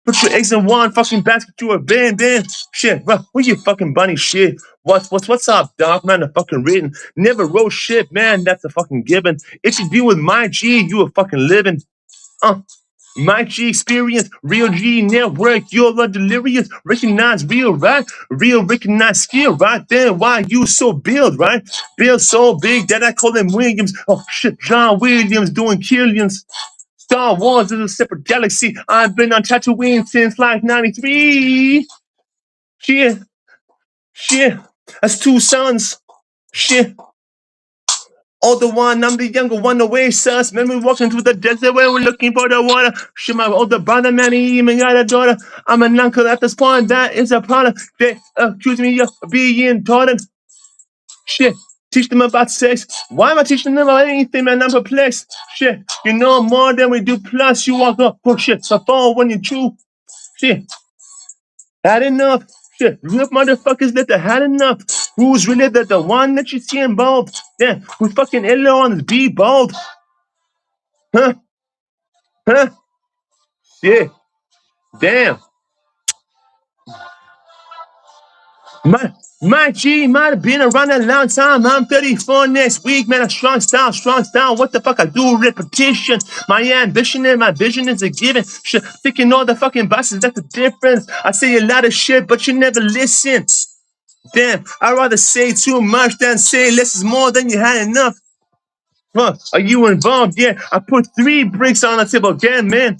put your eggs in one fucking basket, you a band. Then shit, bro, where you fucking bunny shit? What's up, dog? Man, the fucking written. Never wrote shit, man. That's a fucking given. If you deal with my G, you a fucking living. My G experience, real G network, you're a delirious. Recognize real, right? Real recognize skill, right? Then why you so build, right? Build so big that I call him Williams. Oh shit, John Williams doing killions. Star Wars is a separate galaxy. I've been on Tatooine since like 93. Shit, shit. That's two sons. Shit. Older one, I'm the younger one, away sus. Man, we walking through the desert where we're looking for the water. Shit, my older brother, man, he even got a daughter. I'm an uncle at this point, that is a product. They accuse me of being taught. Shit, teach them about sex. Why am I teaching them about anything, man? I'm perplexed. Shit, you know more than we do, plus you walk up. Oh shit, so far when you chew. Shit, had enough. Shit, real motherfuckers that they had enough. Who's really the one that you see involved? Yeah, who fucking Elon is be bold? Huh? Huh? Yeah. Damn. My G might have been around a long time. I'm 34 next week, man. A strong style, strong style. What the fuck I do? Repetition. My ambition and my vision is a given. Shit, thinking all the fucking bosses, that's the difference. I say a lot of shit, but you never listen. Damn, I'd rather say too much than say less is more than you had enough. Huh? Are you involved? Yeah, I put 3 bricks on the table. Damn, man.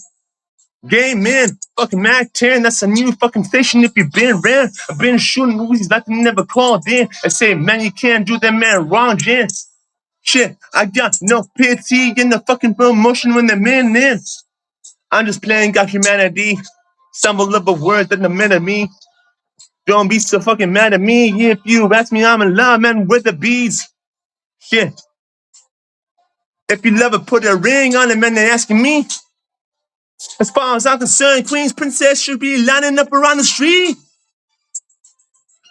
Game man, fucking Mac 10, that's a new fucking station if you've been around. I've been shooting movies that they never called in. I say, man, you can't do that man wrong, Jen. Shit, I got no pity in the fucking promotion when the men in. I'm just playing got humanity. Stumble up a word that meant to me. Don't be so fucking mad at me. If you ask me, I'm in love, man, with the bees. Shit. If you love it, put a ring on it, man, they asking me. As far as I'm concerned, Queen's Princess should be lining up around the street.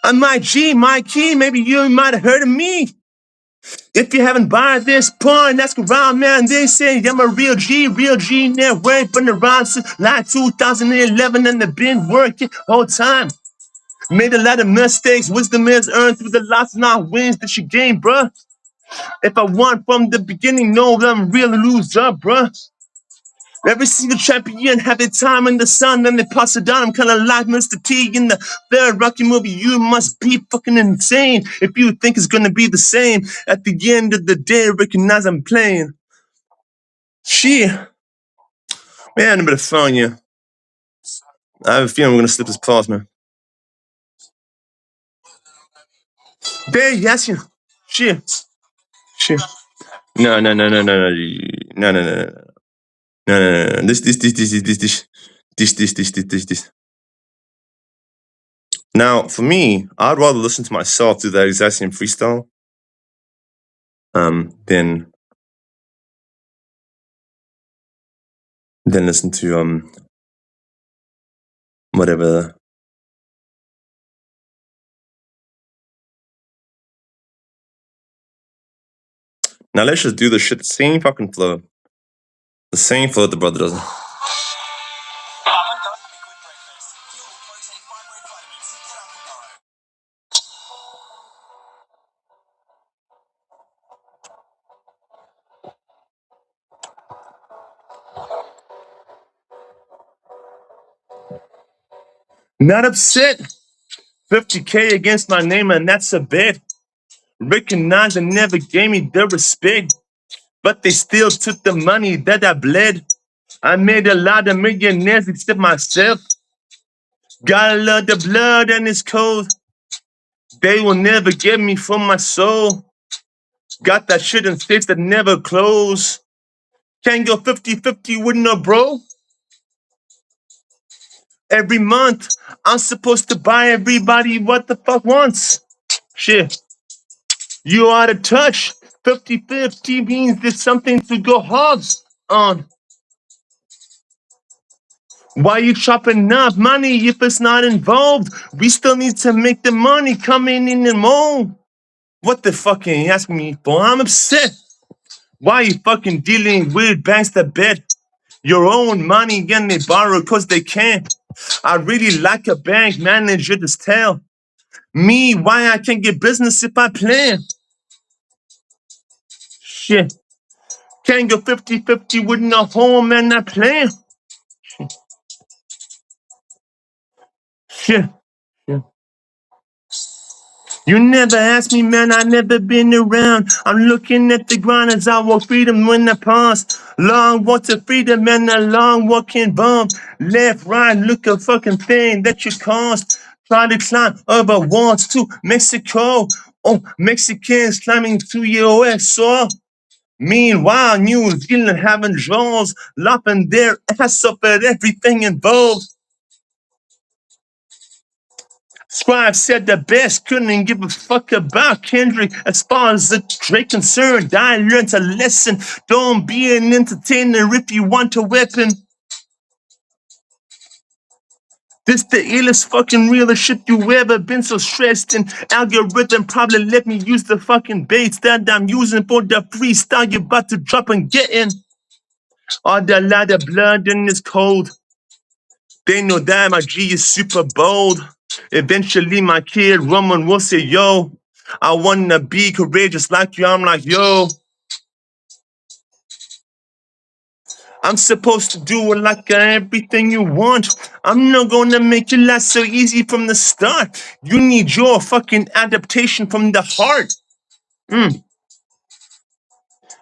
I'm my G, my key, maybe you might have heard of me. If you haven't by this point, ask around, man, they say I'm a real G network, been around since like 2011 and they've been working all time. Made a lot of mistakes, wisdom is earned through the losses, not wins that you gain, bruh. If I won from the beginning, no, I'm a real loser, bruh. Every single champion have their time in the sun, and they pass it down. I'm kinda like Mr. T in the third Rocky movie. You must be fucking insane if you think it's gonna be the same. At the end of the day, recognize I'm playing. Shit. Man, I'm gonna phone you. I have a feeling we're gonna slip this pause, man. They yes, you. Shit. Shit. No, no, no, no, no, no, no, no, no, no, no, no, no, no. This. Now, for me, I'd rather listen to myself do that exact same freestyle, than listen to whatever. Now let's just do the shit, the same fucking flow, the same flow the brother does. Not upset. 50K against my name, and that's a bet. Recognize and never gave me the respect, but they still took the money that I bled. I made a lot of millionaires except myself. Gotta love the blood and it's cold. They will never get me from my soul. Got that shit in states that never close. Can't go 50-50 with no bro. Every month, I'm supposed to buy everybody what the fuck wants. Shit. You out of touch. 50-50 means there's something to go hogs on. Why you chopping up money if it's not involved? We still need to make the money coming in and more. What the fuck are you asking me for? I'm upset. Why you fucking dealing with banks that bet your own money and they borrow cause they can? I really like a bank manager to tell me why I can't get business if I plan. Shit. Can't go 50-50 with no home and I plan. Shit. You never asked me, man, I never been around. I'm looking at the ground as I walk freedom when I pass. Long walk to freedom and a long walking bump. Left, right, look a fucking thing that you caused. Try to climb over walls to Mexico. Oh, Mexicans climbing to US soil. Meanwhile, New Zealand having draws, lopping their ass up at everything involved. Scribe said the best, couldn't give a fuck about Kendrick. As far as the Drake concerned, I learned a lesson. Don't be an entertainer if you want a weapon. This the illest fucking realest shit you ever been so stressed in. Algorithm probably let me use the fucking baits that I'm using for the freestyle you about to drop and get in. All the lot of blood in this cold. They know that my G is super bold. Eventually, my kid Roman will say, yo, I wanna be courageous like you. I'm like, yo, I'm supposed to do it like everything you want. I'm not gonna make your life so easy from the start. You need your fucking adaptation from the heart.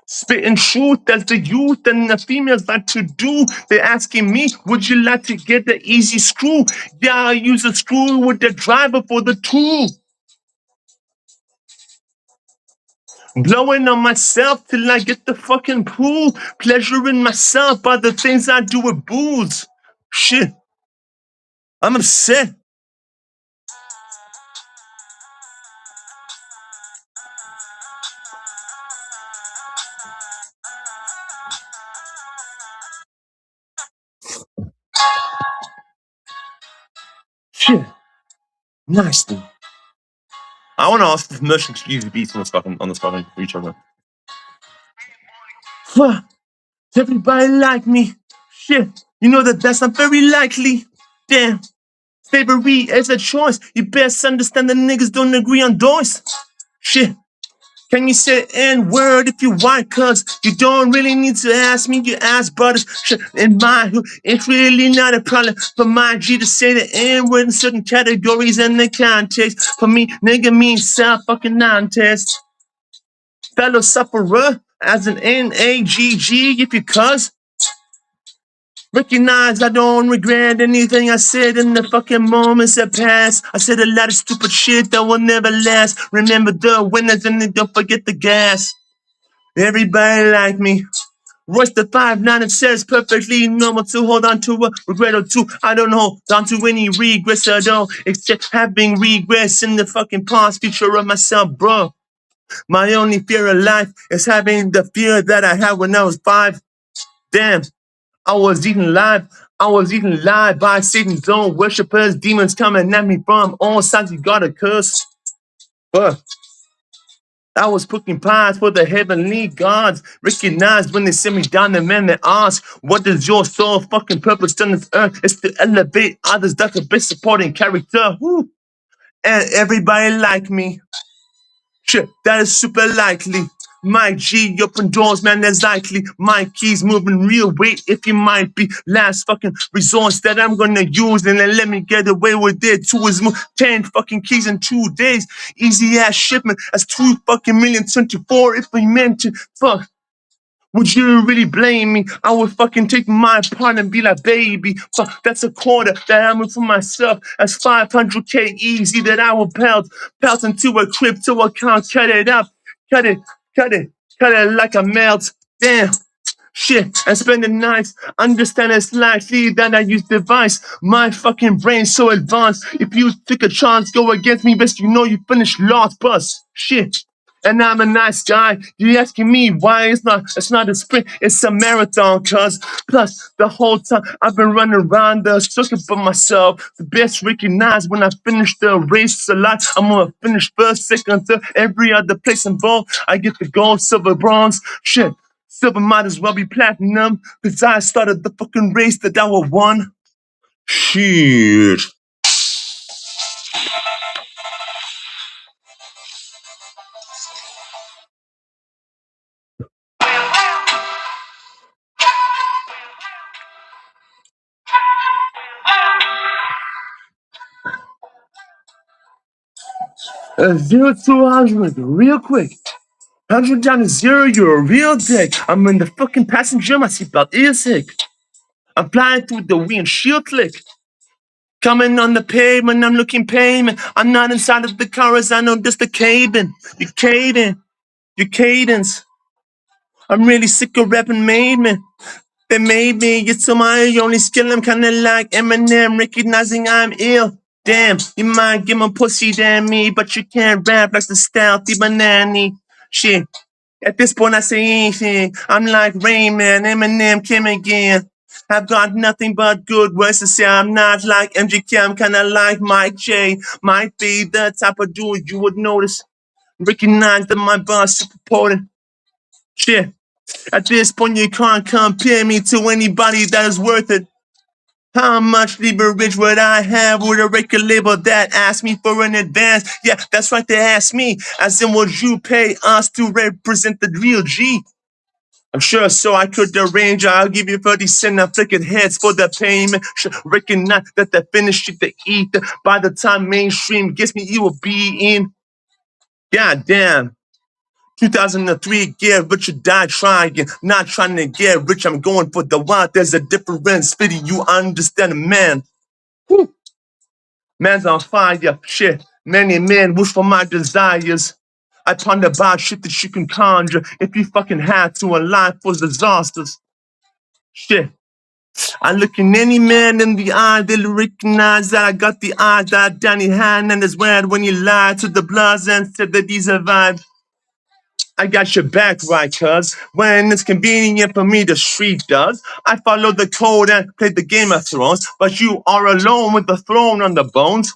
Spitting truth as the youth and the females like to do. They're asking me, would you like to get the easy screw? Yeah, I use a screw with the driver for the tool. Blowing on myself till I get the fucking pool. Pleasuring myself by the things I do with booze. Shit. I'm upset. Shit. Nice thing. I want to ask if merchants use beats on this fucking retailer. Fuck. Everybody like me. Shit. You know that's not very likely. Damn. Slavery is a choice. You best understand the niggas don't agree on doors. Shit. Can you say N-word if you want? Cause you don't really need to ask me, you ask brothers. Shit, in my hood, it's really not a problem for my G to say the N-word in certain categories and the context. For me, nigga means self fucking non-test. Fellow sufferer as an N-A-G-G if you cuz. Recognize I don't regret anything I said in the fucking moments that passed. I said a lot of stupid shit that will never last. Remember the winners and then don't forget the gas. Everybody like me. Royce the 5'9" and says perfectly normal to hold on to a regret or two. I don't hold on to any regrets at all, except having regrets in the fucking past future of myself, bro. My only fear of life is having the fear that I had when I was 5. Damn, I was eaten live. I was eaten live by Satan's own worshippers, demons coming at me from all sides. You gotta curse. But I was cooking pies for the heavenly gods. Recognized when they send me down the man, they ask, what is your sole fucking purpose on this earth? It's to elevate others. That's the best supporting character. Woo. And everybody like me. Shit, that is super likely. My G, open doors, man, that's likely. My keys moving real weight if you might be. Last fucking resource that I'm gonna use and then let me get away with it. 2 is move 10 fucking keys in 2 days. Easy ass shipment. That's 2 fucking million 24 if we meant to. Fuck. Would you really blame me? I would fucking take my part and be like, baby, fuck, that's a quarter that I'm in for myself. That's 500K easy that I will pelt into a crypto account, cut it up, cut it, cut it, cut it like a melt. Damn. Shit, and spend the nights. Understand it's likely that I use device. My fucking brain's so advanced. If you take a chance, go against me, best you know you finish lost, bus. Shit. And I'm a nice guy. You asking me why it's not a sprint, it's a marathon, cuz. Plus, the whole time I've been running around the circuit for myself. The best recognized when I finish the race a lot. I'm gonna finish first, second, third, every other place involved. I get the gold, silver, bronze. Shit. Silver might as well be platinum, cause I started the fucking race that I would won. Shit. Zero to 100, real quick. 100 down to 0, you're a real dick. I'm in the fucking passenger, my seatbelt is sick. I'm flying through the windshield click. Coming on the pavement, I'm looking payment. I'm not inside of the car as I know just the cabin. Your cadence. I'm really sick of rapping made me. They made me, it's my only skill. I'm kinda like Eminem, recognizing I'm ill. Damn, you might give more pussy than me, but you can't rap like the stealthy banana. Shit, at this point I say anything. I'm like Rain Man, Eminem came again. I've got nothing but good words to say. I'm not like MGK, I'm kinda like Mike J. Might be the type of dude you would notice. Recognize that my boss super potent. Shit. At this point, you can't compare me to anybody that is worth it. How much leverage would I have with a record label that asked me for an advance? Yeah, that's right, they asked me. As in, would you pay us to represent the real G? I'm sure so I could arrange. I'll give you 30 cents. I'm flicking heads for the payment. Sure, recognize that the finish shit to eat. By the time mainstream gets me, you will be in. God damn. 2003, get rich or die trying. Not trying to get rich, I'm going for the wild. There's a difference, Fitty, you understand, man. Whew. Man's on fire, shit. Many men wish for my desires. I ponder about shit that you can conjure. If you fucking had to, a life was disasters. Shit. I look in any man in the eye, they'll recognize that I got the eyes that Danny had, and it's weird when you lie to the bloods and said that he survived. I got your back right, cuz. When it's convenient for me, the street does. I follow the code and play the Game of Thrones, but you are alone with the throne on the bones.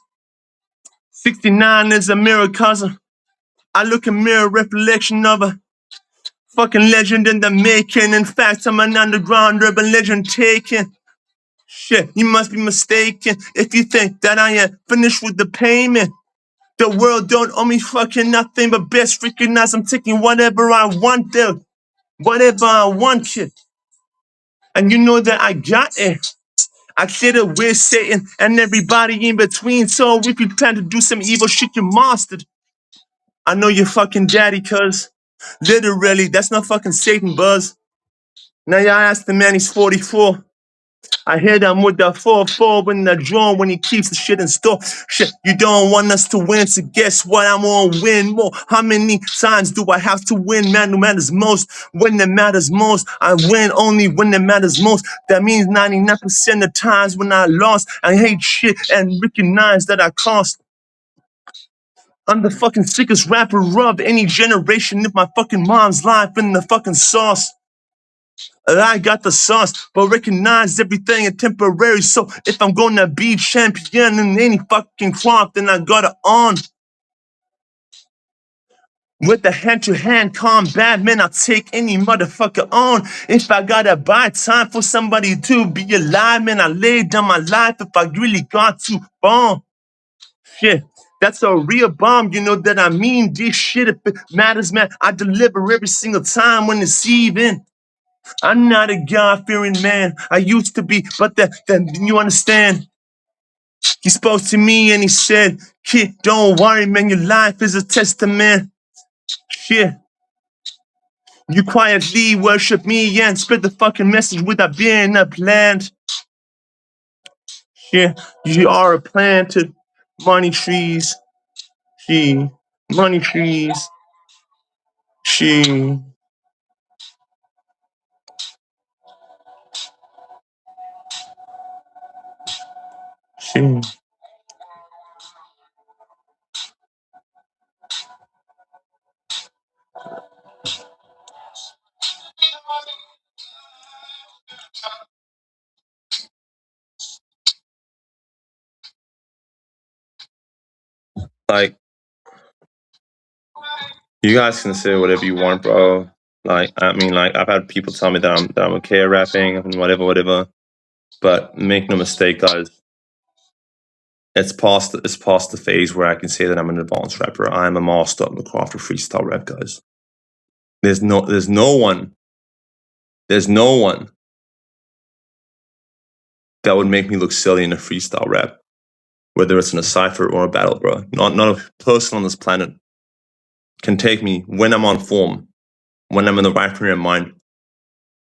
69 is a mirror, cousin. I look a mirror reflection of a fucking legend in the making. In fact, I'm an underground urban legend taken. Shit, you must be mistaken if you think that I am finished with the payment. The world don't owe me fucking nothing but best recognize I'm taking whatever I want, dude. Whatever I want it. And you know that I got it. I shit it with Satan and everybody in between. So if you plan to do some evil shit, you mastered. I know you're fucking daddy, cuz. Literally, that's not fucking Satan, Buzz. Now y'all ask the man, he's 44. I hit him with the 4-4 in the draw when he keeps the shit in store. Shit, you don't want us to win, so guess what? I'm gonna win more. How many times do I have to win? Man, who matters most? When it matters most, I win only when it matters most. That means 99% of times when I lost, I hate shit and recognize that I cost. I'm the fucking sickest rapper of any generation. If my fucking mom's life in the fucking sauce. I got the sauce, but recognize everything is temporary. So if I'm gonna be champion in any fucking craft, then I gotta on. With the hand-to-hand combat, man, I'll take any motherfucker on. If I gotta buy time for somebody to be alive, man, I lay down my life if I really got to bomb. Shit, that's a real bomb, you know that I mean this shit. If it matters, man, I deliver every single time when it's even. I'm not a God-fearing man. I used to be, but then you understand. He spoke to me and he said, kid, don't worry, man, your life is a testament. Shit. You quietly worship me and spread the fucking message without being a plant. Shit. You are a planted money trees. She. Money trees. She. She. Like, you guys can say whatever you want, bro. Like, I mean, like, I've had people tell me that I'm okay at rapping and whatever. But make no mistake, guys. It's past the phase where I can say that I'm an advanced rapper. I'm a master of the craft of freestyle rap, guys. There's no one that would make me look silly in a freestyle rap, whether it's in a cypher or a battle, bro. Not a person on this planet can take me when I'm on form, when I'm in the right frame of mind,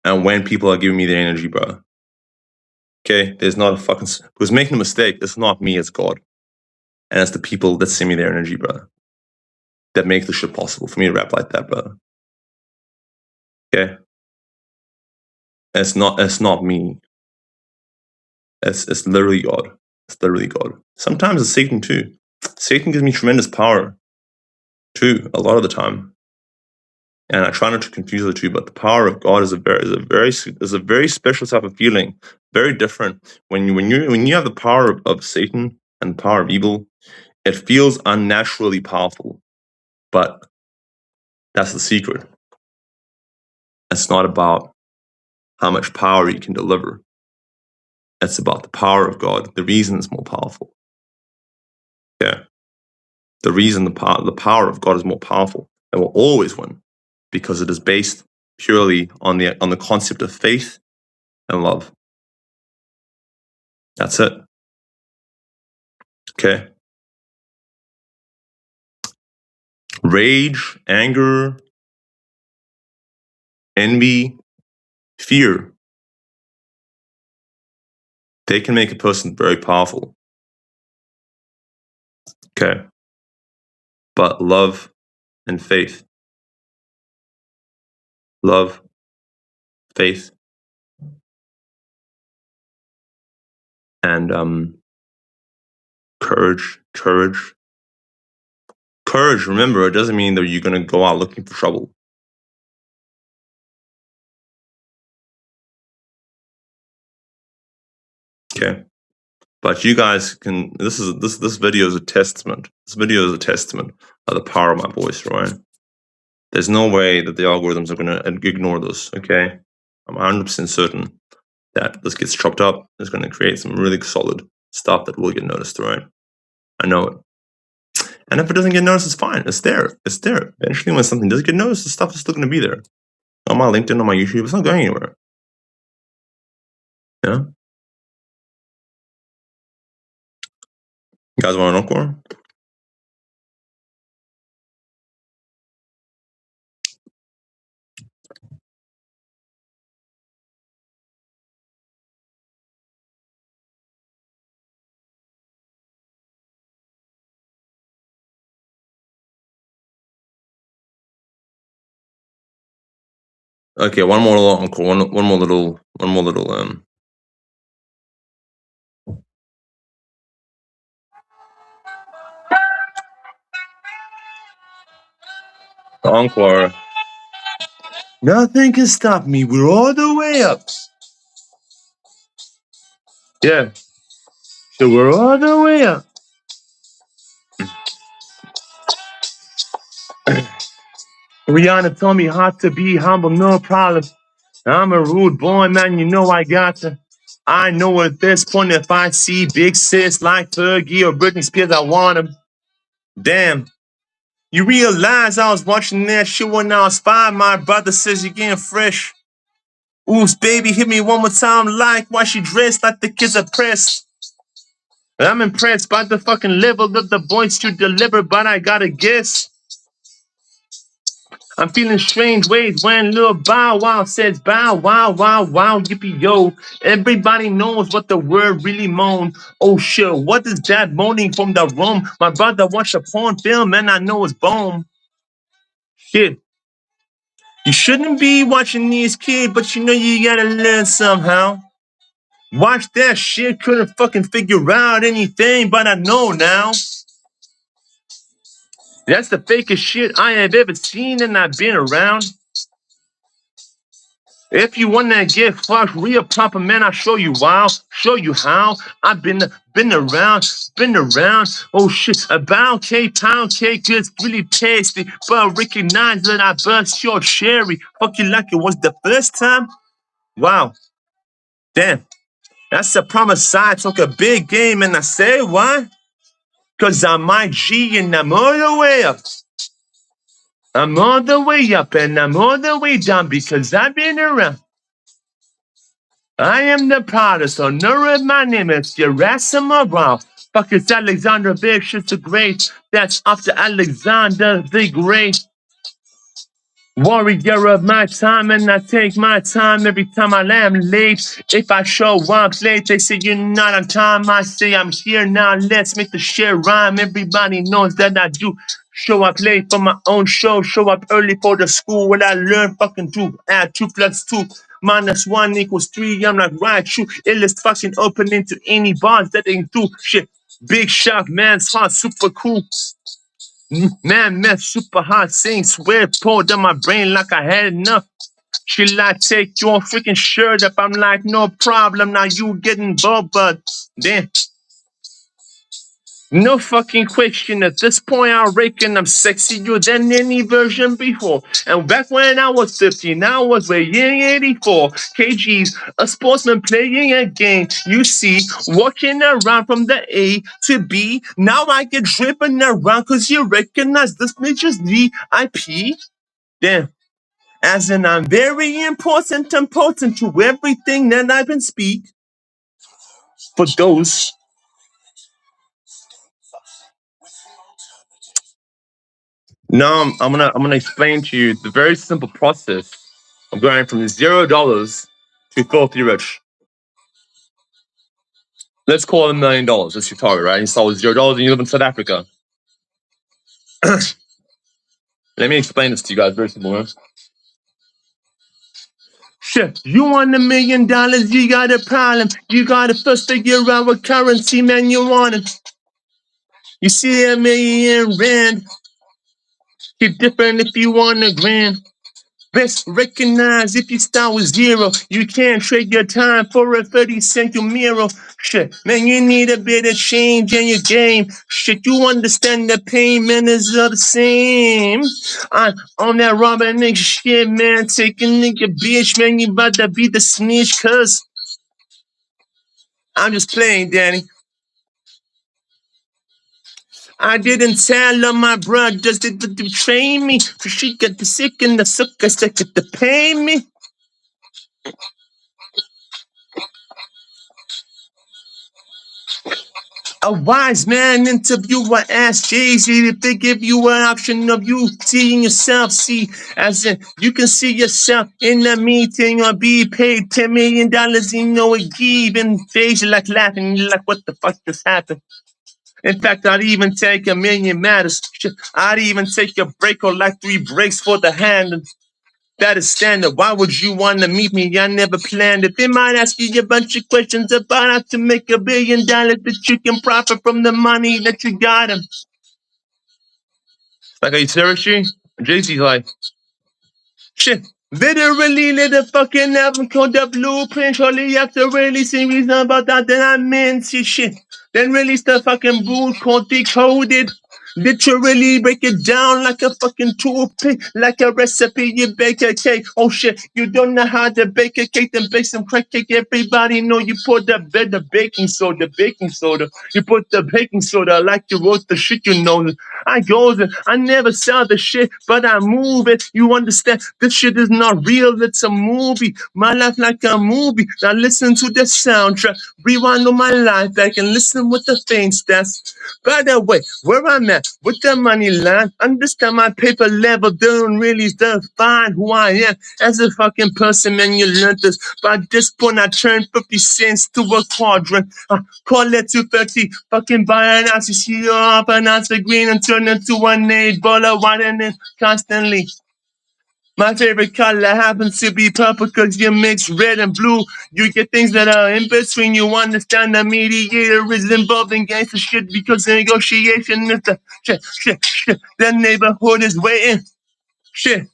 and when people are giving me their energy, bro. Okay, there's not a fucking because making a mistake. It's not me, it's God, and it's the people that send me their energy, bro, that make the shit possible for me to rap like that, bro. Okay, it's not me. It's literally God. It's literally God. Sometimes it's Satan too. Satan gives me tremendous power too, a lot of the time. And I try not to confuse the two, but the power of God is a very special type of feeling, very different. When you have the power of Satan and the power of evil, it feels unnaturally powerful. But that's the secret. It's not about how much power you can deliver. It's about the power of God. The reason it's more powerful. Yeah. The reason the power of God is more powerful and will always win, because it is based purely on the concept of faith and love. That's it. Okay. Rage, anger, envy, fear, they can make a person very powerful. Okay. But love and faith, love, faith, and courage. Courage, remember, it doesn't mean that you're going to go out looking for trouble. Okay. But you guys can. This video is a testament. This video is a testament of the power of my voice, right? There's no way that the algorithms are going to ignore this. Okay, I'm 100% certain that this gets chopped up. It's going to create some really solid stuff that will get noticed, right? I know it. And if it doesn't get noticed, it's fine. It's there. It's there. Eventually, when something does get noticed, the stuff is still going to be there. On my LinkedIn, on my YouTube, it's not going anywhere. Yeah. You guys want an encore? Okay, one more little encore. One more little. Encore. Nothing can stop me. We're all the way up. Yeah. So we're all the way up. Rihanna told me how to be humble, no problem. I'm a rude boy, man, you know I got to. I know at this point if I see big sis like Fergie or Britney Spears, I want them. Damn. You realize I was watching that shit when I was 5. My brother says you're getting fresh. Oops, baby, hit me one more time like why she dressed like the kids are pressed. I'm impressed by the fucking level of the voice you deliver, but I gotta guess. I'm feeling strange ways when Lil Bow Wow says bow wow wow wow yippee yo. Everybody knows what the word really moan. Oh shit, what is that moaning from the room? My brother watched a porn film and I know it's bone. Shit. You shouldn't be watching these kids, but you know you gotta learn somehow. Watch that shit, couldn't fucking figure out anything, but I know now. That's the fakest shit I have ever seen and I've been around. If you wanna get fucked real proper, man, I'll show you why. Show you how. I've been around. Oh shit, a pound cake is really tasty, but recognize that I burst your cherry. Fuck you like it was the first time. Wow, damn, that's a promise. I took a big game, and I say why? Cause I'm my G and I'm all the way up. I'm all the way up and I'm all the way down because I've been around. I am the proudest honor of my name is Gerasimov. Fuck, it's Alexander Big Shit's the Great. That's after Alexander the Great. Warrior of my time, and I take my time every time I am late. If I show up late, they say you're not on time. I say I'm here now. Let's make the shit rhyme. Everybody knows that I do show up late for my own show. Show up early for the school where I learn fucking 2. Add 2 plus 2 minus 1 equals 3. I'm like, right, true. Illest fucking opening to any bars that ain't do shit. Big shot, man's hot, super cool. Man, super hot, saying swear poured on my brain like I had enough. She like, take your freaking shirt up. I'm like, no problem. Now you getting involved, but damn. No fucking question. At this point, I reckon I'm sexier than any version before. And back when I was 15, I was weighing 84 kgs. A sportsman playing a game. You see, walking around from the A to B. Now I get dripping around because you recognize this nature's VIP. Damn. As in, I'm very important to everything that I've been speak. For those. Now I'm gonna explain to you the very simple process of going from $0 to filthy rich. Let's call it $1 million. That's your target, right? You start with $0 and you live in South Africa. Let me explain this to you guys very simple. Man. Shit, you want $1 million? You got a problem. You gotta first figure out what currency, man, you want it. You see $1 million rand. It's different if you want a grand. Best recognize if you start with 0, you can't trade your time for a 30-cent mirror. Shit, man, you need a bit of change in your game. Shit, you understand the payment is all the same. I'm on that robbing nigga shit, man. Taking nigga bitch, man. You about to be the snitch, cuz I'm just playing, Danny. I didn't tell her my brothers did betray me. She got the sick and the suckers that get to pay me. A wise man interviewer asked Jay-Z if they give you an option of you seeing yourself, see, as in you can see yourself in a meeting or be paid $10 million, you know, a given face, you're like laughing, you're like, what the fuck just happened? In fact, I'd even take $1 million matters. I'd even take a break or like 3 breaks for the hand. That is standard. Why would you want to meet me? I never planned it. They might ask you a bunch of questions about how to make $1 billion that you can profit from the money that you got him. Like, are you serious, G? Jay-Z's like, shit. Literally, let the fucking album called The Blueprint. Shortly after releasing reason about that, then I meant shit. Then release the fucking boot called Decoded. Literally break it down like a fucking toothpick, like a recipe. You bake a cake. Oh shit, you don't know how to bake a cake, then bake some crack cake. Everybody know you put the baking soda. You put the baking soda like you wrote the shit, you know. I goes and I never saw the shit, but I move it. You understand? This shit is not real, it's a movie. My life like a movie. Now listen to the soundtrack. Rewind on my life back and listen with the faint stats. By the way, where I'm at with the money line, understand my paper level don't really define who I am as a fucking person, man. You learned this. By this point, I turned 50 cents to a quadrant. Call it 230, fucking buy an ounce, you see up an ounce of green and turn into an 8 ball of white and then constantly. My favorite color happens to be purple because you mix red and blue. You get things that are in between. You understand the mediator is involved in gangster shit because the negotiation is the shit. The neighborhood is waiting. Shit.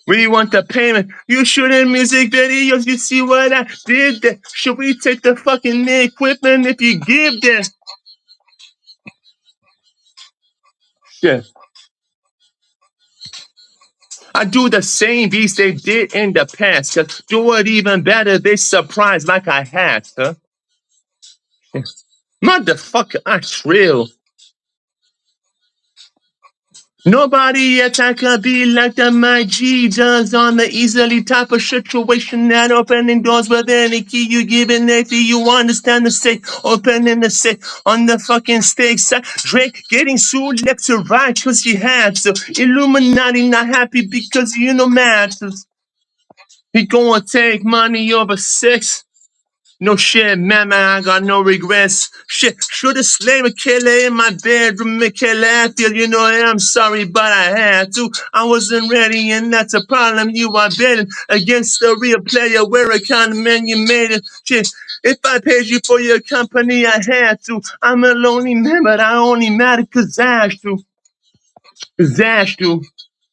We want the payment. You shooting music videos, you see what I did there. Should we take the fucking equipment if you give this? Shit. I do the same beats they did in the past. Cause do it even better, they surprised like I had, huh? Motherfucker, I trill. Nobody else I could be like the my G does on the easily type of situation that opening doors with any key you give an AP. You understand the stake, opening the safe on the fucking stakes. Drake getting sued left to right cause he had to. Illuminati not happy because you know matters. He gonna take money over sex. No shit, man, I got no regrets. Shit, should've slayed a killer in my bedroom, Michaela. I feel, you know, I'm sorry, but I had to. I wasn't ready, and that's a problem. You are betting against a real player. Where a kind of man you made it. Shit, if I paid you for your company, I had to. I'm a lonely man, but I only matter 'cause Ash do. 'Cause Ash do.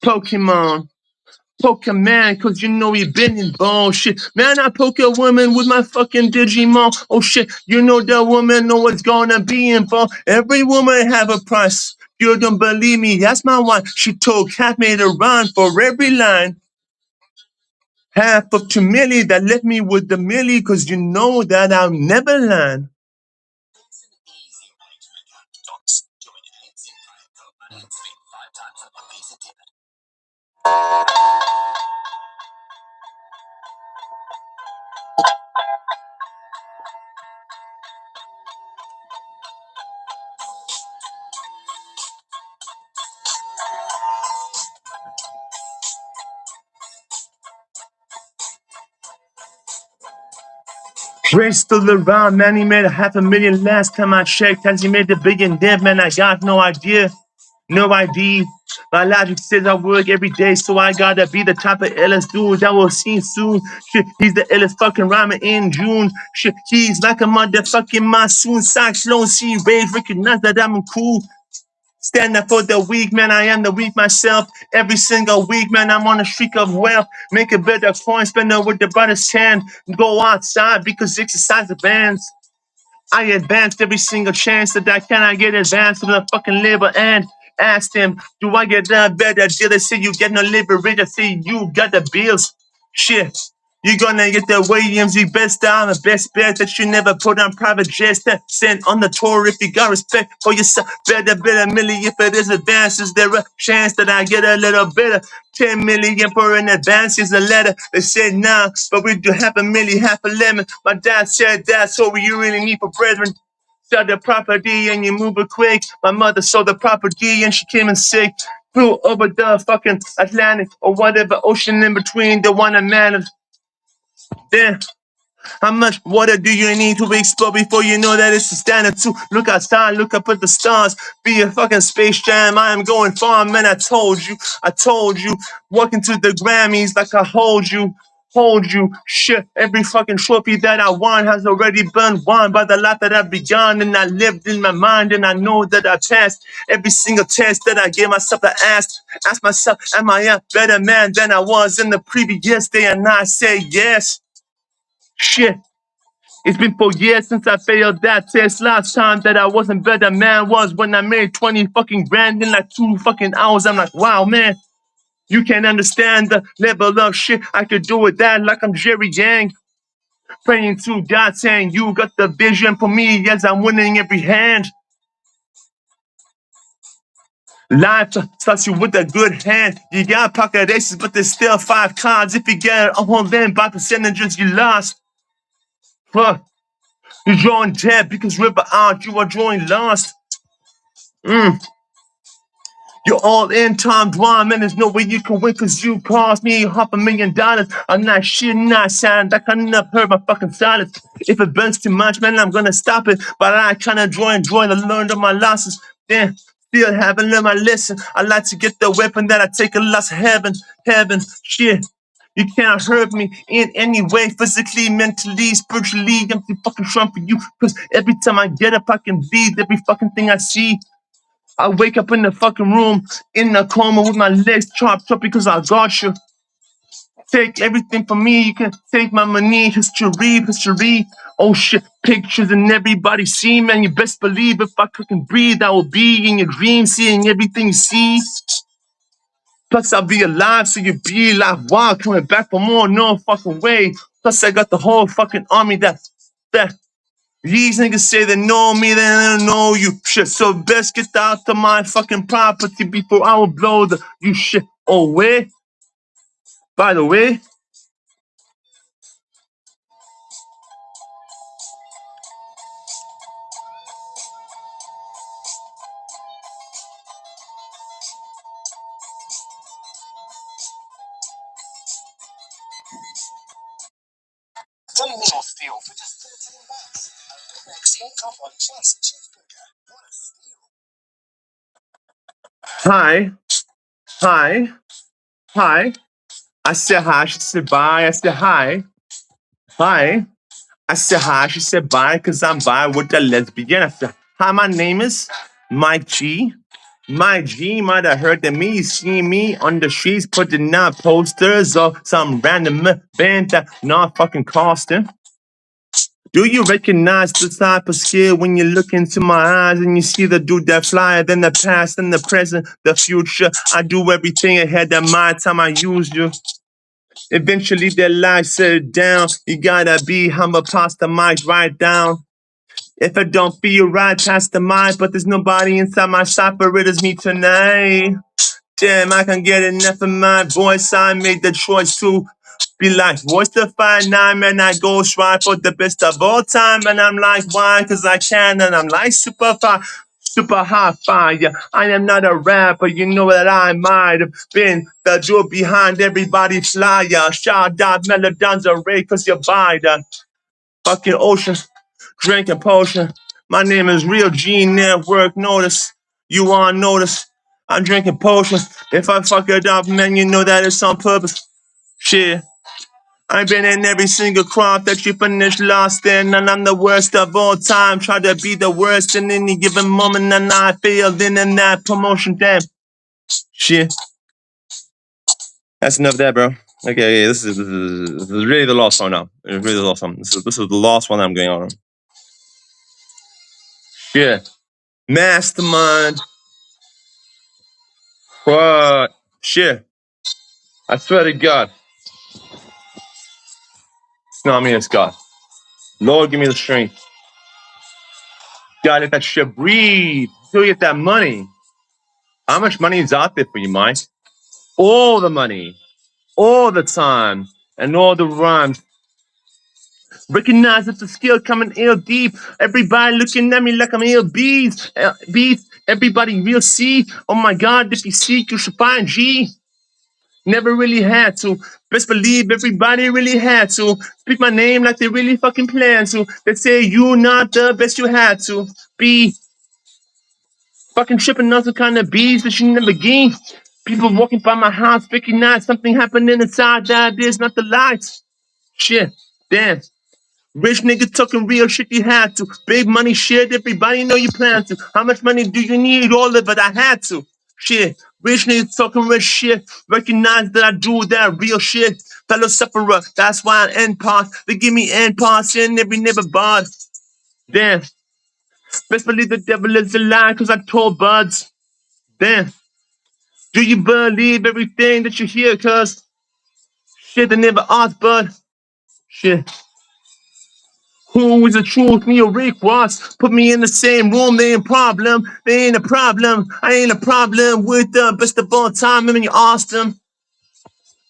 Pokemon. Pokemon, cause you know he been in bullshit. Man, I poke a woman with my fucking Digimon. Oh shit, you know the woman know what's gonna be involved. Every woman have a price. You don't believe me, that's my wife. She told Cat made a run for every line. Half of 2 milli that left me with the milli, cause you know that I'll never lie. Ray still around, man. He made a $500,000 last time I checked. Has he made the big and dead, man? I got no idea. No idea. My logic says I work every day, so I gotta be the type of illest dude that we'll see soon. Shit, he's the illest fucking rhymer in June. Shit, he's like a motherfucking monsoon. Cyclone, see rage, recognize that I'm cool. Stand up for the weak, man. I am the weak myself. Every single week, man, I'm on a streak of wealth. Make a better coin, spend it with the brightest hand. Go outside because exercise the bands. I advanced every single chance that I can. I get advanced from the fucking labor and asked him, do I get a better deal? They say you get no leverage. I say you got the bills. Shit. You're gonna get the Williams, you best down the best bet that you never put on private jets that send on the tour if you got respect for yourself. Better milli if it is advances. There a chance that I get a little better. 10 million for an advance is a letter. They said nah, but we do half a milli, half a lemon. My dad said that's all you really need for brethren. Sell the property and you move it quick. My mother sold the property and she came in sick. Flew over the fucking Atlantic or whatever ocean in between the one that matters. Then How much water do you need to explode before you know that it's a standard to look outside, look up at the stars, be a fucking space jam? I am going far, man. I told you. Walking to the Grammys like I hold you. Shit, every fucking trophy that I won has already been won by the life that I've begun, and I lived in my mind, and I know that I passed every single test that I gave myself to ask myself, am I a better man than I was in the previous day? And I say yes. Shit. It's been 4 years since I failed that test. Last time that I wasn't better man was when I made 20 fucking grand in like 2 fucking hours. I'm like, wow, man, you can't understand the level of shit I could do with that. Like I'm Jerry Yang, praying to God, saying you got the vision for me as I'm winning every hand. Life starts you with a good hand. You got pocket aces, but there's still 5 cards. If you get all in by percentages, you lost. Fuck. You're drawing dead because river out, you are drawing lost. You're all in, Tom Dwan, man. There's no way you can win because you cost me $500,000. I'm not shit, not sound. I couldn't have heard my fucking silence. If it burns too much, man, I'm gonna stop it. But I kinda enjoy to learn of my losses. Damn, still haven't learned my lesson. I like to get the weapon that I take a loss. Heaven, shit. You can't hurt me in any way, physically, mentally, spiritually. I'm too fucking strong for you. Cause every time I get up, I can bleed every fucking thing I see. I wake up in the fucking room, in a coma with my legs chopped up because I got you. Take everything from me, you can take my money, history. Oh shit, pictures and everybody see, man. You best believe if I couldn't breathe, I will be in your dreams, seeing everything you see. Plus, I'll be alive, so you be alive. Wow, coming back for more, no fucking way. Plus, I got the whole fucking army that these niggas say they know me, they don't know you. Shit, so best get out of my fucking property before I will blow the you shit away. By the way, hi, hi, hi. I said hi, she said bye. I said hi, hi. I said hi, she said bye, cause I'm bi with the lesbian. I said, hi, my name is Mike G. Mike G might have heard of me, seen me on the streets putting out posters of some random band that not fucking costing. Do you recognize the type of skill when you look into my eyes and you see the dude that flyer than the past and the present, the future? I do everything ahead of my time. I use you. Eventually, their lives sit down. You gotta be humble, pass the mic right down. If I don't feel right, pass the mic, but there's nobody inside my shop, but it is me tonight. Damn, I can't get enough of my voice. I made the choice to be like voice to find nine, man. I go strive for the best of all time, and I'm like, why? Cause I can, and I'm like super high fire. I am not a rapper, you know that I might have been the jewel behind everybody's flyer. Shout out melodons array, cause you buy the fucking ocean, drinking potion. My name is Real G Network. Notice, you on notice. I'm drinking potion. If I fuck it up, man, you know that it's on purpose. Shit. I've been in every single crop that you finished lost in, and I'm the worst of all time. Try to be the worst in any given moment, and I failed in that promotion. Damn. Shit. That's enough of that, bro. Okay, this is really the last one now. It's really the last one. This is the last one I'm going on. Shit. Mastermind. What? Shit. I swear to God. It's not me, it's God. Lord, give me the strength. God, let that shit breathe until you get that money. How much money is out there for you, Mike? All the money, all the time, and all the rhymes. Recognize it's a skill coming ill deep. Everybody looking at me like I'm ill beast. Everybody real see. Oh my God, if you seek, you should find G. Never really had to. Best believe everybody really had to. Speak my name like they really fucking plan to. They say you not the best, you had to be. Fucking tripping on some kind of bees that you never gain. People walking by my house, recognize something happening inside that is not the lights. Shit, damn. Rich nigga talking real shit, you had to. Big money shit, everybody know you plan to. How much money do you need? All of it, I had to. Shit, rich niggas talking rich shit. Recognize that I do that real shit. Fellow sufferer, that's why I end parts. They give me end parts in every neighbor bar. Damn, best believe the devil is a lie, cause I told buds. Damn, do you believe everything that you hear? Cause shit, they never asked, bud. Shit. Who is the truth? Me or Rick Ross? Put me in the same room, they ain't problem. They ain't a problem. I ain't a problem with the best of all time. I mean, you asked them.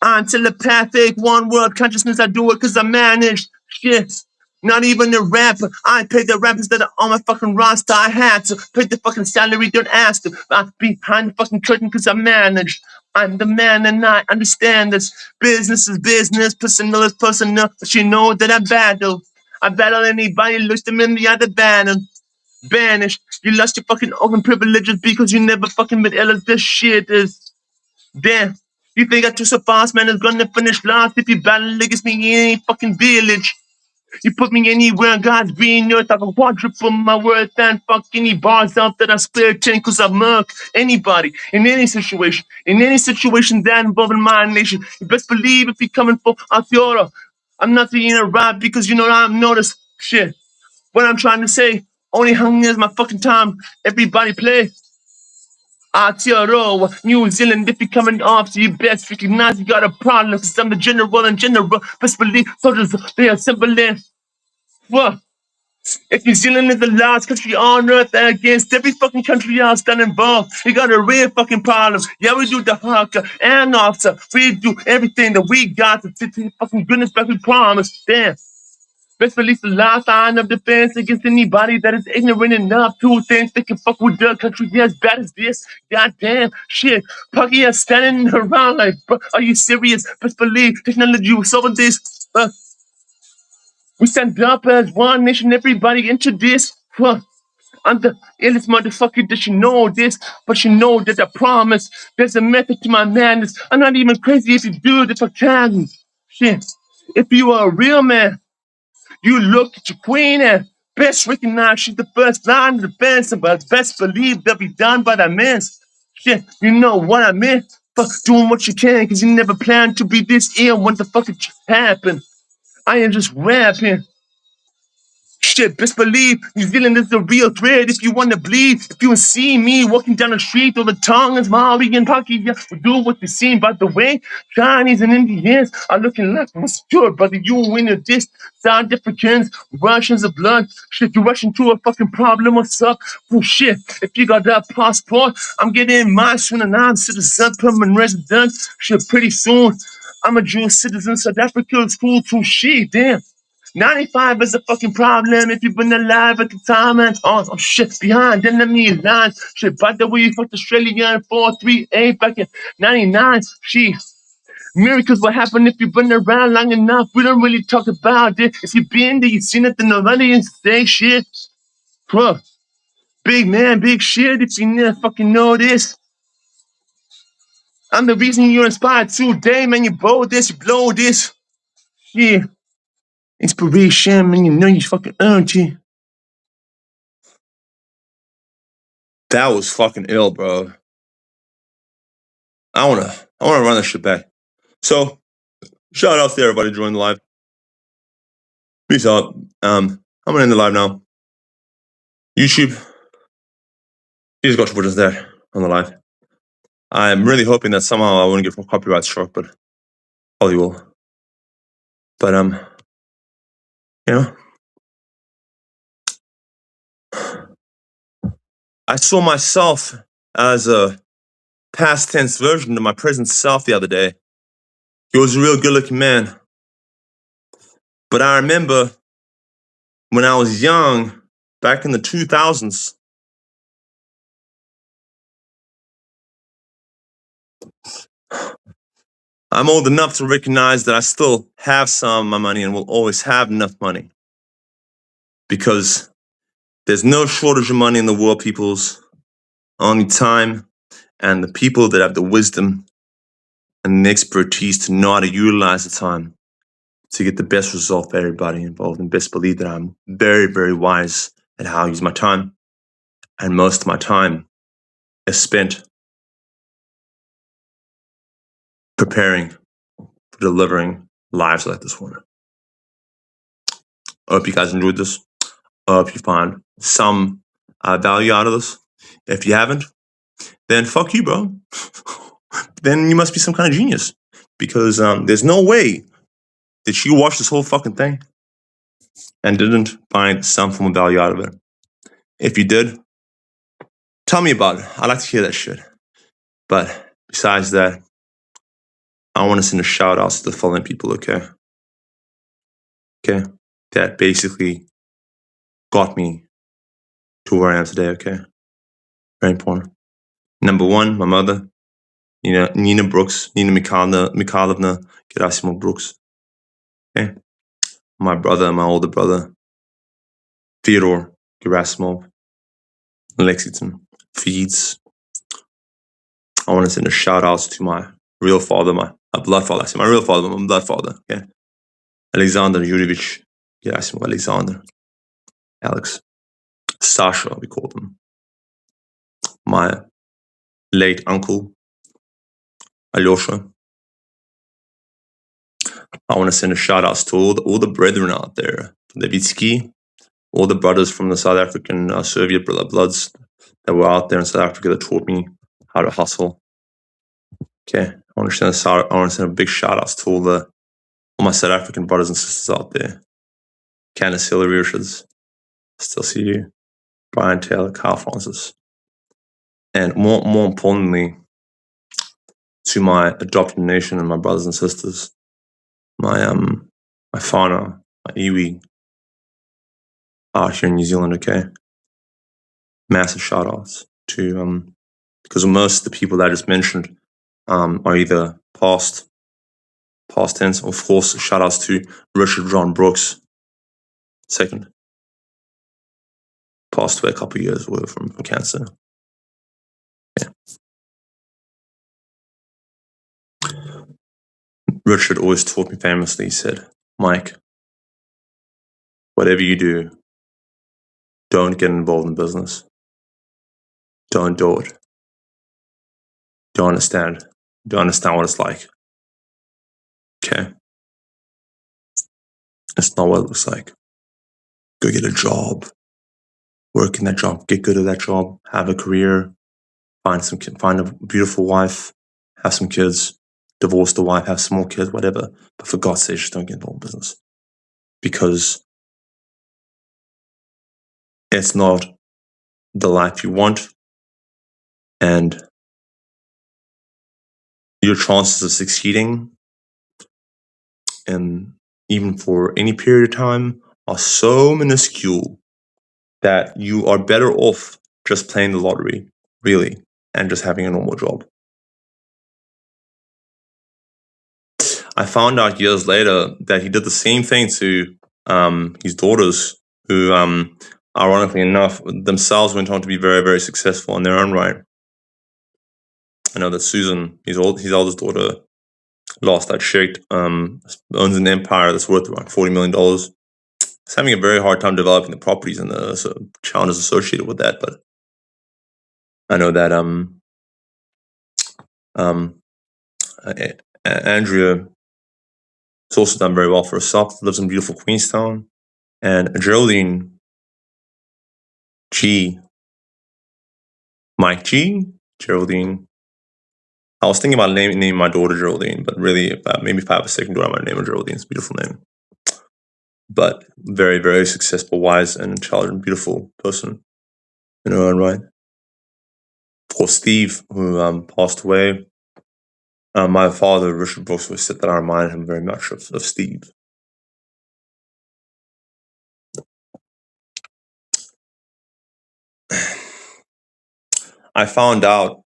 I'm telepathic, one world consciousness. I do it cause I managed shit. Not even a rapper. I paid the rappers that are on my fucking roster. I had to pay the fucking salary, don't ask them. I'm behind the fucking curtain cause I managed. I'm the man and I understand this. Business is business, personal is personal. But you know that I battle. I battle anybody, look them in the eye, banner. Banished. You lost your fucking open privileges because you never fucking been ill as this shit is. Damn. You think I just so fast, man, is gonna finish last if you battle against me in any fucking village. You put me anywhere on God's green earth, I can quadruple my worth and fuck any bars out that I spare 10 cause I murk anybody in any situation that involving my nation. You best believe if you're coming for Altiora, I'm not saying it right because you know I'm noticed shit. What I'm trying to say, only hung is my fucking time. Everybody play. Aotearoa, New Zealand, if you're coming off, so you best recognize you got a problem. Cause I'm the general and general. Best believe soldiers, they are assembling. What? If New Zealand is the last country on earth against every fucking country else that involved, you got a real fucking problem. Yeah, we do the hawker and officer. We do everything that we got to fucking goodness back, we promise. Damn. Best release the last line of defense against anybody that is ignorant enough to think they can fuck with the country as bad as this. Goddamn shit. Pucky is standing around like, bro, are you serious? Best believe technology will solve this. We stand up as one nation, everybody into this. I'm the illest motherfucker that you know this, but you know that I promise there's a method to my madness. I'm not even crazy if you do it if I can. Shit. If you are a real man, you look at your queen and best recognize she's the first line of defense, but best believe they'll be done by that man. Shit, you know what I meant? Fuck doing what you can, cause you never planned to be this ill when the fuck it just happened. I am just rapping. Shit, best believe New Zealand is the real threat if you wanna bleed. If you see me walking down the street with a tongue and Molly and Pocky, yeah, we do what they seem. By the way, Chinese and Indians are looking like what's good, brother. You win a diss. South Africans, Russians of blood. Shit, you rushing to a fucking problem, what's up? Oh shit, if you got that passport, I'm getting mine soon and I'm citizen, permanent resident. Shit, pretty soon. I'm a Jewish citizen, South Africa is cool too. Shit, damn. 95 is a fucking problem if you've been alive at the time and oh shit behind enemy lines. Shit, by the way, you fucked Australia 438 back in 99. Shit. Miracles what happen if you've been around long enough. We don't really talk about it. If you've been there, you've seen it, then nobody can say shit. Bro, big man, big shit. If you never fucking know this, I'm the reason you're inspired today, man. You blow this, you blow this. Yeah. Inspiration, man. You know you fucking earned it. That was fucking ill, bro. I wanna run that shit back. So, shout out to everybody joining the live. Peace out. I'm gonna end the live now. YouTube, please go support us there on the live. I'm really hoping that somehow I wouldn't get copyright struck, but probably will. But you know, I saw myself as a past tense version of my present self the other day. He was a real good-looking man. But I remember when I was young, back in the 2000s, I'm old enough to recognize that I still have some of my money and will always have enough money. Because there's no shortage of money in the world, peoples. Only time, and the people that have the wisdom and the expertise to know how to utilize the time to get the best result for everybody involved. And best believe that I'm very, very wise at how I use my time. And most of my time is spent preparing for delivering lives like this one. I hope you guys enjoyed this. I hope you find some value out of this. If you haven't, then fuck you, bro. Then you must be some kind of genius. Because there's no way that you watched this whole fucking thing and didn't find some form of value out of it. If you did, tell me about it. I'd like to hear that shit. But besides that, I want to send a shout out to the following people, okay? Okay? That basically got me to where I am today, okay? Very important. Number one, my mother, Nina Brooks, Nina Mikhailovna Gerasimov Brooks. Okay? My brother, my older brother, Theodore Gerasimov, Lexington, Feeds. I want to send a shout out to my real father, my blood father. I say my real father, my blood father, okay? Alexander Yurievich Gerasimov, Alexander, Alex, Sasha, we called him. My late uncle, Alyosha. I want to send a shout out to all the brethren out there, Levitsky, all the brothers from the South African Soviet bloods that were out there in South Africa that taught me how to hustle. Okay, I want to send a big shout out to all my South African brothers and sisters out there. Candace Hillary Richards, still see you. Brian Taylor, Kyle Francis. And more importantly, to my adopted nation and my brothers and sisters, my whānau, my iwi, out here in New Zealand, okay? Massive shout outs to, because most of the people that I just mentioned are either past tense, of course, shout outs to Richard John Brooks, second. Passed away a couple of years away from cancer. Yeah. Richard always taught me famously, he said, Mike, whatever you do, don't get involved in business. Don't do it. Don't understand. Don't understand what it's like. Okay? It's not what it looks like. Go get a job. Work in that job. Get good at that job. Have a career. Find a beautiful wife. Have some kids. Divorce the wife. Have some more kids. Whatever. But for God's sake, just don't get involved in business. Because it's not the life you want. And your chances of succeeding, and even for any period of time, are so minuscule that you are better off just playing the lottery, really, and just having a normal job. I found out years later that he did the same thing to his daughters, who, ironically enough, themselves went on to be very, very successful in their own right. I know that Susan, his oldest daughter, lost that shit, owns an empire that's worth around $40 million. It's having a very hard time developing the properties and the challenges associated with that. But I know that Andrea has also done very well for herself. Lives in beautiful Queenstown. And Geraldine G, Mike G, Geraldine. I was thinking about naming my daughter Geraldine, but really, maybe if I have a second daughter, I might name her Geraldine. It's a beautiful name. But very, very successful, wise, and intelligent, beautiful person in her own right. Of course, Steve, who passed away. My father, Richard Brooks, was said that I reminded him very much of Steve. I found out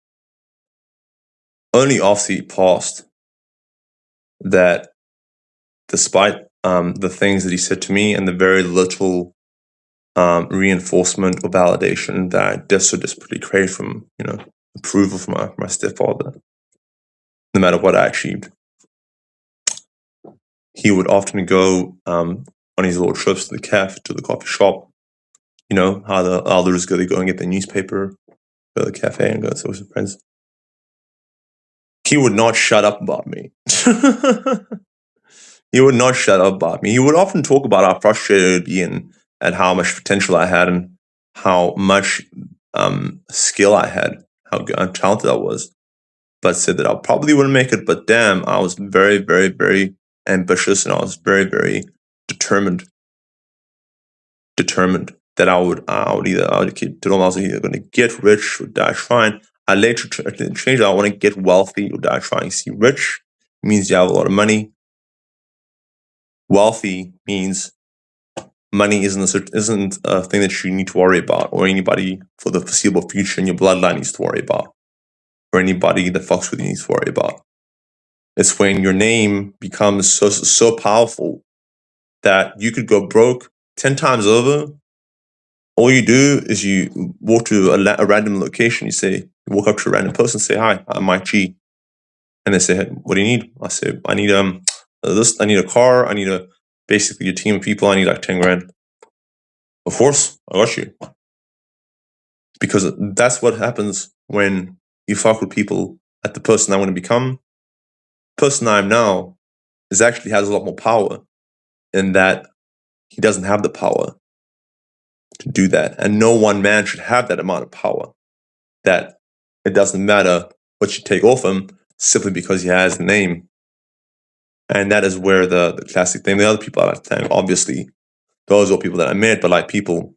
only after he passed that despite the things that he said to me and the very little reinforcement or validation that I so desperately craved from, approval from my stepfather, no matter what I achieved, he would often go on his little trips to the coffee shop. You know how the elders go, they go and get the newspaper, go to the cafe and go to with friends. He would not shut up about me. He would not shut up about me. He would often talk about how frustrated I'd be and how much potential I had and how much skill I had, how talented I was. But said that I probably wouldn't make it. But damn, I was very, very, very ambitious, and I was very, very determined that I would told him I was either going to get rich or die trying. I later changed. I want to get wealthy or die trying. See, rich means you have a lot of money. Wealthy means money isn't a thing that you need to worry about, or anybody for the foreseeable future in your bloodline needs to worry about, or anybody that fucks with you needs to worry about. It's when your name becomes so powerful that you could go broke 10 times over. All you do is you walk to a random location. You walk up to a random person, say, "Hi, I'm Mike G," and they say, "Hey, what do you need?" I say, "I need this. I need a car. I need basically a team of people. I need like 10 grand." Of course, I got you, because that's what happens when you fuck with people. At the person I want to become, the person I am now, actually has a lot more power, in that he doesn't have the power to do that, and no one man should have that amount of power. That it doesn't matter what you take off him simply because he has the name. And that is where the classic thing, the other people I like to thank, obviously, those are people that I met, but like people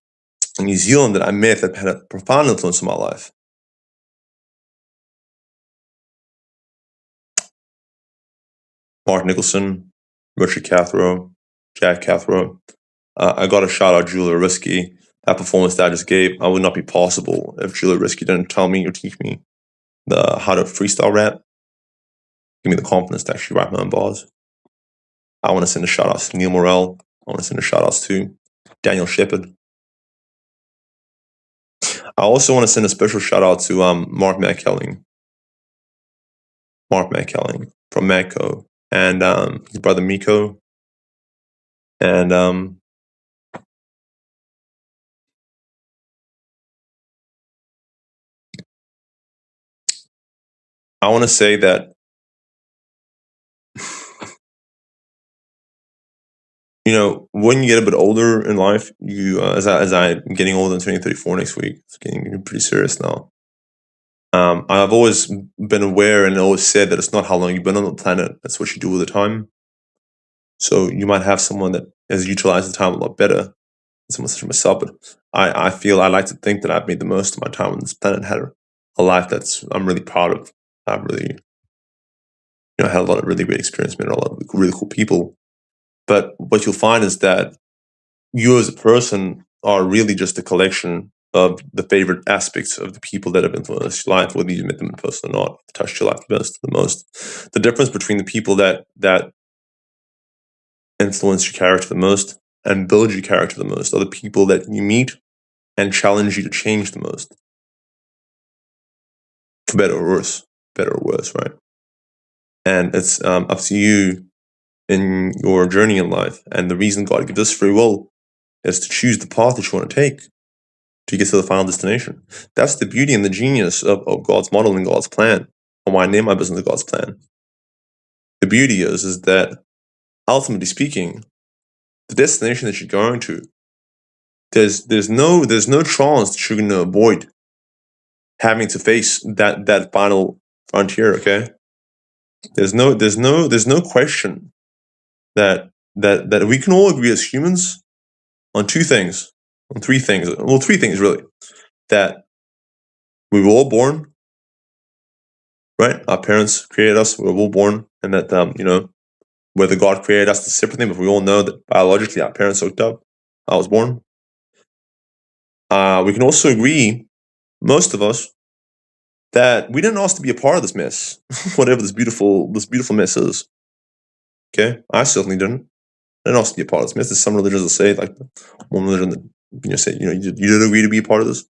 in New Zealand that I met that had a profound influence on my life. Mark Nicholson, Richard Cathro, Jack Cathro. I got a shout out Julia Risky. That performance that I just gave, I would not be possible if Julia Risky didn't tell me or teach me how to freestyle rap, give me the confidence to actually write my own bars. I want to send a shout out to Neil Morel. I want to send a shout out to Daniel Shepard. I also want to send a special shout out to Mark McKelling. Mark McKelling from Madco, and his brother Miko. And I want to say that when you get a bit older in life, you as I'm getting older, I'm turning 34 next week. It's getting pretty serious now. I've always been aware and always said that it's not how long you've been on the planet, that's what you do all the time. So you might have someone that has utilized the time a lot better than someone such as myself, but I feel I like to think that I've made the most of my time on this planet, had a life that's I'm really proud of. I've really had a lot of really great experience, met a lot of really cool people. But what you'll find is that you as a person are really just a collection of the favorite aspects of the people that have influenced your life, whether you met them in person or not, touched your life the most. The difference between the people that influence your character the most and build your character the most are the people that you meet and challenge you to change the most. For better or worse. Better or worse, right? And it's up to you in your journey in life. And the reason God gives us free will is to choose the path that you want to take to get to the final destination. That's the beauty and the genius of God's model and God's plan, and why I name my business God's Plan. The beauty is that, ultimately speaking, the destination that you're going to, there's no chance that you're going to avoid having to face that final frontier. Okay, there's no question that we can all agree as humans on three things, really, that we were all born, right? Our parents created us. We were all born, and that whether God created us is a separate thing, but we all know that biologically our parents hooked up. I was born. We can also agree, most of us, that we didn't ask to be a part of this mess, whatever this beautiful mess is. Okay, I certainly didn't. I didn't also be a part of this. There's some religions that say, like one religion that say, you did agree to be a part of this,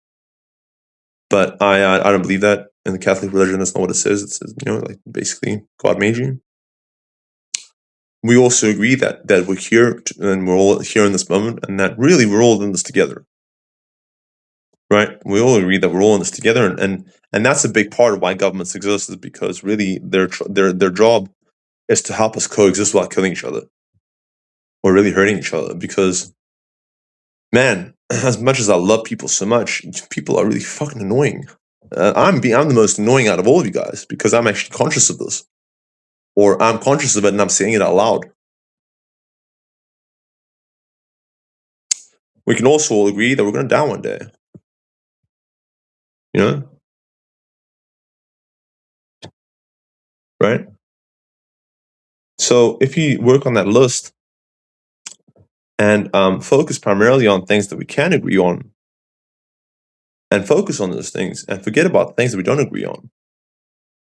but I don't believe that. In the Catholic religion, that's not what it says. It says, like basically God made you. We also agree that we're here and we're all here in this moment, and that really we're all in this together, right? We all agree that we're all in this together, and that's a big part of why governments exist, is because really their job is to help us coexist without killing each other or really hurting each other. Because, man, as much as I love people so much, people are really fucking annoying. I'm the most annoying out of all of you guys because I'm actually conscious of this, or I'm conscious of it and I'm saying it out loud. We can also all agree that we're going to die one day. You know, right? So if you work on that list and focus primarily on things that we can agree on, and focus on those things, and forget about things that we don't agree on,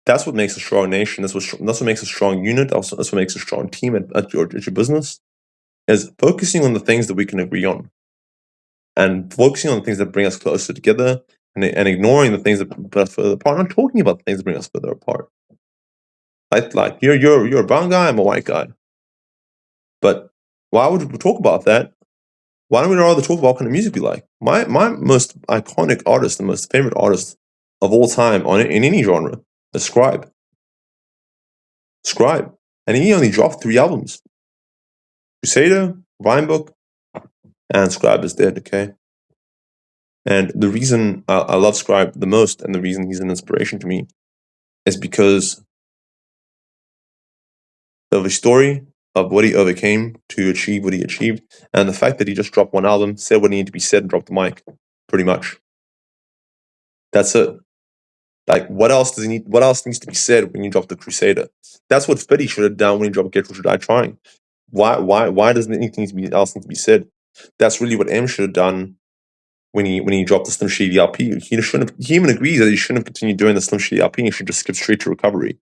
that's what makes a strong nation. That's what makes a strong unit. Also, that's what makes a strong team at your business. Is focusing on the things that we can agree on, and focusing on the things that bring us closer together, and ignoring the things that put us further apart. I'm not talking about the things that bring us further apart. Like you're a brown guy, I'm a white guy. But why would we talk about that? Why don't we rather talk about what kind of music we like? My most iconic artist, the most favorite artist of all time in any genre, is Scribe. Scribe. And he only dropped 3 albums. Crusader, Rhyme Book, and Scribe is Dead, okay? And the reason I love Scribe the most, and the reason he's an inspiration to me, is because of his story of what he overcame to achieve what he achieved, and the fact that he just dropped 1 album, said what needed to be said, and dropped the mic, pretty much. That's it. Like, what else does he need? What else needs to be said when you drop the Crusader? That's what Fetty should have done when he dropped Get Rich or Die Trying. Why doesn't anything else need to be said? That's really what M should have done when he dropped the Slim Shady LP. He even agrees that he shouldn't have continued doing the Slim Shady LP. He should just skip straight to Recovery.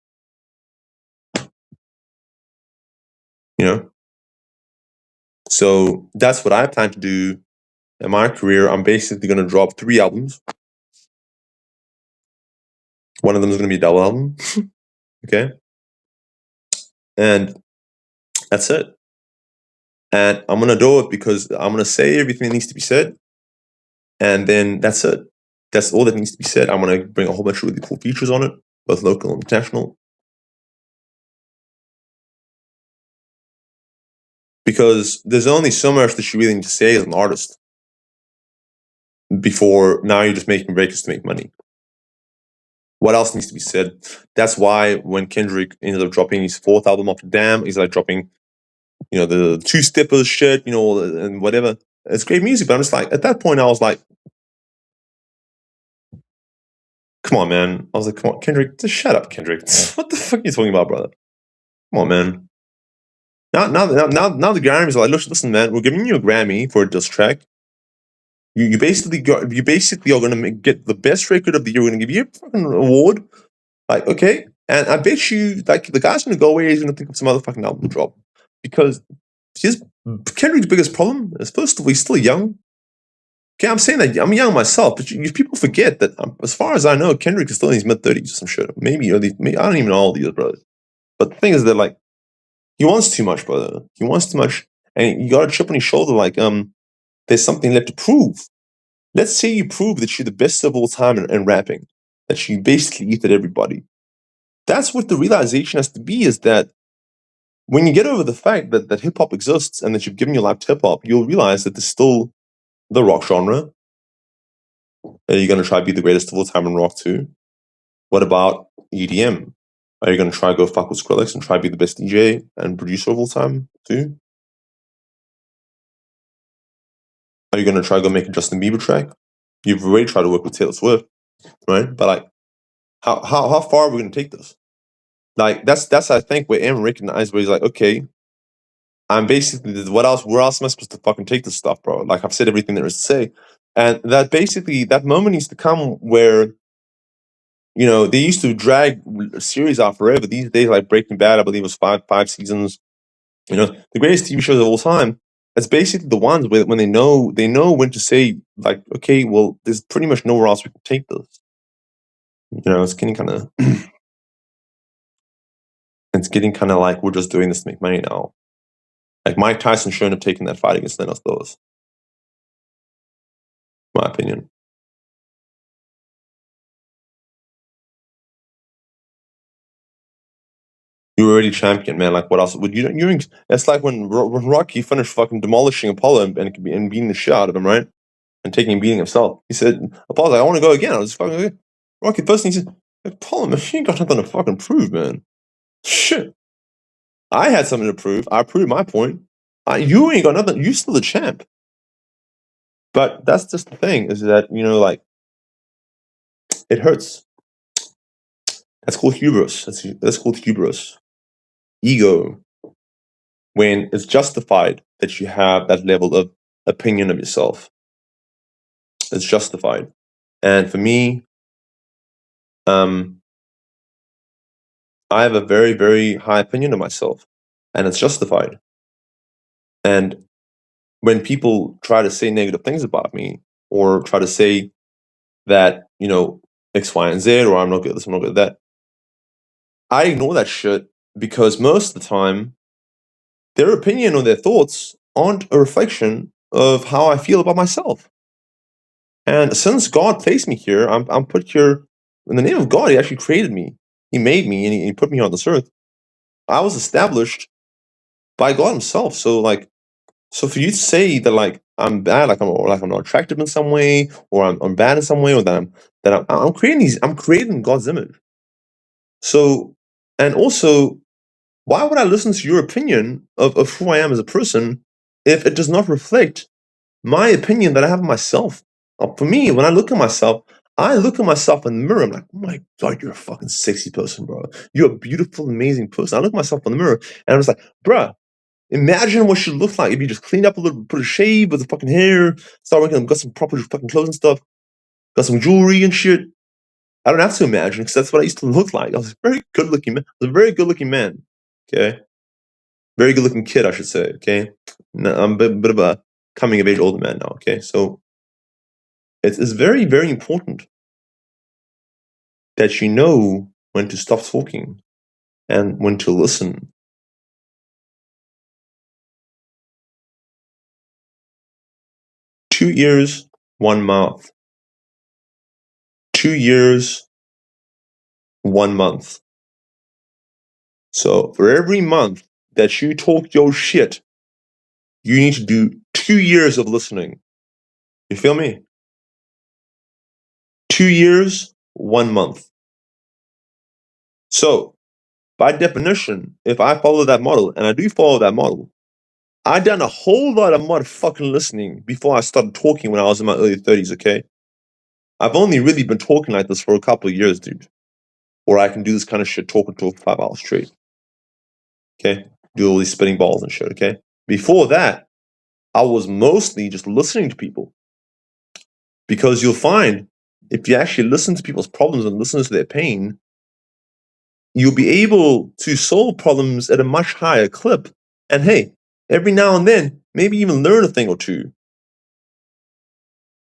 You know. So that's what I plan to do in my career. I'm basically going to drop 3 albums. One of them is going to be a double album. Okay. And that's it. And I'm going to do it because I'm going to say everything that needs to be said. And then that's it. That's all that needs to be said. I'm going to bring a whole bunch of really cool features on it, both local and international. Because there's only so much that you really need to say as an artist before now you're just making records to make money. What else needs to be said? That's why when Kendrick ended up dropping his 4th album after Damn, he's like dropping, the 2-steppers shit, and whatever. It's great music, but I'm just like, at that point I was like, come on, man. I was like, come on, Kendrick, just shut up, Kendrick. What the fuck are you talking about, brother? Come on, man. Now the Grammys are like, listen, man, we're giving you a Grammy for a diss track. You basically are going to get the best record of the year. We're going to give you a fucking award. Like, okay. And I bet you, like, the guy's going to go away. He's going to think of some other fucking album to drop. Because Kendrick's biggest problem is, first of all, he's still young. Okay, I'm saying that I'm young myself, but people forget that, as far as I know, Kendrick is still in his mid-30s or some shit. Maybe early, I don't even know all these brothers. But the thing is that, like, he wants too much, brother. He wants too much. And you got a chip on his shoulder, like, there's something left to prove. Let's say you prove that you're the best of all time in rapping, that you basically eat at everybody. That's what the realization has to be, is that when you get over the fact that hip-hop exists and that you've given your life to hip-hop, you'll realize that there's still the rock genre. Are you going to try to be the greatest of all time in rock too? What about EDM? Are you going to try to go fuck with Skrillex and try to be the best DJ and producer of all time too? Are you going to try to go make a Justin Bieber track? You've already tried to work with Taylor Swift, right? But like, how far are we going to take this? Like, that's I think where Aaron recognized, where he's like, okay, I'm basically, where else am I supposed to fucking take this stuff, bro? Like, I've said everything there is to say. And that moment needs to come where, they used to drag a series out forever. These days, like Breaking Bad, I believe it was five seasons. The greatest TV shows of all time. It's basically the ones where when they know when to say, like, okay, well, there's pretty much nowhere else we can take this. It's getting kind of like we're just doing this to make money now. Like Mike Tyson shouldn't have taken that fight against Lennox Lewis. My opinion. You were already champion, man. Like, what else? Would you? It's like when Rocky finished fucking demolishing Apollo and beating the shit out of him, right? And beating himself. He said, Apollo's like, I want to go again. I was just fucking Rocky. First thing he said, Apollo, man, you ain't got nothing to fucking prove, man. Shit. I had something to prove. I proved my point. You ain't got nothing. You still the champ. But that's just the thing, is that, like, it hurts. That's called hubris. That's called hubris. Ego. When it's justified that you have that level of opinion of yourself. It's justified. And for me, I have a very, very high opinion of myself. And it's justified. And when people try to say negative things about me, or try to say that, X, Y, and Z, or I'm not good at this, I'm not good at that, I ignore that shit, because most of the time, their opinion or their thoughts aren't a reflection of how I feel about myself. And since God placed me here, I'm put here in the name of God. He actually created me. He made me, and he put me on this earth. I was established by God himself. So for you to say that, like, I'm bad, like I'm not attractive in some way, or I'm bad in some way, or that I'm creating in God's image. So, and also, why would I listen to your opinion of who I am as a person if it does not reflect my opinion that I have of myself? For me, when I look at myself in the mirror. I'm like, oh my God, you're a fucking sexy person, bro. You're a beautiful, amazing person. I look at myself in the mirror, and I'm just like, bruh, imagine what you look like if you just cleaned up a little, put a shave with the fucking hair, start working, got some proper fucking clothes and stuff, got some jewelry and shit. I don't have to imagine, because that's what I used to look like. I was a very good looking man. I was a very good looking man. Okay. Very good looking kid, I should say. Okay. I'm a bit of a coming of age older man now. Okay. So it's very, very important that you know when to stop talking and when to listen. 2 ears, 1 mouth. 2 years, 1 month. So for every month that you talk your shit, you need to do 2 years of listening. You feel me? 2 years, 1 month. So, by definition, if I follow that model, and I do follow that model, I done a whole lot of motherfucking listening before I started talking when I was in my early 30s, okay? I've only really been talking like this for a couple of years, dude. Or I can do this kind of shit, talk 5 hours straight. Okay? Do all these spinning balls and shit, okay? Before that, I was mostly just listening to people. Because you'll find, if you actually listen to people's problems and listen to their pain, you'll be able to solve problems at a much higher clip. And hey, every now and then, maybe even learn a thing or two.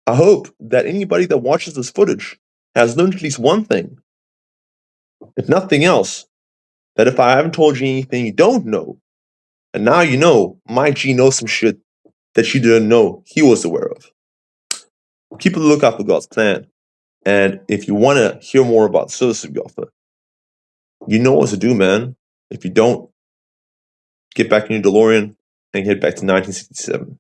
I hope that anybody that watches this footage has learned at least one thing. If nothing else, that if I haven't told you anything you don't know, and now you know, my G knows some shit that you didn't know he was aware of. Keep a lookout for God's plan. And if you want to hear more about the services we offer, you know what to do, man. If you don't, get back in your DeLorean and head back to 1967.